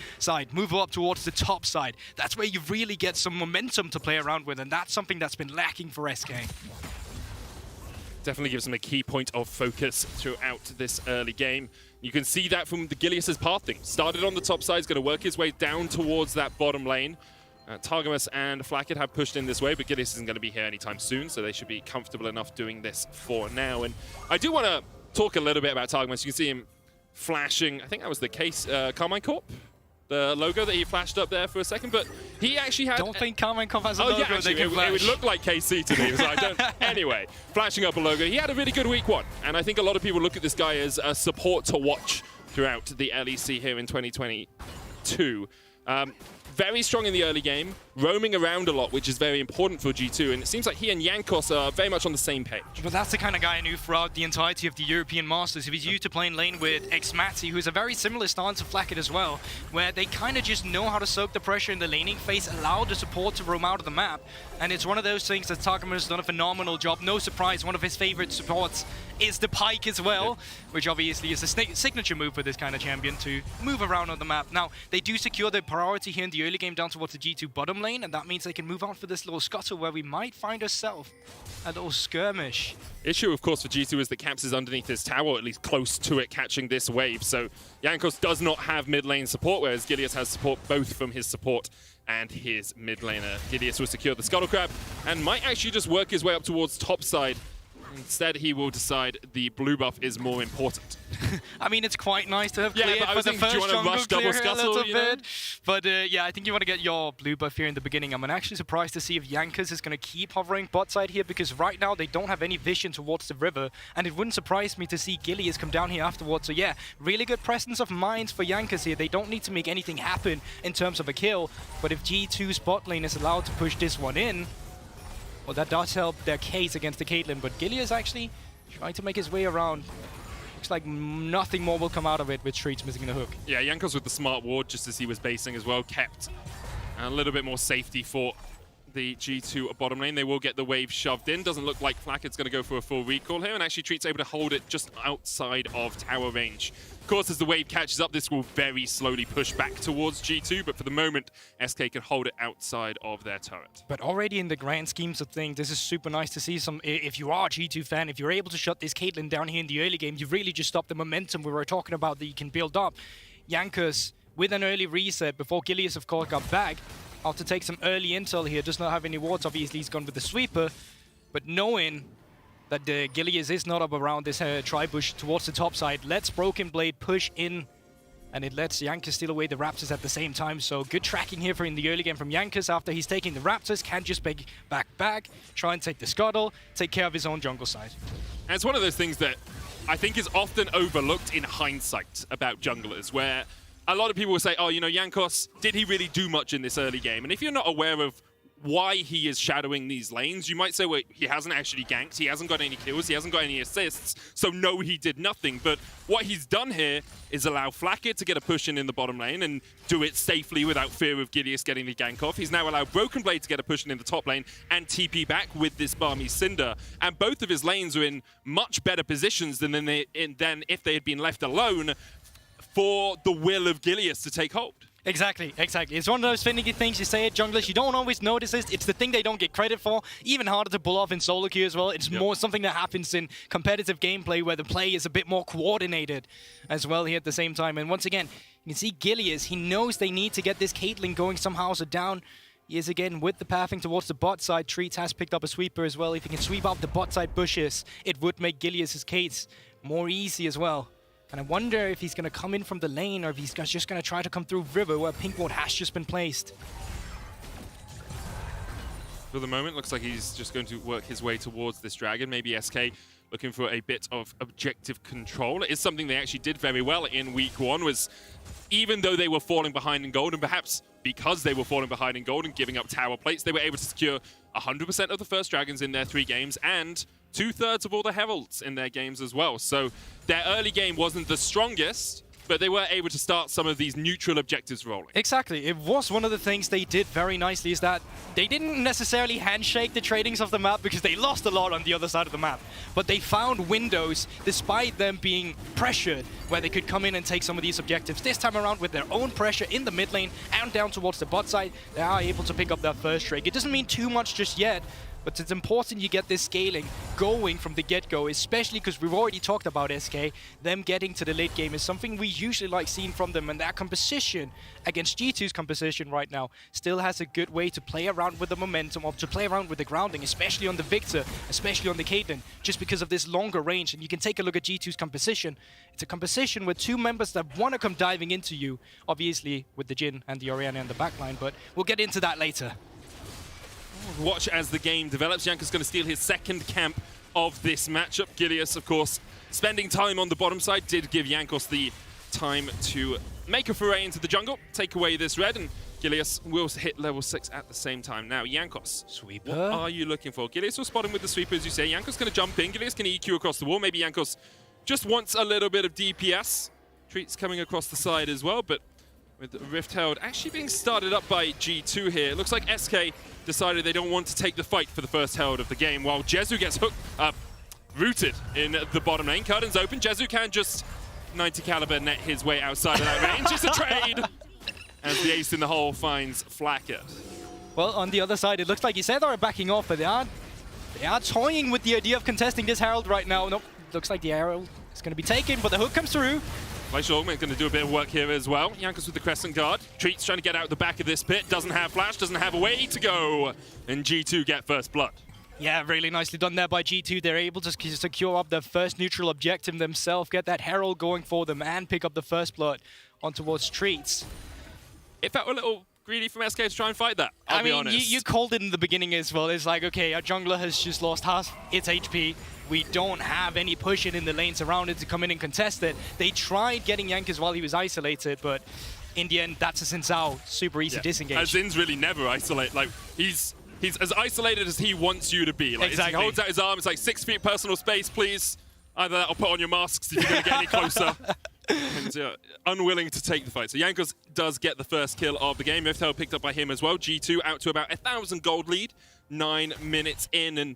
move up towards the top side, that's where you really get some momentum to play around with, and that's something that's been lacking for SK. Definitely gives them a key point of focus throughout this early game. You can see that from the Gilius' pathing. Started on the top side, is going to work his way down towards that bottom lane. Targamas and Flackett have pushed in this way, but Gilius isn't going to be here anytime soon, so they should be comfortable enough doing this for now. And I do want to talk a little bit about Targamas. You can see him flashing, I think that was the case, Carmine Corp? The logo that he flashed up there for a second, but he actually had... Don't think Carmine Corp has a logo actually, they can flash. It would look like KC to me, so I don't... Anyway, flashing up a logo. He had a really good week 1, and I think a lot of people look at this guy as a support to watch throughout the LEC here in 2022. very strong in the early game, roaming around a lot, which is very important for G2, and it seems like he and Jankos are very much on the same page. But that's the kind of guy I knew throughout the entirety of the European Masters. He was used to playing lane with Xmati, who's a very similar stance to Flacket as well, where they kind of just know how to soak the pressure in the laning phase, allow the support to roam out of the map, and it's one of those things that Takuma has done a phenomenal job. No surprise, one of his favorite supports is the Pike as well, which obviously is a signature move for this kind of champion to move around on the map. Now, they do secure the priority here in the early game down towards the G2 bottom lane, and that means they can move on for this little scuttle where we might find ourselves a little skirmish. Issue, of course, for G2 is that Caps is underneath his tower, or at least close to it, catching this wave. So Jankos does not have mid lane support, whereas Gilius has support both from his support and his mid laner. Gilius will secure the Scuttle Crab and might actually just work his way up towards top side. Instead, he will decide the blue buff is more important. I mean, it's quite nice to have cleared but for the first jungle clear a little bit. But yeah, I think you want to get your blue buff here in the beginning. I'm actually surprised to see if Jankos is going to keep hovering bot side here, because right now they don't have any vision towards the river, and it wouldn't surprise me to see Gilius come down here afterwards. So yeah, really good presence of mind for Jankos here. They don't need to make anything happen in terms of a kill, but if G2's bot lane is allowed to push this one in, well, that does help their case against the Caitlyn, but Gilius actually trying to make his way around. Looks like nothing more will come out of it with Streets missing the hook. Yeah, Jankos with the smart ward, just as he was basing as well, kept a little bit more safety for the G2 bottom lane. They will get the wave shoved in. Doesn't look like Flacket's going to go for a full recall here, and actually Treat's able to hold it just outside of tower range. Of course, as the wave catches up, this will very slowly push back towards G2, but for the moment, SK can hold it outside of their turret. But already in the grand schemes of things, this is super nice to see. If you are a G2 fan, if you're able to shut this Caitlyn down here in the early game, you've really just stopped the momentum we were talking about that you can build up. Jankos, with an early reset before Gilius, of course, got back, to take some early intel here, does not have any wards. Obviously, he's gone with the sweeper, but knowing that Gilius is not up around this tri-bush towards the top side, lets Broken Blade push in, and it lets Jankos steal away the Raptors at the same time. So good tracking here in the early game from Jankos after he's taking the Raptors, can just back, try and take the Scuttle, take care of his own jungle side. And it's one of those things that I think is often overlooked in hindsight about junglers, where a lot of people will say, oh, you know, Jankos, did he really do much in this early game? And if you're not aware of why he is shadowing these lanes, you might say, well, he hasn't actually ganked, he hasn't got any kills, he hasn't got any assists, so no, he did nothing. But what he's done here is allow Flacket to get a push in the bottom lane and do it safely without fear of Gilius getting the gank off. He's now allowed Broken Blade to get a push in the top lane and TP back with this Barmy Cinder. And both of his lanes are in much better positions than if they had been left alone for the will of Gilius to take hold. Exactly. It's one of those finicky things you say at junglers. You don't always notice this. It's the thing they don't get credit for. Even harder to pull off in solo queue as well. It's more something that happens in competitive gameplay where the play is a bit more coordinated as well here at the same time. And once again, you can see Gilius, he knows they need to get this Caitlyn going somehow. So down he is again with the pathing towards the bot side. Treats has picked up a sweeper as well. If he can sweep up the bot side bushes, it would make Gilius' case more easy as well. And I wonder if he's going to come in from the lane or if he's just going to try to come through river where pink ward has just been placed. For the moment, looks like he's just going to work his way towards this dragon. Maybe SK looking for a bit of objective control. It is something they actually did very well in week one, was even though they were falling behind in gold, and perhaps because they were falling behind in gold and giving up tower plates, they were able to secure 100% of the first dragons in their 3 games and 2/3 of all the heralds in their games as well. So their early game wasn't the strongest, but they were able to start some of these neutral objectives rolling. Exactly. It was one of the things they did very nicely, is that they didn't necessarily handshake the tradings of the map because they lost a lot on the other side of the map. But they found windows, despite them being pressured, where they could come in and take some of these objectives. This time around, with their own pressure in the mid lane and down towards the bot side, they are able to pick up their first trade. It doesn't mean too much just yet, but it's important you get this scaling going from the get-go, especially because we've already talked about SK. Them getting to the late game is something we usually like seeing from them, and their composition against G2's composition right now still has a good way to play around with the momentum, or to play around with the grounding, especially on the Victor, especially on the Caitlyn, just because of this longer range. And you can take a look at G2's composition. It's a composition with 2 members that want to come diving into you, obviously with the Jhin and the Orianna in the backline, but we'll get into that later. Watch as the game develops. Jankos going to steal his 2nd camp of this matchup. Gilius, of course, spending time on the bottom side did give Jankos the time to make a foray into the jungle, take away this red, and Gilius will hit level 6 at the same time. Now, Jankos. Sweeper. What are you looking for? Gilius will spot him with the sweeper, as you say. Jankos going to jump in. Gilius can EQ across the wall. Maybe Jankos just wants a little bit of DPS. Treats coming across the side as well, but with Rift Herald actually being started up by G2 here. It looks like SK decided they don't want to take the fight for the first Herald of the game, while Jezu gets rooted in the bottom lane. Curtain's open. Jezu can just 90 caliber net his way outside of that range. It's a trade! As the ace in the hole finds Flacker. Well, on the other side, it looks like Zed are backing off, but they are toying with the idea of contesting this Herald right now. Nope, looks like the Herald is going to be taken, but the hook comes through. Glacial Augment going to do a bit of work here as well. Jankos with the Crescent Guard. Treats trying to get out the back of this pit. Doesn't have flash, doesn't have a way to go. And G2 get first blood. Yeah, really nicely done there by G2. They're able to secure up the first neutral objective themselves, get that Herald going for them, and pick up the first blood on towards Treats. It felt a little greedy from SK to try and fight that, I'll be honest. You called it in the beginning as well. It's like, okay, our jungler has just lost half its HP. We don't have any pushing in the lanes around it to come in and contest it. They tried getting Jankos while he was isolated, but in the end, that's a Xin Zhao. Super easy disengage. As Zin's really never isolate. Like, he's as isolated as he wants you to be. Like, exactly. He holds out his arm, it's like 6 feet personal space, please. Either that or put on your masks if you're going to get any closer. And unwilling to take the fight. So Jankos does get the first kill of the game. Rift Herald picked up by him as well. G2 out to about 1,000 gold lead, 9 minutes in. And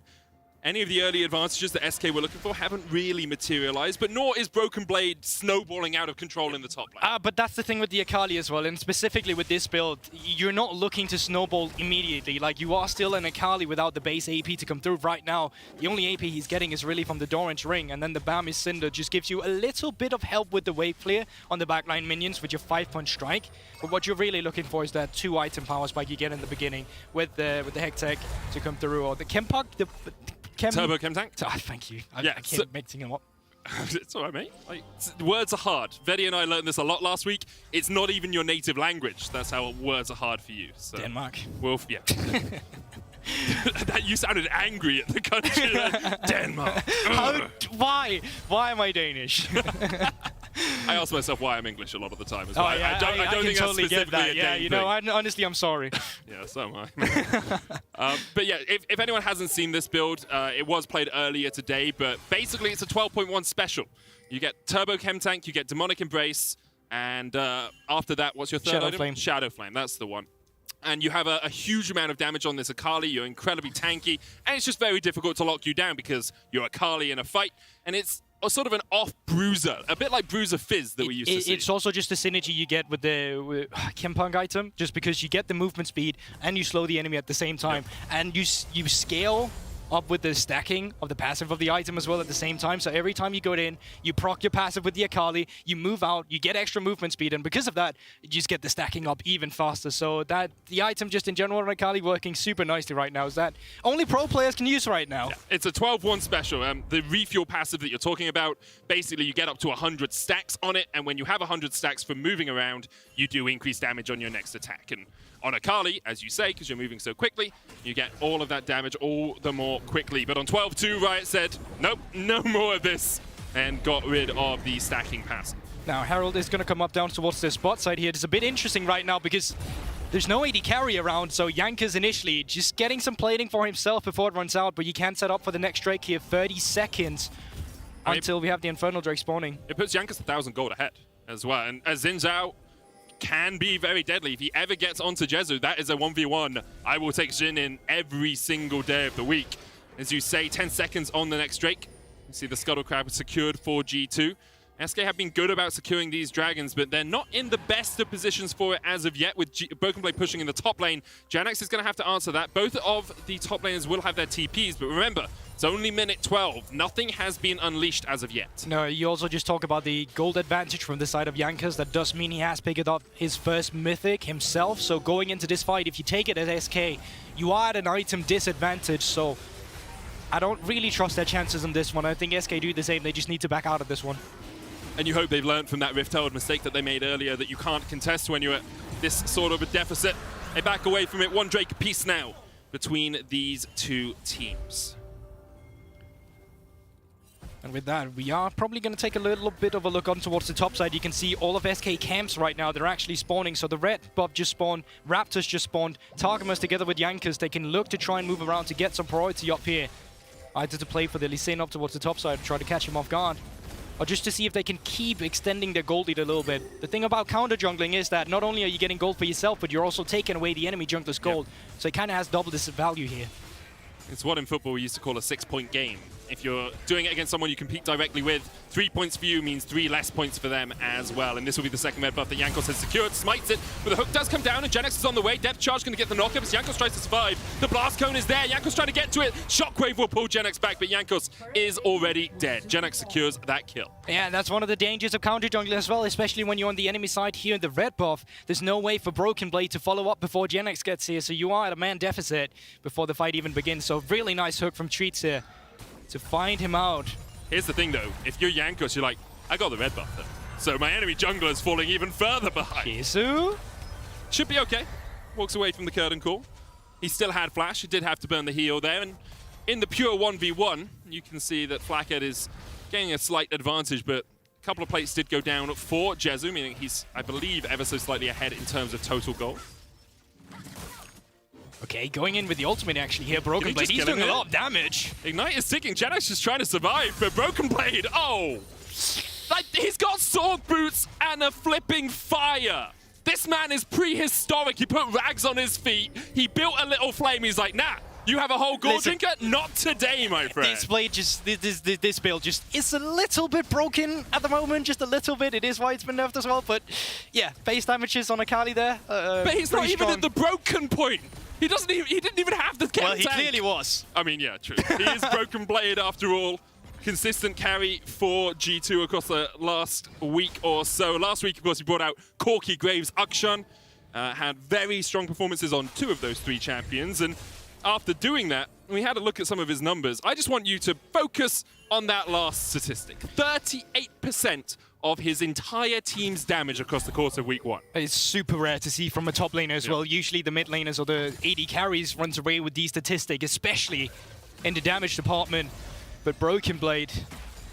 any of the early advantages that SK were looking for haven't really materialized, but nor is Broken Blade snowballing out of control in the top lane. But that's the thing with the Akali as well, and specifically with this build, you're not looking to snowball immediately. Like, you are still an Akali without the base AP to come through right now. The only AP he's getting is really from the Doran's Ring, and then the Bam is Cinder just gives you a little bit of help with the wave clear on the backline minions with your 5-punch strike. But what you're really looking for is that 2-item power spike you get in the beginning with the Hectech to come through, or the Chempok, Turbo Chem Tank? Oh, thank you. I Yeah, keep mixing them up. It's all right, mate. Like, words are hard. Vedi and I learned this a lot last week. It's not even your native language. That's how words are hard for you. So, Denmark. Wolf, yeah. You sounded angry at the country. Denmark. Why? Why am I Danish? I ask myself why I'm English a lot of the time as well. Oh, yeah, I don't can think totally that's get specifically that. a Yeah, Dane you know, thing. honestly, I'm sorry. Yeah, so am I. But yeah, if anyone hasn't seen this build, it was played earlier today, but basically it's a 12.1 special. You get Turbo Chem Tank, you get Demonic Embrace, and after that, what's your third Shadow item? Flame. Shadow Flame, that's the one. And you have a huge amount of damage on this Akali. You're incredibly tanky, and it's just very difficult to lock you down because you're Akali in a fight, and it's a sort of an off bruiser, a bit like Bruiser Fizz that we used to see. It's also just the synergy you get with the Chempong item, just because you get the movement speed and you slow the enemy at the same time, and you scale up with the stacking of the passive of the item as well at the same time. So every time you go in, you proc your passive with the Akali, you move out, you get extra movement speed, and because of that, you just get the stacking up even faster. So that the item just in general on Akali working super nicely right now is that only pro players can use right now. Yeah, it's a 12-1 special. The refuel passive that you're talking about, basically you get up to 100 stacks on it, and when you have 100 stacks from moving around, you do increase damage on your next attack. And on Akali, as you say, because you're moving so quickly, you get all of that damage all the more quickly. But on 12-2, Riot said, nope, no more of this, and got rid of the stacking passive. Now, Herald is going to come up down towards the spot side here. It's a bit interesting right now because there's no AD carry around, so Jankos initially just getting some plating for himself before it runs out, but you can set up for the next Drake here, 30 seconds until we have the Infernal Drake spawning. It puts Jankos 1,000 gold ahead as well, and as Xin Zhao can be very deadly. If he ever gets onto Jezu, that is a 1v1. I will take Jin in every single day of the week. As you say, 10 seconds on the next Drake. You see the Scuttle Crab secured for G2. SK have been good about securing these dragons, but they're not in the best of positions for it as of yet, with Broken Blade pushing in the top lane. Janax is going to have to answer that. Both of the top laners will have their TPs, but remember, it's only minute 12. Nothing has been unleashed as of yet. No, you also just talk about the gold advantage from the side of Jankos. That does mean he has picked up his first mythic himself, so going into this fight, if you take it as SK, you are at an item disadvantage, so I don't really trust their chances on this one. I think SK do the same. They just need to back out of this one. And you hope they've learned from that Rift Herald mistake that they made earlier, that you can't contest when you're at this sort of a deficit. They back away from it. One Drake apiece now between these two teams. And with that, we are probably going to take a little bit of a look on towards the top side. You can see all of SK camps right now. They're actually spawning. So the red buff just spawned. Raptors just spawned. Targamas together with Jankers. They can look to try and move around to get some priority up here. Either to play for the Lee Sin up towards the top side, try to catch him off guard, or just to see if they can keep extending their gold lead a little bit. The thing about counter jungling is that not only are you getting gold for yourself, but you're also taking away the enemy jungler's gold. So it kind of has double this value here. It's what in football we used to call a 6-point game. If you're doing it against someone you compete directly with, 3 points for you means 3 less points for them as well. And this will be the second red buff that Jankos has secured. Smites it, but the hook does come down and Genex is on the way. Depth charge going to get the knockup as Jankos tries to survive. The blast cone is there. Jankos trying to get to it. Shockwave will pull Genex back, but Jankos is already dead. Genex secures that kill. Yeah, that's one of the dangers of counter jungling as well, especially when you're on the enemy side here in the red buff. There's no way for Broken Blade to follow up before Genex gets here, so you are at a man deficit before the fight even begins. So really nice hook from Treats here to find him out. Here's the thing though, if you're Jankos, you're like, I got the red buff though. So my enemy jungler is falling even further behind. Kisu? Should be okay. Walks away from the curtain call. He still had flash, he did have to burn the heal there, and in the pure 1v1, you can see that Flackhead is getting a slight advantage, but a couple of plates did go down for Jezu, meaning he's, I believe, ever so slightly ahead in terms of total gold. Okay, going in with the ultimate actually here, Broken Blade, he's doing a lot of damage. Ignite is ticking, Genex is trying to survive, but Broken Blade, oh! Like, he's got sword boots and a flipping fire! This man is prehistoric, he put rags on his feet, he built a little flame, he's like, nah, you have a whole gold drinker? Not today, my friend. This blade just, this build just is a little bit broken at the moment, just a little bit. It is why it's been nerfed as well, but yeah, base damages on Akali there. But he's not even at the broken point. He doesn't even, he didn't even have the Well, he clearly was. I mean, yeah, true. He is Broken Blade after all. Consistent carry for G2 across the last week or so. Last week, of course, he brought out Corki, Graves, Akshan. Had very strong performances on 2 of those 3 champions. And after doing that, we had a look at some of his numbers. I just want you to focus on that last statistic. 38% of his entire team's damage across the course of week 1. It's super rare to see from a top laner as well. Usually the mid laners or the AD carries runs away with these statistics, especially in the damage department. But Broken Blade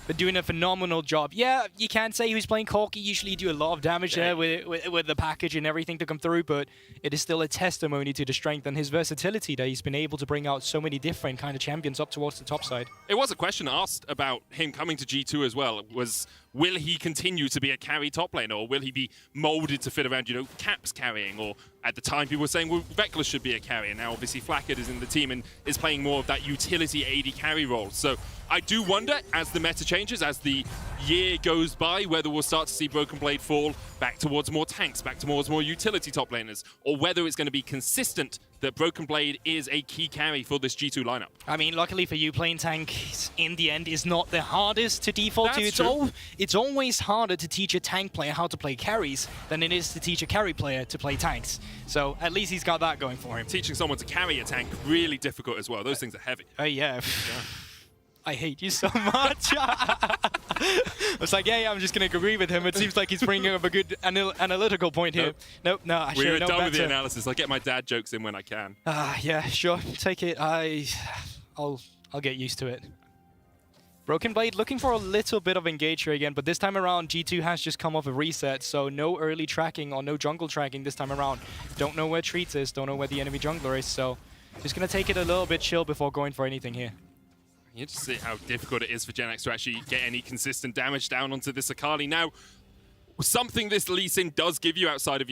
been doing a phenomenal job. Yeah, you can say he was playing Corki. Usually you do a lot of damage there with the package and everything to come through, but it is still a testimony to the strength and his versatility that he's been able to bring out so many different kind of champions up towards the top side. It was a question asked about him coming to G2 as well, will he continue to be a carry top laner, or will he be molded to fit around, Caps carrying, or at the time people were saying, well, Vecla should be a carry, now obviously Flackhead is in the team and is playing more of that utility AD carry role. So I do wonder, as the meta changes, as the year goes by, whether we'll start to see Broken Blade fall back towards more tanks, back towards more utility top laners, or whether it's going to be consistent that Broken Blade is a key carry for this G2 lineup. I mean, luckily for you, playing tank in the end is not the hardest to default to. It's always harder to teach a tank player how to play carries than it is to teach a carry player to play tanks. So at least he's got that going for him. Teaching someone to carry a tank, really difficult as well. Those things are heavy. Oh, yeah. I hate you so much. I was like, yeah, I'm just going to agree with him. It seems like he's bringing up a good analytical point here. Nope, no, I should We're know done with the better. analysis. I get my dad jokes in when I can. Yeah, sure. Take it. I'll get used to it. Broken Blade looking for a little bit of engage here again, but this time around, G2 has just come off a reset, so no early tracking or no jungle tracking this time around. Don't know where Treats is, don't know where the enemy jungler is, so just going to take it a little bit chill before going for anything here. You just see how difficult it is for Genex to actually get any consistent damage down onto this Akali. Now, something this Lee Sin does give you outside of,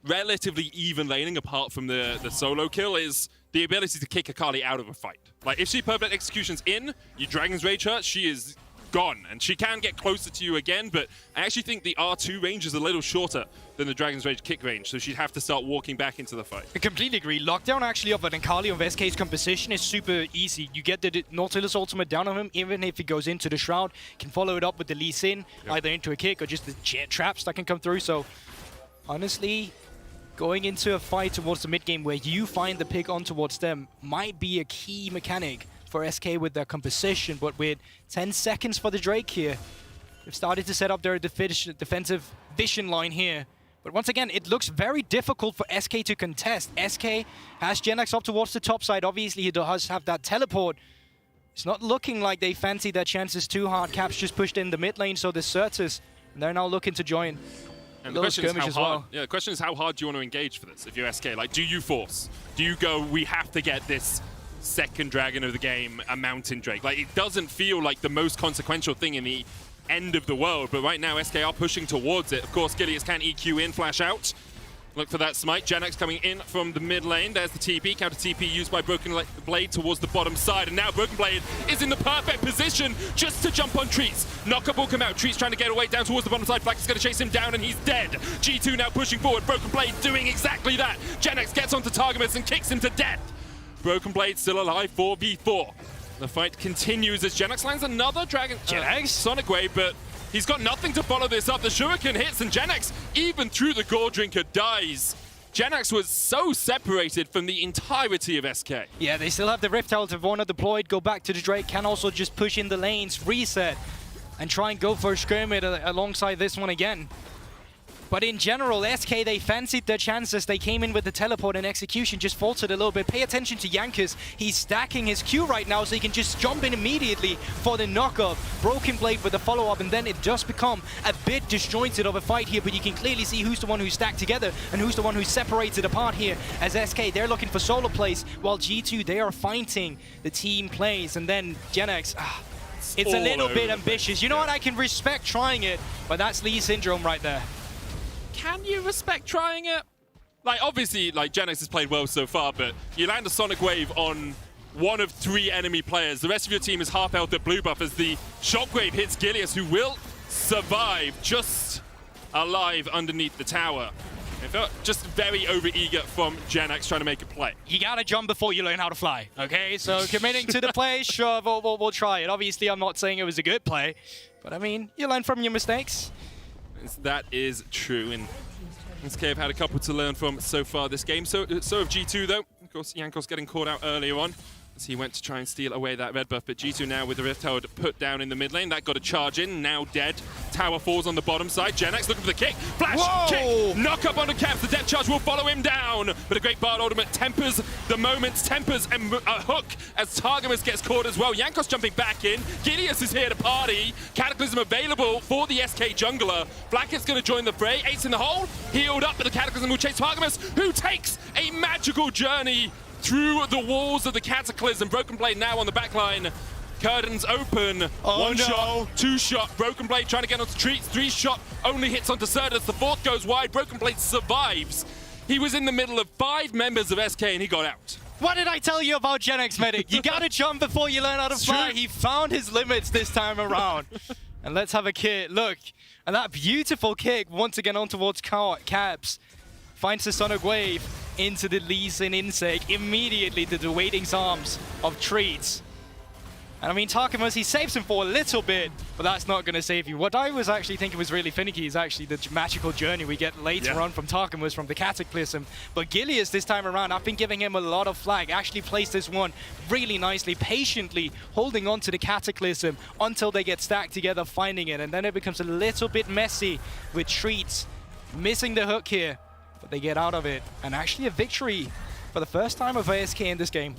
relatively even laning apart from the solo kill is the ability to kick Akali out of a fight. Like, if she perfect execution's in, you Dragon's Rage her, she is gone. And she can get closer to you again, but I actually think the R2 range is a little shorter than the Dragon's Rage kick range, so she'd have to start walking back into the fight. I completely agree. Lockdown actually of an Akali of SK's composition is super easy. You get the Nautilus ultimate down on him, even if he goes into the Shroud, can follow it up with the Lee Sin, either into a kick or just the jet traps that can come through. So, honestly, going into a fight towards the mid game where you find the pick on towards them might be a key mechanic for SK with their composition, but with 10 seconds for the Drake here, they've started to set up their defensive vision line here. But once again, it looks very difficult for SK to contest. SK has Genex up towards the top side. Obviously, he does have that teleport. It's not looking like they fancy their chances too hard. Caps just pushed in the mid lane, so the Certus, and they're now looking to join. And the question is how hard. Yeah, the question is how hard do you want to engage for this? If you're SK, like, do you force? Do you go? We have to get this second dragon of the game, a Mountain Drake. Like, it doesn't feel like the most consequential thing in the end of the world, but right now SK are pushing towards it. Of course, Gilius can EQ in, flash out. Look for that smite. Genex coming in from the mid lane. There's the TP. Counter TP used by Broken Blade towards the bottom side. And now Broken Blade is in the perfect position just to jump on Treats. Knockup will come out. Treats trying to get away down towards the bottom side. Flack is going to chase him down and he's dead. G2 now pushing forward. Broken Blade doing exactly that. Genex gets onto Targamas and kicks him to death. Broken Blade still alive, 4v4. The fight continues as Genex lands another Dragon Sonic Wave, but he's got nothing to follow this up. The Shuriken hits and Genex, even through the Gore Drinker, dies. Genex was so separated from the entirety of SK. Yeah, they still have the Rift Herald. Varna deployed, go back to the Drake, can also just push in the lanes, reset, and try and go for a skirmish alongside this one again. But in general, SK, they fancied their chances. They came in with the teleport and execution, just faltered a little bit. Pay attention to Jankos. He's stacking his Q right now so he can just jump in immediately for the knockup. Broken Blade with the follow-up, and then it does become a bit disjointed of a fight here, but you can clearly see who's the one who's stacked together and who's the one who's separated apart here. As SK, they're looking for solo plays, while G2, they are fighting the team plays. And then Genex, it's a little bit ambitious. You know what? I can respect trying it, but that's Lee Syndrome right there. Can you respect trying it? Like, obviously, like, Genex has played well so far, but you land a Sonic Wave on one of 3 enemy players. The rest of your team is half health at blue buff as the Shockwave hits Gilius, who will survive, just alive underneath the tower. It felt just very overeager from Genex trying to make a play. You gotta jump before you learn how to fly, okay? So committing to the play, sure, we'll try it. Obviously, I'm not saying it was a good play, but I mean, you learn from your mistakes. That is true, and SK have had a couple to learn from so far this game. So have G2 though. Of course, Jankos getting caught out earlier on as he went to try and steal away that red buff, but G2 now with the Rift Herald put down in the mid lane. That got a charge in, now dead. Tower falls on the bottom side. Genex looking for the kick. Flash, kick, knock up on the Caps. The death charge will follow him down, but a great Bard ultimate tempers the moments, tempers and a hook as Targamas gets caught as well. Jankos jumping back in. Gilius is here to party. Cataclysm available for the SK jungler. Blacket's going to join the fray. Ace in the hole, healed up, but the Cataclysm will chase Targamas, who takes a magical journey through the walls of the Cataclysm. Broken Blade now on the back line. Curtains open. One shot, 2 shot. Broken Blade trying to get onto Treats. 3 shot only hits onto Certus. The 4th goes wide. Broken Blade survives. He was in the middle of 5 members of SK and he got out. What did I tell you about Genex, Medic? You gotta jump before you learn how to fly. He found his limits this time around. And let's have a kick. Look, and that beautiful kick once again on towards Caps. Finds the Sonic Wave into the Lee Sin insect immediately to the waiting arms of Treats. And I mean, Targamas, he saves him for a little bit, but that's not going to save you. What I was actually thinking was really finicky is actually the magical journey we get later on from Targamas from the Cataclysm. But Gilius this time around, I've been giving him a lot of flag. Actually plays this one really nicely, patiently holding on to the Cataclysm until they get stacked together, finding it. And then it becomes a little bit messy with Treats missing the hook here. But they get out of it, and actually a victory for the first time of ASK in this game.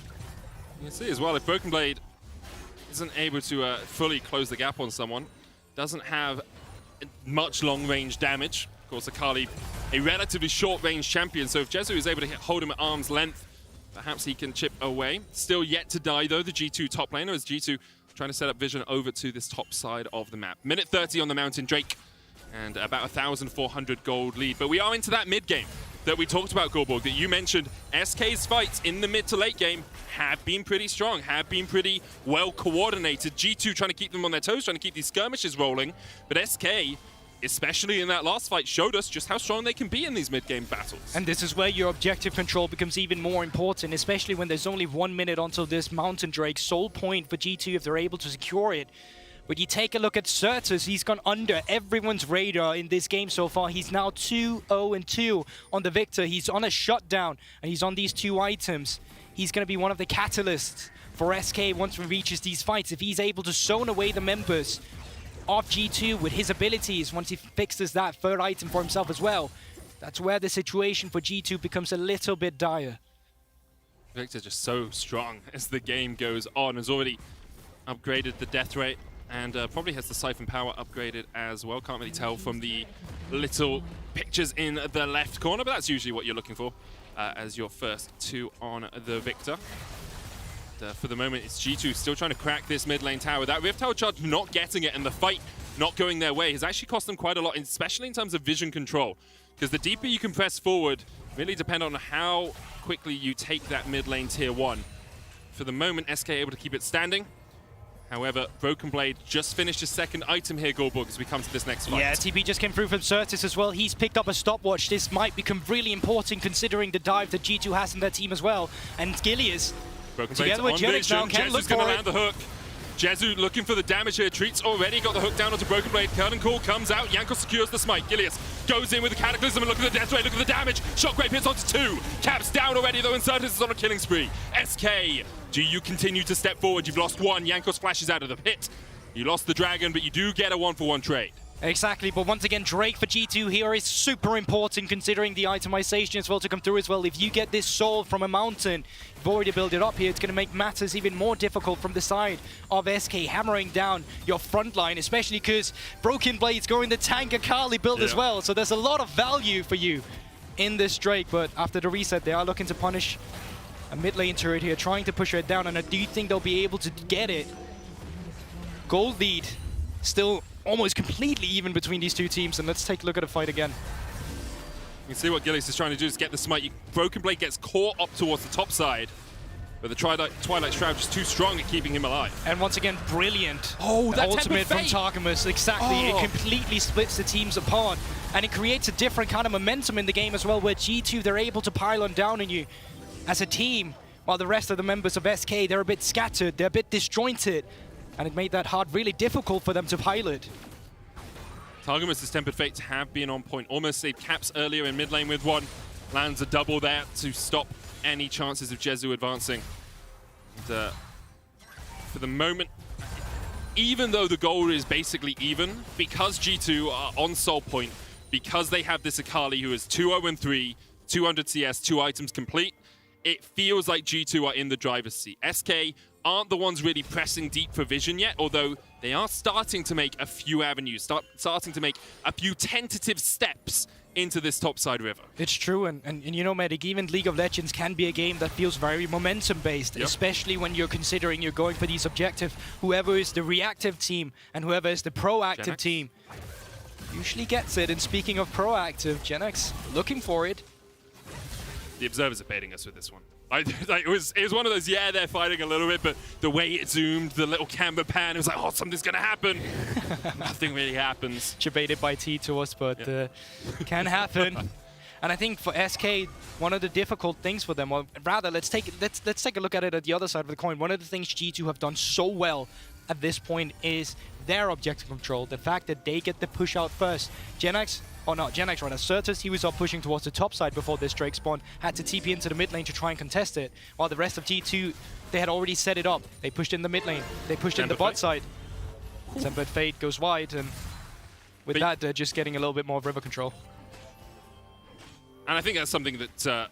You see as well, if Broken Blade isn't able to fully close the gap on someone, doesn't have much long-range damage. Of course, Akali, a relatively short-range champion, so if Jezu is able to hold him at arm's length, perhaps he can chip away. Still yet to die, though, the G2 top laner, as G2 trying to set up vision over to this top side of the map. Minute 30 on the Mountain Drake. And about 1,400 gold lead. But we are into that mid game that we talked about, Gorborg, that you mentioned. SK's fights in the mid to late game have been pretty strong, have been pretty well coordinated. G2 trying to keep them on their toes, trying to keep these skirmishes rolling. But SK, especially in that last fight, showed us just how strong they can be in these mid-game battles. And this is where your objective control becomes even more important, especially when there's only 1 minute until this Mountain Drake. Sole point for G2 if they're able to secure it. But you take a look at Certus, he's gone under everyone's radar in this game so far. He's now 2-0-2 on the Victor. He's on a shutdown, and he's on these 2 items. He's going to be one of the catalysts for SK once he reaches these fights. If he's able to zone away the members of G2 with his abilities, once he fixes that 3rd item for himself as well, that's where the situation for G2 becomes a little bit dire. Victor just so strong as the game goes on. Has already upgraded the death rate, and probably has the siphon power upgraded as well. Can't really tell from the little pictures in the left corner, but that's usually what you're looking for as your first 2 on the Victor. For the moment, it's G2 still trying to crack this mid lane tower. That Rift Tower charge not getting it, and the fight not going their way has actually cost them quite a lot, especially in terms of vision control. Because the deeper you can press forward really depend on how quickly you take that mid lane tier 1. For the moment, SK able to keep it standing. However, Broken Blade just finished his second item here, Goldborg, as we come to this next fight. Yeah, TP just came through from Certus as well. He's picked up a stopwatch. This might become really important considering the dive that G2 has in their team as well. And Gilius, together with Genix now, can look going to for land the hook. Jezu looking for the damage here. Treats already got the hook down onto Broken Blade. Curtain Call comes out. Yanko secures the smite. Gilius goes in with the Cataclysm and look at the death rate. Look at the damage. Shockwave hits onto 2. Caps down already though, and Certus is on a killing spree. SK, do you continue to step forward? You've lost 1. Yanko splashes out of the pit. You lost the dragon, but you do get a 1-for-1 trade. Exactly, but once again, Drake for G2 here is super important considering the itemization as well to come through as well. If you get this soul from a mountain, you've already built it up here, it's going to make matters even more difficult from the side of SK, hammering down your front line, especially because Broken Blade's going the tank Akali build as well, so there's a lot of value for you in this Drake, but after the reset, they are looking to punish a mid lane turret here, trying to push it down, and I do think they'll be able to get it. Gold lead still almost completely even between these two teams, and let's take a look at the fight again. You can see what Gilius is trying to do is get the smite. Broken Blade gets caught up towards the top side, but the Twilight Shroud is too strong at keeping him alive. And once again, brilliant. Oh, that ultimate from Fate. Targamas, exactly. It completely splits the teams apart, and it creates a different kind of momentum in the game as well, where G2, they're able to pile on down on you as a team, while the rest of the members of SK, they're a bit scattered, they're a bit disjointed, and it made that hard really difficult for them to pilot. Targamas' Tempered Fates have been on point. Almost saved Caps earlier in mid lane with 1. Lands a double there to stop any chances of Jezu advancing. And, for the moment, even though the goal is basically even, because G2 are on soul point, because they have this Akali who is 2-0-3, 200 CS, 2 items complete, it feels like G2 are in the driver's seat. SK aren't the ones really pressing deep for vision yet, although they are starting to make a few avenues, starting to make a few tentative steps into this topside river. It's true, and you know, Medic, even League of Legends can be a game that feels very momentum-based, especially when you're considering you're going for these objectives. Whoever is the reactive team and whoever is the proactive team usually gets it. And speaking of proactive, Genex looking for it. The observers are baiting us with this one. It was one of those, they're fighting a little bit, but the way it zoomed, the little camera pan, it was like, oh, something's going to happen. Nothing really happens. Debated by T to us, but can happen. And I think for SK, one of the difficult things for them, or rather, let's take a look at it at the other side of the coin. One of the things G2 have done so well at this point is their objective control. The fact that they get the push out first. Certus, he was up pushing towards the top side before this Drake spawn, had to TP into the mid lane to try and contest it, while the rest of G2, they had already set it up. They pushed in the mid lane, they pushed in the bot side. Tempered Fate goes wide, and with that, they're just getting a little bit more river control. And I think that's something that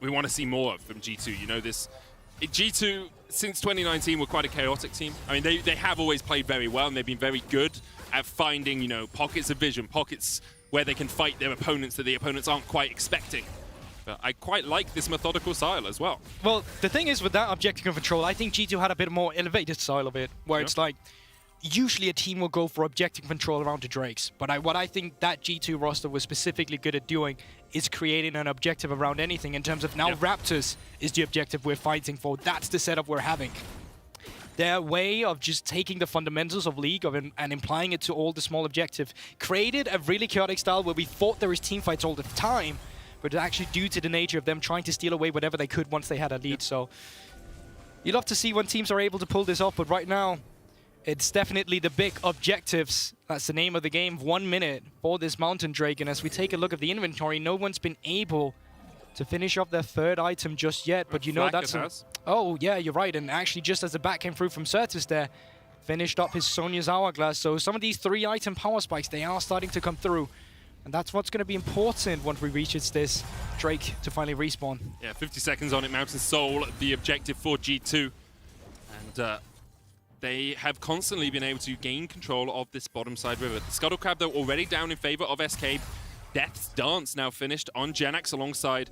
we want to see more of from G2. You know, G2, since 2019, were quite a chaotic team. I mean, they have always played very well, and they've been very good at finding, you know, pockets of vision, pockets where they can fight their opponents that the opponents aren't quite expecting. But I quite like this methodical style as well. Well, the thing is with that objective control, I think G2 had a bit more elevated style of it, where it's like, usually a team will go for objective control around the Drakes, but what I think that G2 roster was specifically good at doing is creating an objective around anything in terms of now Raptors is the objective we're fighting for. That's the setup we're having. Their way of just taking the fundamentals of League and implying it to all the small objectives created a really chaotic style where we thought there was team fights all the time, but actually due to the nature of them trying to steal away whatever they could once they had a lead. So you love to see when teams are able to pull this off, but right now it's definitely the big objectives. That's the name of the game. 1 minute for this Mountain Drake, and as we take a look at the inventory, no one's been able to finish off their 3rd item just yet, but you know that's... Oh, yeah, you're right. And actually, just as the back came through from Certus there, finished up his Sonya's Hourglass. So some of these 3-item power spikes, they are starting to come through. And that's what's going to be important once we reach this Drake to finally respawn. Yeah, 50 seconds on it. Mountain Soul, the objective for G2. And they have constantly been able to gain control of this bottom side river. The Scuttle Crab, though, already down in favor of SK. Death's Dance now finished on Genax alongside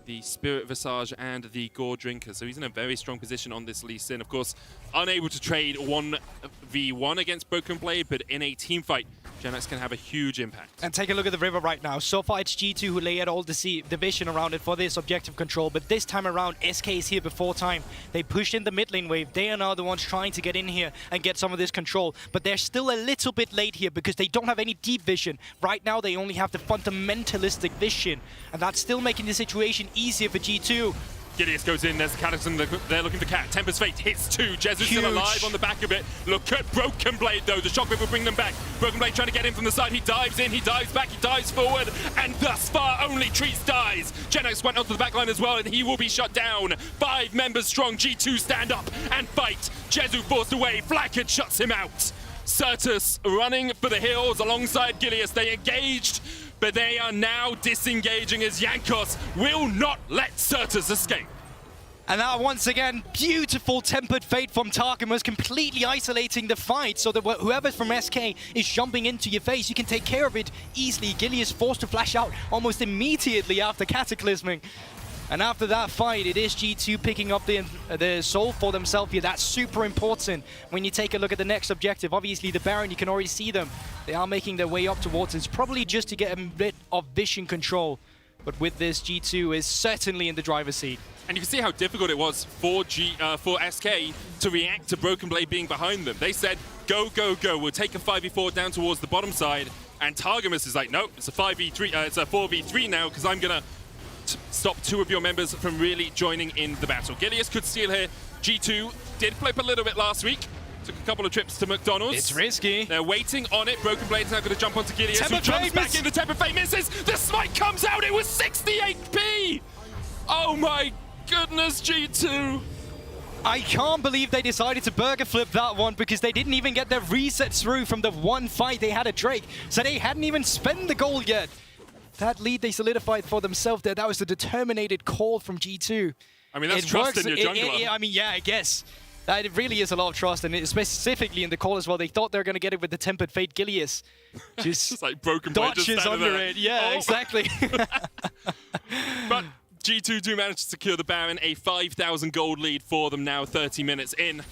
the Spirit Visage and the Gore Drinker. So he's in a very strong position on this Lee Sin. Of course, unable to trade 1v1 against Broken Blade, but in a team fight, Genax can have a huge impact. And take a look at the river right now. So far, it's G2 who lay out all the vision around it for this objective control. But this time around, SK is here before time. They pushed in the mid lane wave. They are now the ones trying to get in here and get some of this control. But they're still a little bit late here because they don't have any deep vision. Right now, they only have the fundamentalistic vision. And that's still making the situation easier for G2. Gideus goes in, there's the Cataclysm, they're looking for Cat. Tempest Fate hits 2, Jesu's still alive on the back of it. Look at Broken Blade though, the Shockwave will bring them back. Broken Blade trying to get in from the side, he dives in, he dives back, he dives forward, and thus far only Treats dies. Genax went onto the back line as well, and he will be shut down. 5 members strong, G2 stand up and fight. Jesu forced away, Flackhead shuts him out. Certus running for the hills alongside Gideus, they engaged, but they are now disengaging as Jankos will not let Certus escape. And now, once again, beautiful Tempered Fate from Targamas, completely isolating the fight, so that whoever from SK is jumping into your face, you can take care of it easily. Gileas forced to flash out almost immediately after Cataclysming. And after that fight, it is G2 picking up the soul for themselves here. That's super important when you take a look at the next objective. Obviously, the Baron, you can already see them. They are making their way up towards it. It's probably just to get a bit of vision control. But with this, G2 is certainly in the driver's seat. And you can see how difficult it was for SK to react to Broken Blade being behind them. They said, go, go, go. We'll take a 5v4 down towards the bottom side. And Targamas is like, nope, it's a 5v3. It's a 4v3 now because I'm going to stop 2 of your members from really joining in the battle. Gileas could steal here. G2 did flip a little bit last week. Took a couple of trips to McDonald's. It's risky. They're waiting on it. Broken Blade's now going to jump onto Gileas, who jumps back in. The Tempered Fate misses. The smite comes out. It was 60 HP. Oh my goodness, G2. I can't believe they decided to burger flip that one because they didn't even get their reset through from the one fight they had at Drake. So they hadn't even spent the gold yet. That lead they solidified for themselves there. That was the determined call from G2. I mean, that's trust in your jungler. I mean, yeah, I guess. It really is a lot of trust, and specifically in the call as well. They thought they were going to get it with the Tempered Fate Gileas. Just like Broken Blade dodges under there. it. Yeah, exactly. But G2 do manage to secure the Baron, a 5,000 gold lead for them now, 30 minutes in.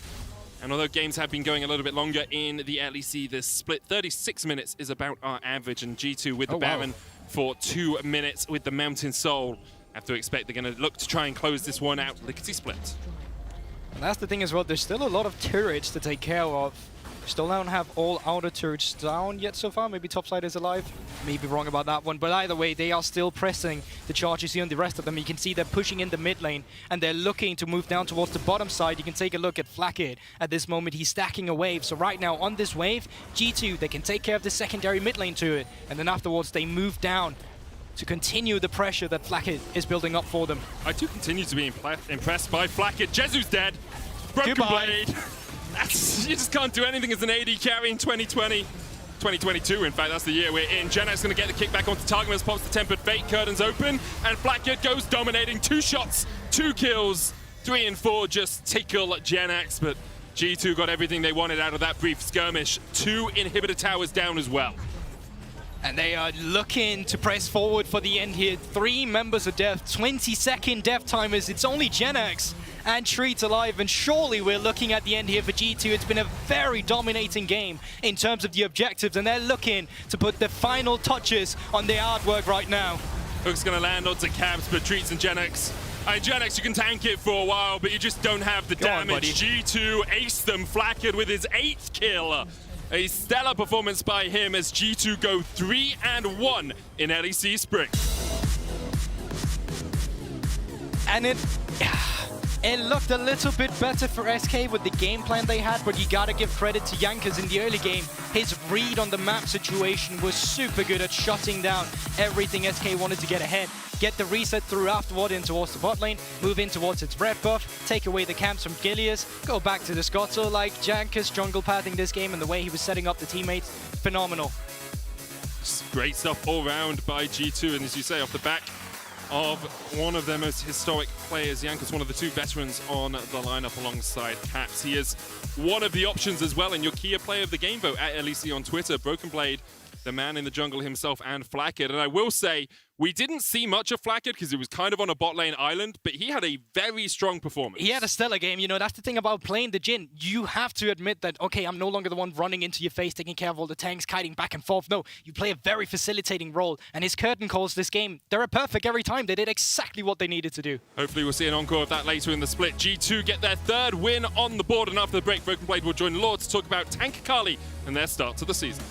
And although games have been going a little bit longer in the LEC, the split 36 minutes is about our average, and G2 with the Baron for 2 minutes with the Mountain Soul. Have to expect they're going to look to try and close this one out. Lickety split. And that's the thing as well, there's still a lot of turrets to take care of. Still don't have all outer turrets down yet so far. Maybe topside is alive. Maybe wrong about that one. But either way, they are still pressing the charges here on the rest of them. You can see they're pushing in the mid lane, and they're looking to move down towards the bottom side. You can take a look at Flackhead. At this moment, he's stacking a wave. So right now, on this wave, G2, they can take care of the secondary mid lane to it. And then afterwards, they move down to continue the pressure that Flackhead is building up for them. I do continue to be impressed by Flackhead. Jesu's dead. Broken Blade. You just can't do anything as an AD carry in 2020. 2022, in fact, that's the year we're in. Genax going to get the kick back onto Targamas, pops the Tempered Fate, curtains open, and Flackhead goes dominating. 2 shots, 2 kills, 3 and 4 just tickle Genax, but G2 got everything they wanted out of that brief skirmish. 2 inhibitor towers down as well. And they are looking to press forward for the end here. 3 members of death, 20-second death timers. It's only Genax and Treat alive, and surely we're looking at the end here for G2. It's been a very dominating game in terms of the objectives, and they're looking to put the final touches on their artwork right now. Hook's going to land onto Cabs, but Treats and Genax. Genax, you can tank it for a while, but you just don't have the damage. G2 aced them. Flackhead with his 8th kill. A stellar performance by him as G2 go 3-1 in LEC Spring. And it looked a little bit better for SK with the game plan they had, but you gotta give credit to Jankos in the early game. His read on the map situation was super good at shutting down everything SK wanted to get ahead. Get the reset through afterward in towards the bot lane, move in towards its red buff, take away the camps from Gileas, go back to the Scotto. Like Jankos jungle pathing this game and the way he was setting up the teammates, phenomenal. Great stuff all round by G2, and as you say, off the back of one of their most historic players. Yanka's one of the two veterans on the lineup alongside Caps. He is one of the options as well in your Kia Player of the Game vote at LEC on Twitter. Broken Blade, the man in the jungle himself, and Flackett. And I will say, we didn't see much of Flackett because he was kind of on a bot lane island, but he had a very strong performance. He had a stellar game. You know, that's the thing about playing the Jhin. You have to admit that, okay, I'm no longer the one running into your face, taking care of all the tanks, kiting back and forth. No, you play a very facilitating role. And his curtain calls this game, they're perfect every time. They did exactly what they needed to do. Hopefully we'll see an encore of that later in the split. G2 get their third win on the board, and after the break, Broken Blade will join Lord to talk about Tank Kali and their start to the season.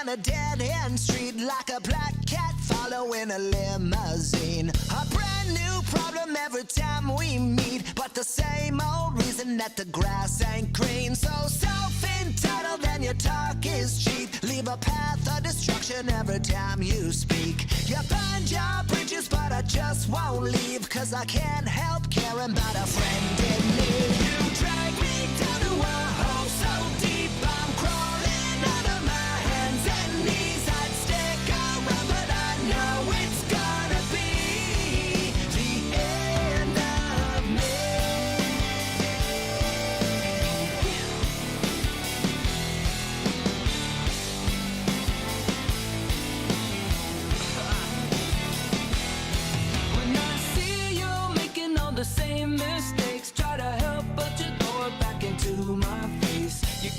A dead-end street like a black cat following a limousine. A brand new problem every time we meet, but the same old reason that the grass ain't green. So self-entitled and your talk is cheap. Leave a path of destruction every time you speak. You burn your bridges, but I just won't leave, 'cause I can't help caring about a friend in need. You drag me down to a hole so deep, I'm crawling out of my hands and knees. I'd stick around, but I know it's gonna be the end of me. When I see you making all the same mistakes, try to help, but you throw it back into my face. You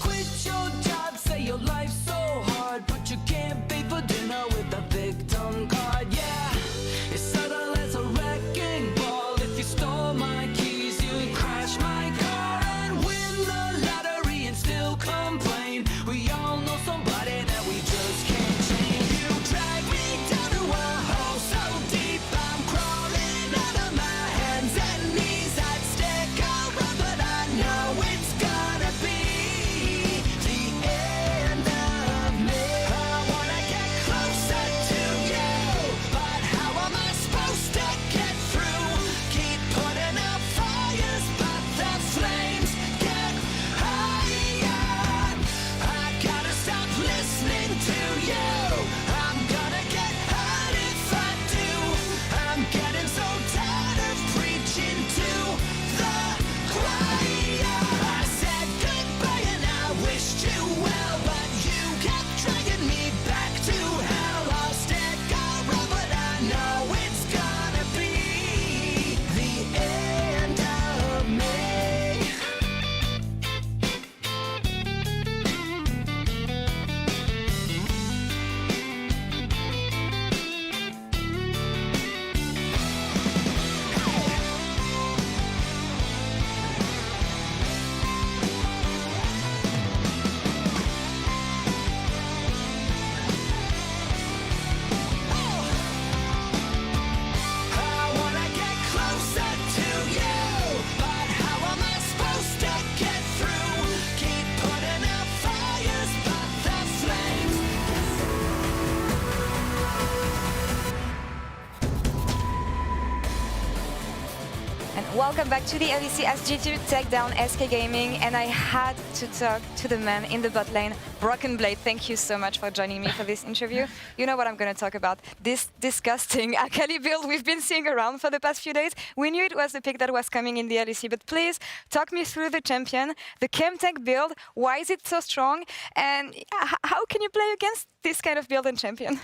welcome back to the LEC as G2 take down SK Gaming, and I had to talk to the man in the bot lane, Broken Blade. Thank you so much for joining me for this interview. You know what I'm going to talk about, this disgusting Akali build we've been seeing around for the past few days. We knew it was the pick that was coming in the LEC, but please talk me through the champion, the Chemtech build, why is it so strong, and how can you play against this kind of build and champion?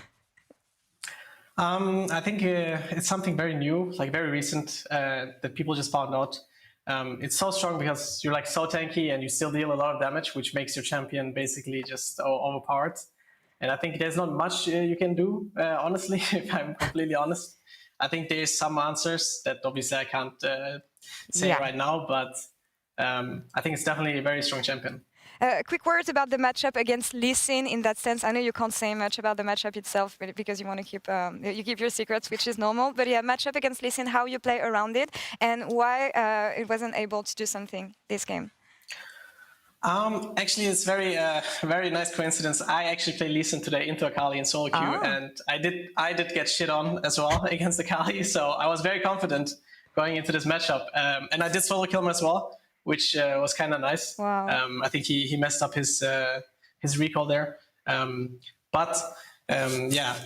I think it's something very new, like very recent, that people just found out. It's so strong because you're like so tanky and you still deal a lot of damage, which makes your champion basically just overpowered. And I think there's not much you can do, honestly, if I'm completely honest. I think there's some answers that obviously I can't say right now, but I think it's definitely a very strong champion. Quick words about the matchup against Lee Sin in that sense. I know you can't say much about the matchup itself because you want to keep you keep your secrets, which is normal. But yeah, matchup against Lee Sin, how you play around it, and why it wasn't able to do something this game. Actually, it's very nice coincidence. I actually played Lee Sin today into Akali in solo queue, and I did get shit on as well against Akali. So I was very confident going into this matchup, and I did solo kill him as well, which was kind of nice. Wow. I think he messed up his recall there. Yeah,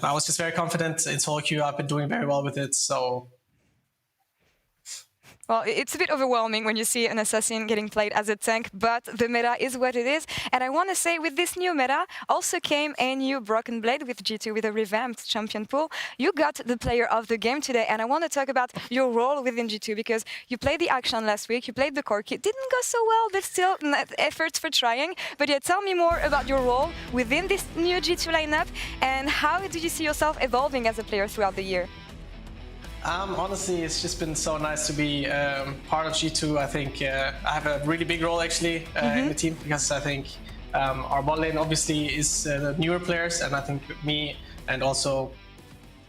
I was just very confident in solo queue. I've been doing very well with it, so... Well, it's a bit overwhelming when you see an assassin getting played as a tank, but the meta is what it is. And I want to say, with this new meta, also came a new Broken Blade with G2, with a revamped champion pool. You got the player of the game today, and I want to talk about your role within G2, because you played the action last week, you played the core kit, didn't go so well, but still efforts for trying. But yeah, tell me more about your role within this new G2 lineup, and how did you see yourself evolving as a player throughout the year? Honestly, it's just been so nice to be part of G2. I think I have a really big role actually in the team, because I think our bot lane obviously is the newer players, and I think me and also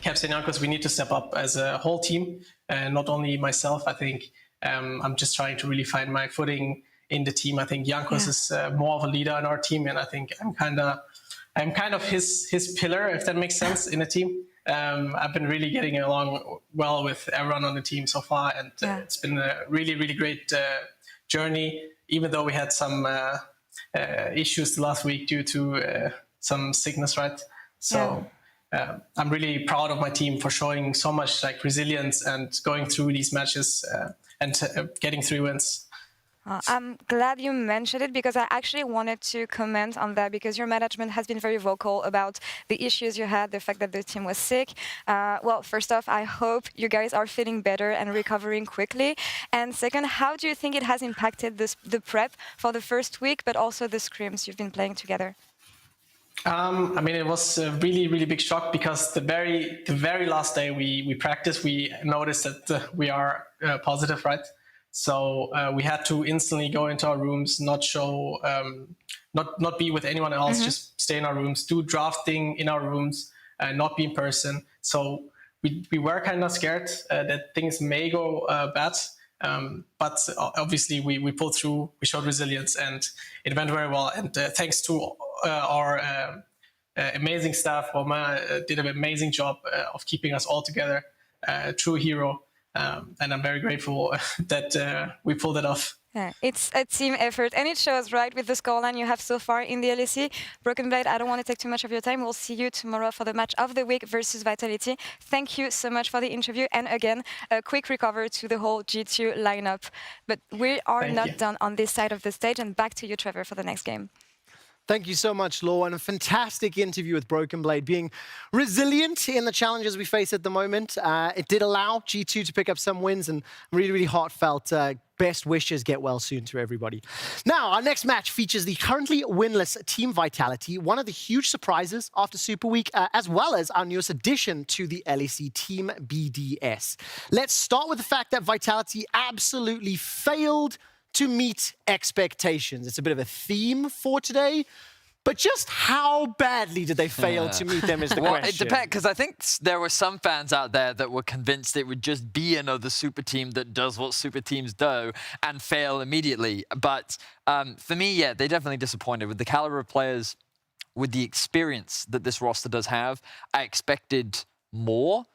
Caps and Jankos, we need to step up as a whole team, and not only myself. I think I'm just trying to really find my footing in the team. I think Jankos is more of a leader in our team, and I think I'm kind of his pillar, if that makes sense, in the team. I've been really getting along well with everyone on the team so far, and it's been a really, really great journey, even though we had some issues last week due to some sickness, right? So I'm really proud of my team for showing so much like resilience and going through these matches and getting 3 wins. I'm glad you mentioned it, because I actually wanted to comment on that, because your management has been very vocal about the issues you had, the fact that the team was sick. Well, first off, I hope you guys are feeling better and recovering quickly. And second, how do you think it has impacted the prep for the first week, but also the scrims you've been playing together? I mean, it was a really, really big shock, because the very last day we practiced, we noticed that we are positive, right? So we had to instantly go into our rooms, not show, not be with anyone else, just stay in our rooms, do drafting in our rooms, not be in person. So we were kind of scared that things may go bad, but obviously we pulled through, we showed resilience, and it went very well. And thanks to our amazing staff, Roma did an amazing job of keeping us all together, true hero. And I'm very grateful that we pulled it off. Yeah, it's a team effort, and it shows, right, with the scoreline you have so far in the LEC. Broken Blade, I don't want to take too much of your time. We'll see you tomorrow for the match of the week versus Vitality. Thank you so much for the interview, and again, a quick recover to the whole G2 lineup. But we are not done on this side of the stage, and back to you, Trevor, for the next game. Thank you so much, Law, and a fantastic interview with Broken Blade, being resilient in the challenges we face at the moment. It did allow G2 to pick up some wins, and really, really heartfelt best wishes. Get well soon to everybody. Now, our next match features the currently winless Team Vitality, one of the huge surprises after Super Week, as well as our newest addition to the LEC, Team BDS. Let's start with the fact that Vitality absolutely failed to meet expectations. It's a bit of a theme for today, but just how badly did they fail to meet them is the question. It depends, because I think there were some fans out there that were convinced it would just be another super team that does what super teams do and fail immediately. But for me, yeah, they definitely disappointed. With the caliber of players, with the experience that this roster does have, I expected more.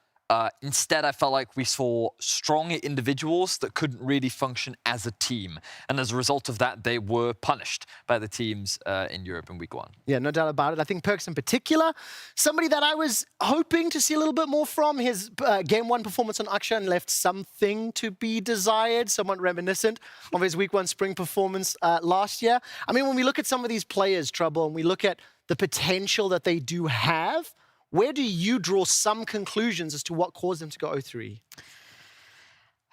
Instead, I felt like we saw stronger individuals that couldn't really function as a team. And as a result of that, they were punished by the teams in Europe in week 1. Yeah, no doubt about it. I think Perkz in particular, somebody that I was hoping to see a little bit more from. His game 1 performance on Akshan left something to be desired, somewhat reminiscent of his week 1 spring performance last year. I mean, when we look at some of these players, Trouble, and we look at the potential that they do have, where do you draw some conclusions as to what caused them to go 0-3?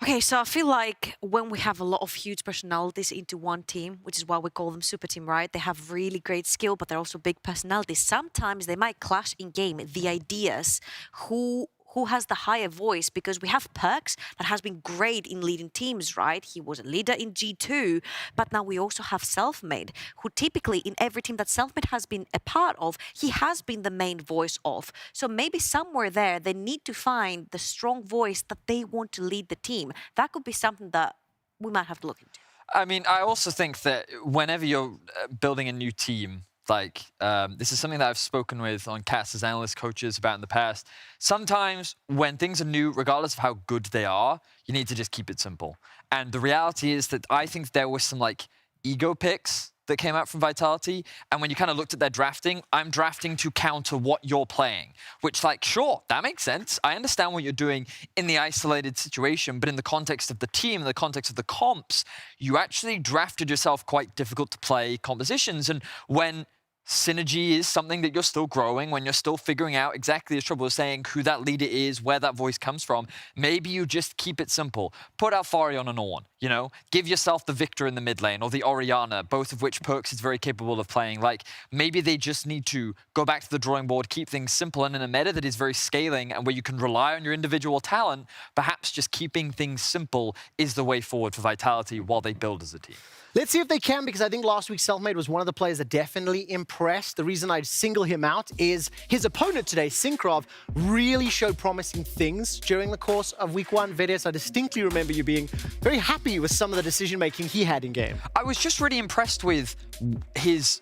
Okay, so I feel like when we have a lot of huge personalities into one team, which is why we call them super team, right? They have really great skill, but they're also big personalities. Sometimes they might clash in game, the ideas, who has the higher voice, because we have Perkz that has been great in leading teams, right? He was a leader in G2, but now we also have Selfmade, who typically in every team that Selfmade has been a part of, he has been the main voice of. So maybe somewhere there, they need to find the strong voice that they want to lead the team. That could be something that we might have to look into. I mean, I also think that whenever you're building a new team, like, this is something that I've spoken with on Cast's analyst coaches about in the past. Sometimes when things are new, regardless of how good they are, you need to just keep it simple. And the reality is that I think there was some like ego picks that came out from Vitality. And when you kind of looked at their drafting, I'm drafting to counter what you're playing, which, like, sure, that makes sense. I understand what you're doing in the isolated situation, but in the context of the team, in the context of the comps, you actually drafted yourself quite difficult to play compositions. And when synergy is something that you're still growing, when you're still figuring out exactly, as Trouble was saying, who that leader is, where that voice comes from, maybe you just keep it simple. Put out Farion and Ornn, you know? Give yourself the Victor in the mid lane, or the Orianna, both of which Perkz is very capable of playing. Like, maybe they just need to go back to the drawing board, keep things simple, and in a meta that is very scaling and where you can rely on your individual talent, perhaps just keeping things simple is the way forward for Vitality while they build as a team. Let's see if they can, because I think last week Selfmade was one of the players that definitely impressed. The reason I'd single him out is his opponent today, Synkrov, really showed promising things during the course of week 1. Vedes, I distinctly remember you being very happy with some of the decision-making he had in game. I was just really impressed with his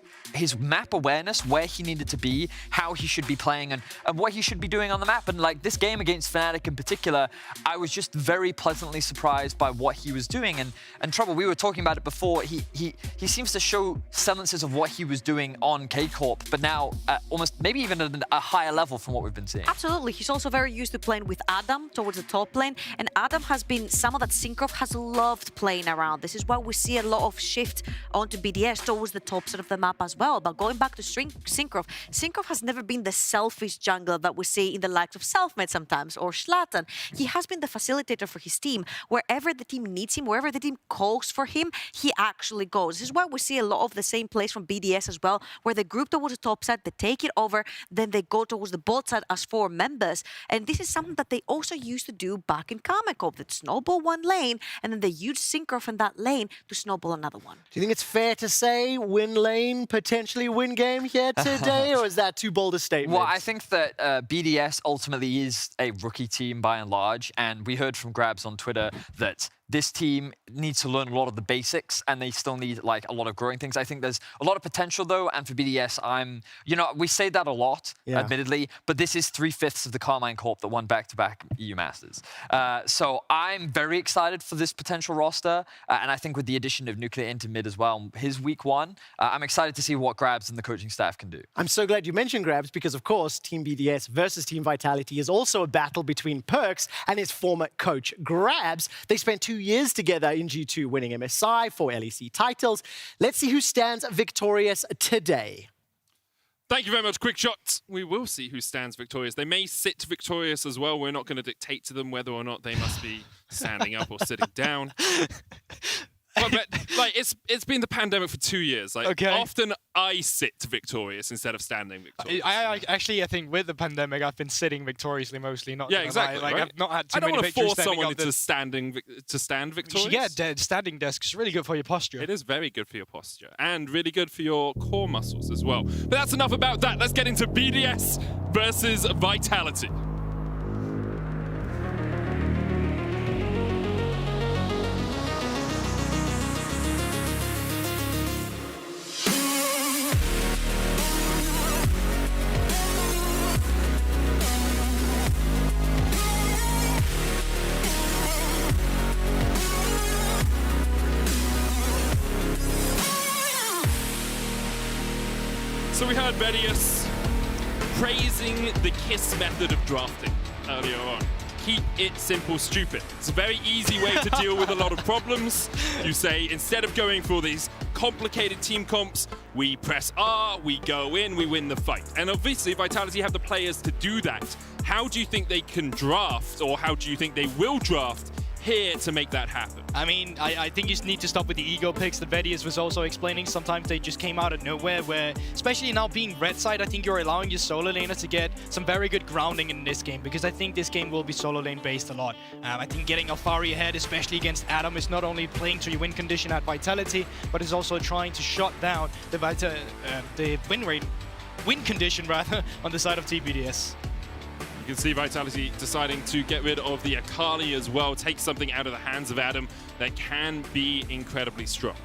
map awareness, where he needed to be, how he should be playing, and what he should be doing on the map. And like this game against Fnatic in particular, I was just very pleasantly surprised by what he was doing. And Trouble, we were talking about it before, he seems to show semblance of what he was doing on K-Corp, but now almost maybe even at a higher level from what we've been seeing. Absolutely. He's also very used to playing with Adam towards the top lane, and Adam has been someone that Synkrov has loved playing around. This is why we see a lot of shift onto BDS towards the top side of the map as well. But going back to Synkrov has never been the selfish jungler that we see in the likes of Selfmade sometimes, or Zlatan. He has been the facilitator for his team. Wherever the team needs him, wherever the team calls for him, he actually goes. This is why we see a lot of the same plays from BDS as well, where they group towards the top side, they take it over, then they go towards the bot side as 4 members. And this is something that they also used to do back in Karmakop, that snowball one lane, and then they use Synkrov in that lane to snowball another one. Do you think it's fair to say win lane, potentially win game here today, or is that too bold a statement? Well, I think that BDS ultimately is a rookie team by and large, and we heard from Grabs on Twitter that this team needs to learn a lot of the basics, and they still need like a lot of growing things. I think there's a lot of potential though, and for BDS, we say that a lot, admittedly, but this is 3/5 of the Carmine Corp that won back-to-back EU Masters. So I'm very excited for this potential roster, and I think with the addition of Nuclear into mid as well, his week 1, I'm excited to see what Grabs and the coaching staff can do. I'm so glad you mentioned Grabs, because of course, Team BDS versus Team Vitality is also a battle between Perkz and his former coach, Grabs. They spent 2 years together in G2, winning MSI, 4 LEC titles. Let's see who stands victorious today. Thank you very much, Quick Shots. We will see who stands victorious. They may sit victorious as well. We're not going to dictate to them whether or not they must be standing up or sitting down. But like it's been the pandemic for 2 years. Like often I sit victorious instead of standing victorious. I think with the pandemic, I've been sitting victoriously mostly. Not exactly. Like right? I've not had too I don't many want to victories force someone into to stand victorious. Yeah, standing desk is really good for your posture. It is very good for your posture and really good for your core muscles as well. But that's enough about that. Let's get into BDS versus Vitality. heard Vedius praising the KISS method of drafting earlier on. Keep it simple, stupid. It's a very easy way to deal with a lot of problems. You say, instead of going for these complicated team comps, we press R, we go in, we win the fight. And obviously, Vitality have the players to do that. How do you think they can draft, or how do you think they will draft here to make that happen? I mean, I think you just need to stop with the ego picks that Vedius was also explaining. Sometimes they just came out of nowhere, where, especially now being red side, I think you're allowing your solo laner to get some very good grounding in this game, because I think this game will be solo lane based a lot. I think getting Alfari ahead, especially against Adam, is not only playing to your win condition at Vitality, but is also trying to shut down the win condition rather on the side of TBDS. You can see Vitality deciding to get rid of the Akali as well, take something out of the hands of Adam that can be incredibly strong.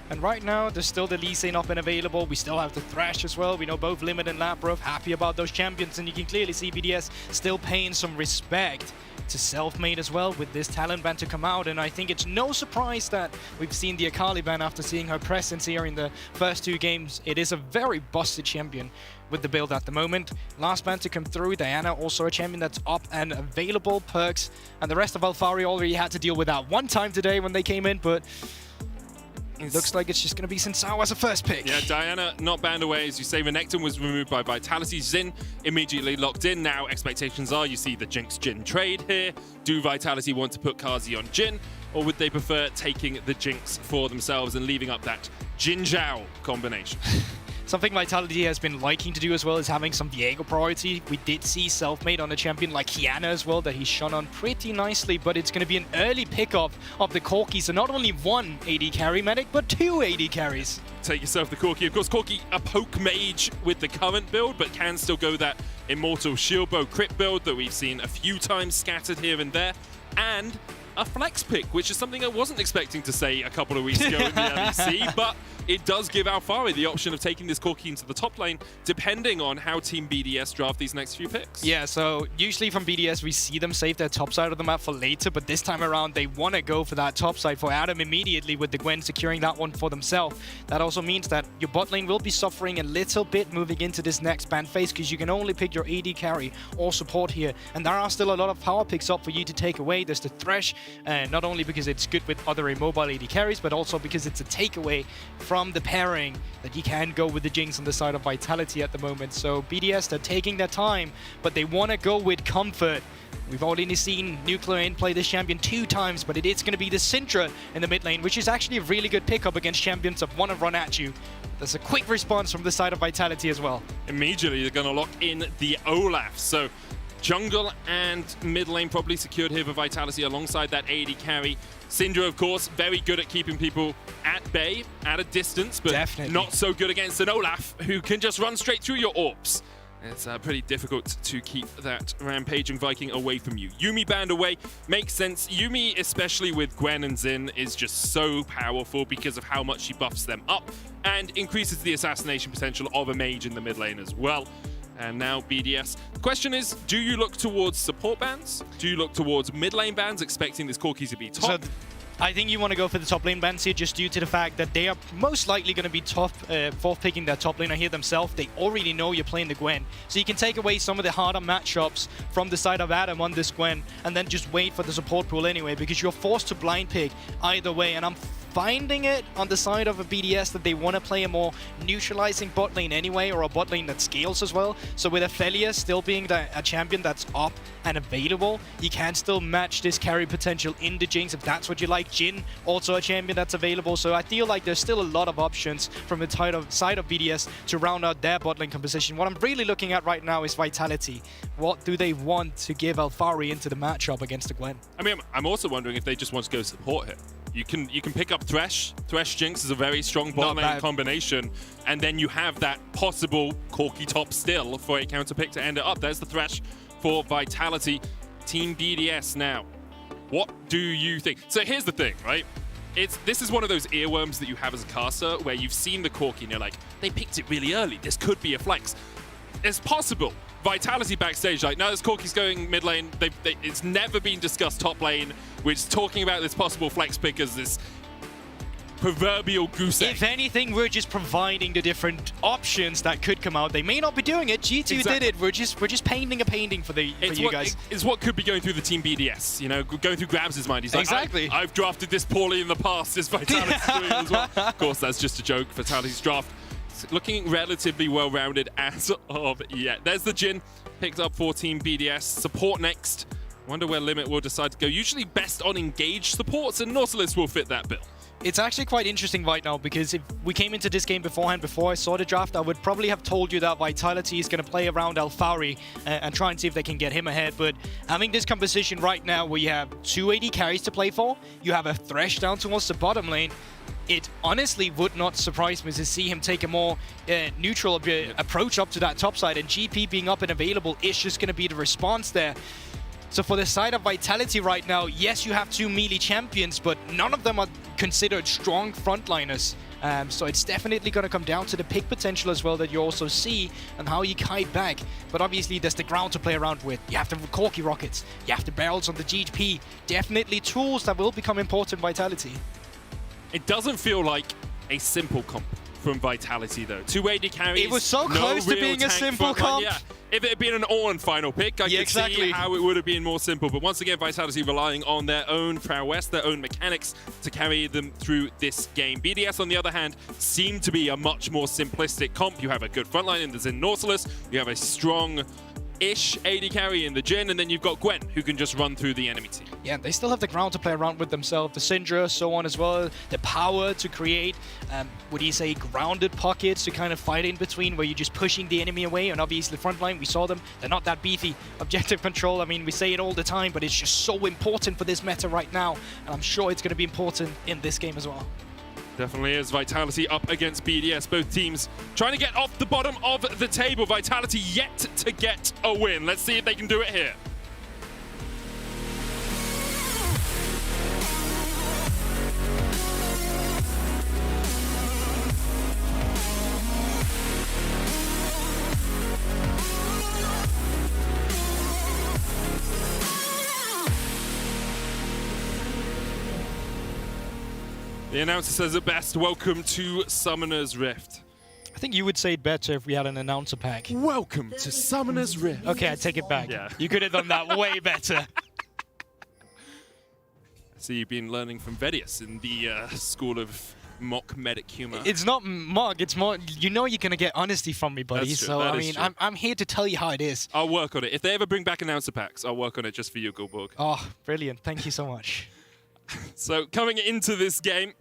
And right now, there's still the Lee Sin up and available. We still have the Thresh as well. We know both Limit and Labrov happy about those champions, and you can clearly see BDS still paying some respect to Selfmade as well with this talent ban to come out. And I think it's no surprise that we've seen the Akali ban after seeing her presence here in the first 2 games. It is a very busted champion with the build at the moment. Last ban to come through, Diana, also a champion that's up and available. Perks and the rest of Alfari already had to deal with that one time today when they came in, but it looks like it's just going to be Sinsao as a first pick. Yeah, Diana not banned away. As you say, Renekton was removed by Vitality. Xin immediately locked in. Now expectations are you see the Jinx Jhin trade here. Do Vitality want to put Kazi on Jhin, or would they prefer taking the Jinx for themselves and leaving up that Jhin Zhao combination? Something Vitality has been liking to do as well is having some Viego priority. We did see Selfmade on a champion like Kiana as well that he's shone on pretty nicely, but it's going to be an early pickup of the Corki. So not only 1 AD carry medic, but 2 AD carries. Take yourself the Corki. Of course, Corki a poke mage with the current build, but can still go that Immortal Shield Bow crit build that we've seen a few times scattered here and there. And a flex pick, which is something I wasn't expecting to say a couple of weeks ago in the LEC, but it does give Alfari the option of taking this Corki into the top lane, depending on how Team BDS draft these next few picks. Yeah, so usually from BDS, we see them save their top side of the map for later, but this time around, they want to go for that top side for Adam immediately with the Gwen securing that one for themselves. That also means that your bot lane will be suffering a little bit moving into this next ban phase, because you can only pick your AD carry or support here, and there are still a lot of power picks up for you to take away. There's the Thresh, not only because it's good with other immobile AD carries, but also because it's a takeaway from the pairing that you can go with the Jinx on the side of Vitality at the moment. So BDS, they're taking their time, but they want to go with comfort. We've already seen Nuclear play this champion 2 times, but it is going to be the Syndra in the mid lane, which is actually a really good pickup against champions that want to run at you. There's a quick response from the side of Vitality as well. Immediately, they're going to lock in the Olaf. So jungle and mid lane probably secured here for Vitality alongside that AD carry. Syndra, of course, very good at keeping people at bay, at a distance, but Definitely not so good against an Olaf who can just run straight through your Orps. It's pretty difficult to keep that rampaging Viking away from you. Yuumi banned away makes sense. Yuumi, especially with Gwen and Xin, is just so powerful because of how much she buffs them up and increases the assassination potential of a mage in the mid lane as well. And now BDS. The question is, do you look towards support bans? Do you look towards mid lane bans, expecting this Corki to be top? So I think you want to go for the top lane bans here, just due to the fact that they are most likely going to be fourth picking their top laner here themselves. They already know you're playing the Gwen. So you can take away some of the harder matchups from the side of Adam on this Gwen, and then just wait for the support pool anyway, because you're forced to blind pick either way. And I'm finding it on the side of a BDS that they want to play a more neutralizing bot lane anyway, or a bot lane that scales as well. So with Ophelia still being a champion that's up and available, you can still match this carry potential in the Jinx if that's what you like. Jhin, also a champion that's available. So I feel like there's still a lot of options from the side of BDS to round out their bot lane composition. What I'm really looking at right now is Vitality. What do they want to give Alfari into the matchup against the Gwen? I mean, I'm also wondering if they just want to go support here. You can pick up Thresh. Thresh Jinx is a very strong bot lane combination, and then you have that possible Corki top still for a counter pick to end it up. There's the Thresh for Vitality. Team BDS now. What do you think? So here's the thing, right? This is one of those earworms that you have as a caster where you've seen the Corki and you're like, they picked it really early. This could be a flex. It's possible. Vitality backstage, like, no, this Corki's going mid lane. It's never been discussed top lane. We're just talking about this possible flex pick as this proverbial goose egg. If anything, we're just providing the different options that could come out. They may not be doing it. G2 did it. We're just painting a painting for you guys. It's what could be going through the Team BDS. You know, going through Grabs' mind. He's like, exactly. I've drafted this poorly in the past. Is Vitality doing it as well? Of course, that's just a joke. Vitality's draft looking relatively well-rounded as of yet. There's the Jhin picked up for Team BDS. Support next. Wonder where Limit will decide to go. Usually best on engaged supports, and Nautilus will fit that bill. It's actually quite interesting right now, because if we came into this game beforehand, before I saw the draft, I would probably have told you that Vitality is going to play around Alfari and try and see if they can get him ahead. But having this composition right now where you have 2 AD carries to play for, you have a Thresh down towards the bottom lane, it honestly would not surprise me to see him take a more neutral approach up to that top side, and GP being up and available is just going to be the response there. So for the side of Vitality right now, yes, you have 2 melee champions, but none of them are considered strong frontliners. So it's definitely going to come down to the pick potential as well that you also see and how you kite back. But obviously there's the ground to play around with. You have the Corki rockets, you have the barrels on the GP. Definitely tools that will become important Vitality. It doesn't feel like a simple comp from Vitality, though. 2 AD carries. It was so close to being a simple comp. Yeah. If it had been an Ornn final pick, I could see how it would have been more simple. But once again, Vitality relying on their own prowess, their own mechanics to carry them through this game. BDS, on the other hand, seem to be a much more simplistic comp. You have a good frontline in the Zen Nautilus. You have a strong-ish AD carry in the Jhin, and then you've got Gwen, who can just run through the enemy team. Yeah, they still have the ground to play around with themselves, the Syndra, so on as well, the power to create, would you say, grounded pockets to kind of fight in between, where you're just pushing the enemy away. And obviously, the front line, we saw them, they're not that beefy. Objective control, I mean, we say it all the time, but it's just so important for this meta right now, and I'm sure it's going to be important in this game as well. Definitely is. Vitality up against BDS. Both teams trying to get off the bottom of the table. Vitality yet to get a win. Let's see if they can do it here. The announcer says it best. Welcome to Summoner's Rift. I think you would say it better if we had an announcer pack. Welcome to Summoner's Rift. Okay, I take it back. Yeah. You could have done that way better. So you've been learning from Vedius in the school of mock medic humor. It's not mock, it's more, you know you're going to get honesty from me, buddy. That's true, so, that I is mean, true. I'm here to tell you how it is. I'll work on it. If they ever bring back announcer packs, I'll work on it just for you, Gulborg. Oh, brilliant. Thank you so much. So coming into this game,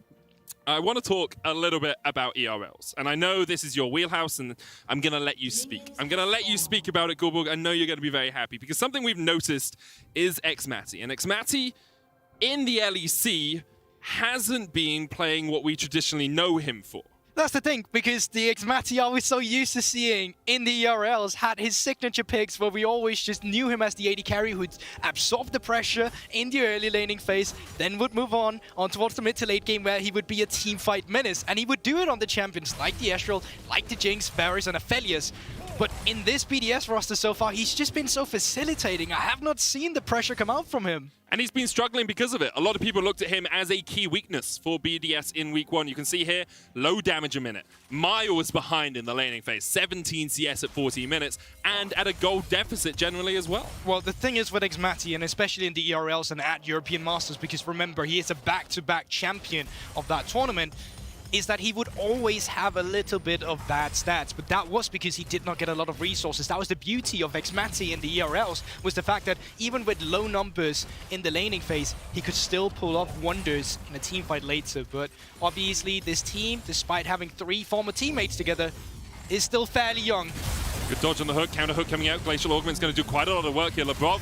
I want to talk a little bit about ERLs. And I know this is your wheelhouse, and I'm going to let you speak. I'm going to let you speak about it, Gulborg. I know you're going to be very happy, because something we've noticed is Xmati. And Xmati in the LEC hasn't been playing what we traditionally know him for. That's the thing, because the Xmati I was so used to seeing in the ERLs had his signature picks where we always just knew him as the AD carry who'd absorb the pressure in the early laning phase, then would move on towards the mid to late game where he would be a teamfight menace. And he would do it on the champions like the Ezreal, like the Jinx, Varus, and Aphelios. But in this BDS roster so far, he's just been so facilitating. I have not seen the pressure come out from him. And he's been struggling because of it. A lot of people looked at him as a key weakness for BDS in week 1. You can see here, low damage a minute. Miles behind in the laning phase, 17 CS at 14 minutes, and at a gold deficit generally as well. Well, the thing is with Xmati, and especially in the ERLs and at European Masters, because remember, he is a back-to-back champion of that tournament, is that he would always have a little bit of bad stats, but that was because he did not get a lot of resources. That was the beauty of Xmati in the ERLs, was the fact that even with low numbers in the laning phase, he could still pull off wonders in a team fight later. But obviously this team, despite having 3 former teammates together, is still fairly young. Good dodge on the hook, counter hook coming out. Glacial Augment's going to do quite a lot of work here. Lebrov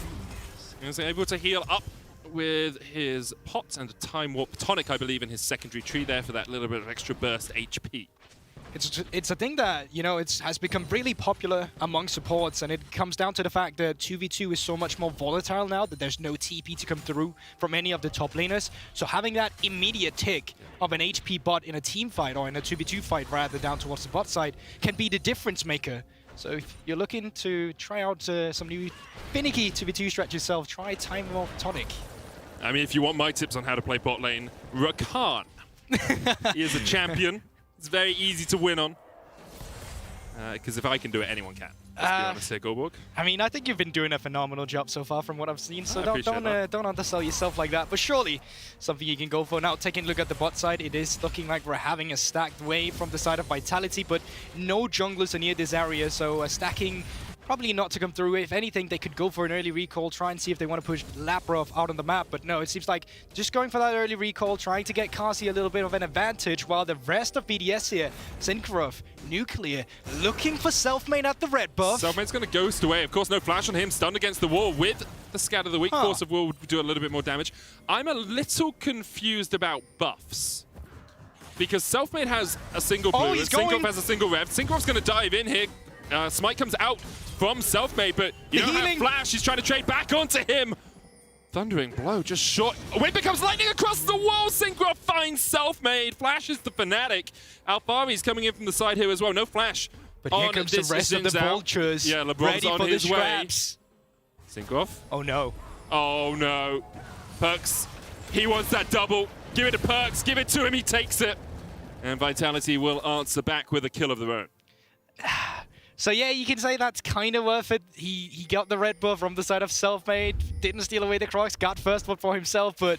is able to heal up with his pot and a Time Warp Tonic, I believe, in his secondary tree there for that little bit of extra burst HP. It's a thing that, you know, has become really popular among supports, and it comes down to the fact that 2v2 is so much more volatile now that there's no TP to come through from any of the top laners. So having that immediate tick of an HP bot in a team fight, or in a 2v2 fight rather, down towards the bot side, can be the difference maker. So if you're looking to try out some new finicky 2v2 strat yourself, try Time Warp Tonic. I mean, if you want my tips on how to play bot lane, Rakan He is a champion. It's very easy to win on. Because if I can do it, anyone can. Let's be honest here, Goldborg. I mean, I think you've been doing a phenomenal job so far from what I've seen, so don't undersell yourself like that. But surely, something you can go for. Now, taking a look at the bot side, it is looking like we're having a stacked wave from the side of Vitality, but no junglers are near this area, so stacking probably not to come through. If anything, they could go for an early recall, try and see if they want to push Labrov out on the map. But no, it seems like just going for that early recall, trying to get Kasi a little bit of an advantage, while the rest of BDS here, Synchro, Nuclear, looking for Selfmade at the red buff. Selfmade's going to ghost away. Of course, no flash on him. Stunned against the wall with the Scatter the Weak. Force of Will do a little bit more damage. I'm a little confused about buffs. Because Selfmade has a single blue, Synchro has a single rev. Synchro's going to dive in here. Smite comes out from Selfmade, but you don't have flash. He's trying to trade back onto him. Thundering blow, just short. Wind becomes lightning across the wall. Synchro finds Selfmade. Flashes the Fnatic. Alphari's coming in from the side here as well. No flash. But here comes the rest of the vultures. Yeah, LeBron's ready on for his the scraps. way. Synchro. Oh no. Oh no. Perkz, he wants that double. Give it to Perkz. Give it to him. He takes it. And Vitality will answer back with a kill of their own. So yeah, you can say that's kind of worth it. He got the red buff from the side of Selfmade, didn't steal away the Crocs, got first blood for himself, but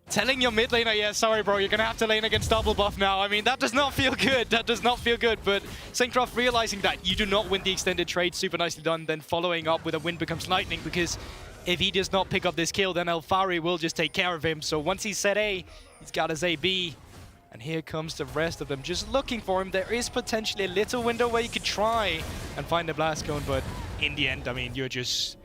telling your mid laner, yeah, sorry bro, you're gonna have to lane against double buff now. I mean, that does not feel good. That does not feel good, but Syncroft realizing that you do not win the extended trade, super nicely done, then following up with a wind becomes lightning, because if he does not pick up this kill, then Alphari will just take care of him. So once he's set A, he's got his AB. And here comes the rest of them, just looking for him. There is potentially a little window where you could try and find the blast cone, but in the end, I mean, you're just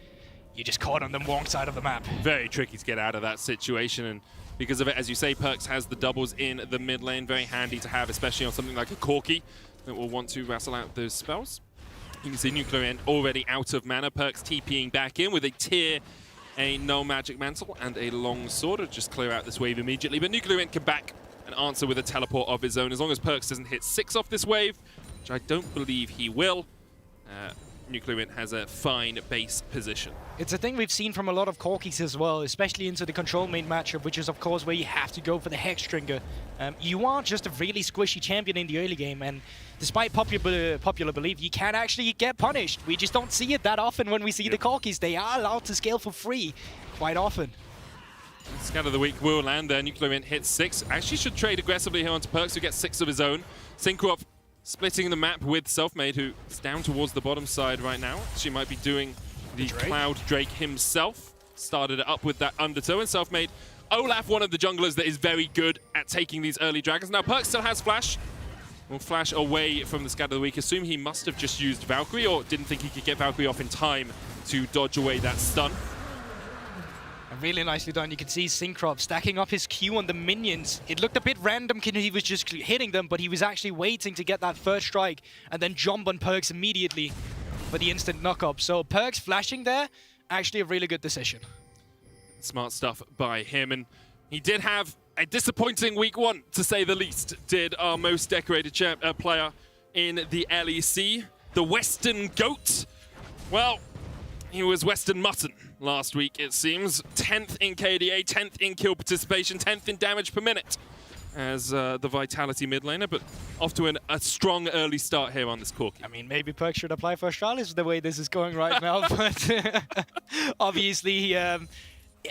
caught on the wrong side of the map. Very tricky to get out of that situation, and because of it, as you say, Perkz has the doubles in the mid lane. Very handy to have, especially on something like a Corki that will want to wrestle out those spells. You can see Nuclear already out of mana. Perkz TPing back in with a tier, a no magic mantle, and a long sword to just clear out this wave immediately. But Nuclear can back and answer with a teleport of his own, as long as Perkz doesn't hit 6 off this wave, which I don't believe he will. Nuclear has a fine base position. It's a thing we've seen from a lot of Corkis as well, especially into the control main matchup, which is of course where you have to go for the Hex Stringer. You are just a really squishy champion in the early game, and despite popular belief, you can actually get punished. We just don't see it that often when we see the Corkis. They are allowed to scale for free quite often. Scatter the Weak will land there. Nuclear hits 6. Actually should trade aggressively here onto Perkz, who gets 6 of his own. Synchro splitting the map with Selfmade, who is down towards the bottom side right now. She might be doing the Cloud Drake himself. Started it up with that Undertow, and Selfmade. Olaf, one of the junglers that is very good at taking these early dragons. Now Perkz still has flash. Will flash away from the Scatter the Weak. Assume he must have just used Valkyrie, or didn't think he could get Valkyrie off in time to dodge away that stun. Really nicely done. You can see Synchro stacking up his Q on the minions. It looked a bit random because he was just hitting them, but he was actually waiting to get that first strike and then jump on Perkz immediately for the instant knock-up. So Perkz flashing there, actually a really good decision. Smart stuff by him, and he did have a disappointing week 1, to say the least, did our most decorated player in the LEC, the Western Goat. Well, he was Western Mutton last week, it seems. 10th in KDA, 10th in kill participation, 10th in damage per minute as the Vitality mid laner, but off to a strong early start here on this Corki. I mean, maybe Perkz should apply for Astralis the way this is going right now, but obviously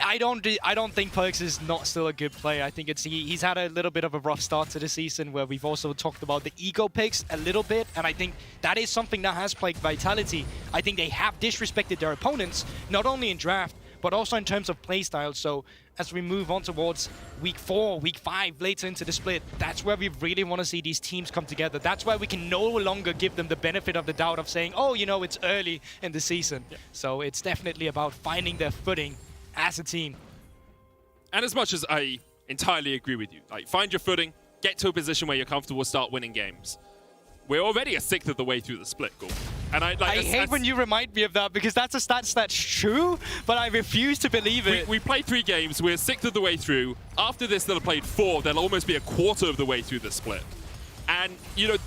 I don't think Perkz is not still a good player. I think he's had a little bit of a rough start to the season, where we've also talked about the ego picks a little bit, and I think that is something that has plagued Vitality. I think they have disrespected their opponents, not only in draft, but also in terms of playstyle. So as we move on towards week 4, week 5, later into the split, that's where we really want to see these teams come together. That's why we can no longer give them the benefit of the doubt of saying, oh, you know, it's early in the season. Yeah. So it's definitely about finding their footing as a team. And as much as I entirely agree with you, like, find your footing, get to a position where you're comfortable, start winning games. We're already a 1/6 of the way through the split, goal. And I hate when you remind me of that, because that's a stat that's true, but I refuse to believe it. We played 3 games, we're 1/6 of the way through. After this, they'll have played 4, they'll almost be a 1/4 of the way through the split. And, you know,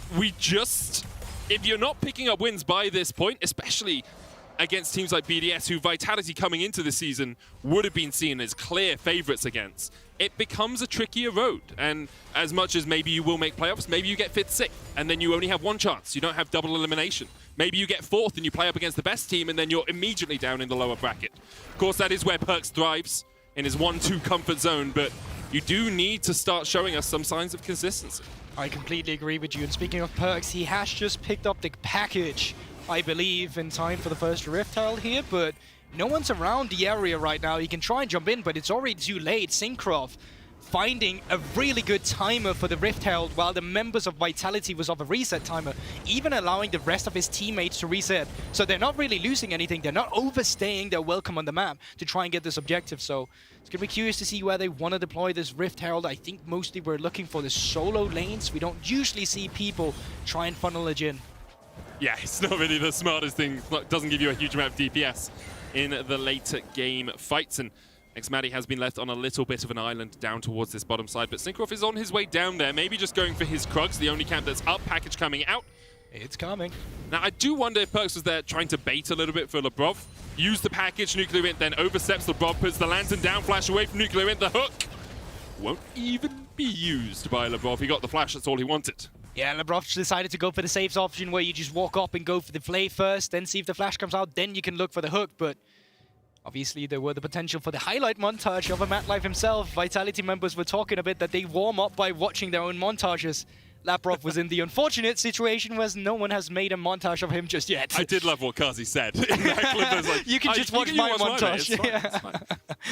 if you're not picking up wins by this point, especially against teams like BDS, who Vitality coming into the season would have been seen as clear favorites against, it becomes a trickier road. And as much as maybe you will make playoffs, maybe you get 5th, 6th, and then you only have one chance. You don't have double elimination. Maybe you get 4th and you play up against the best team, and then you're immediately down in the lower bracket. Of course, that is where Perkz thrives, in his 1-2 comfort zone, but you do need to start showing us some signs of consistency. I completely agree with you. And speaking of Perkz, he has just picked up the package, I believe, in time for the first Rift Herald here, but no one's around the area right now. He can try and jump in, but it's already too late. Syncroft finding a really good timer for the Rift Herald, while the members of Vitality was off a reset timer, even allowing the rest of his teammates to reset. So they're not really losing anything. They're not overstaying their welcome on the map to try and get this objective. So it's going to be curious to see where they want to deploy this Rift Herald. I think mostly we're looking for the solo lanes. We don't usually see people try and funnel it in. Yeah, it's not really the smartest thing. Doesn't give you a huge amount of DPS in the later game fights. And xMatty has been left on a little bit of an island down towards this bottom side, but Syncroft is on his way down there, maybe just going for his Krugs, the only camp that's up, package coming out. It's coming. Now, I do wonder if Perkz was there trying to bait a little bit for Labrov. Use the package, Nuclear Int, then oversteps Labrov, puts the lantern down, flash away from Nuclear Int, the hook won't even be used by Labrov. He got the flash, that's all he wanted. Yeah, Labrov decided to go for the safe option where you just walk up and go for the play first, then see if the flash comes out, then you can look for the hook, but obviously, there were the potential for the highlight montage of a MatLife himself. Vitality members were talking a bit that they warm up by watching their own montages. Labrov was in the unfortunate situation where no one has made a montage of him just yet. I did love what Kazi said in that clip. It was like, you can just watch my montage. It's fine.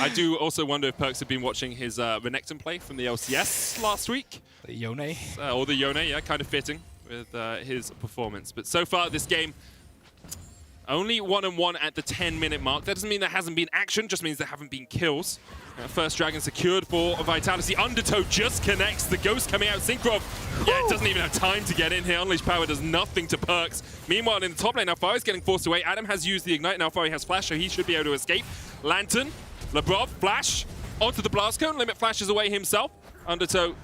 I do also wonder if Perkz had been watching his Renekton play from the LCS last week. The Yone. Or the Yone, yeah, kind of fitting with his performance. But so far, this game, only 1-1 at the 10-minute mark. That doesn't mean there hasn't been action, just means there haven't been kills. First Dragon secured for Vitality. Undertow just connects. The Ghost coming out. Syncroft, yeah, it doesn't even have time to get in here. Unleash Power does nothing to Perkz. Meanwhile, in the top lane, Alphari's getting forced away. Adam has used the Ignite, and Alphari has Flash, so he should be able to escape. Lantern, Labrov, Flash, onto the Blast Cone. Limit flashes away himself. Undertow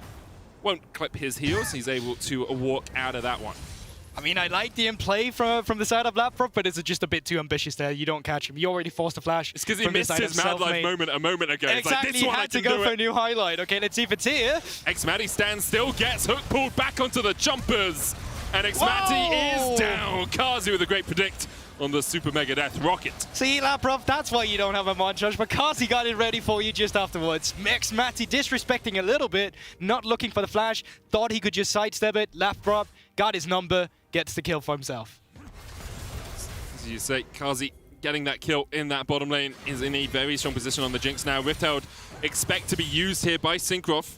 won't clip his heels. He's able to walk out of that one. I mean, I like the in-play from the side of Labrov, but it's just a bit too ambitious there. You don't catch him. You already forced a flash. It's because he missed his MatLife moment a moment ago. Exactly, it's like, this he one had to go for a new highlight. Okay, let's see if it's here. xMatty stands still, gets hook pulled back onto the jumpers. And xMatty is down. Kazi with a great predict on the Super Mega Death rocket. See, Labrov, that's why you don't have a montage, but Kazi got it ready for you just afterwards. xMatty disrespecting a little bit, not looking for the flash, thought he could just sidestep it. Labrov got his number, gets the kill for himself. As you say, Kazi getting that kill in that bottom lane is in a very strong position on the Jinx now. Rift Herald expect to be used here by Syncroft.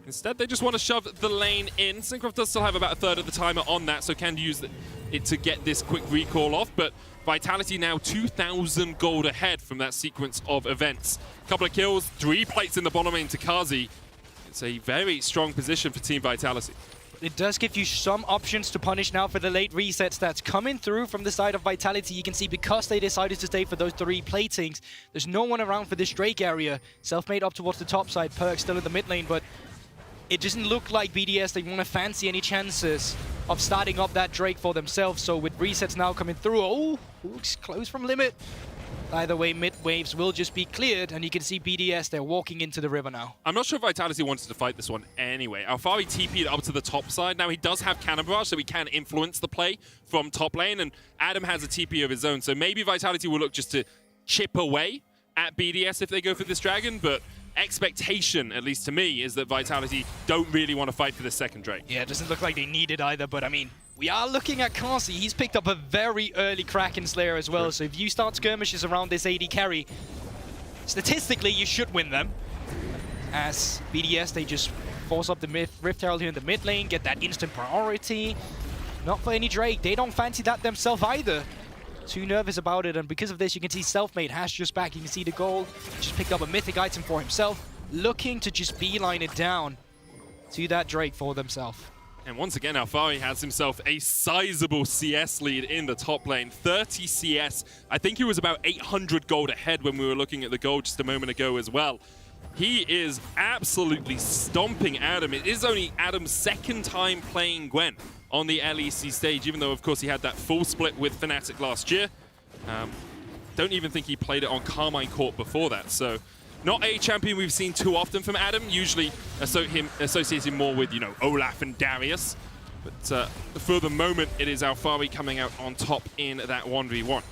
Instead, they just want to shove the lane in. Syncroft does still have about a third of the timer on that, so can use it to get this quick recall off. But Vitality now 2,000 gold ahead from that sequence of events. Couple of kills, 3 plates in the bottom lane to Kazi. It's a very strong position for Team Vitality. It does give you some options to punish now for the late resets that's coming through from the side of Vitality. You can see because they decided to stay for those 3 platings, there's no one around for this Drake area. Selfmade up towards the top side, Perkz still in the mid lane, but it doesn't look like BDS, they want to fancy any chances of starting up that Drake for themselves. So with resets now coming through, oh, looks close from limit. Either way, mid waves will just be cleared, and you can see BDS, they're walking into the river now. I'm not sure if Vitality wanted to fight this one anyway. Alphari TP'd up to the top side. Now he does have Cannon Barrage, so he can influence the play from top lane, and Adam has a TP of his own, so maybe Vitality will look just to chip away at BDS if they go for this Dragon, but expectation, at least to me, is that Vitality don't really want to fight for the second Drake. Yeah, it doesn't look like they need it either, but I mean, we are looking at Kazi. He's picked up a very early Kraken Slayer as well, so if you start skirmishes around this AD carry, statistically, you should win them. As BDS, they just force up the Rift Herald here in the mid lane, get that instant priority. Not for any Drake. They don't fancy that themselves either. Too nervous about it, and because of this, you can see Selfmade has just back. You can see the gold. Just picked up a mythic item for himself, looking to just beeline it down to that Drake for themselves. And once again, Alphari has himself a sizable CS lead in the top lane. 30 CS. I think he was about 800 gold ahead when we were looking at the gold just a moment ago as well. He is absolutely stomping Adam. It is only Adam's second time playing Gwen on the LEC stage, even though, of course, he had that full split with Fnatic last year. Don't even think he played it on Carmine Court before that, so not a champion we've seen too often from Adam, usually associated more with, you know, Olaf and Darius. But for the moment, it is Alphari coming out on top in that 1v1.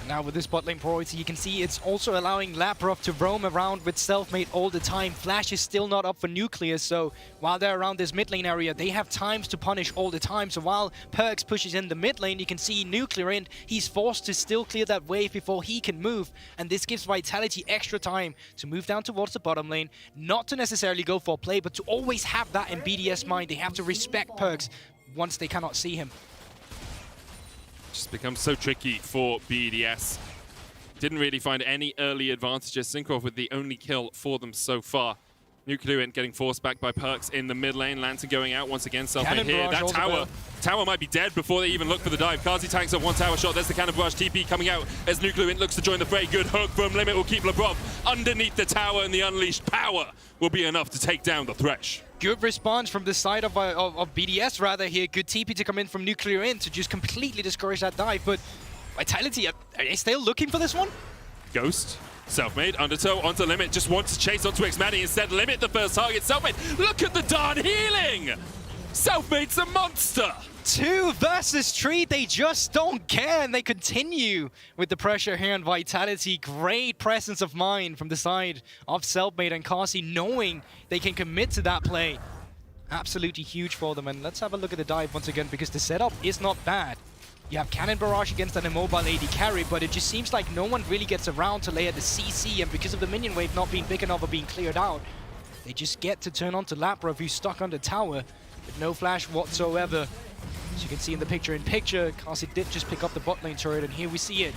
Now with this bot lane priority, you can see it's also allowing Labrov to roam around with Selfmade all the time. Flash is still not up for nuclear, so while they're around this mid lane area, they have times to punish all the time. So while Perkz pushes in the mid lane, you can see nuclear in. He's forced to still clear that wave before he can move, and this gives Vitality extra time to move down towards the bottom lane, not to necessarily go for a play, but to always have that in BDS mind. They have to respect Perkz once they cannot see him. Just becomes so tricky for BDS. Didn't really find any early advantages. Syncroft with the only kill for them so far. Nuclear getting forced back by Perkz in the mid lane. Lantern going out once again. Selfmade here. That tower might be dead before they even look for the dive. Kazi tanks up one tower shot. There's the cannon barrage. TP coming out as Nuclear looks to join the fray. Good hook from Limit will keep Labrov underneath the tower, and the unleashed power will be enough to take down the Thresh. Good response from the side of BDS rather here. Good TP to come in from Nuclear in to just completely discourage that dive. But Vitality, are they still looking for this one? Ghost, Selfmade, Undertow, onto Limit. Just wants to chase onto Xmadi instead. Limit the first target. Selfmade, look at the darn healing! Selfmade's a monster! 2 versus 3, they just don't care, and they continue with the pressure here on Vitality. Great presence of mind from the side of Selfmade and Kasi, knowing they can commit to that play. Absolutely huge for them, and let's have a look at the dive once again, because the setup is not bad. You have Cannon Barrage against an immobile AD carry, but it just seems like no one really gets around to lay at the CC, and because of the minion wave not being big enough or being cleared out, they just get to turn onto Labrov, who's stuck on the tower with no flash whatsoever. As you can see in the picture-in-picture, Kasi did just pick up the bot lane turret, and here we see it.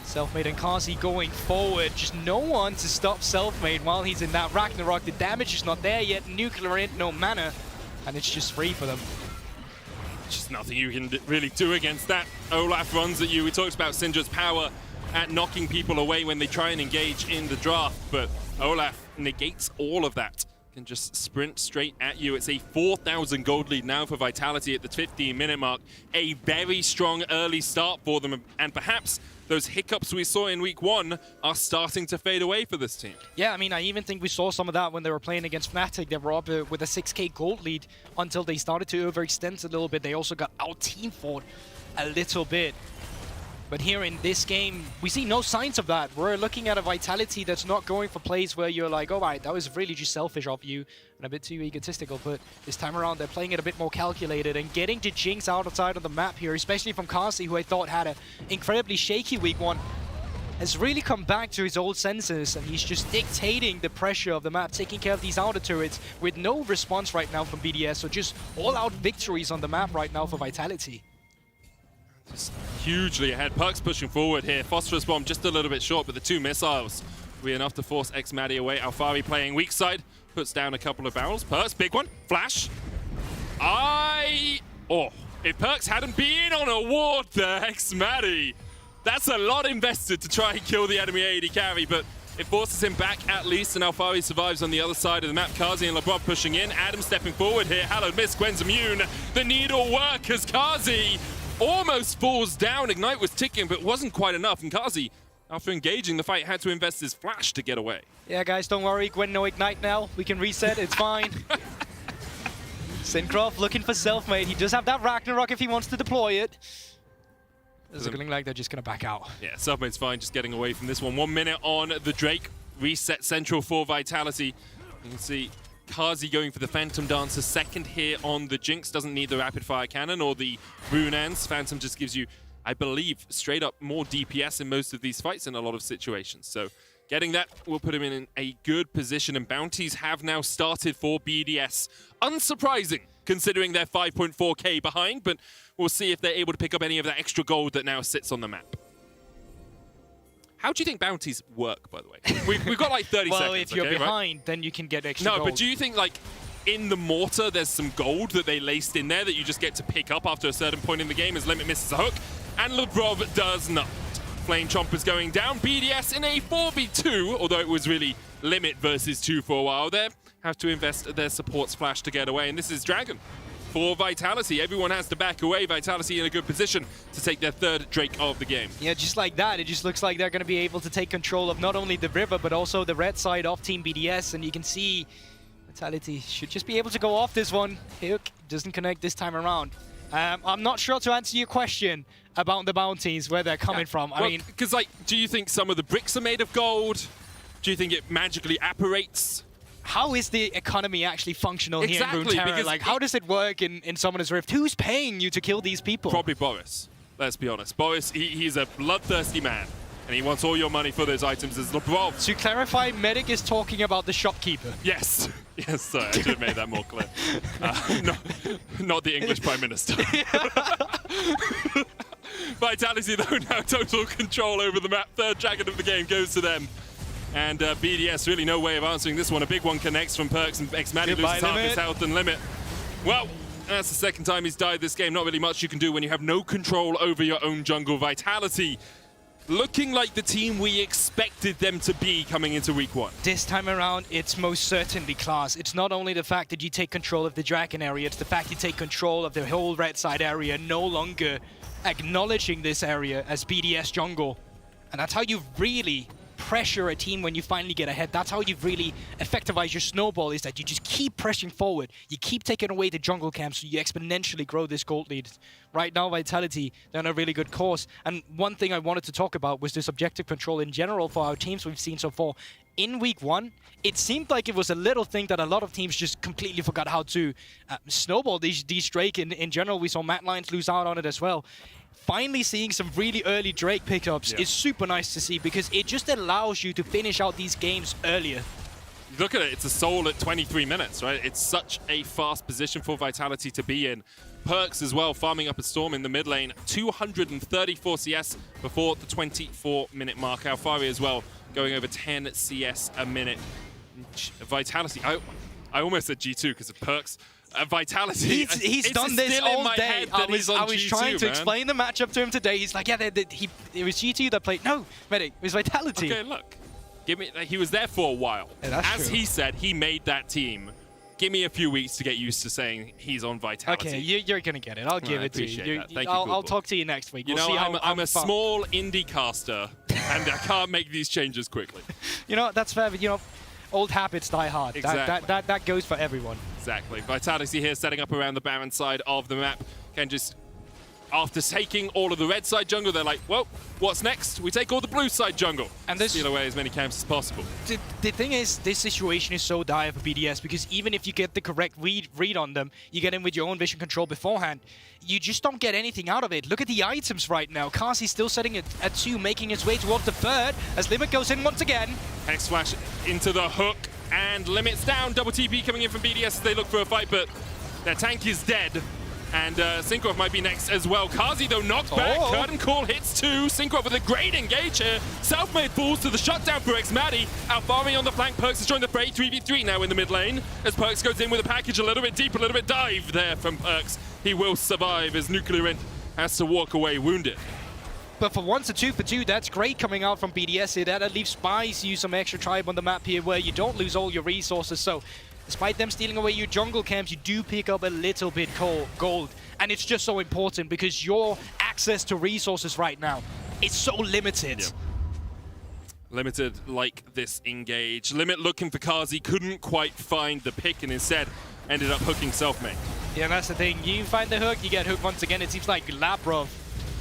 Selfmade and Kasi going forward, just no one to stop Selfmade while he's in that Ragnarok. The damage is not there yet, Nuclear in, no mana, and it's just free for them. Just nothing you can really do against that. Olaf runs at you. We talked about Syndra's power at knocking people away when they try and engage in the draft, but Olaf negates all of that. Can just sprint straight at you. It's a 4,000 gold lead now for Vitality at the 15-minute mark. A very strong early start for them, and perhaps those hiccups we saw in week 1 are starting to fade away for this team. Yeah, I mean, I even think we saw some of that when they were playing against Fnatic. They were up with a 6k gold lead until they started to overextend a little bit. They also got out-team fought a little bit. But here in this game, we see no signs of that. We're looking at a Vitality that's not going for plays where you're like, all right, that was really just selfish of you and a bit too egotistical. But this time around, they're playing it a bit more calculated and getting the Jinx outside of the map here, especially from Kasi, who I thought had an incredibly shaky week 1, has really come back to his old senses, and he's just dictating the pressure of the map, taking care of these outer turrets with no response right now from BDS. So just all-out victories on the map right now for Vitality. Just hugely ahead. Perkz pushing forward here. Phosphorus Bomb just a little bit short, but the 2 missiles will be enough to force Xmadi away. Alphari playing weak side, puts down a couple of barrels. Perkz, big one. Flash. If Perkz hadn't been on a ward there, Xmadi, that's a lot invested to try and kill the enemy AD carry, but it forces him back at least, and Alphari survives on the other side of the map. Kazi and Labrov pushing in. Adam stepping forward here. Hallowed Miss, Gwen's immune. The needle work as Kazi almost falls down. Ignite was ticking, but wasn't quite enough. And Kazi, after engaging the fight, had to invest his flash to get away. Yeah, guys, don't worry. Gwen, no Ignite now. We can reset. It's fine. Syncroft looking for Selfmade. He does have that Ragnarok if he wants to deploy it. It's looking like they're just going to back out. Yeah, Selfmade's fine, just getting away from this one. 1 minute on the Drake. Reset central for Vitality. You can see Kazi going for the Phantom Dancer second here on the Jinx. Doesn't need the Rapid Fire Cannon or the Runeans. Phantom just gives you, I believe, straight up more DPS in most of these fights in a lot of situations. So getting that will put him in a good position, and bounties have now started for BDS. Unsurprising, considering they're 5.4k behind, but we'll see if they're able to pick up any of that extra gold that now sits on the map. How do you think bounties work, by the way? We've got like 30 seconds, Well, if you're behind, right? then you can get extra gold. No, but do you think, like, in the mortar, there's some gold that they laced in there that you just get to pick up after a certain point in the game as Limit misses a hook? And Labrov does not. Flame Chomper's going down. BDS in a 4v2, although it was really Limit versus 2 for a while there. Have to invest their support's flash to get away, and this is Dragon. for Vitality. Everyone has to back away. Vitality in a good position to take their third Drake of the game. Yeah, just like that, it just looks like they're going to be able to take control of not only the river, but also the red side of Team BDS. And you can see Vitality should just be able to go off this one. Hook doesn't connect this time around. I'm not sure to answer your question about the bounties, where they're coming from. I mean, because like, do you think some of the bricks are made of gold? Do you think it magically apparates? How is the economy actually functional here in Exactly, Runeterra? because Like, how does it work in Summoner's Rift? Who's paying you to kill these people? Probably Boris. Let's be honest. Boris, he's a bloodthirsty man, and he wants all your money for those items as Lebrov. To clarify, Medic is talking about the shopkeeper. Yes. Yes, sorry, I should have made that more clear. Not the English Prime Minister. Vitality, though, now total control over the map. Third dragon of the game goes to them. And BDS, really no way of answering this one. A big one connects from Perks, and Xmatty loses half his health and Limit. Well, that's the second time he's died this game. Not really much you can do when you have no control over your own jungle. Vitality looking like the team we expected them to be coming into week 1. This time around, it's most certainly class. It's not only the fact that you take control of the dragon area, it's the fact you take control of the whole red side area, no longer acknowledging this area as BDS jungle. And that's how you really pressure a team when you finally get ahead. That's how you really effectivize your snowball, is that you just keep pressing forward. You keep taking away the jungle camps, so you exponentially grow this gold lead. Right now, Vitality, they're on a really good course. And one thing I wanted to talk about was this objective control in general for our teams we've seen so far. In week 1, it seemed like it was a little thing that a lot of teams just completely forgot how to snowball these Drake. In general, we saw Matt Lyons lose out on it as well. Finally seeing some really early Drake pickups is super nice to see, because it just allows you to finish out these games earlier. Look at it, it's a soul at 23 minutes, right? It's such a fast position for Vitality to be in. Perks as well, farming up a Storm in the mid lane. 234 CS before the 24-minute mark. Alfari as well, going over 10 CS a minute. Vitality, I almost said G2 because of Perks. Vitality. He's done this all day. I was G2, trying to man. explain the matchup to him today. He's like, yeah, it was G2 that played. No, Medic, it was Vitality. Okay, look. He was there for a while. Yeah, As he said, he made that team. Give me a few weeks to get used to saying he's on Vitality. Okay, you're going to get it. I'll give it to you. Appreciate that. Thank you, I'll Google. talk to you next week. You We'll know, see how I'm a small indie caster, and I can't make these changes quickly. You know, that's fair, but you know, old habits die hard. Exactly. That goes for everyone. Exactly. Vitality here setting up around the Baron side of the map. Can just, after taking all of the red side jungle, they're like, well, what's next? We take all the blue side jungle. And steal away as many camps as possible. The thing is, this situation is so dire for BDS, because even if you get the correct read on them, you get in with your own vision control beforehand, you just don't get anything out of it. Look at the items right now. Carsey's still setting it at 2, making his way towards the 3rd, as Limit goes in once again. Hex Flash into the hook, and Limit's down. Double TP coming in from BDS as they look for a fight, but their tank is dead. And Synchro might be next as well. Kazi, though, knocked back. Curtain Call hits 2. Synchro with a great engage here. Selfmade falls to the shutdown for Xmatty. Alfari on the flank. Perks is joined the fray. 3v3 now in the mid lane. As Perks goes in with a package a little bit deep, a little bit dive there from Perks. He will survive as Nuclear Int has to walk away wounded. But for once, a 2 for 2, that's great coming out from BDS here. That at least buys you some extra tribe on the map here where you don't lose all your resources. So despite them stealing away your jungle camps, you do pick up a little bit gold. And it's just so important, because your access to resources right now is so limited. Yeah. Limited like this engage. Limit looking for Kazi, couldn't quite find the pick, and instead ended up hooking Selfmade. Yeah, that's the thing. You find the hook, you get hooked once again. It seems like Labrov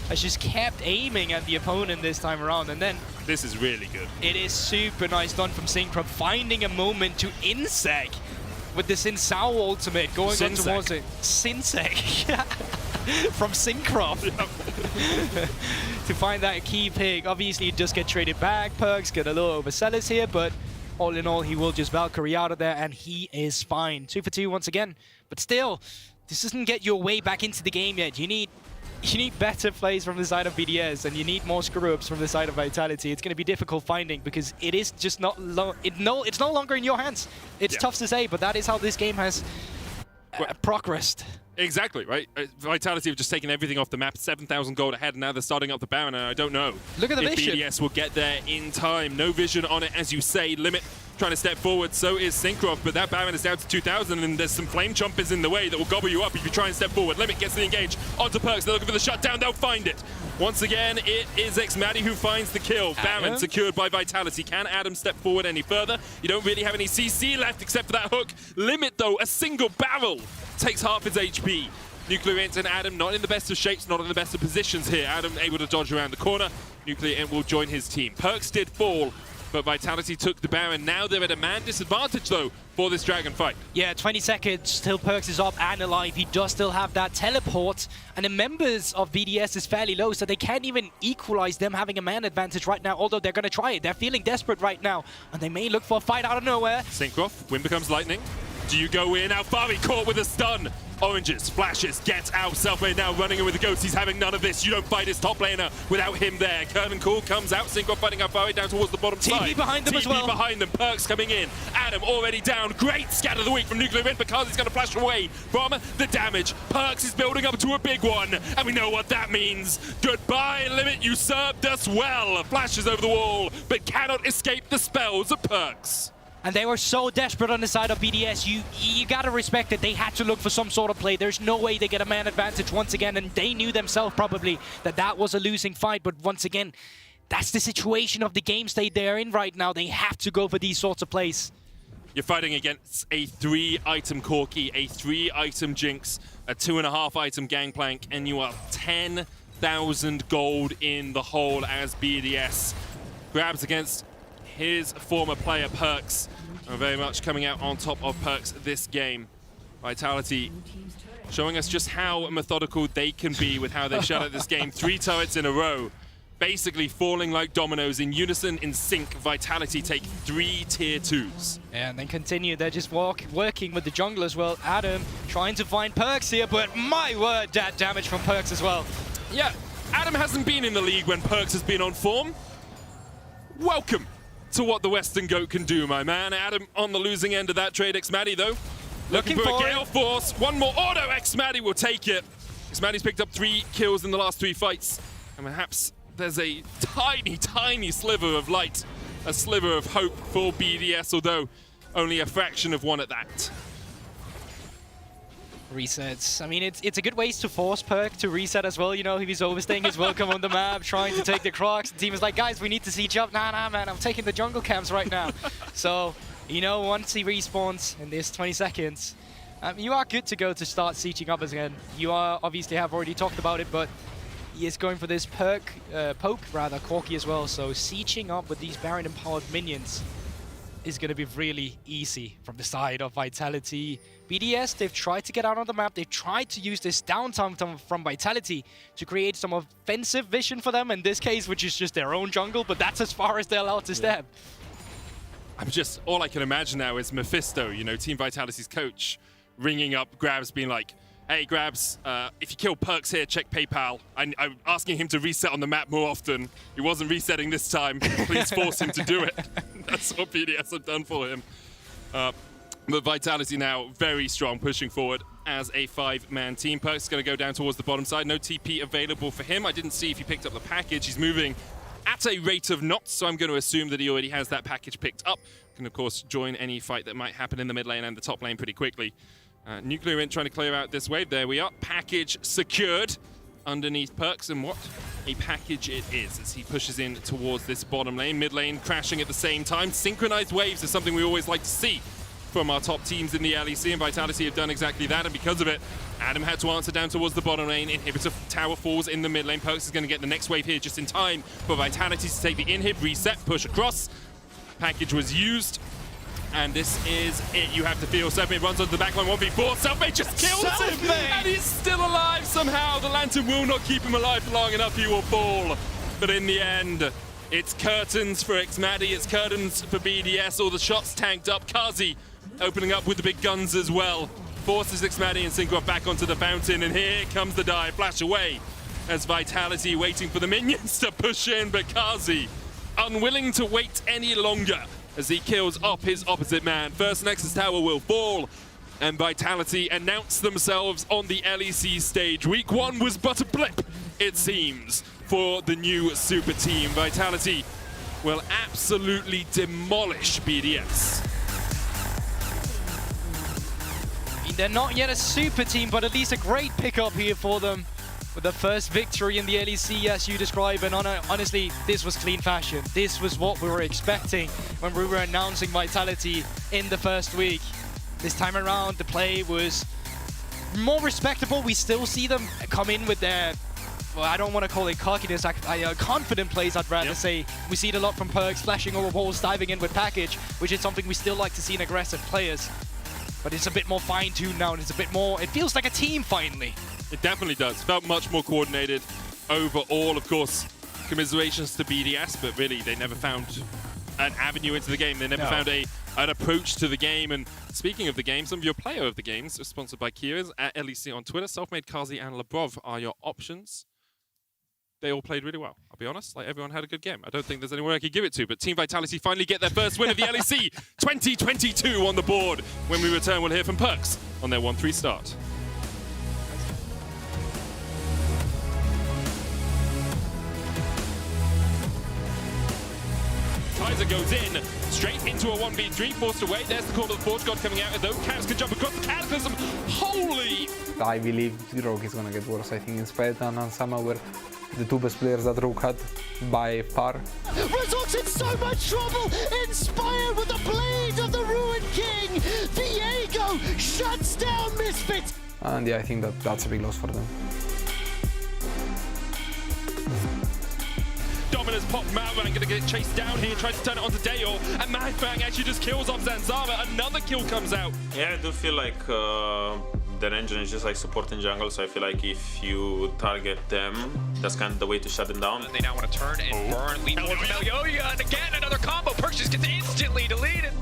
has just kept aiming at the opponent this time around, and then this is really good. It is super nice done from Synchro, finding a moment to Insec with the Sin Sao ultimate going on towards it. Sinsec. From Synchro. To find that key pick. Obviously, it does get traded back. Perks get a little overzealous here, but all in all, he will just Valkyrie out of there, and he is fine. 2 for 2 once again. But still, this doesn't get your way back into the game yet. You need better plays from the side of BDS, and you need more screw-ups from the side of Vitality. It's going to be difficult finding, because it is just not it's no longer in your hands. It's tough to say, but that is how this game has progressed. Exactly, right? Vitality have just taken everything off the map, 7,000 gold ahead, and now they're starting up the Baron, and I don't know Look at the if vision. BDS will get there in time. No vision on it, as you say. Limit trying to step forward. So is Syncroft, but that Baron is down to 2,000, and there's some Flame Chompers in the way that will gobble you up if you try and step forward. Limit gets the engage onto Perkz. They're looking for the shutdown. They'll find it. Once again, it is xMatty who finds the kill. Baron secured by Vitality. Can Adam step forward any further? You don't really have any CC left except for that hook. Limit, though, a single barrel takes half his HP. Nuclear Int and Adam not in the best of shapes, not in the best of positions here. Adam able to dodge around the corner. Nuclear Int will join his team. Perkz did fall, but Vitality took the Baron. Now they're at a man disadvantage, though, for this Dragon fight. Yeah, 20 seconds till Perkz is up and alive. He does still have that teleport, and the members of BDS is fairly low, so they can't even equalize them having a man advantage right now, although they're going to try it. They're feeling desperate right now, and they may look for a fight out of nowhere. Syncroft, wind becomes lightning. Do you go in? Alfari caught with a stun. Oranges, flashes, gets out. Selfmade now running in with the ghost. He's having none of this. You don't fight his top laner without him there. Curtain Call comes out. Syncroft fighting Alfari down towards the bottom side. TP behind them as well. TP behind them. Perkz coming in. Adam already down. Great scatter of the week from Nuclear Int because he's going to flash away from the damage. Perkz is building up to a big one, and we know what that means. Goodbye, Limit. You served us well. Flashes over the wall, but cannot escape the spells of Perkz. And they were so desperate on the side of BDS. You gotta respect that they had to look for some sort of play. There's no way they get a man advantage once again, and they knew themselves probably that that was a losing fight. But once again, that's the situation of the game state they're in right now. They have to go for these sorts of plays. You're fighting against a 3-item Corki, a 3-item Jinx, a 2.5-item Gangplank, and you are 10,000 gold in the hole as BDS grabs against his former player Perkz. Very much coming out on top of Perkz this game. Vitality showing us just how methodical they can be with how they shut out this game. 3 turrets in a row, basically falling like dominoes in unison, in sync. Vitality take 3 tier 2s. Yeah, and then continue. They're just working with the jungle as well. Adam trying to find Perkz here, but my word, that damage from Perkz as well. Yeah, Adam hasn't been in the league when Perkz has been on form. Welcome to what the Western Goat can do, my man. Adam on the losing end of that trade. xMatty, though, looking for a Gale Force. One more auto. xMatty will take it. xMatty's picked up 3 kills in the last 3 fights. And perhaps there's a tiny, tiny sliver of light, a sliver of hope for BDS, although only a fraction of one at that. Resets. I mean, it's a good way to force Perk to reset as well. You know, he's overstaying his welcome on the map, trying to take the Crocs. The team is like, guys, we need to siege up. Nah, man, I'm taking the jungle camps right now. So, you know, once he respawns in this 20 seconds, you are good to go to start sieging up again. You are obviously have already talked about it, but he is going for this poke, Corki as well. So sieging up with these Baron empowered minions is going to be really easy from the side of Vitality. BDS, they've tried to get out on the map. They've tried to use this downtime from Vitality to create some offensive vision for them in this case, which is just their own jungle, but that's as far as they're allowed to step. All I can imagine now is Mephisto, you know, Team Vitality's coach, ringing up Grabs, being like, hey, Grabs, if you kill Perkz here, check PayPal. I'm asking him to reset on the map more often. He wasn't resetting this time. Please force him to do it. That's what BDS have done for him. But Vitality now very strong, pushing forward as a 5-man team. Perkz is going to go down towards the bottom side. No TP available for him. I didn't see if he picked up the package. He's moving at a rate of knots, so I'm going to assume that he already has that package picked up. Can, of course, join any fight that might happen in the mid lane and the top lane pretty quickly. Nuclear Int trying to clear out this wave. There we are. Package secured underneath Perkz, and what a package it is as he pushes in towards this bottom lane. Mid lane crashing at the same time. Synchronized waves is something we always like to see from our top teams in the LEC, and Vitality have done exactly that, and because of it, Adam had to answer down towards the bottom lane. Inhibitor tower falls in the mid lane. Perkz is going to get the next wave here just in time for Vitality to take the inhib, reset, push across. Package was used, and this is it. You have to feel. Selfmade runs onto the back line, 1v4. Selfmade just kills him, and he's still alive somehow. The Lantern will not keep him alive for long enough. He will fall. But in the end, it's curtains for xMatty. It's curtains for BDS. All the shots tanked up. Kazi opening up with the big guns as well. Forces xMatty and Syncroft back onto the fountain, and here comes the dive. Flash away as Vitality waiting for the minions to push in, but Kazi unwilling to wait any longer as he kills off his opposite man. First Nexus Tower will fall, and Vitality announce themselves on the LEC stage. Week 1 was but a blip, it seems, for the new super team. Vitality will absolutely demolish BDS. I mean, they're not yet a super team, but at least a great pickup here for them. With the first victory in the LEC, as you describe, and honestly, this was clean fashion. This was what we were expecting when we were announcing Vitality in the first week. This time around, the play was more respectable. We still see them come in with their, well, I don't want to call it cockiness, confident plays, I'd rather say. We see it a lot from Perks, flashing over walls, diving in with package, which is something we still like to see in aggressive players. But it's a bit more fine-tuned now, and it's a bit more, it feels like a team finally. It definitely does. Felt much more coordinated overall. Of course, commiserations to BDS, but really they never found an avenue into the game. They never found an approach to the game. And speaking of the game, some of your player of the games are sponsored by Kia's at LEC on Twitter. Selfmade, Kazi, and Labrov are your options. They all played really well, I'll be honest. Like, everyone had a good game. I don't think there's anyone I could give it to, but Team Vitality finally get their first win of the LEC 2022 on the board. When we return, we'll hear from Perks on their 1-3 start. Kaiser goes in, straight into a 1v3, forced away. There's the call of the Forge God coming out, and though Cavs can jump across the Cataclysm. Holy! I believe Rogue is gonna get worse. I think in Spade and on Sama were the two best players that Rogue had by far. Resort's in so much trouble! Inspired with the blade of the Ruined King! Diego shuts down Misfits! And yeah, I think that's a big loss for them. Dominus popped Malvang, gonna get chased down here, tries to turn it onto Dayor, and Malvang actually just kills off Zanzara. Another kill comes out. Yeah, I do feel like their engine is just like supporting jungle, so I feel like if you target them, that's kind of the way to shut them down. They now want to turn and burn, lead forward from Elyoya, and again another combo. Perks just gets instantly deleted.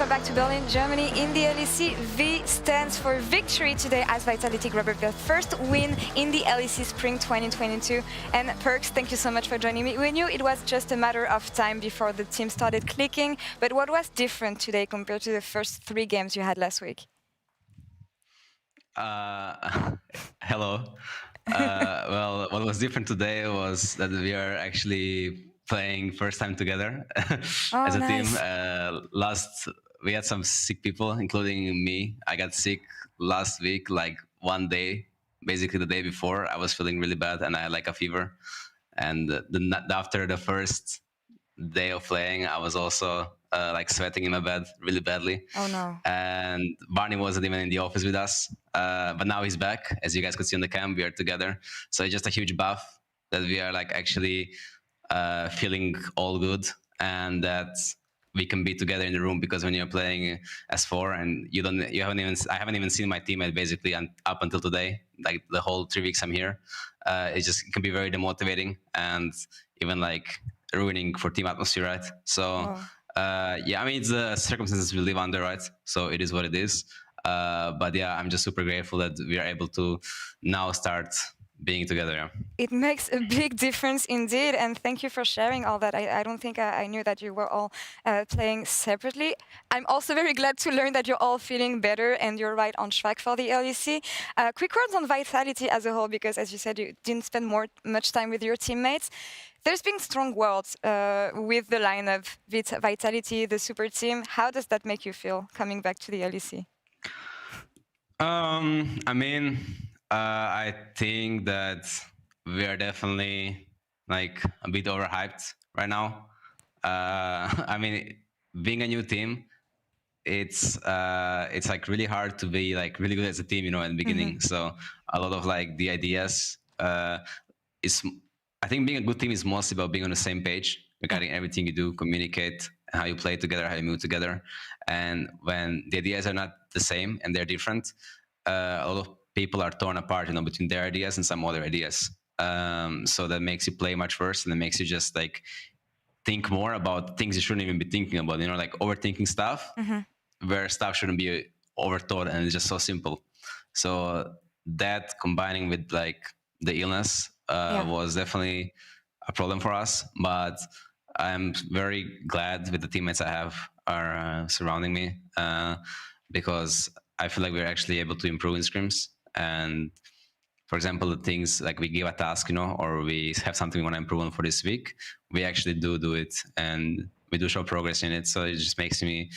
welcome back to Berlin, Germany. In the LEC, V stands for victory today as Vitality grabbed their first win in the LEC Spring 2022. And Perks, thank you so much for joining me. We knew it was just a matter of time before the team started clicking, but what was different today compared to the first 3 games you had last week? Hello. Well, what was different today was that we are actually playing first time together as a team. We had some sick people, including me. I got sick last week, like one day, basically the day before. I was feeling really bad and I had like a fever. And after the first day of playing, I was also like sweating in my bed really badly. Oh no. And Barney wasn't even in the office with us. But now he's back. As you guys could see on the cam, we are together. So it's just a huge buff that we are like actually feeling all good and that we can be together in the room, because when you're playing S4 and I haven't even seen my teammate basically up until today, like the whole 3 weeks I'm here. It can be very demotivating and even like ruining for team atmosphere, right? So yeah, I mean, it's the circumstances we live under, right? So it is what it is. But yeah, I'm just super grateful that we are able to now start being together. Yeah. It makes a big difference indeed, and thank you for sharing all that. I don't think I knew that you were all playing separately. I'm also very glad to learn that you're all feeling better and you're right on track for the LEC. Quick words on Vitality as a whole, because as you said, you didn't spend much time with your teammates. There's been strong words with the lineup, Vitality, the super team. How does that make you feel coming back to the LEC? I mean, I think that we are definitely like a bit overhyped right now. I mean, being a new team, it's like really hard to be like really good as a team, you know, in the beginning. So a lot of like the ideas I think being a good team is mostly about being on the same page regarding everything you do, communicate, how you play together, how you move together. And when the ideas are not the same and they're different, a lot of people are torn apart, you know, between their ideas and some other ideas. So that makes you play much worse, and it makes you just like think more about things you shouldn't even be thinking about, you know, like overthinking stuff where stuff shouldn't be overthought, and it's just so simple. So that combining with like the illness was definitely a problem for us, but I'm very glad with the teammates I have are surrounding me because I feel like we're actually able to improve in scrims. And for example, the things like we give a task, you know, or we have something we want to improve on for this week, we actually do it, and we do show progress in it. So it just makes me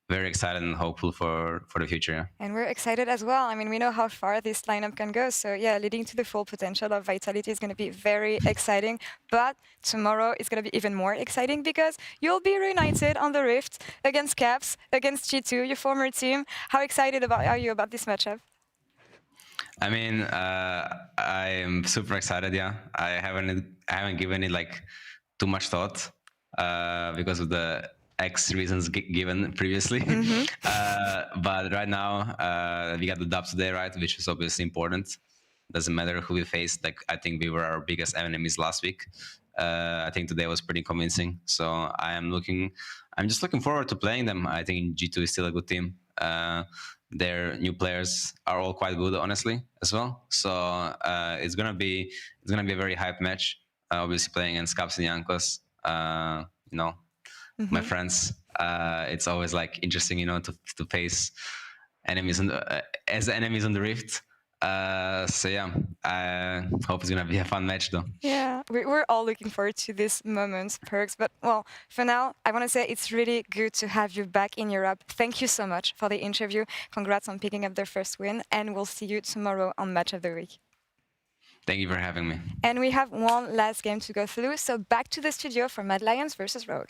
very excited and hopeful for the future. And we're excited as well. I mean, we know how far this lineup can go. So yeah, leading to the full potential of Vitality is going to be very exciting. But tomorrow is going to be even more exciting because you'll be reunited on the Rift against Caps, against G2, your former team. How excited are you about this matchup? I mean, I'm super excited. Yeah, I haven't given it like too much thought because of the X reasons given previously. But right now, we got the dub today, right? Which is obviously important. Doesn't matter who we faced. Like, I think we were our biggest enemies last week. I think today was pretty convincing. So I'm just looking forward to playing them. I think G2 is still a good team. Their new players are all quite good, honestly, as well. So it's gonna be a very hyped match. Obviously playing against Caps and Jankos. You know, my friends. It's always like interesting, you know, to face enemies as enemies on the Rift. So yeah, I hope it's gonna be a fun match, though. Yeah, we're all looking forward to this moment, Perks. But well, for now, I want to say it's really good to have you back in Europe. Thank you so much for the interview. Congrats on picking up their first win, and we'll see you tomorrow on Match of the Week. Thank you for having me. And we have one last game to go through, so back to the studio for Mad Lions versus Rogue.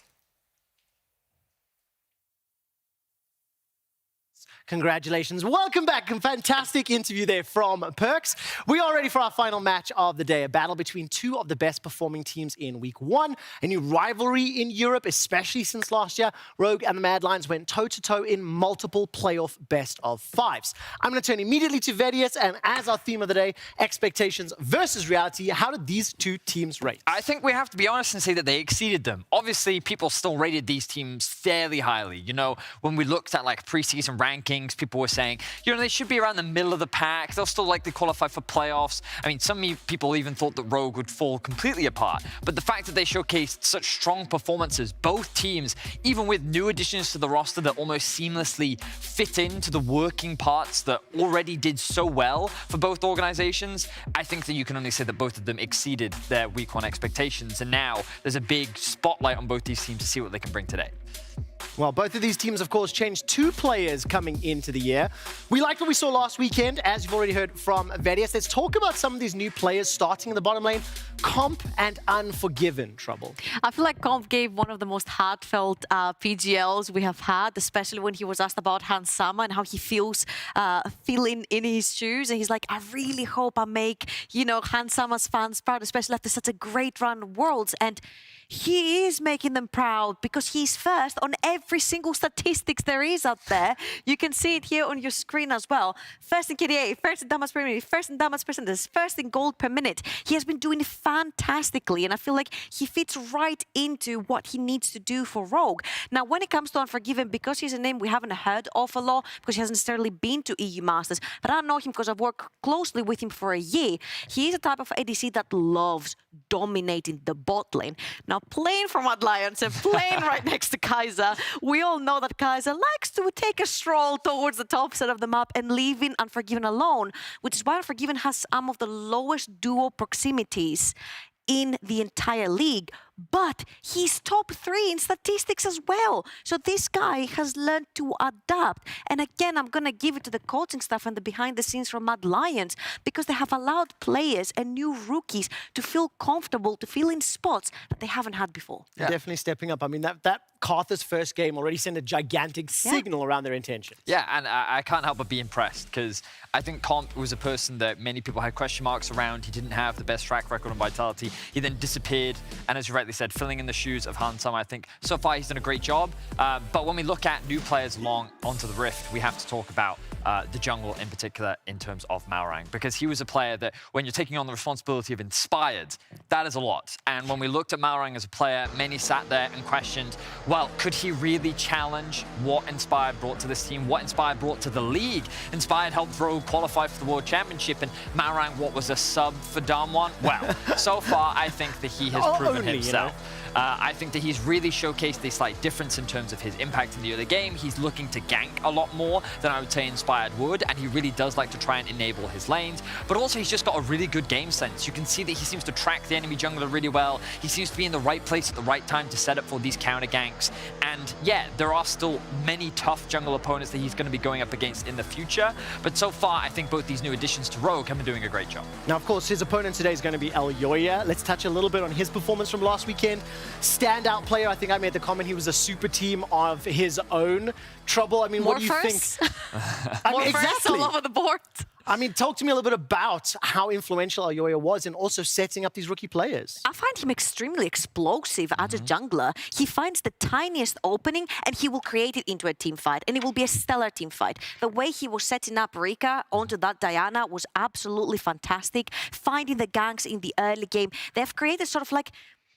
Congratulations. Welcome back. Fantastic interview there from Perks. We are ready for our final match of the day, a battle between two of the best performing teams in Week 1. A new rivalry in Europe, especially since last year. Rogue and the Mad Lions went toe-to-toe in multiple playoff best-of-5s. I'm going to turn immediately to Vedius, and as our theme of the day, expectations versus reality, how did these two teams rate? I think we have to be honest and say that they exceeded them. Obviously, people still rated these teams fairly highly. You know, when we looked at like preseason rankings, people were saying, you know, they should be around the middle of the pack. They'll still likely qualify for playoffs. I mean, some people even thought that Rogue would fall completely apart. But the fact that they showcased such strong performances, both teams, even with new additions to the roster that almost seamlessly fit into the working parts that already did so well for both organizations, I think that you can only say that both of them exceeded their Week 1 expectations. And now there's a big spotlight on both these teams to see what they can bring today. Well, both of these teams, of course, changed 2 players coming into the year. We liked what we saw last weekend, as you've already heard from Vedius. Let's talk about some of these new players starting in the bottom lane. Comp and Unforgiven, Trouble. I feel like Comp gave one of the most heartfelt PGLs we have had, especially when he was asked about Hans Sama and how he feels feeling in his shoes. And he's like, I really hope I make, you know, Hans Sama's fans proud, especially after such a great run of Worlds. And he is making them proud because he's first on every single statistics there is out there. You can see it here on your screen as well. First in KDA, first in damage per minute, first in damage percentage, first in gold per minute. He has been doing it fantastically, and I feel like he fits right into what he needs to do for Rogue. Now, when it comes to Unforgiven, because he's a name we haven't heard of a lot, because he hasn't necessarily been to EU Masters, but I know him because I've worked closely with him for a year. He is a type of ADC that loves dominating the bot lane. Now, playing for Mad Lions and playing right next to Kaiser, we all know that Kaiser likes to take a stroll towards the top side of the map and leaving Unforgiven alone, which is why Unforgiven has some of the lowest duo proximities in the entire league. But he's top 3 in statistics as well. So this guy has learned to adapt. And again, I'm going to give it to the coaching staff and the behind the scenes from Mad Lions, because they have allowed players and new rookies to feel comfortable, to feel in spots that they haven't had before. Yeah. Definitely stepping up. I mean, that Carthus first game already sent a gigantic signal around their intentions. Yeah, and I can't help but be impressed, because I think Comp was a person that many people had question marks around. He didn't have the best track record on Vitality. He then disappeared, and as you rightly said, filling in the shoes of Hans Sama. I think so far he's done a great job. But when we look at new players along onto the Rift, we have to talk about the jungle in particular in terms of Malrang, because he was a player that when you're taking on the responsibility of Inspired, that is a lot. And when we looked at Malrang as a player, many sat there and questioned, well, could he really challenge what Inspired brought to this team, what Inspired brought to the league? Inspired helped Rogue qualify for the World Championship, and Malrang, what was a sub for Damwon? Well, so far, I think that he has proven himself. You know? I think that he's really showcased a slight difference in terms of his impact in the early game. He's looking to gank a lot more than I would say Inspired would, and he really does like to try and enable his lanes. But also, he's just got a really good game sense. You can see that he seems to track the enemy jungler really well. He seems to be in the right place at the right time to set up for these counter ganks. And yeah, there are still many tough jungle opponents that he's going to be going up against in the future. But so far, I think both these new additions to Rogue have been doing a great job. Now, of course, his opponent today is going to be Elyoya. Let's touch a little bit on his performance from last weekend. Standout player. I think I made the comment he was a super team of his own. Trouble, I mean, More what do you firsts? think? More firsts all over the board. I mean, talk to me a little bit about how influential Elyoya was in also setting up these rookie players. I find him extremely explosive as a jungler. He finds the tiniest opening and he will create it into a team fight, and it will be a stellar team fight. The way he was setting up Rika onto that Diana was absolutely fantastic. Finding the ganks in the early game. They've created sort of like...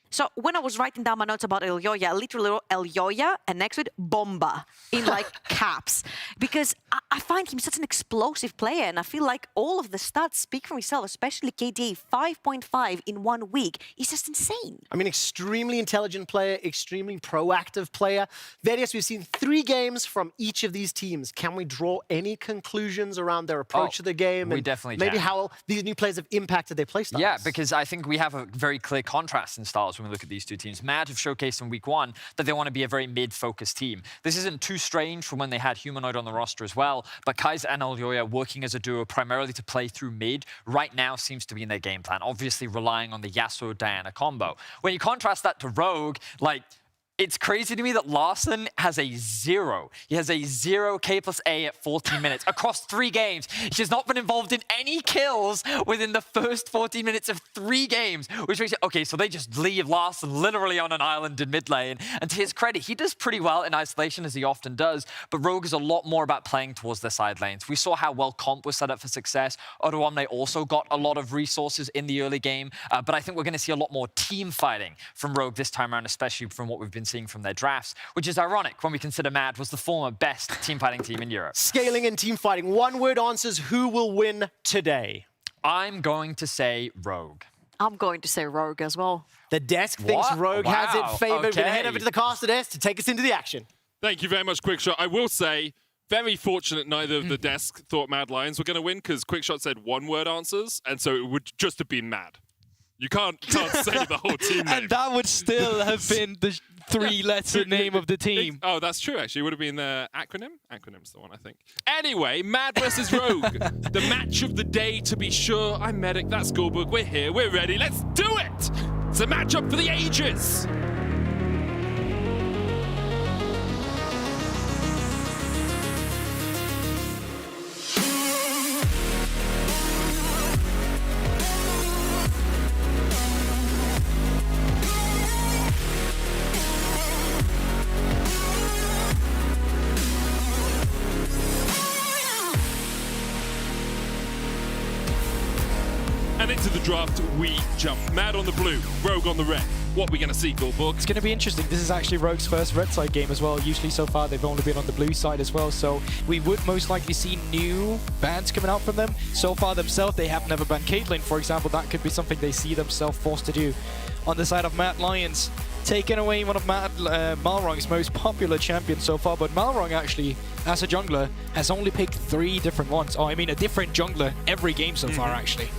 So when I was writing down my notes about Elyoya, I literally wrote Elyoya and next to it, Bomba, in like caps. Because I find him such an explosive player, and I feel like all of the stats speak for himself, especially KDA 5.5 in 1 week. It's just insane. I mean, extremely intelligent player, extremely proactive player. Vedius, we've seen 3 games from each of these teams. Can we draw any conclusions around their approach to the game? We and definitely maybe can. how these new players have impacted their play styles? Yeah, because I think we have a very clear contrast in styles when we look at these two teams. Mad have showcased in week 1 that they want to be a very mid-focused team. This isn't too strange from when they had Humanoid on the roster as well, but Kaiser and Elyoya working as a duo primarily to play through mid right now seems to be in their game plan, obviously relying on the Yasuo-Diana combo. When you contrast that to Rogue, like, It's crazy to me that Larson has a 0. He has a 0 K plus A at 14 minutes across 3 games. He has not been involved in any kills within the first 14 minutes of 3 games, which makes it, okay, so they just leave Larson literally on an island in mid lane. And to his credit, he does pretty well in isolation, as he often does, but Rogue is a lot more about playing towards their side lanes. We saw how well Comp was set up for success. Odoamne also got a lot of resources in the early game, but I think we're going to see a lot more team fighting from Rogue this time around, especially from what we've been seeing from their drafts, which is ironic when we consider Mad was the former best team fighting team in Europe. Scaling and team fighting. One-word answers. Who will win today? I'm going to say Rogue. I'm going to say Rogue as well. The desk thinks Rogue has it favored. We're going to head over to the caster desk to take us into the action. Thank you very much, Quickshot. I will say, very fortunate neither of the desk thought Mad Lions were going to win, because Quickshot said one-word answers, and so it would just have been Mad. You can't say the whole team name. And that would still have been the 3-letter name of the team. Oh, that's true, actually. It would have been the acronym. Acronym's the one, I think. Anyway, Mad versus Rogue. The match of the day, to be sure. I'm Medic, that's Goldberg. We're here, we're ready. Let's do it! It's a matchup for the ages. And into the draft we jump. Mad on the blue, Rogue on the red. What are we going to see, Goldborg? It's going to be interesting. This is actually Rogue's first red side game as well. Usually so far they've only been on the blue side as well, so we would most likely see new bans coming out from them. So far themselves, they have never banned Caitlyn, for example. That could be something they see themselves forced to do. On the side of Mad Lions, taking away one of Malrong's most popular champions so far, but Malrong actually, as a jungler, has only picked 3 different ones. Oh, I mean a different jungler every game so far, actually.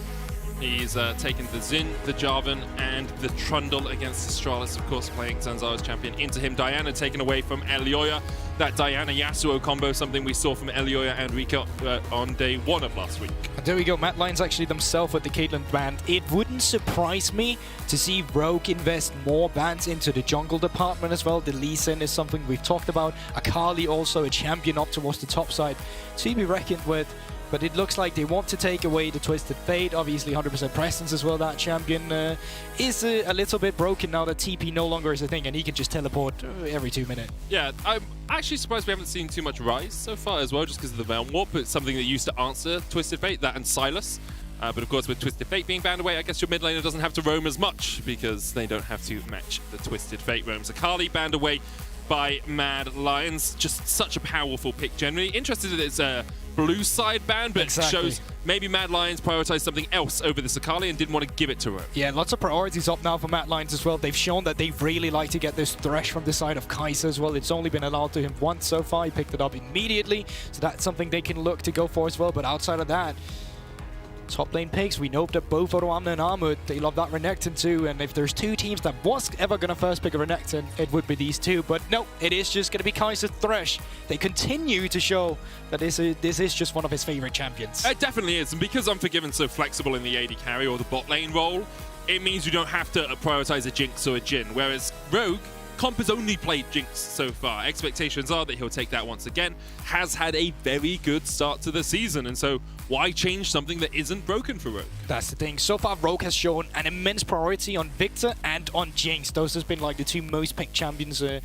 He's taken the Xin, the Jarvan, and the Trundle against Astralis, of course, playing Zanzara's champion into him. Diana taken away from Elioya. That Diana-Yasuo combo, something we saw from Elioya and Rika on day 1 of last week. And there we go, Mad Lions actually themselves with the Caitlyn ban. It wouldn't surprise me to see Rogue invest more bans into the jungle department as well. The Lee Sin is something we've talked about. Akali also a champion up towards the top side to be reckoned with. But it looks like they want to take away the Twisted Fate. Obviously 100% presence as well. That champion is a little bit broken now that TP no longer is a thing and he can just teleport every 2 minutes. Yeah, I'm actually surprised we haven't seen too much Rise so far as well, just because of the Veil Warp. It's something that used to answer Twisted Fate, that and Silas. But of course with Twisted Fate being banned away, I guess your mid laner doesn't have to roam as much because they don't have to match the Twisted Fate roams. Akali banned away by Mad Lions. Just such a powerful pick generally. Interested that it's a blue side ban, but it shows maybe Mad Lions prioritized something else over this Akali and didn't want to give it to her. Yeah, lots of priorities up now for Mad Lions as well. They've shown that they really like to get this Thresh from the side of Kai'Sa as well. It's only been allowed to him once so far. He picked it up immediately, so that's something they can look to go for as well. But outside of that, top lane picks, we know that both Odoamne and Armut, they love that Renekton too, and if there's 2 teams that was ever going to first pick a Renekton, it would be these 2, but no, it is just going to be Kai'Sa Thresh. They continue to show that this is just one of his favorite champions. It definitely is, and because Unforgiven's so flexible in the AD carry or the bot lane role, it means you don't have to prioritize a Jinx or a Jhin, whereas Rogue, Comp has only played Jinx so far. Expectations are that he'll take that once again. Has had a very good start to the season, and so why change something that isn't broken for Rogue? That's the thing. So far, Rogue has shown an immense priority on Victor and on Jinx. Those has been like the 2 most picked champions. It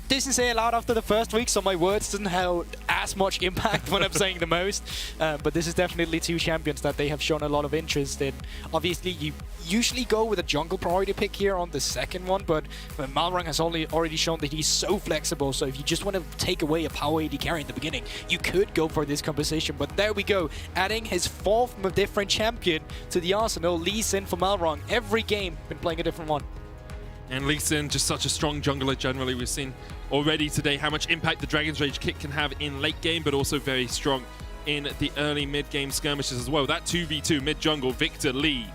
doesn't say a lot after the first week, so my words doesn't have as much impact when I'm saying the most. But this is definitely 2 champions that they have shown a lot of interest in. Obviously, you usually go with a jungle priority pick here on the second one, but Malrong has already shown that he's so flexible, so if you just want to take away a power AD carry in the beginning, you could go for this composition. But there we go, adding his 4th different champion to the arsenal. Lee Sin for Malrong, every game been playing a different one. And Lee Sin, just such a strong jungler generally. We've seen already today how much impact the Dragon's Rage kit can have in late game, but also very strong in the early mid-game skirmishes as well. That 2v2 mid-jungle, Victor, Lee,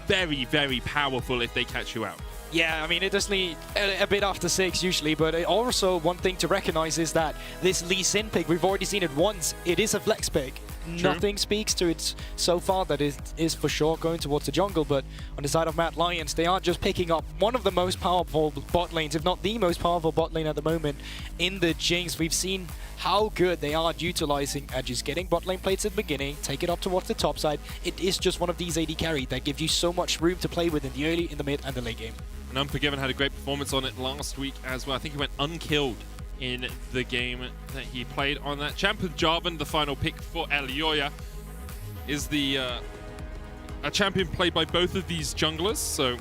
very, very powerful if they catch you out. Yeah, I mean, it does need a bit after 6 usually, but also one thing to recognize is that this Lee Sin pick, we've already seen it once. It is a flex pick. Nothing speaks to it so far that it is for sure going towards the jungle, but on the side of Mad Lions, they are just picking up one of the most powerful bot lanes, if not the most powerful bot lane at the moment in the Jinx. We've seen how good they are utilizing and just getting bot lane plates at the beginning, take it up towards the top side. It is just one of these AD carry that give you so much room to play with in the early, in the mid, and the late game. And Unforgiven had a great performance on it last week as well. I think he went unkilled in the game that he played on that. Champion Jarvan, the final pick for Elioya, is the a champion played by both of these junglers, so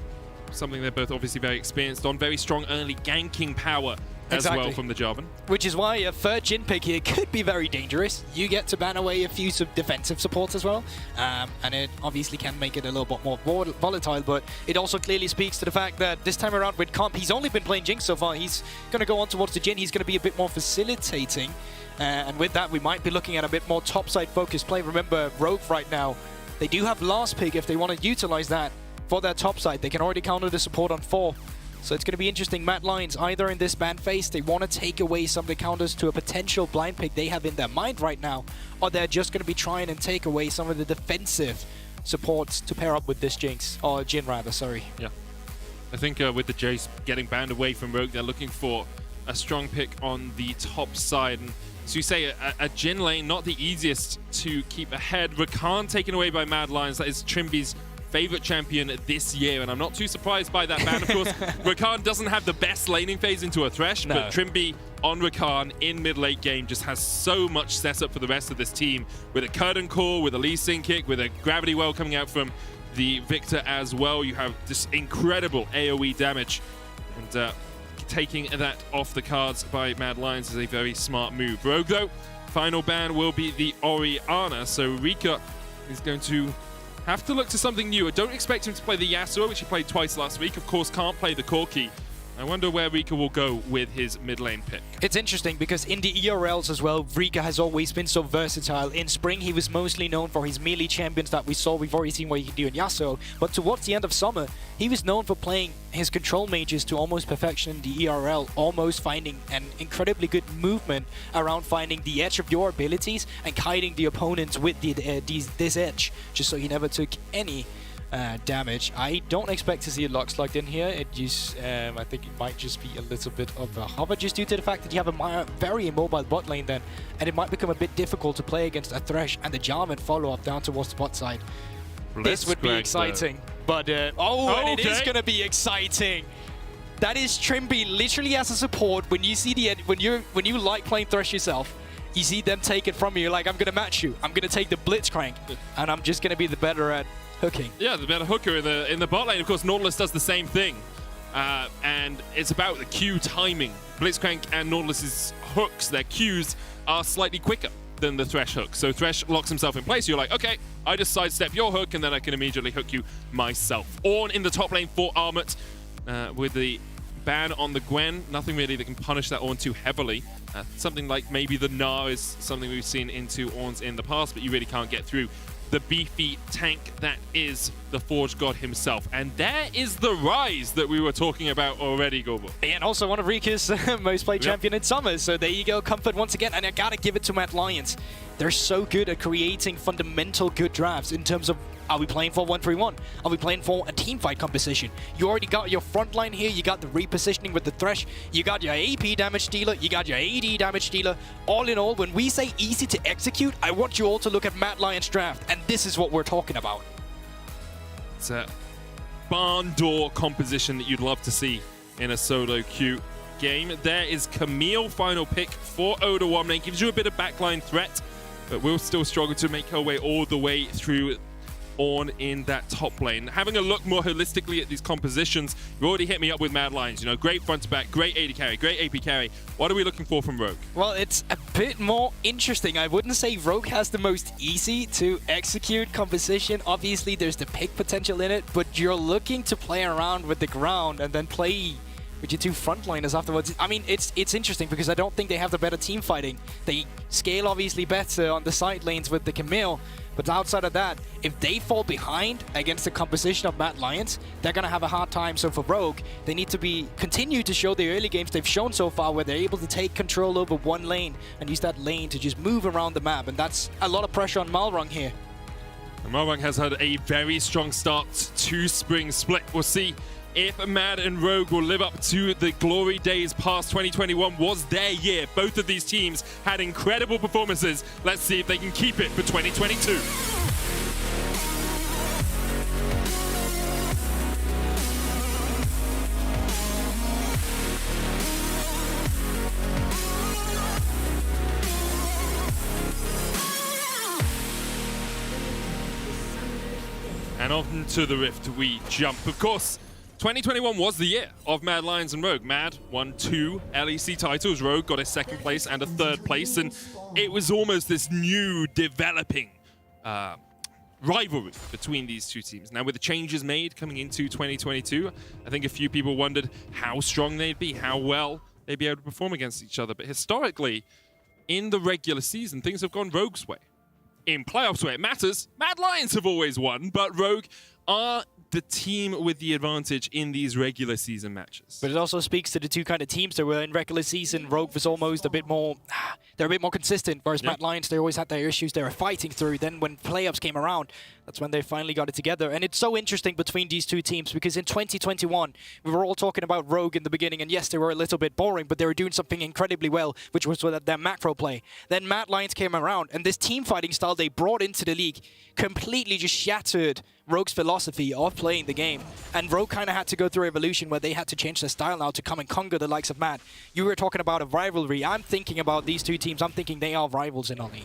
something they're both obviously very experienced on. Very strong early ganking power as well from the Jarvan. Which is why a third Jhin pick here could be very dangerous. You get to ban away a few defensive supports as well, and it obviously can make it a little bit more volatile, but it also clearly speaks to the fact that this time around with Comp, he's only been playing Jinx so far. He's going to go on towards the Jhin. He's going to be a bit more facilitating, and with that, we might be looking at a bit more topside focused play. Remember, Rogue right now, they do have last pick if they want to utilize that for their topside. They can already counter the support on 4. So it's going to be interesting. Mad Lions, either in this ban phase, they want to take away some of the counters to a potential blind pick they have in their mind right now, or they're just going to be trying and take away some of the defensive supports to pair up with this Jinx, or Jhin rather, sorry. Yeah. I think with the Jace getting banned away from Rogue, they're looking for a strong pick on the top side. And so you say a Jhin lane, not the easiest to keep ahead. Rakan taken away by Mad Lions. That is Trimby's favorite champion this year, and I'm not too surprised by that ban. Of course, Rakan doesn't have the best laning phase into a Thresh, but Trimby on Rakan in mid-late game just has so much setup for the rest of this team, with a curtain call, with a Lee Sin kick, with a gravity well coming out from the Victor as well. You have this incredible AoE damage, and taking that off the cards by Mad Lions is a very smart move. Rogue, though, final ban will be the Orianna, so Rika is going to have to look to something new. I don't expect him to play the Yasuo, which he played twice last week. Of course, can't play the Corki. I wonder where Rika will go with his mid lane pick. It's interesting because in the ERLs as well, Rika has always been so versatile. In Spring, he was mostly known for his melee champions that we saw. We've already seen what he can do in Yasuo. But towards the end of summer, he was known for playing his control mages to almost perfection in the ERL, almost finding an incredibly good movement around finding the edge of your abilities and kiting the opponents with this edge, just so he never took any damage. I don't expect to see a Lux locked in here. It just, I think it might just be a little bit of a hover, just due to the fact that you have a very immobile bot lane then, and it might become a bit difficult to play against a Thresh and the Jarvan follow-up down towards the bot side. This would be exciting, but and it is going to be exciting. That is Trimby literally as a support. When you see when you like playing Thresh yourself, you see them take it from you. You're like, I'm going to match you. I'm going to take the Blitzcrank, and I'm just going to be the better at hooking. Yeah, the better hooker in the bot lane. Of course, Nautilus does the same thing, and it's about the Q timing. Blitzcrank and Nautilus's hooks, their Qs are slightly quicker than the Thresh hook. So Thresh locks himself in place. You're like, okay, I just sidestep your hook, and then I can immediately hook you myself. Ornn in the top lane for Armut with the ban on the Gwen. Nothing really that can punish that Ornn too heavily. Something like maybe the Gnar is something we've seen into Ornns in the past, but you really can't get through the beefy tank that is the Forge God himself. And there is the Rise that we were talking about already, Gobo. And also one of Rika's most played champion in summer. So there you go, Comfort once again. And I gotta give it to Mad Lions. They're so good at creating fundamental good drafts in terms of, are we playing for 1-3-1? Are we playing for a team fight composition? You already got your front line here. You got the repositioning with the Thresh. You got your AP damage dealer. You got your AD damage dealer. All in all, when we say easy to execute, I want you all to look at Mad Lions' draft. And this is what we're talking about. It's a barn door composition that you'd love to see in a solo queue game. There is Camille, final pick for Oda 1 lane. Gives you a bit of backline threat, but we'll still struggle to make our way all the way through Ornn in that top lane. Having a look more holistically at these compositions, you already hit me up with Mad Lions. You know, great front to back, great AD carry, great AP carry. What are we looking for from Rogue? Well, it's a bit more interesting. I wouldn't say Rogue has the most easy to execute composition. Obviously, there's the pick potential in it, but you're looking to play around with the ground and then play with your two frontliners afterwards. I mean, it's interesting because I don't think they have the better team fighting. They scale obviously better on the side lanes with the Camille, but outside of that, if they fall behind against the composition of Mad Lions, they're gonna have a hard time. So for Rogue, they need to continue to show the early games they've shown so far, where they're able to take control over one lane and use that lane to just move around the map, and that's a lot of pressure on Malrung here. And Malrung has had a very strong start to Spring Split. We'll see if Mad and Rogue will live up to the glory days past. 2021 was their year. Both of these teams had incredible performances. Let's see if they can keep it for 2022. And on to the Rift we jump. Of course, 2021 was the year of Mad Lions and Rogue. Mad won 2 LEC titles. Rogue got a 2nd place and a 3rd place. And it was almost this new developing rivalry between these two teams. Now, with the changes made coming into 2022, I think a few people wondered how strong they'd be, how well they'd be able to perform against each other. But historically, in the regular season, things have gone Rogue's way. In playoffs where it matters, Mad Lions have always won, but Rogue are the team with the advantage in these regular season matches. But it also speaks to the two kind of teams that were in regular season. Rogue was almost a bit more, they're a bit more consistent, whereas Mad Lions, they always had their issues they were fighting through. Then when playoffs came around, that's when they finally got it together. And it's so interesting between these two teams because in 2021, we were all talking about Rogue in the beginning, and yes, they were a little bit boring, but they were doing something incredibly well, which was with their macro play. Then Mad Lions came around, and this team fighting style they brought into the league completely just shattered Rogue's philosophy of playing the game. And Rogue kind of had to go through evolution where they had to change their style now to come and conquer the likes of Mad. You were talking about a rivalry. I'm thinking about these two teams. I'm thinking they are rivals in our league.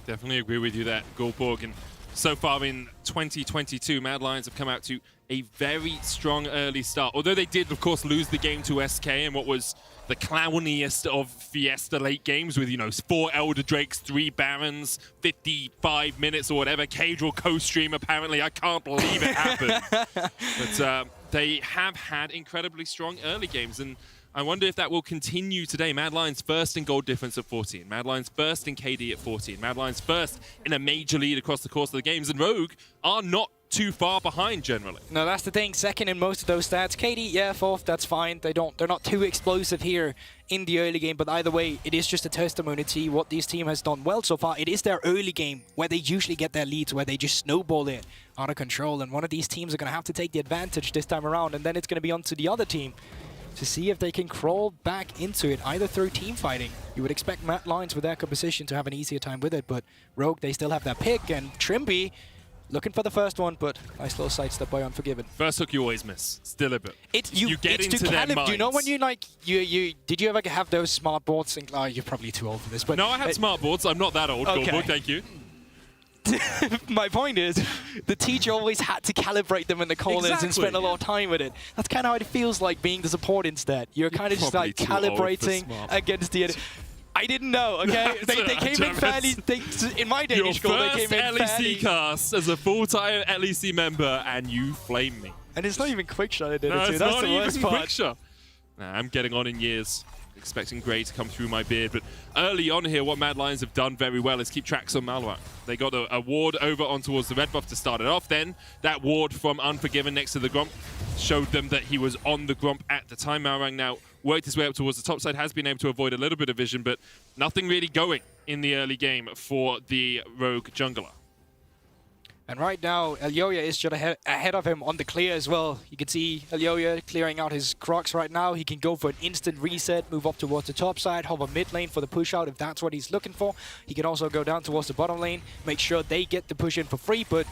Definitely agree with you there, Goldborg. And so far in 2022, Mad Lions have come out to a very strong early start. Although they did, of course, lose the game to SK in what was the clowniest of Fiesta late games with, 4 Elder Drakes, 3 Barons, 55 minutes or whatever. Cadril co-stream, apparently. I can't believe it happened. But they have had incredibly strong early games, and I wonder if that will continue today. Mad Lions first in gold difference at 14. Mad Lions first in KD at 14. Mad Lions first in a major lead across the course of the games. And Rogue are not too far behind generally. No, that's the thing. Second in most of those stats. KD, yeah, 4th, that's fine. They're not too explosive here in the early game, but either way, it is just a testimony to what this team has done well so far. It is their early game where they usually get their leads, where they just snowball it out of control, and one of these teams are going to have to take the advantage this time around, and then it's going to be on to the other team to see if they can crawl back into it, either through team fighting. You would expect Mad Lions with their composition to have an easier time with it, but Rogue, they still have that pick, and Trimby looking for the first one, but nice little sidestep by Unforgiven. First hook you always miss. Still a bit. You get into their minds. Do you know when you did you ever have those smart boards? And, you're probably too old for this, but no, I had smart boards. I'm not that old. Okay. Goldborg, thank you. My point is, the teacher always had to calibrate them in the corners and spend a lot of time with it. That's kind of how it feels like being the support instead. You're kind of just like calibrating against the edit. I didn't know, okay? They came in fairly, in my Danish school, they came in LEC fairly... cast as a full-time LEC member, and you flame me. And it's not even Quickshot I did No, it too. it's That's not the worst even part. Quickshot. Nah, I'm getting on in years, expecting grey to come through my beard, but early on here, what Mad Lions have done very well is keep tracks on Malrung. They got a ward over on towards the red buff to start it off. Then that ward from Unforgiven next to the Grump showed them that he was on the Grump at the time. Malrung now worked his way up towards the top side, has been able to avoid a little bit of vision, but nothing really going in the early game for the Rogue jungler. And right now, Elyoya is just ahead of him on the clear as well. You can see Elyoya clearing out his Crocs right now. He can go for an instant reset, move up towards the top side, hover mid lane for the push out if that's what he's looking for. He can also go down towards the bottom lane, make sure they get the push in for free, but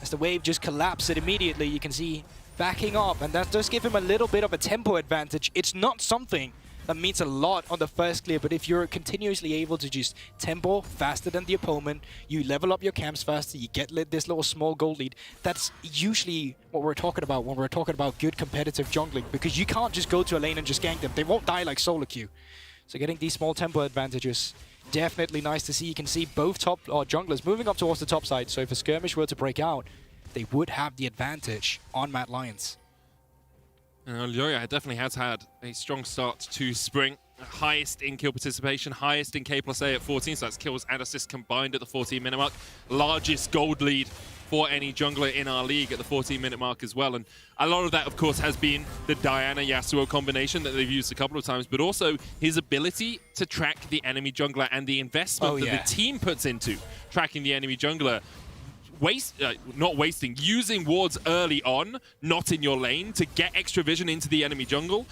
as the wave just collapses immediately, you can see backing up, and that does give him a little bit of a tempo advantage. It's not something that means a lot on the first clear, but if you're continuously able to just tempo faster than the opponent, you level up your camps faster, you get this little small gold lead, that's usually what we're talking about when we're talking about good competitive jungling, because you can't just go to a lane and just gank them. They won't die like solo queue. So getting these small tempo advantages, definitely nice to see. You can see both top junglers moving up towards the top side, so if a skirmish were to break out, they would have the advantage on Mad Lions. Alioya definitely has had a strong start to Spring. Highest in kill participation, highest in K+A at 14, so that's kills and assists combined at the 14-minute mark. Largest gold lead for any jungler in our league at the 14-minute mark as well. And a lot of that, of course, has been the Diana-Yasuo combination that they've used a couple of times, but also his ability to track the enemy jungler and the investment that the team puts into tracking the enemy jungler. Using wards early on, not in your lane, to get extra vision into the enemy jungle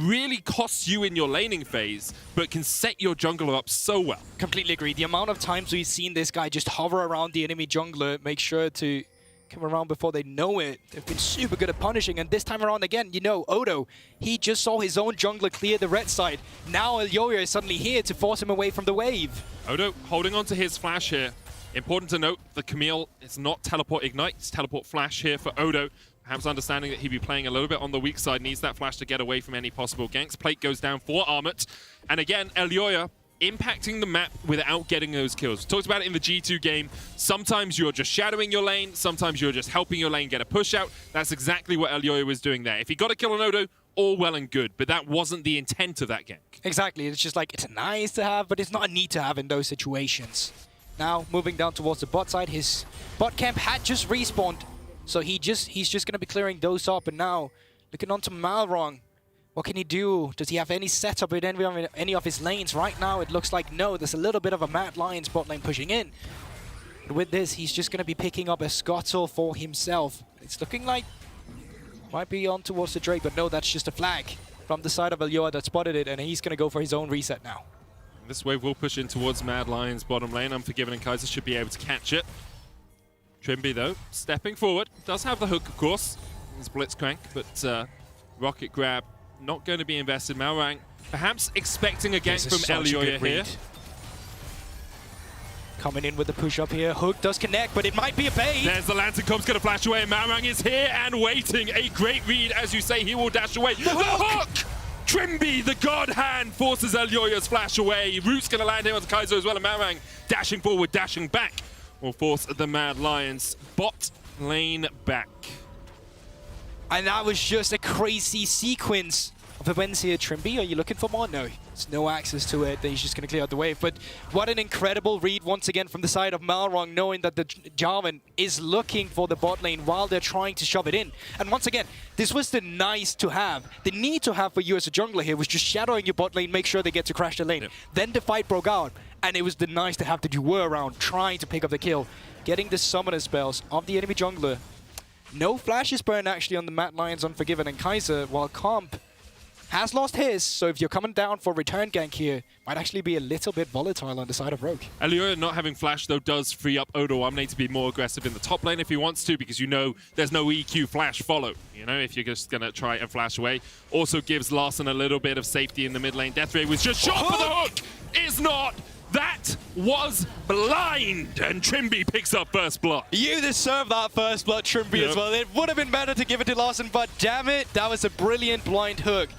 really costs you in your laning phase, but can set your jungler up so well. Completely agree. The amount of times we've seen this guy just hover around the enemy jungler, make sure to come around before they know it. They've been super good at punishing, and this time around again, you know, Odo, he just saw his own jungler clear the red side. Now Alioya is suddenly here to force him away from the wave. Odo holding on to his flash here. Important to note, the Camille is not teleport ignite, it's teleport flash here for Odo. Perhaps understanding that he'd be playing a little bit on the weak side, needs that flash to get away from any possible ganks. Plate goes down for Armut. And again, Alioya impacting the map without getting those kills. We talked about it in the G2 game. Sometimes you're just shadowing your lane, sometimes you're just helping your lane get a push out. That's exactly what Alioya was doing there. If he got a kill on Odo, all well and good, but that wasn't the intent of that gank. Exactly, it's just like, it's nice to have, but it's not a need to have in those situations. Now, moving down towards the bot side, his bot camp had just respawned. So he's just going to be clearing those up, and now looking on to Malrong. What can he do? Does he have any setup in any of his lanes? Right now, it looks like no. There's a little bit of a Mad Lions bot lane pushing in. But with this, he's just going to be picking up a Scuttle for himself. It's looking like might be on towards the Drake, but no, that's just a flag from the side of Alioya that spotted it, and he's going to go for his own reset now. This wave will push in towards Mad Lions bottom lane. Unforgiven and Kaiser should be able to catch it. Trimby, though, stepping forward. Does have the hook, of course. It's Blitzcrank, but Rocket Grab not going to be invested. Malrang perhaps expecting a gank from Alioya here. Coming in with the push up here. Hook does connect, but it might be a bait. There's the Lantern Comp's going to flash away. Malrang is here and waiting. A great read, as you say. He will dash away. The hook! Trimby, the God Hand, forces Alioya's flash away. Root's going to land him on the Kaiser as well, and Malrang dashing forward, dashing back. Will force the Mad Lions bot lane back. And that was just a crazy sequence of events here. Trimby, are you looking for more? No, there's no access to it. He's just going to clear out the wave. But what an incredible read once again from the side of Malrong, knowing that the Jarvan is looking for the bot lane while they're trying to shove it in. And once again, this was the nice to have. The need to have for you as a jungler here was just shadowing your bot lane, make sure they get to crash the lane. Yep. Then the fight broke out. And it was the nice to have that you were around trying to pick up the kill. Getting the summoner spells of the enemy jungler. No flashes burn actually on the Mad Lions, Unforgiven, and Kaiser, while Comp has lost his. So if you're coming down for return gank here, might actually be a little bit volatile on the side of Rogue. Alioya not having flash, though, does free up Odo Omne to be more aggressive in the top lane if he wants to, because you know there's no EQ flash follow. You know, if you're just going to try and flash away. Also gives Larson a little bit of safety in the mid lane. Deathray was just shot for the hook! Is not! That was blind, and Trimby picks up first blood. You deserve that first blood, Trimby, as well. It would have been better to give it to Larson, but damn it, that was a brilliant blind hook.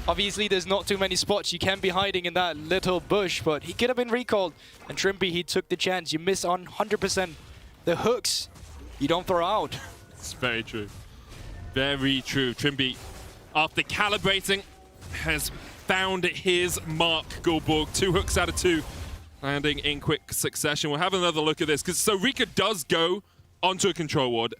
Obviously, there's not too many spots you can be hiding in that little bush, but he could have been recalled. And Trimby, he took the chance. You miss on 100%. The hooks, you don't throw out. It's very true. Very true. Trimby, after calibrating, has found his mark, Goldborg. 2 hooks out of 2. Landing in quick succession. We'll have another look at this, because so Rika does go onto a control ward.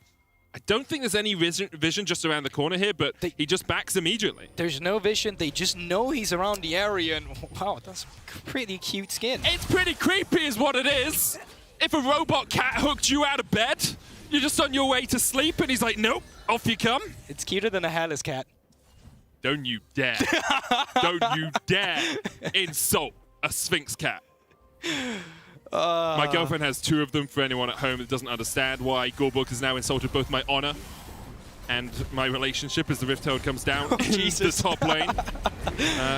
I don't think there's any vision just around the corner here, but he just backs immediately. There's no vision. They just know he's around the area, and wow, that's pretty cute skin. It's pretty creepy is what it is. If a robot cat hooked you out of bed, you're just on your way to sleep, and he's like, nope, off you come. It's cuter than a hairless cat. Don't you dare. Don't you dare insult a Sphinx cat. My girlfriend has 2 of them, for anyone at home that doesn't understand why Goldborg has now insulted both my honor and my relationship as the Rift Herald comes down in the top lane.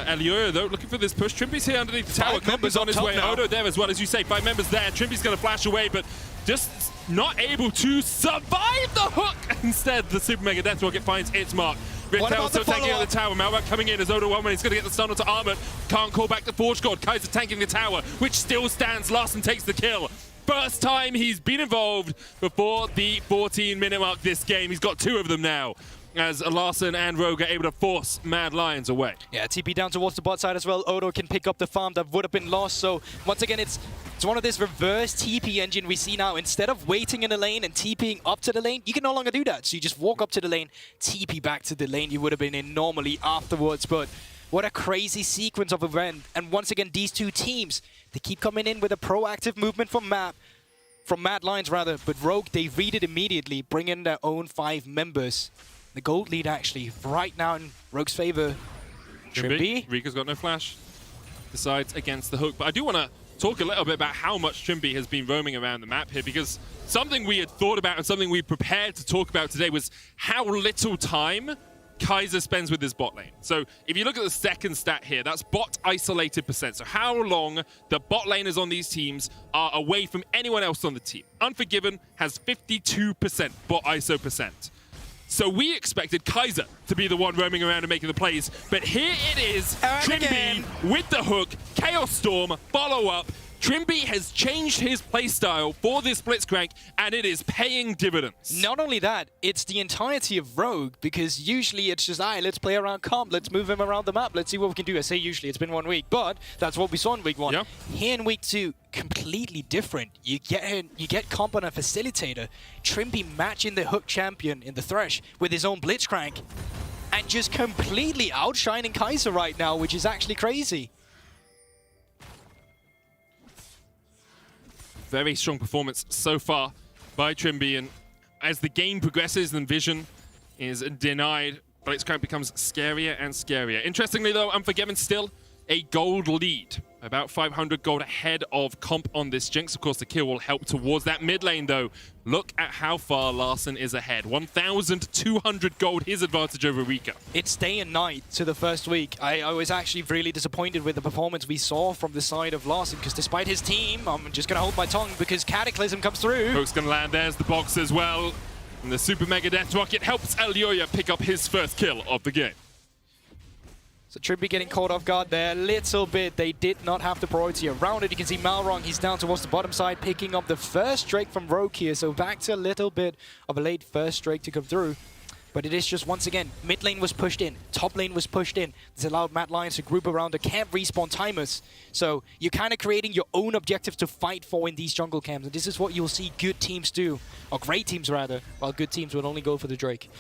Alioya, though, looking for this push. Trimby's here underneath the tower. Comba's on his way. Odo there as well, as you say. 5 members there. Trimby's going to flash away, but just not able to survive the hook. Instead, the Super Mega Death Rocket finds its mark. Rift Herald still taking out the tower. Malrang coming in as Odo 1 when he's going to get the stun onto Armut. Can't call back the Forge God. Kaiser tanking the tower, which still stands. Larson takes the kill. First time he's been involved before the 14-minute mark this game. He's got 2 of them now. as Larssen and Rogue are able to force Mad Lions away. Yeah, TP down towards the bot side as well. Odo can pick up the farm that would have been lost. So once again, it's one of this reverse TP engine we see now. Instead of waiting in the lane and TPing up to the lane, you can no longer do that. So you just walk up to the lane, TP back to the lane you would have been in normally afterwards. But what a crazy sequence of event. And once again, these two teams, they keep coming in with a proactive movement from Mad Lions rather. But Rogue, they read it immediately, bring in their own 5 members. The gold lead actually right now in Rogue's favor. Trimby. Rika's got no flash. Decides against the hook. But I do want to talk a little bit about how much Trimby has been roaming around the map here, because something we had thought about and something we prepared to talk about today was how little time Kaiser spends with his bot lane. So if you look at the second stat here, that's bot isolated percent. So how long the bot laners on these teams are away from anyone else on the team. Unforgiven has 52% bot ISO percent. So we expected Kaiser to be the one roaming around and making the plays, but here it is, Trimby with the hook, Chaos Storm, follow up. Trimby has changed his playstyle for this Blitzcrank, and it is paying dividends. Not only that, it's the entirety of Rogue, because usually it's just, let's play around comp, let's move him around the map, let's see what we can do. I say usually, it's been 1 week, but that's what we saw in week 1. Yeah. Here in week 2, completely different. You get comp on a facilitator, Trimby matching the hook champion in the Thresh with his own Blitzcrank, and just completely outshining Kaiser right now, which is actually crazy. Very strong performance so far by Trimby, and as the game progresses and vision is denied, Blitzcrank becomes scarier and scarier. Interestingly though, Unforgiven still a gold lead, about 500 gold ahead of comp on this Jinx. Of course, the kill will help towards that mid lane though. Look at how far Larssen is ahead. 1,200 gold, his advantage over Rika. It's day and night to the first week. I was actually really disappointed with the performance we saw from the side of Larssen, because despite his team, I'm just going to hold my tongue because Cataclysm comes through. Hook's going to land. There's the box as well. And the Super Mega Death Rocket helps Alioya pick up his first kill of the game. So Trimby getting caught off guard there a little bit. They did not have the priority around it. You can see Malrong, he's down towards the bottom side, picking up the first Drake from Rogue here. So back to a little bit of a late first Drake to come through. But it is just, once again, mid lane was pushed in, top lane was pushed in. This allowed Mad Lions to group around the camp respawn timers. So you're kind of creating your own objectives to fight for in these jungle camps. And this is what you'll see good teams do, or great teams rather, while good teams would only go for the Drake.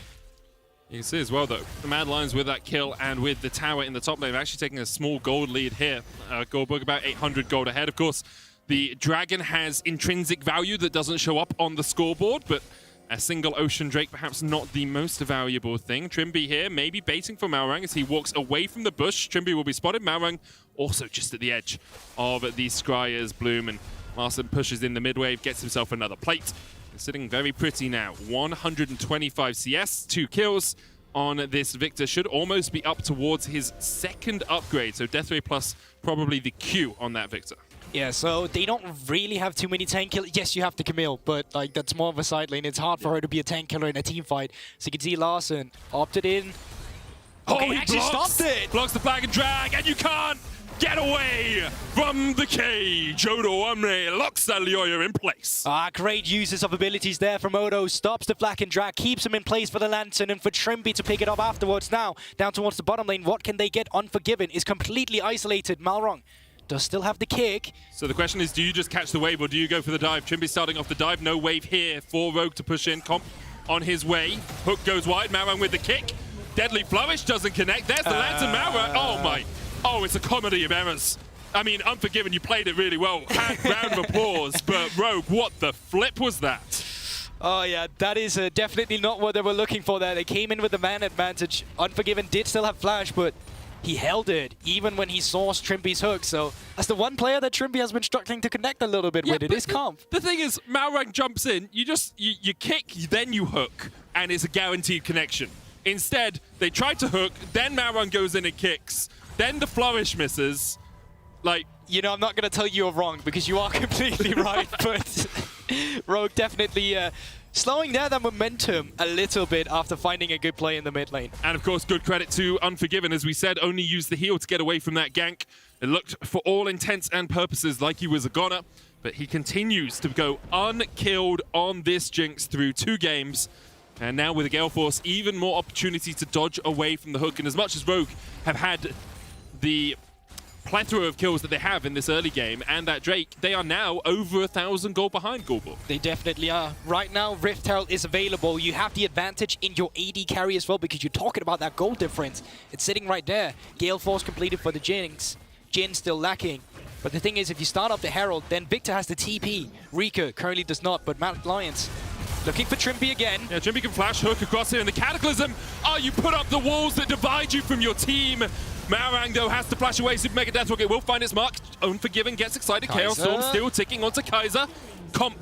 You can see as well, though, the Mad Lions with that kill and with the tower in the top lane, actually taking a small gold lead here. Goldberg about 800 gold ahead. Of course, the Dragon has intrinsic value that doesn't show up on the scoreboard, but a single Ocean Drake perhaps not the most valuable thing. Trimby here, maybe baiting for Malrang as he walks away from the bush. Trimby will be spotted. Malrang also just at the edge of the Scryer's Bloom, and Larssen pushes in the mid wave, gets himself another plate. Sitting very pretty now. 125 CS, 2 kills on this Victor. Should almost be up towards his second upgrade. So Death Ray plus probably the Q on that Victor. Yeah, so they don't really have too many tank killers. Yes, you have the Camille, but like that's more of a side lane. It's hard for her to be a tank killer in a team fight. So you can see Larssen opted in. Okay, he actually blocks, stopped it! Blocks the flag and drag, and you can't get away from the cage. Odo Omne locks Alioya in place. Great uses of abilities there from Odo. Stops the flak and drag, keeps him in place for the Lantern, and for Trimby to pick it up afterwards. Now, down towards the bottom lane, what can they get? Unforgiven is completely isolated. Malrong does still have the kick. So the question is, do you just catch the wave or do you go for the dive? Trimby starting off the dive. No wave here for Rogue to push in. Comp on his way. Hook goes wide. Malrong with the kick. Deadly Flourish doesn't connect. There's the Lantern. Malrong. Oh my. Oh, it's a comedy of errors. I mean, Unforgiven, you played it really well. Round of applause. But Rogue, what the flip was that? Oh yeah, that is definitely not what they were looking for there. They came in with the man advantage. Unforgiven did still have flash, but he held it even when he sourced Trimby's hook. So that's the one player that Trimby has been struggling to connect a little bit with. It is comp. The thing is, Malrang jumps in, you kick, then you hook, and it's a guaranteed connection. Instead, they tried to hook, then Malrang goes in and kicks, then the flourish misses. Like, you know, I'm not going to tell you you're wrong because you are completely right, but Rogue definitely slowing down that momentum a little bit after finding a good play in the mid lane. And of course, good credit to Unforgiven. As we said, only used the heal to get away from that gank. It looked, for all intents and purposes, like he was a goner, but he continues to go unkilled on this Jinx through 2 games. And now with the Gale Force, even more opportunity to dodge away from the hook. And as much as Rogue have had the plethora of kills that they have in this early game and that Drake, they are now over 1,000 gold behind Goldborg. They definitely are. Right now, Rift Herald is available. You have the advantage in your AD carry as well because you're talking about that gold difference. It's sitting right there. Gale Force completed for the Jinx. Jin still lacking. But the thing is, if you start up the Herald, then Victor has the TP. Rika currently does not, but Mad Lions looking for Trimpy again. Yeah, Trimpy can flash hook across here in the Cataclysm. Oh, you put up the walls that divide you from your team. Marang, though, has to flash away. Super Mega Death Rocket will find its mark. Unforgiven gets excited. Chaos Storm still ticking onto Kaiser. Comp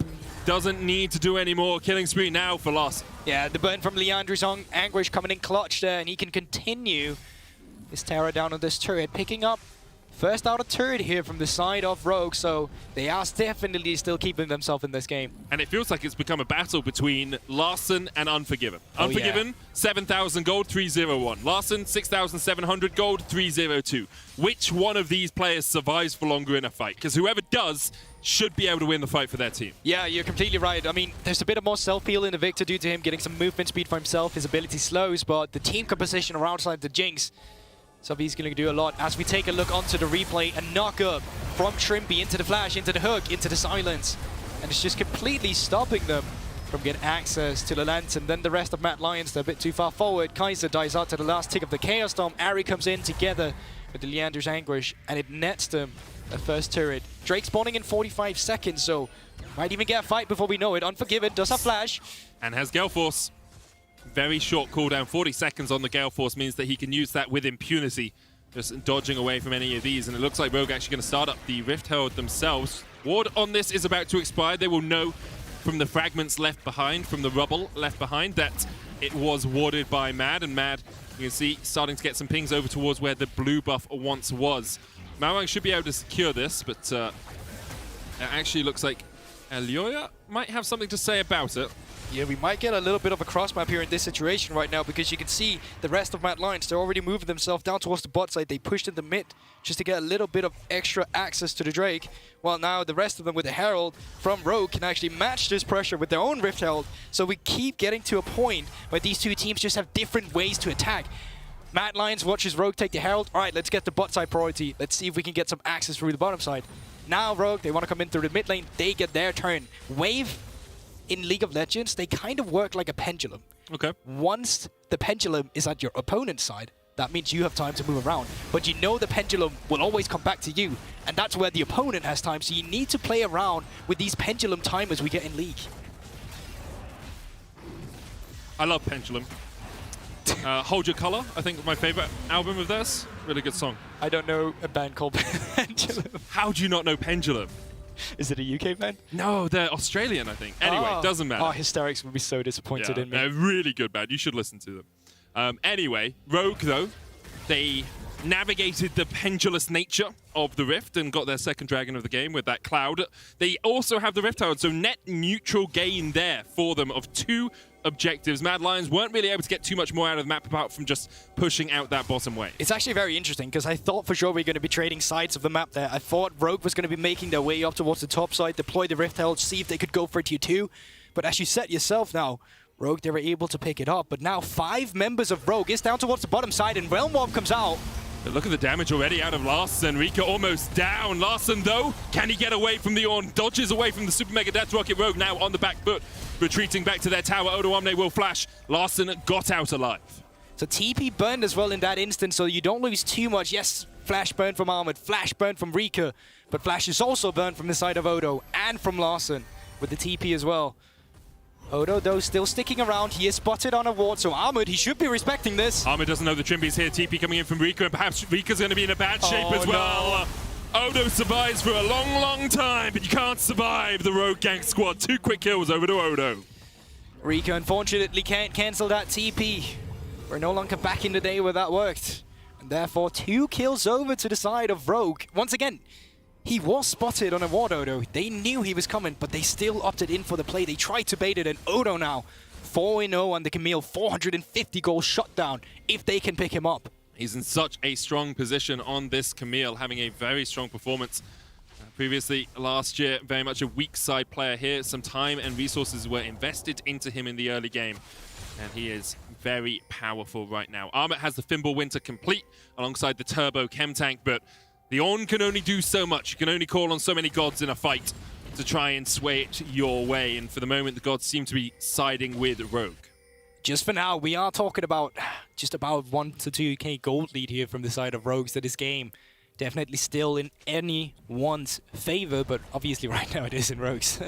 doesn't need to do any more. Killing spree now for Loss. Yeah, the burn from Leandri's on Anguish coming in clutch there, and he can continue his terror down on this turret, picking up first out of turret here from the side of Rogue, so they are definitely still keeping themselves in this game. And it feels like it's become a battle between Larson and Unforgiven. Oh, Unforgiven, yeah. 7,000 gold, 301. Larson, 6,700 gold, 302. Which one of these players survives for longer in a fight? Because whoever does should be able to win the fight for their team. Yeah, you're completely right. I mean, there's a bit of more self-heal in the Victor due to him getting some movement speed for himself. His ability slows, but the team composition around the Jinx, so he's going to do a lot. As we take a look onto the replay, a knock-up from Trimpy into the flash, into the hook, into the silence. And it's just completely stopping them from getting access to the lantern. Then the rest of Mad Lions, they're a bit too far forward. Kaiser dies out to the last tick of the Chaos Storm. Ari comes in together with the Leander's Anguish, and it nets them a first turret. Drake spawning in 45 seconds, so might even get a fight before we know it. Unforgiven does have flash. And has Gale Force. Very short cooldown, 40 seconds on the Gale Force means that he can use that with impunity, just dodging away from any of these. And it looks like Rogue actually going to start up the Rift Herald themselves. Ward on this is about to expire. They will know from the fragments left behind, from the rubble left behind, that it was warded by Mad. And Mad, you can see, starting to get some pings over towards where the blue buff once was. Marang should be able to secure this, but it actually looks like Elioya might have something to say about it. Yeah, we might get a little bit of a cross map here in this situation right now because you can see the rest of Mad Lions, they're already moving themselves down towards the bot side. They pushed in the mid just to get a little bit of extra access to the Drake, while now the rest of them with the Herald from Rogue can actually match this pressure with their own Rift Herald. So we keep getting to a point where these two teams just have different ways to attack. Mad Lions watches Rogue take the Herald. All right, let's get the bot side priority. Let's see if we can get some access through the bottom side. Now Rogue, they want to come in through the mid lane. They get their turn. Wave in League of Legends, they kind of work like a pendulum. Okay. Once the pendulum is at your opponent's side, that means you have time to move around. But you know the pendulum will always come back to you, and that's where the opponent has time. So you need to play around with these pendulum timers we get in League. I love Pendulum. Hold Your Color, I think my favorite album of theirs. Really good song. I don't know a band called Pendulum. How do you not know Pendulum? Is it a UK band? No, they're Australian, I think. Anyway, doesn't matter. Oh, Hysterics would be so disappointed in me. They're a really good band. You should listen to them. Anyway, Rogue, though, they navigated the pendulous nature of the Rift and got their second dragon of the game with that Cloud. They also have the Rift Herald, so net neutral gain there for them of 2 objectives. Mad Lions weren't really able to get too much more out of the map apart from just pushing out that bottom way. It's actually very interesting because I thought for sure we were going to be trading sides of the map there. I thought Rogue was going to be making their way up towards the top side, deploy the Rift Herald, see if they could go for tier 2. But as you said yourself now, Rogue, they were able to pick it up. But now 5 members of Rogue is down towards the bottom side and Realm Warp comes out. But look at the damage already out of Larson. Rika almost down. Larson, though, can he get away from the Ornn? Dodges away from the Super Mega Death Rocket. Rogue now on the back foot, retreating back to their tower. Odo Omne will flash. Larson got out alive. So TP burned as well in that instance, so you don't lose too much. Yes, flash burn from Armored, flash burn from Rika, but flash is also burned from the side of Odo and from Larson with the TP as well. Odo, though, still sticking around. He is spotted on a ward, so Armored, he should be respecting this. Armored doesn't know the Trimpy's here. TP coming in from Rika, and perhaps Rika's going to be in a bad shape as well. No. Odo survives for a long, long time, but you can't survive the Rogue Gang squad. 2 quick kills over to Odo. Rika, unfortunately, can't cancel that TP. We're no longer back in the day where that worked. And therefore, 2 kills over to the side of Rogue. Once again, he was spotted on a ward, Odo. They knew he was coming, but they still opted in for the play. They tried to bait it, and Odo now 4-0 on the Camille, 450 goal shutdown if they can pick him up. He's in such a strong position on this Camille, having a very strong performance. Previously, last year, very much a weak side player here. Some time and resources were invested into him in the early game. And he is very powerful right now. Armut has the Thimble Winter complete alongside the Turbo Chem Tank, but the Ornn can only do so much. You can only call on so many gods in a fight to try and sway it your way. And for the moment, the gods seem to be siding with Rogue. Just for now, we are talking about just about 1 to 2k gold lead here from the side of Rogues to this game. Definitely still in anyone's favor, but obviously right now it is in Rogues.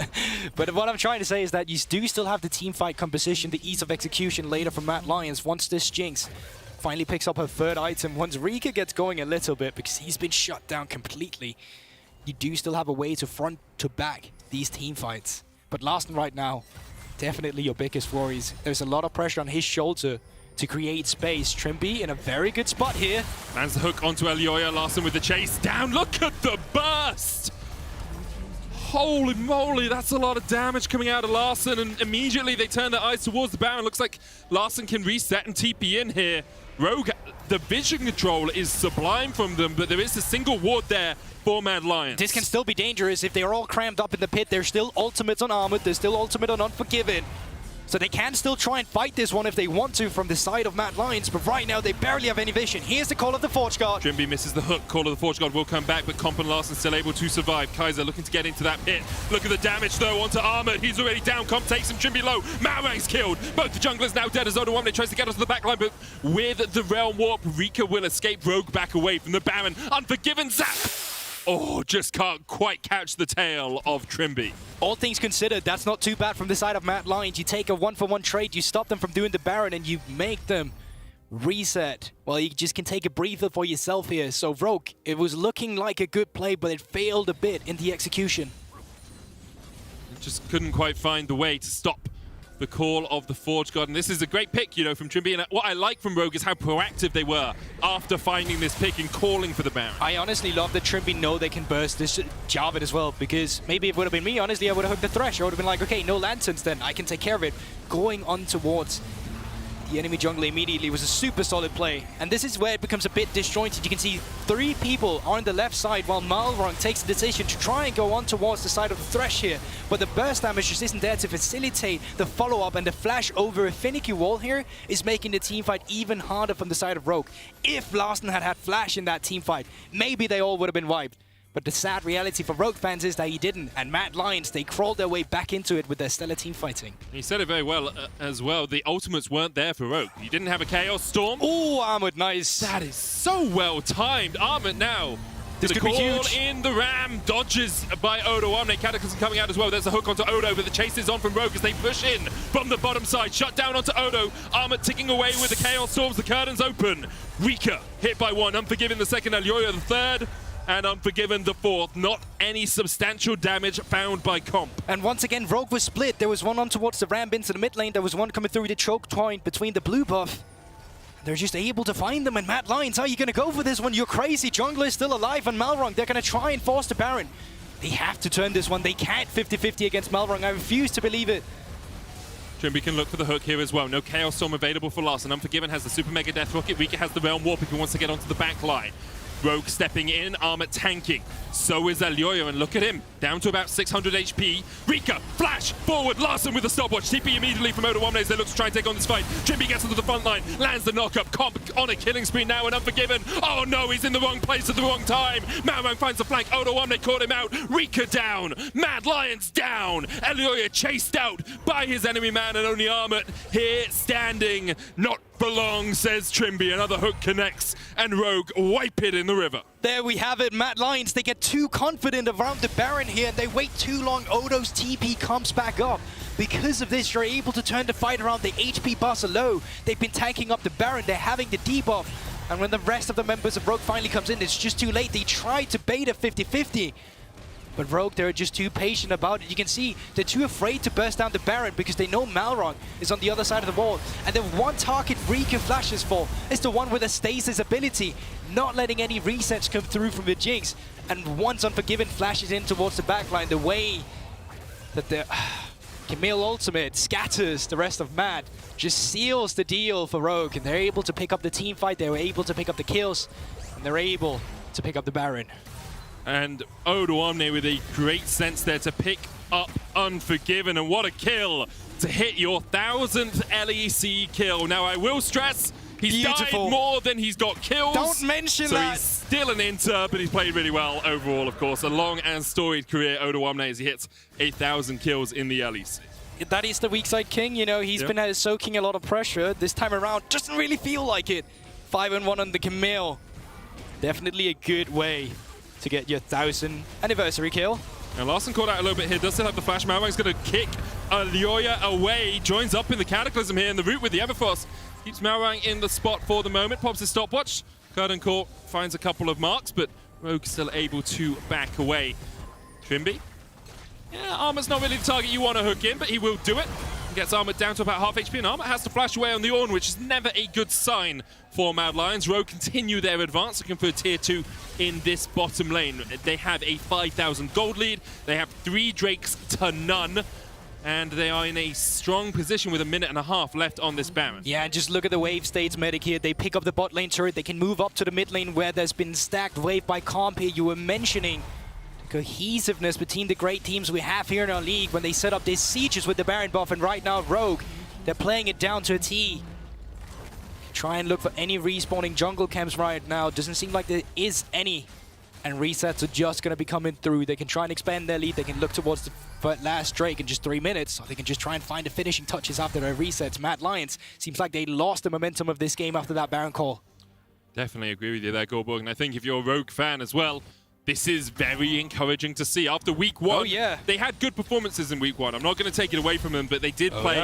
But what I'm trying to say is that you do still have the team fight composition, the ease of execution later from Mad Lions once this Jinx finally picks up her third item. Once Rika gets going a little bit, because he's been shut down completely, you do still have a way to front to back these team fights. But Larssen right now, definitely your biggest worries. There's a lot of pressure on his shoulder to create space. Trimby in a very good spot here. Lands the hook onto Elyoya. Larssen with the chase down. Look at the burst! Holy moly, that's a lot of damage coming out of Larssen, and immediately they turn their eyes towards the Baron. Looks like Larssen can reset and TP in here. Rogue, the vision control is sublime from them, but there is a single ward there for Mad Lions. This can still be dangerous if they are all crammed up in the pit. There's still ultimates on Armut, there's still ultimate on Unforgiven. So they can still try and fight this one if they want to from the side of Mad Lions, but right now they barely have any vision. Here's the call of the Forge Guard. Trimby misses the hook. Call of the Forge Guard will come back, but Comp and Larssen still able to survive. Kaiser looking to get into that pit. Look at the damage though onto Armut. He's already down. Comp takes him. Trimby low. Malrang's killed. Both the junglers now dead as Oda tries to get onto the backline, but with the Realm Warp, Rika will escape. Rogue back away from the Baron. Unforgiven zap. Oh, just can't quite catch the tail of Trimby. All things considered, that's not too bad from the side of Mad Lions. You take a 1-for-1 trade, you stop them from doing the Baron, and you make them reset. Well, you just can take a breather for yourself here. So Rogue, it was looking like a good play, but it failed a bit in the execution. Just couldn't quite find the way to stop the call of the Forge God. And this is a great pick, you know, from Trimby. And what I like from Rogue is how proactive they were after finding this pick and calling for the Baron. I honestly love that Trimby know they can burst this Jarvan as well, because maybe it would have been me, honestly, I would have hooked the Thresh. I would have been like, okay, no Lanterns then, I can take care of it. Going on towards the enemy jungler immediately was a super solid play. And this is where it becomes a bit disjointed. You can see 3 people on the left side while Malrang takes the decision to try and go on towards the side of the Thresh here. But the burst damage just isn't there to facilitate the follow-up, and the flash over a finicky wall here is making the teamfight even harder from the side of Rogue. If Larssen had had flash in that teamfight, maybe they all would have been wiped. But the sad reality for Rogue fans is that he didn't, and Mad Lions, they crawled their way back into it with their stellar team fighting. He said it very well as well. The ultimates weren't there for Rogue. You didn't have a Chaos Storm. Oh, Armut, nice. That is so well timed. Armut now. This the could be call huge. in the Ram. Dodges by Odo. Cataclysm coming out as well. There's a hook onto Odo, but the chase is on from Rogue as they push in from the bottom side. Shut down onto Odo. Armut ticking away with the Chaos Storms. The curtains open. Rika hit by 1. Unforgiven the second. Elyoya the third. And Unforgiven the 4th. Not any substantial damage found by Comp. And once again, Rogue was split. There was one on towards the Ram into the mid lane. There was one coming through the choke point between the blue buff. They're just able to find them. And Mad Lions, how are you going to go for this one? You're crazy. Jungler is still alive on Malrang. They're going to try and force the Baron. They have to turn this one. They can't 50-50 against Malrang. I refuse to believe it. Trimby can look for the hook here as well. No Chaos Storm available for Larssen. Unforgiven has the Super Mega Death Rocket. Rika has the Realm Warp if he wants to get onto the back line. Rogue stepping in, Armut tanking. So is Elyoya, and look at him. Down to about 600 HP. Rika, flash, forward, Larssen with a stopwatch. TP immediately from Oda as they look to try and take on this fight. Trimby gets into the front line, lands the knockup. Comp on a killing spree now and Unforgiven. Oh no, he's in the wrong place at the wrong time. Malrang finds the flank, Oda caught him out. Rika down, Mad Lions down. Elyoya chased out by his enemy man, and only Armut here standing. Not for long, says Trimby. Another hook connects, and Rogue wipe it in the river. There we have it. Mad Lions, they get too confident around the Baron here, and they wait too long. Odo's TP comes back up. Because of this, you're able to turn the fight around. The HP bars are low. They've been tanking up the Baron. They're having the debuff. And when the rest of the members of Rogue finally comes in, it's just too late. They tried to bait a 50-50. But Rogue, they're just too patient about it. You can see they're too afraid to burst down the Baron because they know Malrang is on the other side of the wall. And the one target Rika flashes for is the one with a stasis ability, not letting any resets come through from the Jinx. And once Unforgiven flashes in towards the backline, the way that the Camille ultimate scatters the rest of Mad just seals the deal for Rogue. And they're able to pick up the team fight, they were able to pick up the kills, and they're able to pick up the Baron. And Odo Omne with a great sense there to pick up Unforgiven. And what a kill to hit your 1000th LEC kill. Now, I will stress, he's died more than he's got kills. Don't mention so that. He's still an Inter, but he's played really well overall, of course. A long and storied career, Odo Omne, as he hits 1,000 kills in the LEC. That is the weak side king, you know, he's been soaking a lot of pressure. This time around, doesn't really feel like it. 5-1 on the Camille. Definitely a good way to get your 1000th anniversary kill. And Larson called out a little bit here, does still have the flash. Malrang's going to kick Alioya away, joins up in the Cataclysm here in the route with the Everfrost. Keeps Malrang in the spot for the moment, pops his stopwatch. Curtain Court finds a couple of marks, but Rogue still able to back away. Trimby? Yeah, Armor's not really the target you want to hook in, but he will do it. Gets Armor down to about half HP, and Armor has to flash away on the Ornn, which is never a good sign for Mad Lions. Rogue continue their advance, looking for a tier 2 in this bottom lane. They have a 5,000 gold lead. They have 3 Drakes to none, and they are in a strong position with a minute and a half left on this Baron. Yeah, just look at the wave states medic here. They pick up the bot lane turret. They can move up to the mid lane where there's been stacked wave by Comp here. You were mentioning cohesiveness between the great teams we have here in our league when they set up these sieges with the Baron buff, and right now Rogue, they're playing it down to a T. Try and look for any respawning jungle camps right now. Doesn't seem like there is any, and resets are just going to be coming through. They can try and expand their lead. They can look towards the last Drake in just 3 minutes, or they can just try and find the finishing touches after their resets. Mad Lions seems like they lost the momentum of this game after that Baron call. Definitely agree with you there, Goldborg, and I think if you're a Rogue fan as well, this is very encouraging to see. After week 1, they had good performances in week 1. I'm not going to take it away from them, but they did play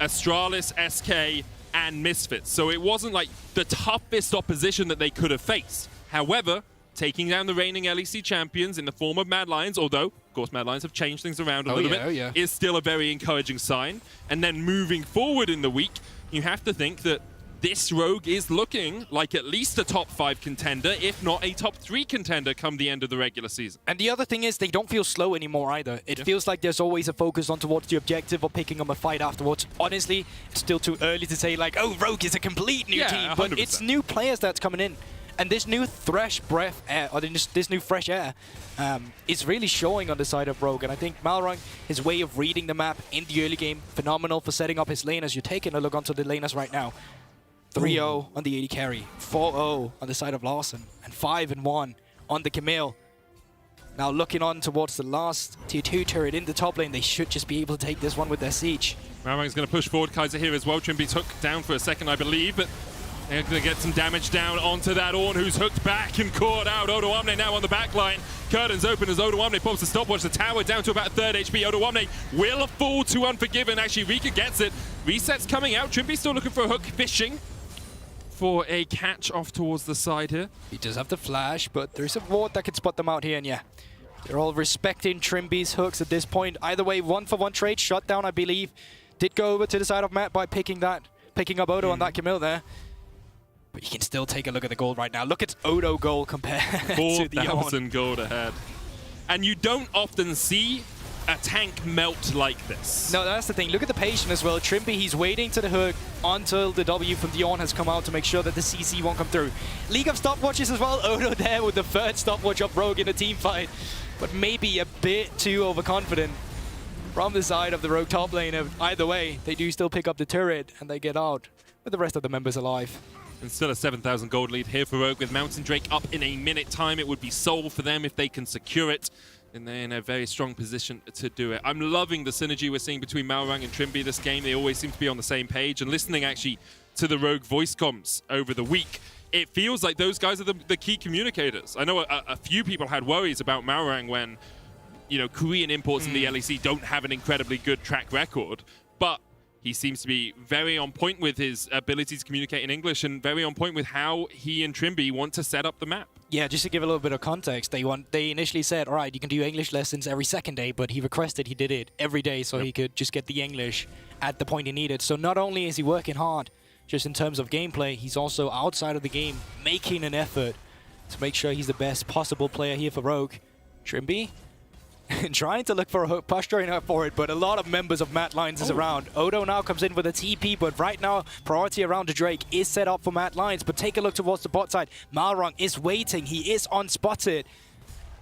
Astralis, SK, and Misfits. So it wasn't like the toughest opposition that they could have faced. However, taking down the reigning LEC champions in the form of Mad Lions, although, of course, Mad Lions have changed things around a little bit, is still a very encouraging sign. And then moving forward in the week, you have to think that this Rogue is looking like at least a top 5 contender, if not a top 3 contender come the end of the regular season. And the other thing is they don't feel slow anymore either. It feels like there's always a focus on towards the objective or picking up a fight afterwards. Honestly, it's still too early to say like, oh, Rogue is a complete new team, 100%. but it's new players that's coming in. And this new fresh breath air, or this new fresh air, is really showing on the side of Rogue. And I think Malrang, his way of reading the map in the early game, phenomenal for setting up his lane as you're taking a look onto the laners right now. 3-0 on the AD carry, 4-0 on the side of Larson, and 5-1 on the Camille. Now looking on towards the last tier 2 turret in the top lane, they should just be able to take this one with their siege. Malrang's going to push forward Kaiser here as well. Trimby's hooked down for a second, I believe, but they're going to get some damage down onto that Ornn, who's hooked back and caught out. Odo Omne now on the back line. Curtains open as Odo Omne pops the stopwatch. The tower down to about 3rd HP. Odo Omne will fall to Unforgiven. Actually, Rika gets it. Reset's coming out. Trimby's still looking for a hook, fishing for a catch off towards the side here. He does have the flash, but there's a ward that can spot them out here, and yeah, they're all respecting Trimby's hooks at this point. Either way, 1-for-1 trade, shut down, I believe. Did go over to the side of Matt by picking up Odo on that Camille there. But you can still take a look at the gold right now. Look at Odo gold compared to the 4,000 gold ahead. And you don't often see a tank melt like this. No, that's the thing. Look at the patient as well. Trimby, he's waiting to the hook until the W from the Ornn has come out to make sure that the CC won't come through. League of stopwatches as well. Odo there with the 3rd stopwatch of Rogue in a team fight. But maybe a bit too overconfident from the side of the Rogue top lane. Either way, they do still pick up the turret and they get out with the rest of the members alive. And still a 7,000 gold lead here for Rogue with Mountain Drake up in a minute time. It would be soul for them if they can secure it. And they're in a very strong position to do it. I'm loving the synergy we're seeing between Malrang and Trimby this game. They always seem to be on the same page. And listening actually to the Rogue voice comms over the week, it feels like those guys are the key communicators. I know a few people had worries about Malrang when, you know, Korean imports in the LEC don't have an incredibly good track record. But he seems to be very on point with his ability to communicate in English and very on point with how he and Trimby want to set up the map. Yeah, just to give a little bit of context, they initially said, all right, you can do English lessons every 2nd day, but he requested he did it every day so he could just get the English at the point he needed. So not only is he working hard just in terms of gameplay, he's also outside of the game making an effort to make sure he's the best possible player here for Rogue. Trimby trying to look for a hook, posturing up for it, but a lot of members of Mad Lions is around. Odo now comes in with a TP, but right now, priority around the Drake is set up for Mad Lions, but take a look towards the bot side. Malrang is waiting. He is unspotted.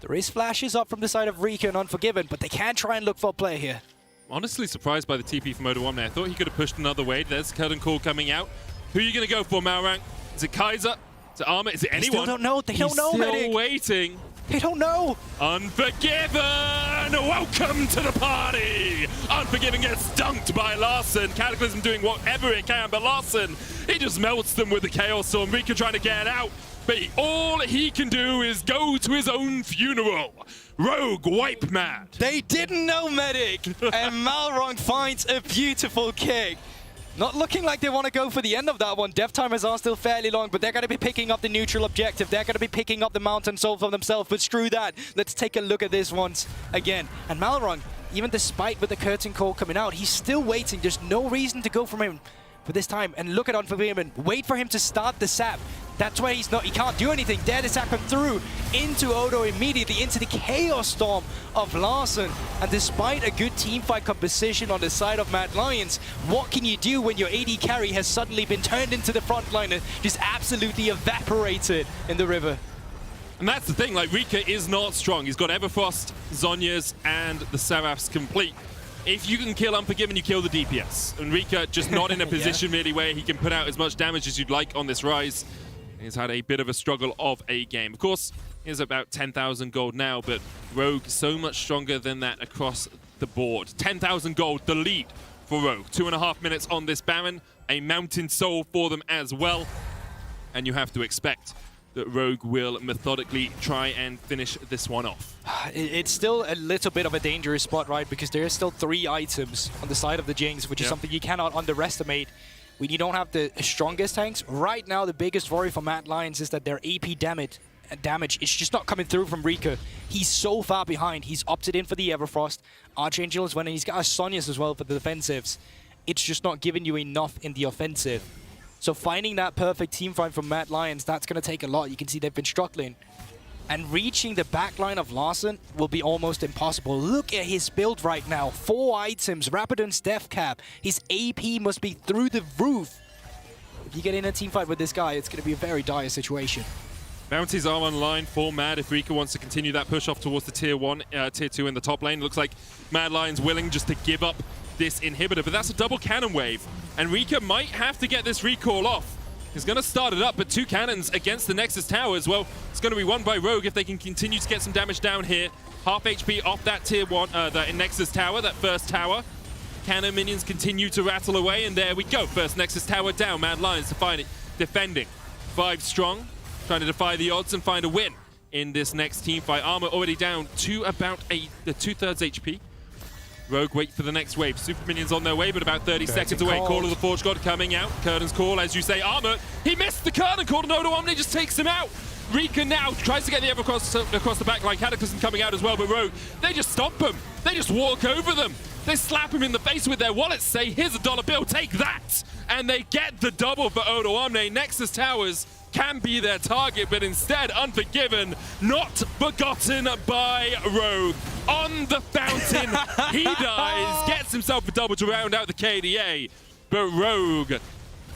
There is flashes up from the side of Rika and Unforgiven, but they can try and look for a play here. Honestly surprised by the TP from Odo Omne. I thought he could have pushed another way. There's Curtain Call coming out. Who are you going to go for, Malrank? Is it Kaiser? Is it Armor? Is it anyone? They still don't know. They don't know, Medic. Medic. Waiting. They don't know. Unforgiven! Welcome to the party! Unforgiven gets dunked by Larson. Cataclysm doing whatever it can, but Larson, he just melts them with the Chaos Storm. Rika trying to get out, but all he can do is go to his own funeral. Rogue wipe mad. They didn't know, Medic, and Malrank finds a beautiful kick. Not looking like they want to go for the end of that one. Death timers are still fairly long, but they're going to be picking up the neutral objective. They're going to be picking up the Mountain Soul for themselves, but screw that. Let's take a look at this once again. And Malrank, even despite with the Curtain Call coming out, he's still waiting. There's no reason to go from him for this time. And look at Unforgiven. Wait for him to start the sap. That's why he can't do anything. There the sap come through into Odo immediately, into the Chaos Storm of Larson. And despite a good teamfight composition on the side of Mad Lions, what can you do when your AD carry has suddenly been turned into the frontliner, just absolutely evaporated in the river? And that's the thing, like, Rika is not strong. He's got Everfrost, Zhonya's, and the Seraphs complete. If you can kill Unforgiven, you kill the DPS. And Rika just not in a position really where he can put out as much damage as you'd like on this rise. He's had a bit of a struggle of a game. Of course, he's about 10,000 gold now, but Rogue so much stronger than that across the board. 10,000 gold, the lead for Rogue. 2.5 minutes on this Baron, a Mountain Soul for them as well. And you have to expect that Rogue will methodically try and finish this one off. It's still a little bit of a dangerous spot, right? Because there are still 3 items on the side of the Jinx, which is something you cannot underestimate. When you don't have the strongest tanks, right now the biggest worry for Mad Lions is that their AP damage is just not coming through from Rika. He's so far behind. He's opted in for the Everfrost. Archangel is winning. He's got a Sonya's as well for the defensives. It's just not giving you enough in the offensive. So finding that perfect team fight from Mad Lions, that's going to take a lot. You can see they've been struggling. And reaching the backline of Larson will be almost impossible. Look at his build right now. 4 items, Rapidon's Death Cap. His AP must be through the roof. If you get in a team fight with this guy, it's going to be a very dire situation. Bounties are online for Mad if Rika wants to continue that push off towards the tier 2 in the top lane. Looks like Mad Lions willing just to give up this inhibitor, but that's a double cannon wave. And Rika might have to get this recall off. He's going to start it up, but 2 cannons against the Nexus Tower as well. It's going to be won by Rogue if they can continue to get some damage down here. Half HP off that tier 1, that Nexus Tower, that first tower. Cannon minions continue to rattle away, and there we go. First Nexus Tower down. Mad Lions to find it, defending. 5 strong, trying to defy the odds and find a win in this next team fight. Armor already down to about the 2/3 HP. Rogue wait for the next wave. Super minions on their way, but about 30 seconds away. Call of the Forge God coming out. Curtain's Call, as you say. Armor, he missed the Curtain Call, and Odo Omni just takes him out. Rika now tries to get the Evercross across the back line. Cataclysm coming out as well, but Rogue, they just stomp him. They just walk over them. They slap him in the face with their wallets, say, here's a $1 bill, take that! And they get the double for Odo Omni. Nexus Towers can be their target, but instead, Unforgiven, not forgotten by Rogue. On the fountain, he dies, gets himself a double to round out the KDA. But Rogue,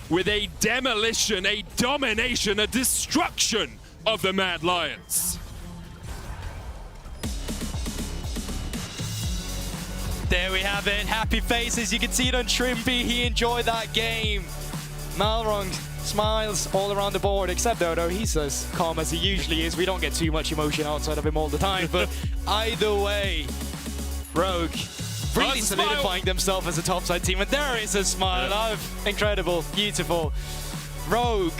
with a demolition, a domination, a destruction of the Mad Lions. There we have it. Happy faces. You can see it on Trimby. He enjoyed that game. Malrank smiles all around the board, except Odo. He's as calm as he usually is. We don't get too much emotion outside of him all the time, but either way, Rogue really solidifying themselves as a topside team, and there is a smile. Incredible, beautiful. Rogue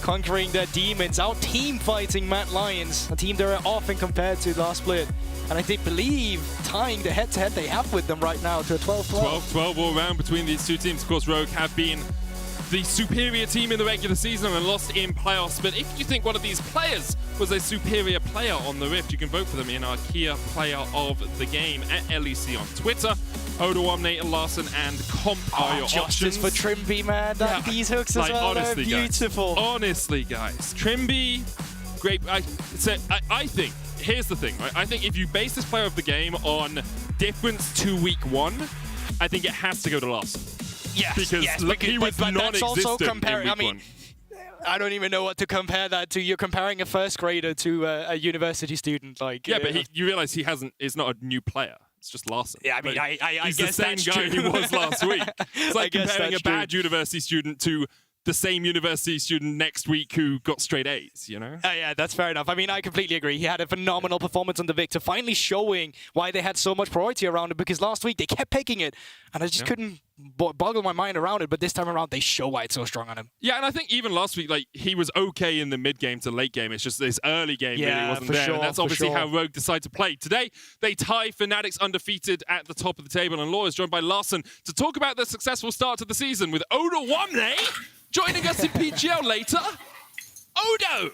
conquering their demons, out team fighting Mad Lions, a team they're often compared to last split. And I believe tying the head-to-head they have with them right now to a 12-12. 12-12 all round between these two teams. Of course, Rogue have been the superior team in the regular season and lost in playoffs. But if you think one of these players was a superior player on the Rift, you can vote for them in our Kia Player of the Game at LEC on Twitter. Odo Omni, Larson, and Comp are your justice options. for Trimby, man. These hooks as well, honestly, they're beautiful. Honestly, guys. Trimby, great. I think, here's the thing, right? I think if you base this player of the game on difference to week 1, I think it has to go to Larson. Yes, because yes, look, he was but that's also non-existent comparing. in I week mean, 1. I don't even know what to compare that to. You're comparing a first grader to a university student. Like, yeah, but you realize is not a new player. It's just Larson. Yeah, I mean, I he's guess the same that's guy true. he was last week. It's like comparing a bad true. university student to the same university student next week who got straight A's, you know? Yeah, that's fair enough. I mean, I completely agree. He had a phenomenal performance on the Victor, finally showing why they had so much priority around it, because last week they kept picking it, and I just couldn't boggle my mind around it, but this time around they show why it's so strong on him. Yeah, and I think even last week, like, he was okay in the mid-game to late game. It's just this early game really wasn't there, sure, and that's obviously how Rogue decided to play. Today, they tie Fnatic's undefeated at the top of the table, and Law is joined by Larson to talk about the successful start to the season with Odo Wamne joining us in PGL later. Odo!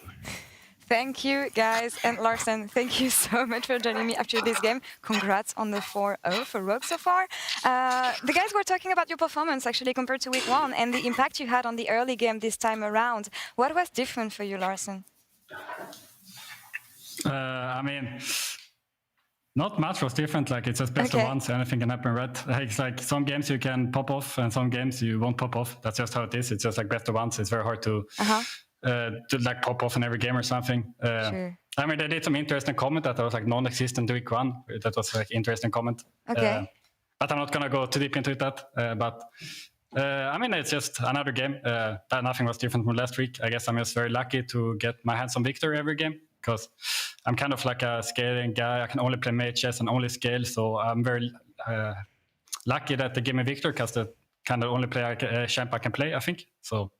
Thank you, guys. And Larson, thank you so much for joining me after this game. Congrats on the 4-0 for Rogue so far. The guys were talking about your performance, actually, compared to week 1 and the impact you had on the early game this time around. What was different for you, Larson? I mean, not much was different. Like, it's just best of ones. Anything can happen, right? It's like some games you can pop off and some games you won't pop off. That's just how it is. It's just like best of ones. It's very hard to like pop off in every game or something. Sure. I mean, they did some interesting comment that was like non-existent week 1. That was like interesting comment. Okay. But I'm not gonna go too deep into that. I mean, it's just another game. Nothing was different from last week. I guess I'm just very lucky to get my hands on victory every game, because I'm kind of like a scaling guy. I can only play mages and only scale, so I'm very lucky that they give me victory, because the kind of only champ I can play, I think. So.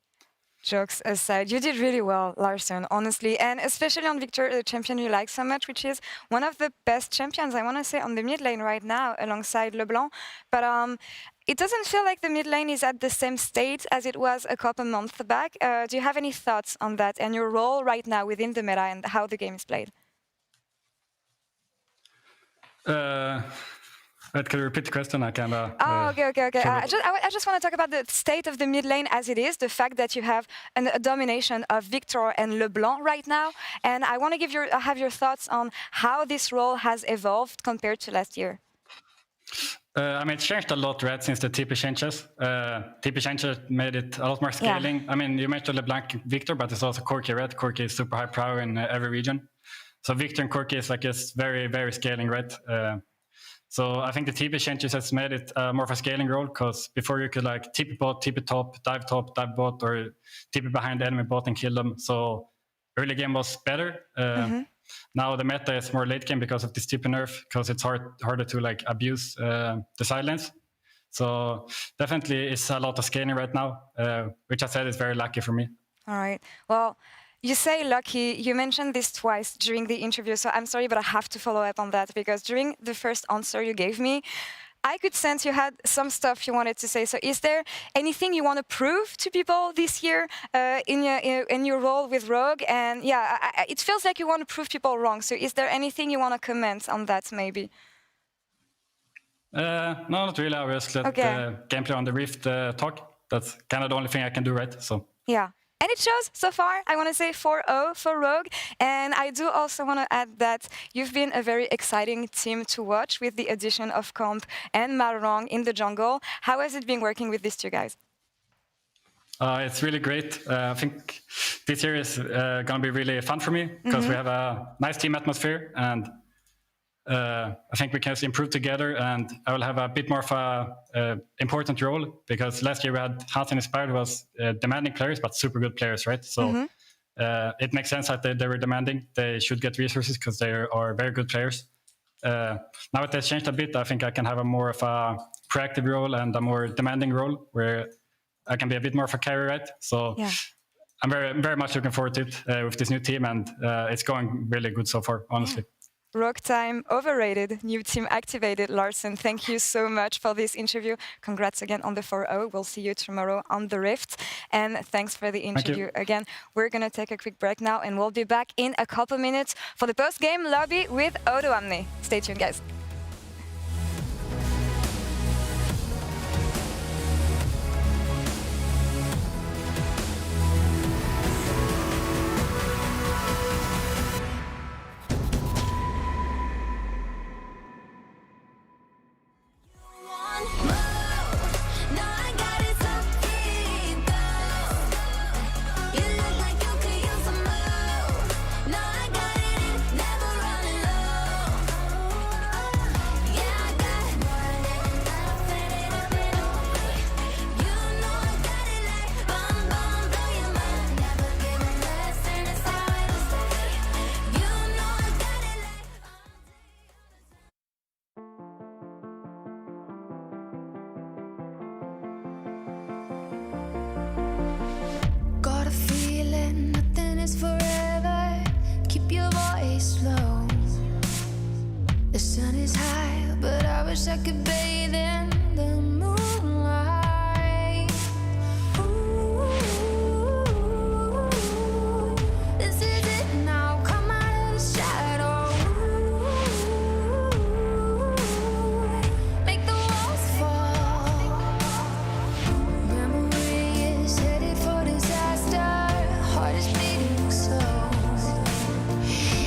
Jokes aside, you did really well, Larson, honestly, and especially on Victor, the champion you like so much, which is one of the best champions, I want to say, on the mid lane right now, alongside LeBlanc. But it doesn't feel like the mid lane is at the same state as it was a couple months back. Do you have any thoughts on that and your role right now within the meta and how the game is played? Could you repeat the question? I can. Okay. I just want to talk about the state of the mid lane as it is, the fact that you have a domination of Victor and LeBlanc right now, and I want to have your thoughts on how this role has evolved compared to last year. I mean, it's changed a lot, right, since the TP changes. TP changes made it a lot more scaling. Yeah. I mean, you mentioned LeBlanc Victor, but it's also Corki, right? Corki is super high power in every region. So Victor and Corki is like just very, very scaling, right? So I think the TP changes has made it more of a scaling role, because before you could like TP bot, TP top, dive bot, or TP behind the enemy bot and kill them. So early game was better. Now the meta is more late game because of this TP nerf, because it's harder to like abuse the silence. So definitely it's a lot of scaling right now, which I said is very lucky for me. All right. Well, you say lucky. You mentioned this twice during the interview, so I'm sorry, but I have to follow up on that, because during the first answer you gave me, I could sense you had some stuff you wanted to say. So is there anything you want to prove to people this year in your role with Rogue? And yeah, it feels like you want to prove people wrong. So is there anything you want to comment on that maybe? No, not really. I was let the gameplay on the Rift talk. That's kind of the only thing I can do, right? So yeah. And it shows so far. I want to say 4-0 for Rogue. And I do also want to add that you've been a very exciting team to watch with the addition of Comp and Marong in the jungle. How has it been working with these two guys? It's really great. I think this year is going to be really fun for me, because we have a nice team atmosphere, and I think we can improve together, and I will have a bit more of a important role, because last year we had Hans and Inspired, who was demanding players, but super good players, right? So it makes sense that they were demanding. They should get resources because they are very good players. Now it has changed a bit. I think I can have a more of a proactive role and a more demanding role, where I can be a bit more of a carry, right? So I'm very much looking forward to it with this new team, and it's going really good so far, honestly. Rogue time, overrated, new team activated. Larson, thank you so much for this interview. Congrats again on the 4-0. We'll see you tomorrow on the Rift. And thanks for the interview again. We're going to take a quick break now, and we'll be back in a couple minutes for the post-game lobby with Odo Amne. Stay tuned, guys. You look last forever. Keep your voice low. The sun is high, but I wish I could bathe in the moonlight. Ooh, this is it now. Come out of the shadow. Make the walls fall. Memory is headed for disaster. Heart is beating so.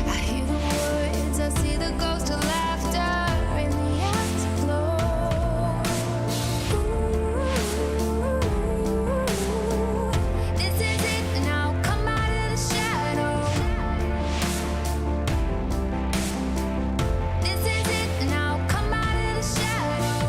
I hear the words, I see the ghost of laughter in the afterglow. This is it now, come out of the shadow. This is it now, come out of the shadow.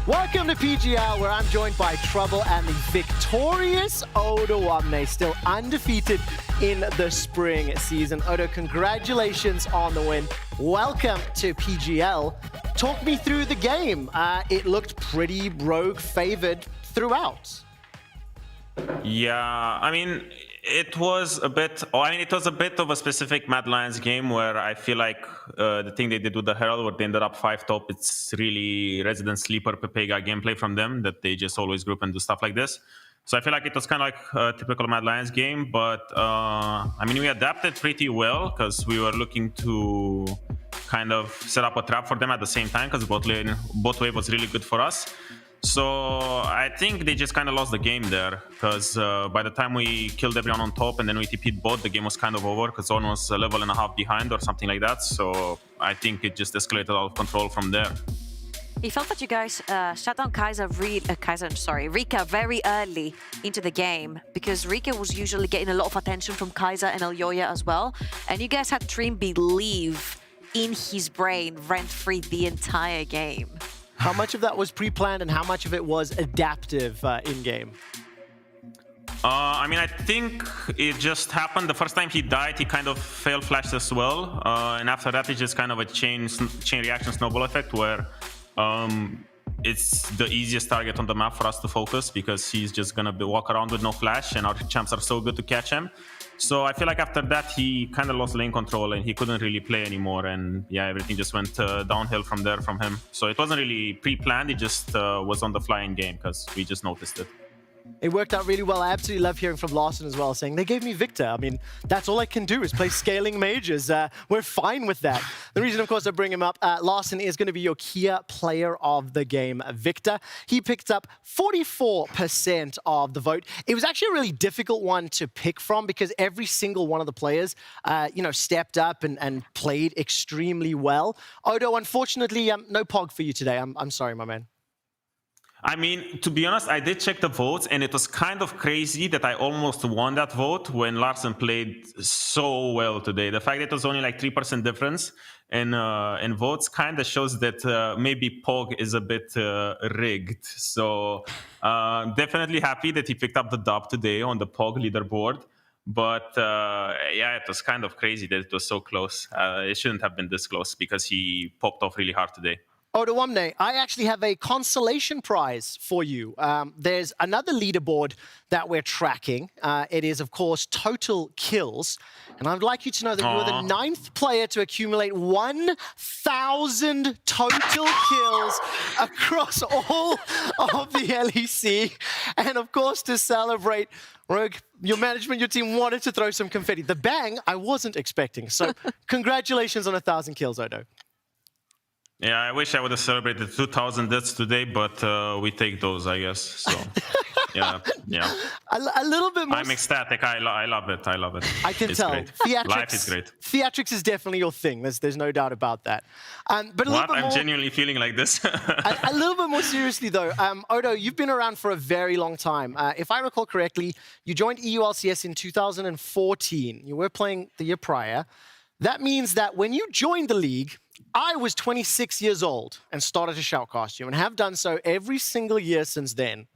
Welcome to PGL, where I'm joined by Trouble and the victorious Odo Wamne, still undefeated in the spring season. Odo, congratulations on the win. Welcome to PGL. Talk me through the game. It looked pretty Rogue favored throughout. Yeah, I mean, it was a bit of a specific Mad Lions game where I feel like the thing they did with the Herald, where they ended up 5 top, it's really Resident Sleeper Pepega gameplay from them, that they just always group and do stuff like this. So I feel like it was kind of like a typical Mad Lions game, but I mean, we adapted pretty well because we were looking to kind of set up a trap for them at the same time, because bot wave was really good for us. So I think they just kind of lost the game there, because by the time we killed everyone on top and then we TP'd bot, the game was kind of over, because one was a level and a half behind or something like that. So I think it just escalated out of control from there. He felt that you guys shut down Rika very early into the game, because Rika was usually getting a lot of attention from Kaiser and Elyoya as well. And you guys had Dream believe in his brain rent-free the entire game. How much of that was pre-planned and how much of it was adaptive in-game? I mean, I think it just happened. The first time he died, he kind of fail flashed as well. And after that, it's just kind of a chain reaction snowball effect where it's the easiest target on the map for us to focus, because he's just going to walk around with no flash and our champs are so good to catch him. So I feel like after that, he kind of lost lane control and he couldn't really play anymore. And yeah, everything just went downhill from there from him. So it wasn't really pre-planned. It just was on the fly in game because we just noticed it. It worked out really well. I absolutely love hearing from Larson as well, saying they gave me Victor. I mean, that's all I can do is play scaling mages. We're fine with that. The reason, of course, I bring him up, Larson is going to be your key player of the game, Victor. He picked up 44% of the vote. It was actually a really difficult one to pick from because every single one of the players, stepped up and played extremely well. Odo, unfortunately, no Pog for you today. I'm sorry, my man. I mean, to be honest, I did check the votes, and it was kind of crazy that I almost won that vote when Larson played so well today. The fact that it was only like 3% difference in votes kind of shows that maybe Pog is a bit rigged. So definitely happy that he picked up the dub today on the Pog leaderboard. But yeah, it was kind of crazy that it was so close. It shouldn't have been this close because he popped off really hard today. Odoamne, I actually have a consolation prize for you. There's another leaderboard that we're tracking. It is, of course, total kills. And I'd like you to know that you were the 9th player to accumulate 1,000 total kills across all of the LEC. And, of course, to celebrate, Rogue, your management, your team wanted to throw some confetti. The bang, I wasn't expecting. So congratulations on 1,000 kills, Odo. Yeah, I wish I would have celebrated 2,000 deaths today, but we take those, I guess. So, yeah. A little bit more. I'm ecstatic. I love it. I love it. I can it's tell. Great. Life is great. Theatrics is definitely your thing. There's no doubt about that. But I'm genuinely feeling like this. a little bit more seriously, though, Odo, you've been around for a very long time. If I recall correctly, you joined EULCS in 2014. You were playing the year prior. That means that when you joined the league, I was 26 years old and started to shoutcast you and have done so every single year since then.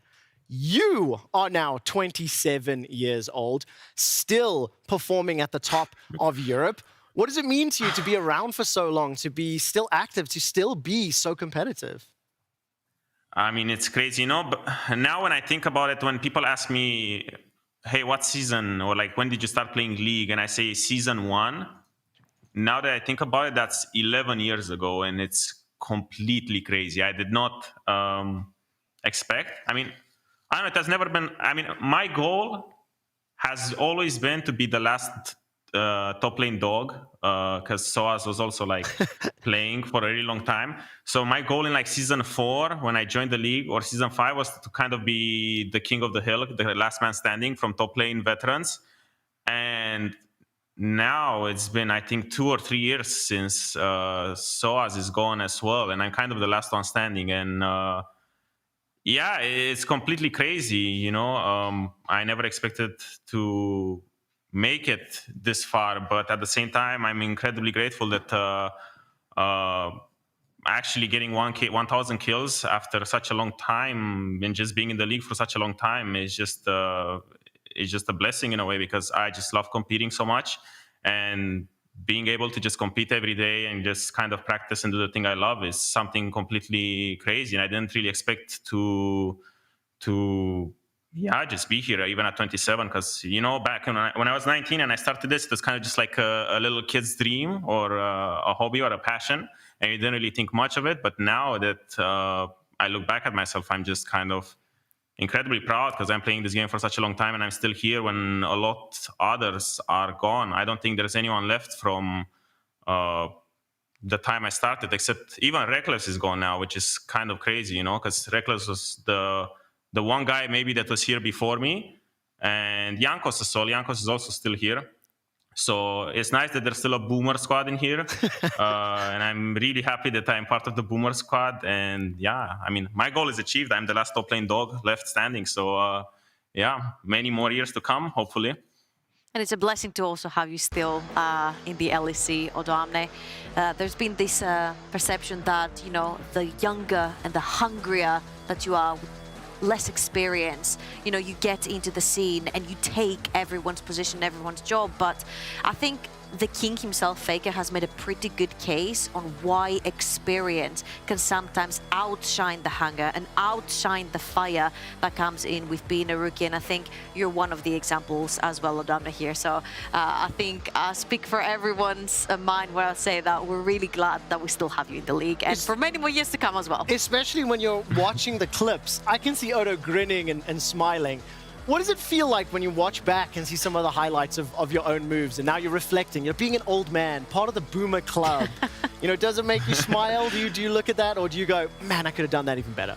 You are now 27 years old, still performing at the top of Europe. What does it mean to you to be around for so long, to be still active, to still be so competitive? I mean, it's crazy, but now when I think about it, when people ask me, hey, what season, or like, when did you start playing League? And I say season 1. Now that I think about it, that's 11 years ago, and it's completely crazy. I did not expect. I mean, I don't know, it has never been. I mean, my goal has always been to be the last top lane dog, because Soaz was also like playing for a really long time. So my goal in like season 4, when I joined the league, or season 5, was to kind of be the king of the hill, the last man standing from top lane veterans. And now it's been, I think, 2 or 3 years since Soaz is gone as well, and I'm kind of the last one standing. And yeah, it's completely crazy, I never expected to make it this far, but at the same time, I'm incredibly grateful that actually getting 1,000 kills after such a long time and just being in the league for such a long time is just a blessing in a way, because I just love competing so much, and being able to just compete every day and just kind of practice and do the thing I love is something completely crazy. And I didn't really expect to just be here even at 27, because back when I was 19 and I started this, it was kind of just like a little kid's dream or a hobby or a passion, and you didn't really think much of it. But now that I look back at myself, I'm just kind of incredibly proud, because I'm playing this game for such a long time and I'm still here when a lot others are gone. I don't think there's anyone left from the time I started, except even Reckless is gone now, which is kind of crazy, because Reckless was the one guy maybe that was here before me, and Jankos is also still here. So it's nice that there's still a Boomer squad in here. And I'm really happy that I'm part of the Boomer squad. And yeah, I mean, my goal is achieved. I'm the last top lane dog left standing. So yeah, many more years to come, hopefully. And it's a blessing to also have you still in the LEC, Odoamne. There's been this perception that, the younger and the hungrier that you are, less experience, you get into the scene and you take everyone's position, everyone's job. But I think the king himself, Faker, has made a pretty good case on why experience can sometimes outshine the hunger and outshine the fire that comes in with being a rookie. And I think you're one of the examples as well, Adamna, here. So I think I speak for everyone's mind when I say that we're really glad that we still have you in the league and for many more years to come as well. Especially when you're watching the clips. I can see Odo grinning and smiling. What does it feel like when you watch back and see some of the highlights of your own moves, and now you're reflecting, you're being an old man, part of the boomer club? Does it make you smile? Do you look at that, or do you go, man, I could have done that even better?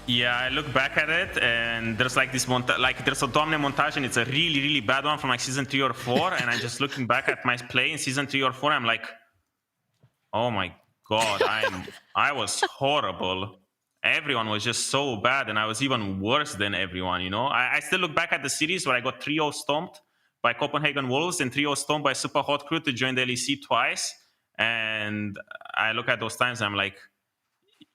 Yeah, I look back at it, and there's like this there's a Domne montage, and it's a really, really bad one from like season 3 or 4, and I'm just looking back at my play in season 3 or 4, I'm like, oh my God, I was horrible. Everyone was just so bad, and I was even worse than everyone, I still look back at the series where I got 3-0 stomped by Copenhagen Wolves and 3-0 stomped by Super Hot Crew to join the LEC twice. And I look at those times, I'm like,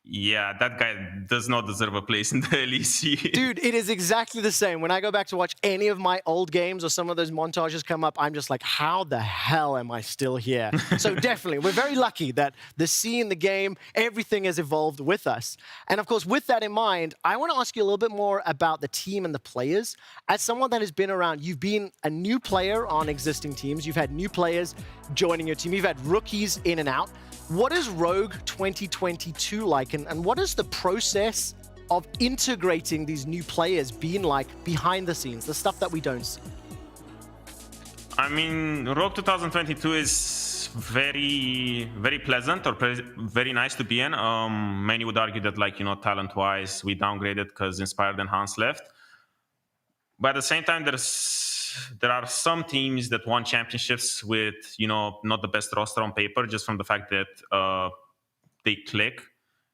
yeah, that guy does not deserve a place in the LEC. Dude, it is exactly the same. When I go back to watch any of my old games or some of those montages come up, I'm just like, how the hell am I still here? So definitely, we're very lucky that the scene, the game, everything has evolved with us. And of course, with that in mind, I want to ask you a little bit more about the team and the players. As someone that has been around, you've been a new player on existing teams. You've had new players joining your team. You've had rookies in and out. What is Rogue 2022 like, and what is the process of integrating these new players been like behind the scenes, the stuff that we don't see? I mean, Rogue 2022 is very, very pleasant or very nice to be in. Many would argue that, talent-wise, we downgraded because Inspired and Hans left. But at the same time, there are some teams that won championships with, not the best roster on paper, just from the fact that they click.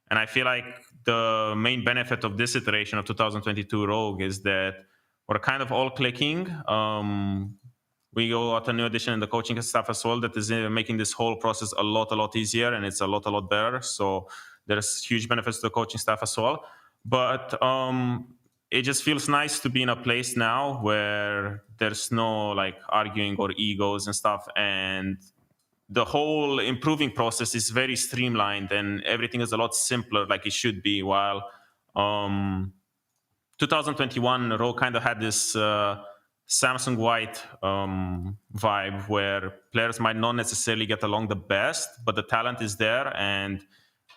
And I feel like the main benefit of this iteration of 2022 Rogue is that we're kind of all clicking. We got a new addition in the coaching staff as well that is making this whole process a lot easier, and it's a lot better. So there's huge benefits to the coaching staff as well. But it just feels nice to be in a place now where there's no arguing or egos and stuff, and the whole improving process is very streamlined and everything is a lot simpler like it should be. While 2021 Rogue kind of had this Samsung White vibe where players might not necessarily get along the best, but the talent is there, and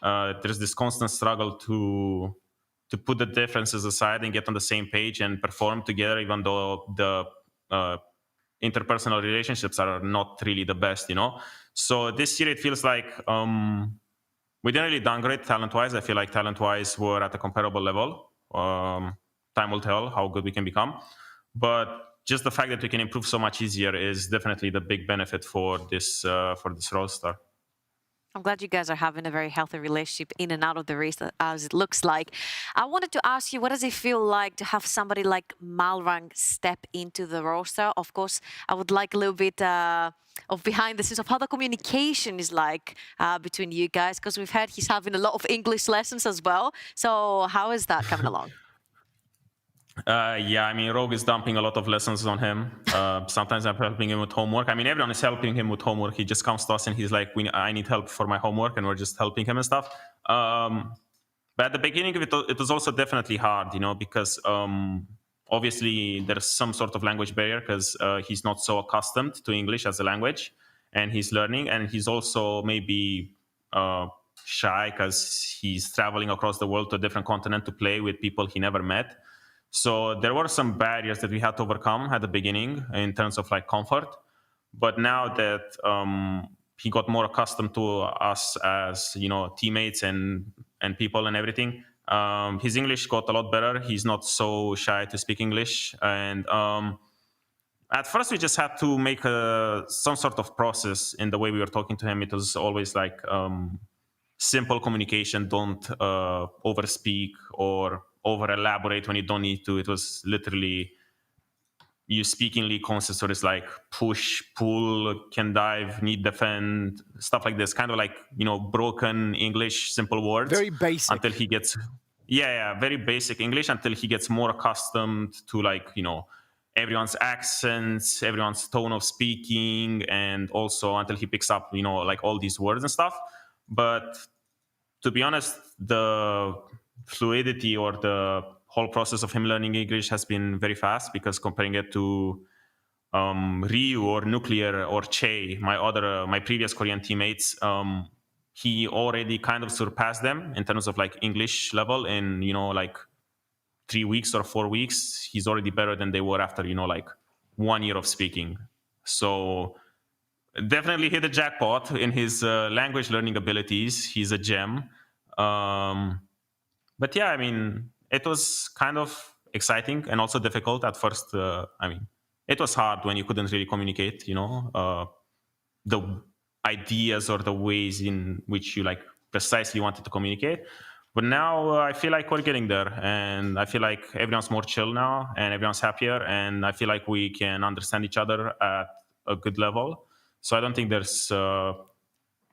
there's this constant struggle to put the differences aside and get on the same page and perform together, even though the interpersonal relationships are not really the best, So this year it feels like we didn't really downgrade talent-wise. I feel like talent-wise we're at a comparable level. Time will tell how good we can become. But just the fact that we can improve so much easier is definitely the big benefit for this roster. I'm glad you guys are having a very healthy relationship in and out of the race, as it looks like. I wanted to ask you, what does it feel like to have somebody like Malrang step into the roster? Of course, I would like a little bit of behind the scenes of how the communication is like between you guys, because we've heard he's having a lot of English lessons as well. So how is that coming along? Yeah, I mean, Rogue is dumping a lot of lessons on him. Sometimes I'm helping him with homework. I mean, everyone is helping him with homework. He just comes to us and he's like, I need help for my homework, and we're just helping him and stuff. But at the beginning of it, it was also definitely hard, because obviously there's some sort of language barrier because he's not so accustomed to English as a language, and he's learning. And he's also maybe shy because he's traveling across the world to a different continent to play with people he never met. So there were some barriers that we had to overcome at the beginning in terms of comfort. But now that he got more accustomed to us as teammates and people and everything, his English got a lot better. He's not so shy to speak English. And at first we just had to make some sort of process in the way we were talking to him. It was always simple communication. Don't overspeak or over elaborate when you don't need to. It was literally you speak in league concepts, so it's like push, pull, can dive, need defend, stuff like this. Kind of broken English, simple words. Very basic. Until he gets, very basic English until he gets more accustomed to everyone's accents, everyone's tone of speaking, and also until he picks up, like all these words and stuff. But to be honest, the fluidity or the whole process of him learning English has been very fast, because comparing it to Ryu or Nuclear or Che, my previous Korean teammates, he already kind of surpassed them in terms of like English level in, like 3 weeks or 4 weeks. He's already better than they were after, like 1 year of speaking. So definitely hit the jackpot in his language learning abilities. He's a gem. But yeah, I mean, it was kind of exciting and also difficult at first. It was hard when you couldn't really communicate, the ideas or the ways in which you like precisely wanted to communicate. But now I feel like we're getting there, and I feel like everyone's more chill now and everyone's happier, and I feel like we can understand each other at a good level. So I don't think there's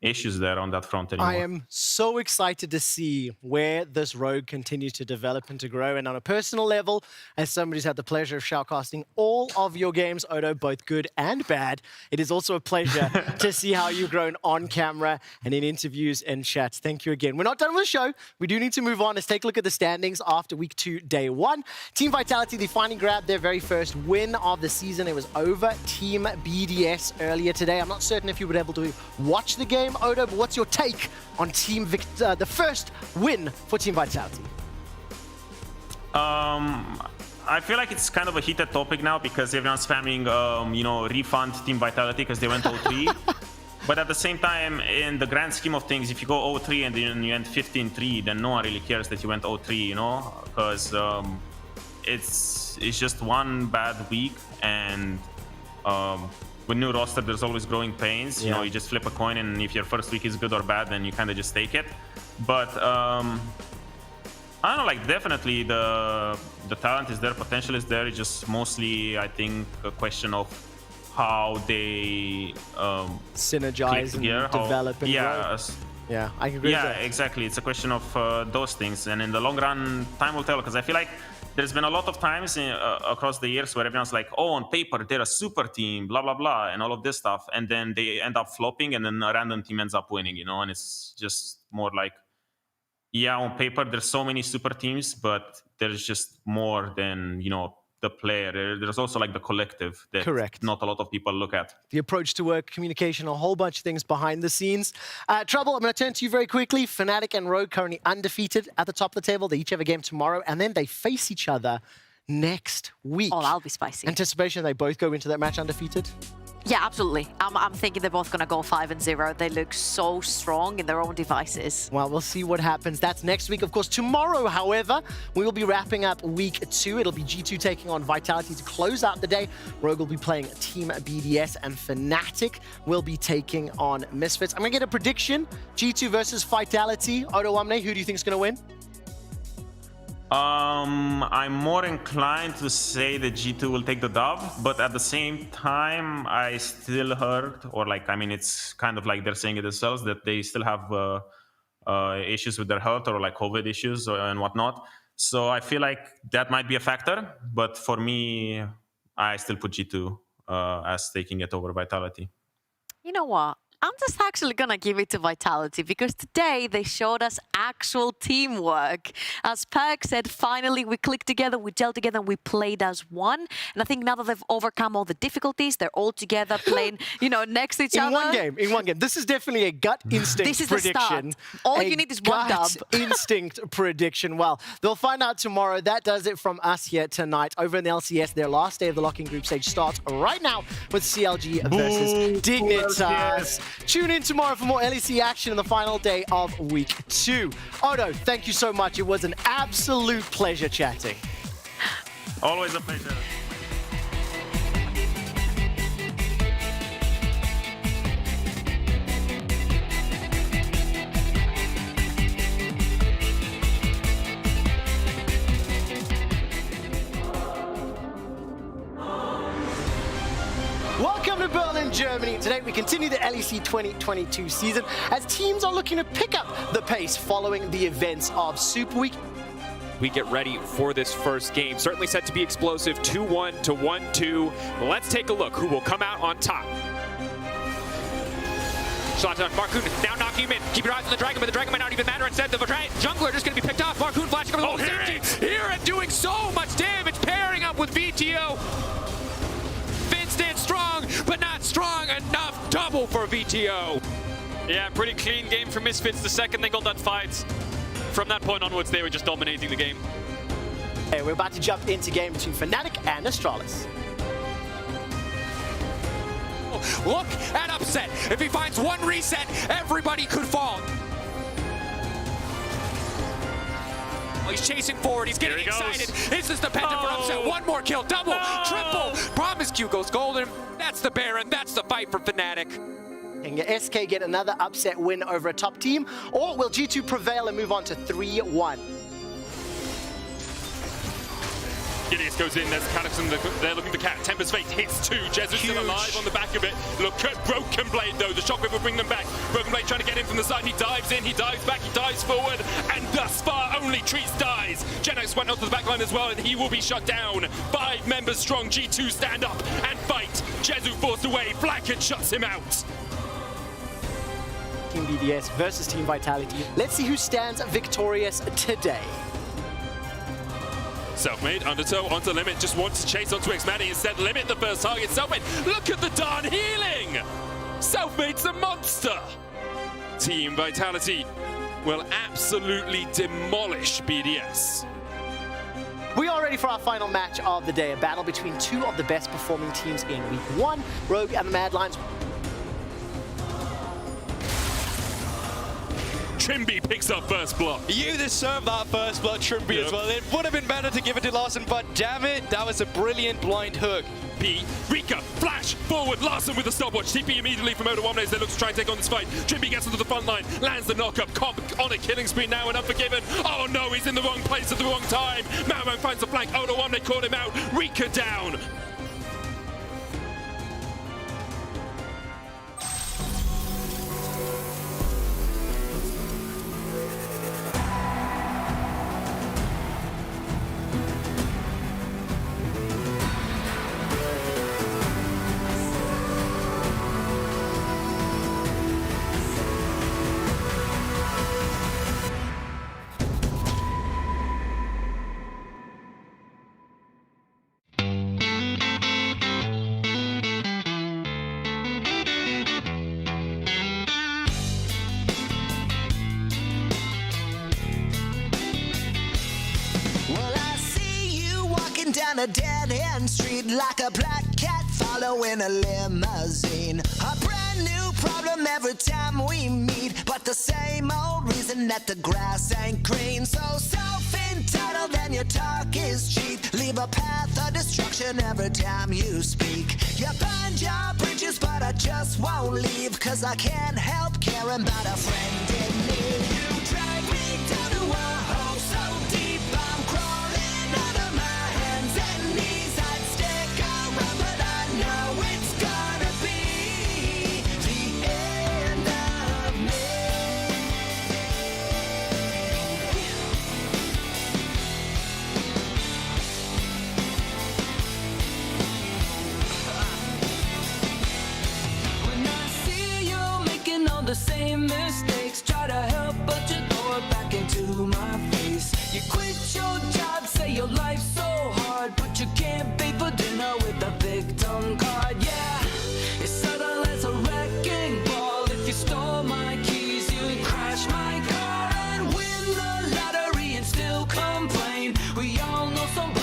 issues there on that front anymore. I am so excited to see where this road continues to develop and to grow. And on a personal level, as somebody who's had the pleasure of shoutcasting all of your games, Odo, both good and bad, it is also a pleasure to see how you've grown on camera and in interviews and chats. Thank you again. We're not done with the show. We do need to move on. Let's take a look at the standings after week 2, day 1. Team Vitality, they finally grabbed their very first win of the season. It was over Team BDS earlier today. I'm not certain if you were able to watch the game, Odo, but what's your take on the first win for Team Vitality? I feel like it's kind of a heated topic now, because everyone's spamming, refund Team Vitality because they went 0-3. But at the same time, in the grand scheme of things, if you go 0-3 and then you end 15-3, then no one really cares that you went 0-3, because it's just one bad week, and with new roster, there's always growing pains. Yeah. You just flip a coin, and if your first week is good or bad, then you kind of just take it. But I don't know, like definitely the talent is there, potential is there. It's just mostly, I think, a question of how they synergize and develop. And grow. Yeah, I agree with that. Yeah, exactly. It's a question of those things, and in the long run, time will tell. Because I feel like there's been a lot of times across the years where everyone's like, oh, on paper, they're a super team, blah, blah, blah, and all of this stuff. And then they end up flopping, and then a random team ends up winning, and it's just more like, yeah, on paper, there's so many super teams, but there's just more than, the player. There's also like the collective that Correct. Not a lot of people look at. The approach to work, communication, a whole bunch of things behind the scenes. Trouble, I'm going to turn to you very quickly. Fnatic and Rogue currently undefeated at the top of the table. They each have a game tomorrow, and then they face each other next week. Oh, that'll be spicy. Anticipation they both go into that match undefeated? Yeah, absolutely. I'm thinking they're both going to go 5-0. They look so strong in their own devices. Well, we'll see what happens. That's next week. Of course, tomorrow, however, we will be wrapping up week 2. It'll be G2 taking on Vitality to close out the day. Rogue will be playing Team BDS, and Fnatic will be taking on Misfits. I'm going to get a prediction. G2 versus Vitality. Odo Wamne, who do you think is going to win? I'm more inclined to say that G2 will take the dub, but at the same time, I still heard, it's kind of like they're saying it themselves, that they still have issues with their health or like COVID issues and whatnot. So I feel like that might be a factor, but for me, I still put G2 as taking it over Vitality. You know what? I'm just actually going to give it to Vitality, because today they showed us actual teamwork. As Perk said, finally we clicked together, we gelled together, and we played as one. And I think now that they've overcome all the difficulties, they're all together playing, next to each other. In one game. This is definitely a gut instinct this is prediction. The start. All you need is one dub. Instinct prediction. Well, they'll find out tomorrow. That does it from us here tonight. Over in the LCS, their last day of the locking group stage starts right now with CLG versus Dignitas. Tune in tomorrow for more LEC action in the final day of week 2. Odo, thank you so much. It was an absolute pleasure chatting. Always a pleasure. Welcome to Berlin, Germany. Today we continue the LEC 2022 season as teams are looking to pick up the pace following the events of Super Week. we get ready for this first game. Certainly set to be explosive, 2-1 to 1-2. Let's take a look who will come out on top. Shot on Marcoon, now knocking him in. Keep your eyes on the Dragon, but the Dragon might not even matter. Instead, the jungler just going to be picked off. Marcoon flashing over the wall. Here and doing so much damage, pairing up with VTO. Finn stands strong, but not strong enough. Double for VTO. Yeah, pretty clean game for Misfits. The second they got that fight, from that point onwards, they were just dominating the game. Hey, we're about to jump into game between Fnatic and Astralis. Look at Upset. If he finds one reset, everybody could fall. Oh, he's chasing forward. He's getting excited. Is this the pendant for Upset? One more kill. Double. Triple. Promiscu goes golden. That's the Baron. That's the fight for Fnatic. Can SK get another upset win over a top team? Or will G2 prevail and move on to 3-1? Gideus goes in, there's Calyx and they're looking for Cat. Tempest Fate hits two. Jesu's still alive on the back of it. Look at Broken Blade though, the shockwave will bring them back. Broken Blade trying to get in from the side, he dives in, he dives back, he dives forward, and thus far only Trees dies. Genox went onto the back line as well, and he will be shut down. 5 members strong, G2 stand up and fight. Jesu forced away, Blackhead shuts him out. Team BDS versus Team Vitality. Let's see who stands victorious today. Selfmade, Undertow, onto Limit, just wants to chase onto Xmani instead. Limit the first target. Selfmade, look at the darn healing! Selfmade's a monster! Team Vitality will absolutely demolish BDS. We are ready for our final match of the day, a battle between two of the best performing teams in Week 1, Rogue and the Mad Lions. Trimby picks up first blood. You deserve that first blood, Trimby, as well. It would have been better to give it to Larssen, but damn it, that was a brilliant blind hook. P, Rika, flash, forward, Larssen with the stopwatch. TP immediately from Oda as they look to try and take on this fight. Trimby gets onto the front line, lands the knockup. Comp on a killing spree now and Unforgiven. Oh no, he's in the wrong place at the wrong time. Malmo finds the flank, Oda caught him out. Rika down. Down a dead-end street like a black cat following a limousine. A brand new problem every time we meet, but the same old reason that the grass ain't green. So self-entitled and your talk is cheap. Leave a path of destruction every time you speak. You burn your bridges, but I just won't leave, 'cause I can't help caring about a friend in need. You drag me down to a hole so deep I'm crawling out of my and knees. I'd stick around, but I know it's gonna be the end of me. When I see you making all the same mistakes, try to help, but you throw it back into my face. You quit your job, say your life's so hard, but you can't pay for dinner with a victim card. Yeah, it's subtle as a wrecking ball. If you stole my keys, you'd crash my car and win the lottery and still complain. We all know somebody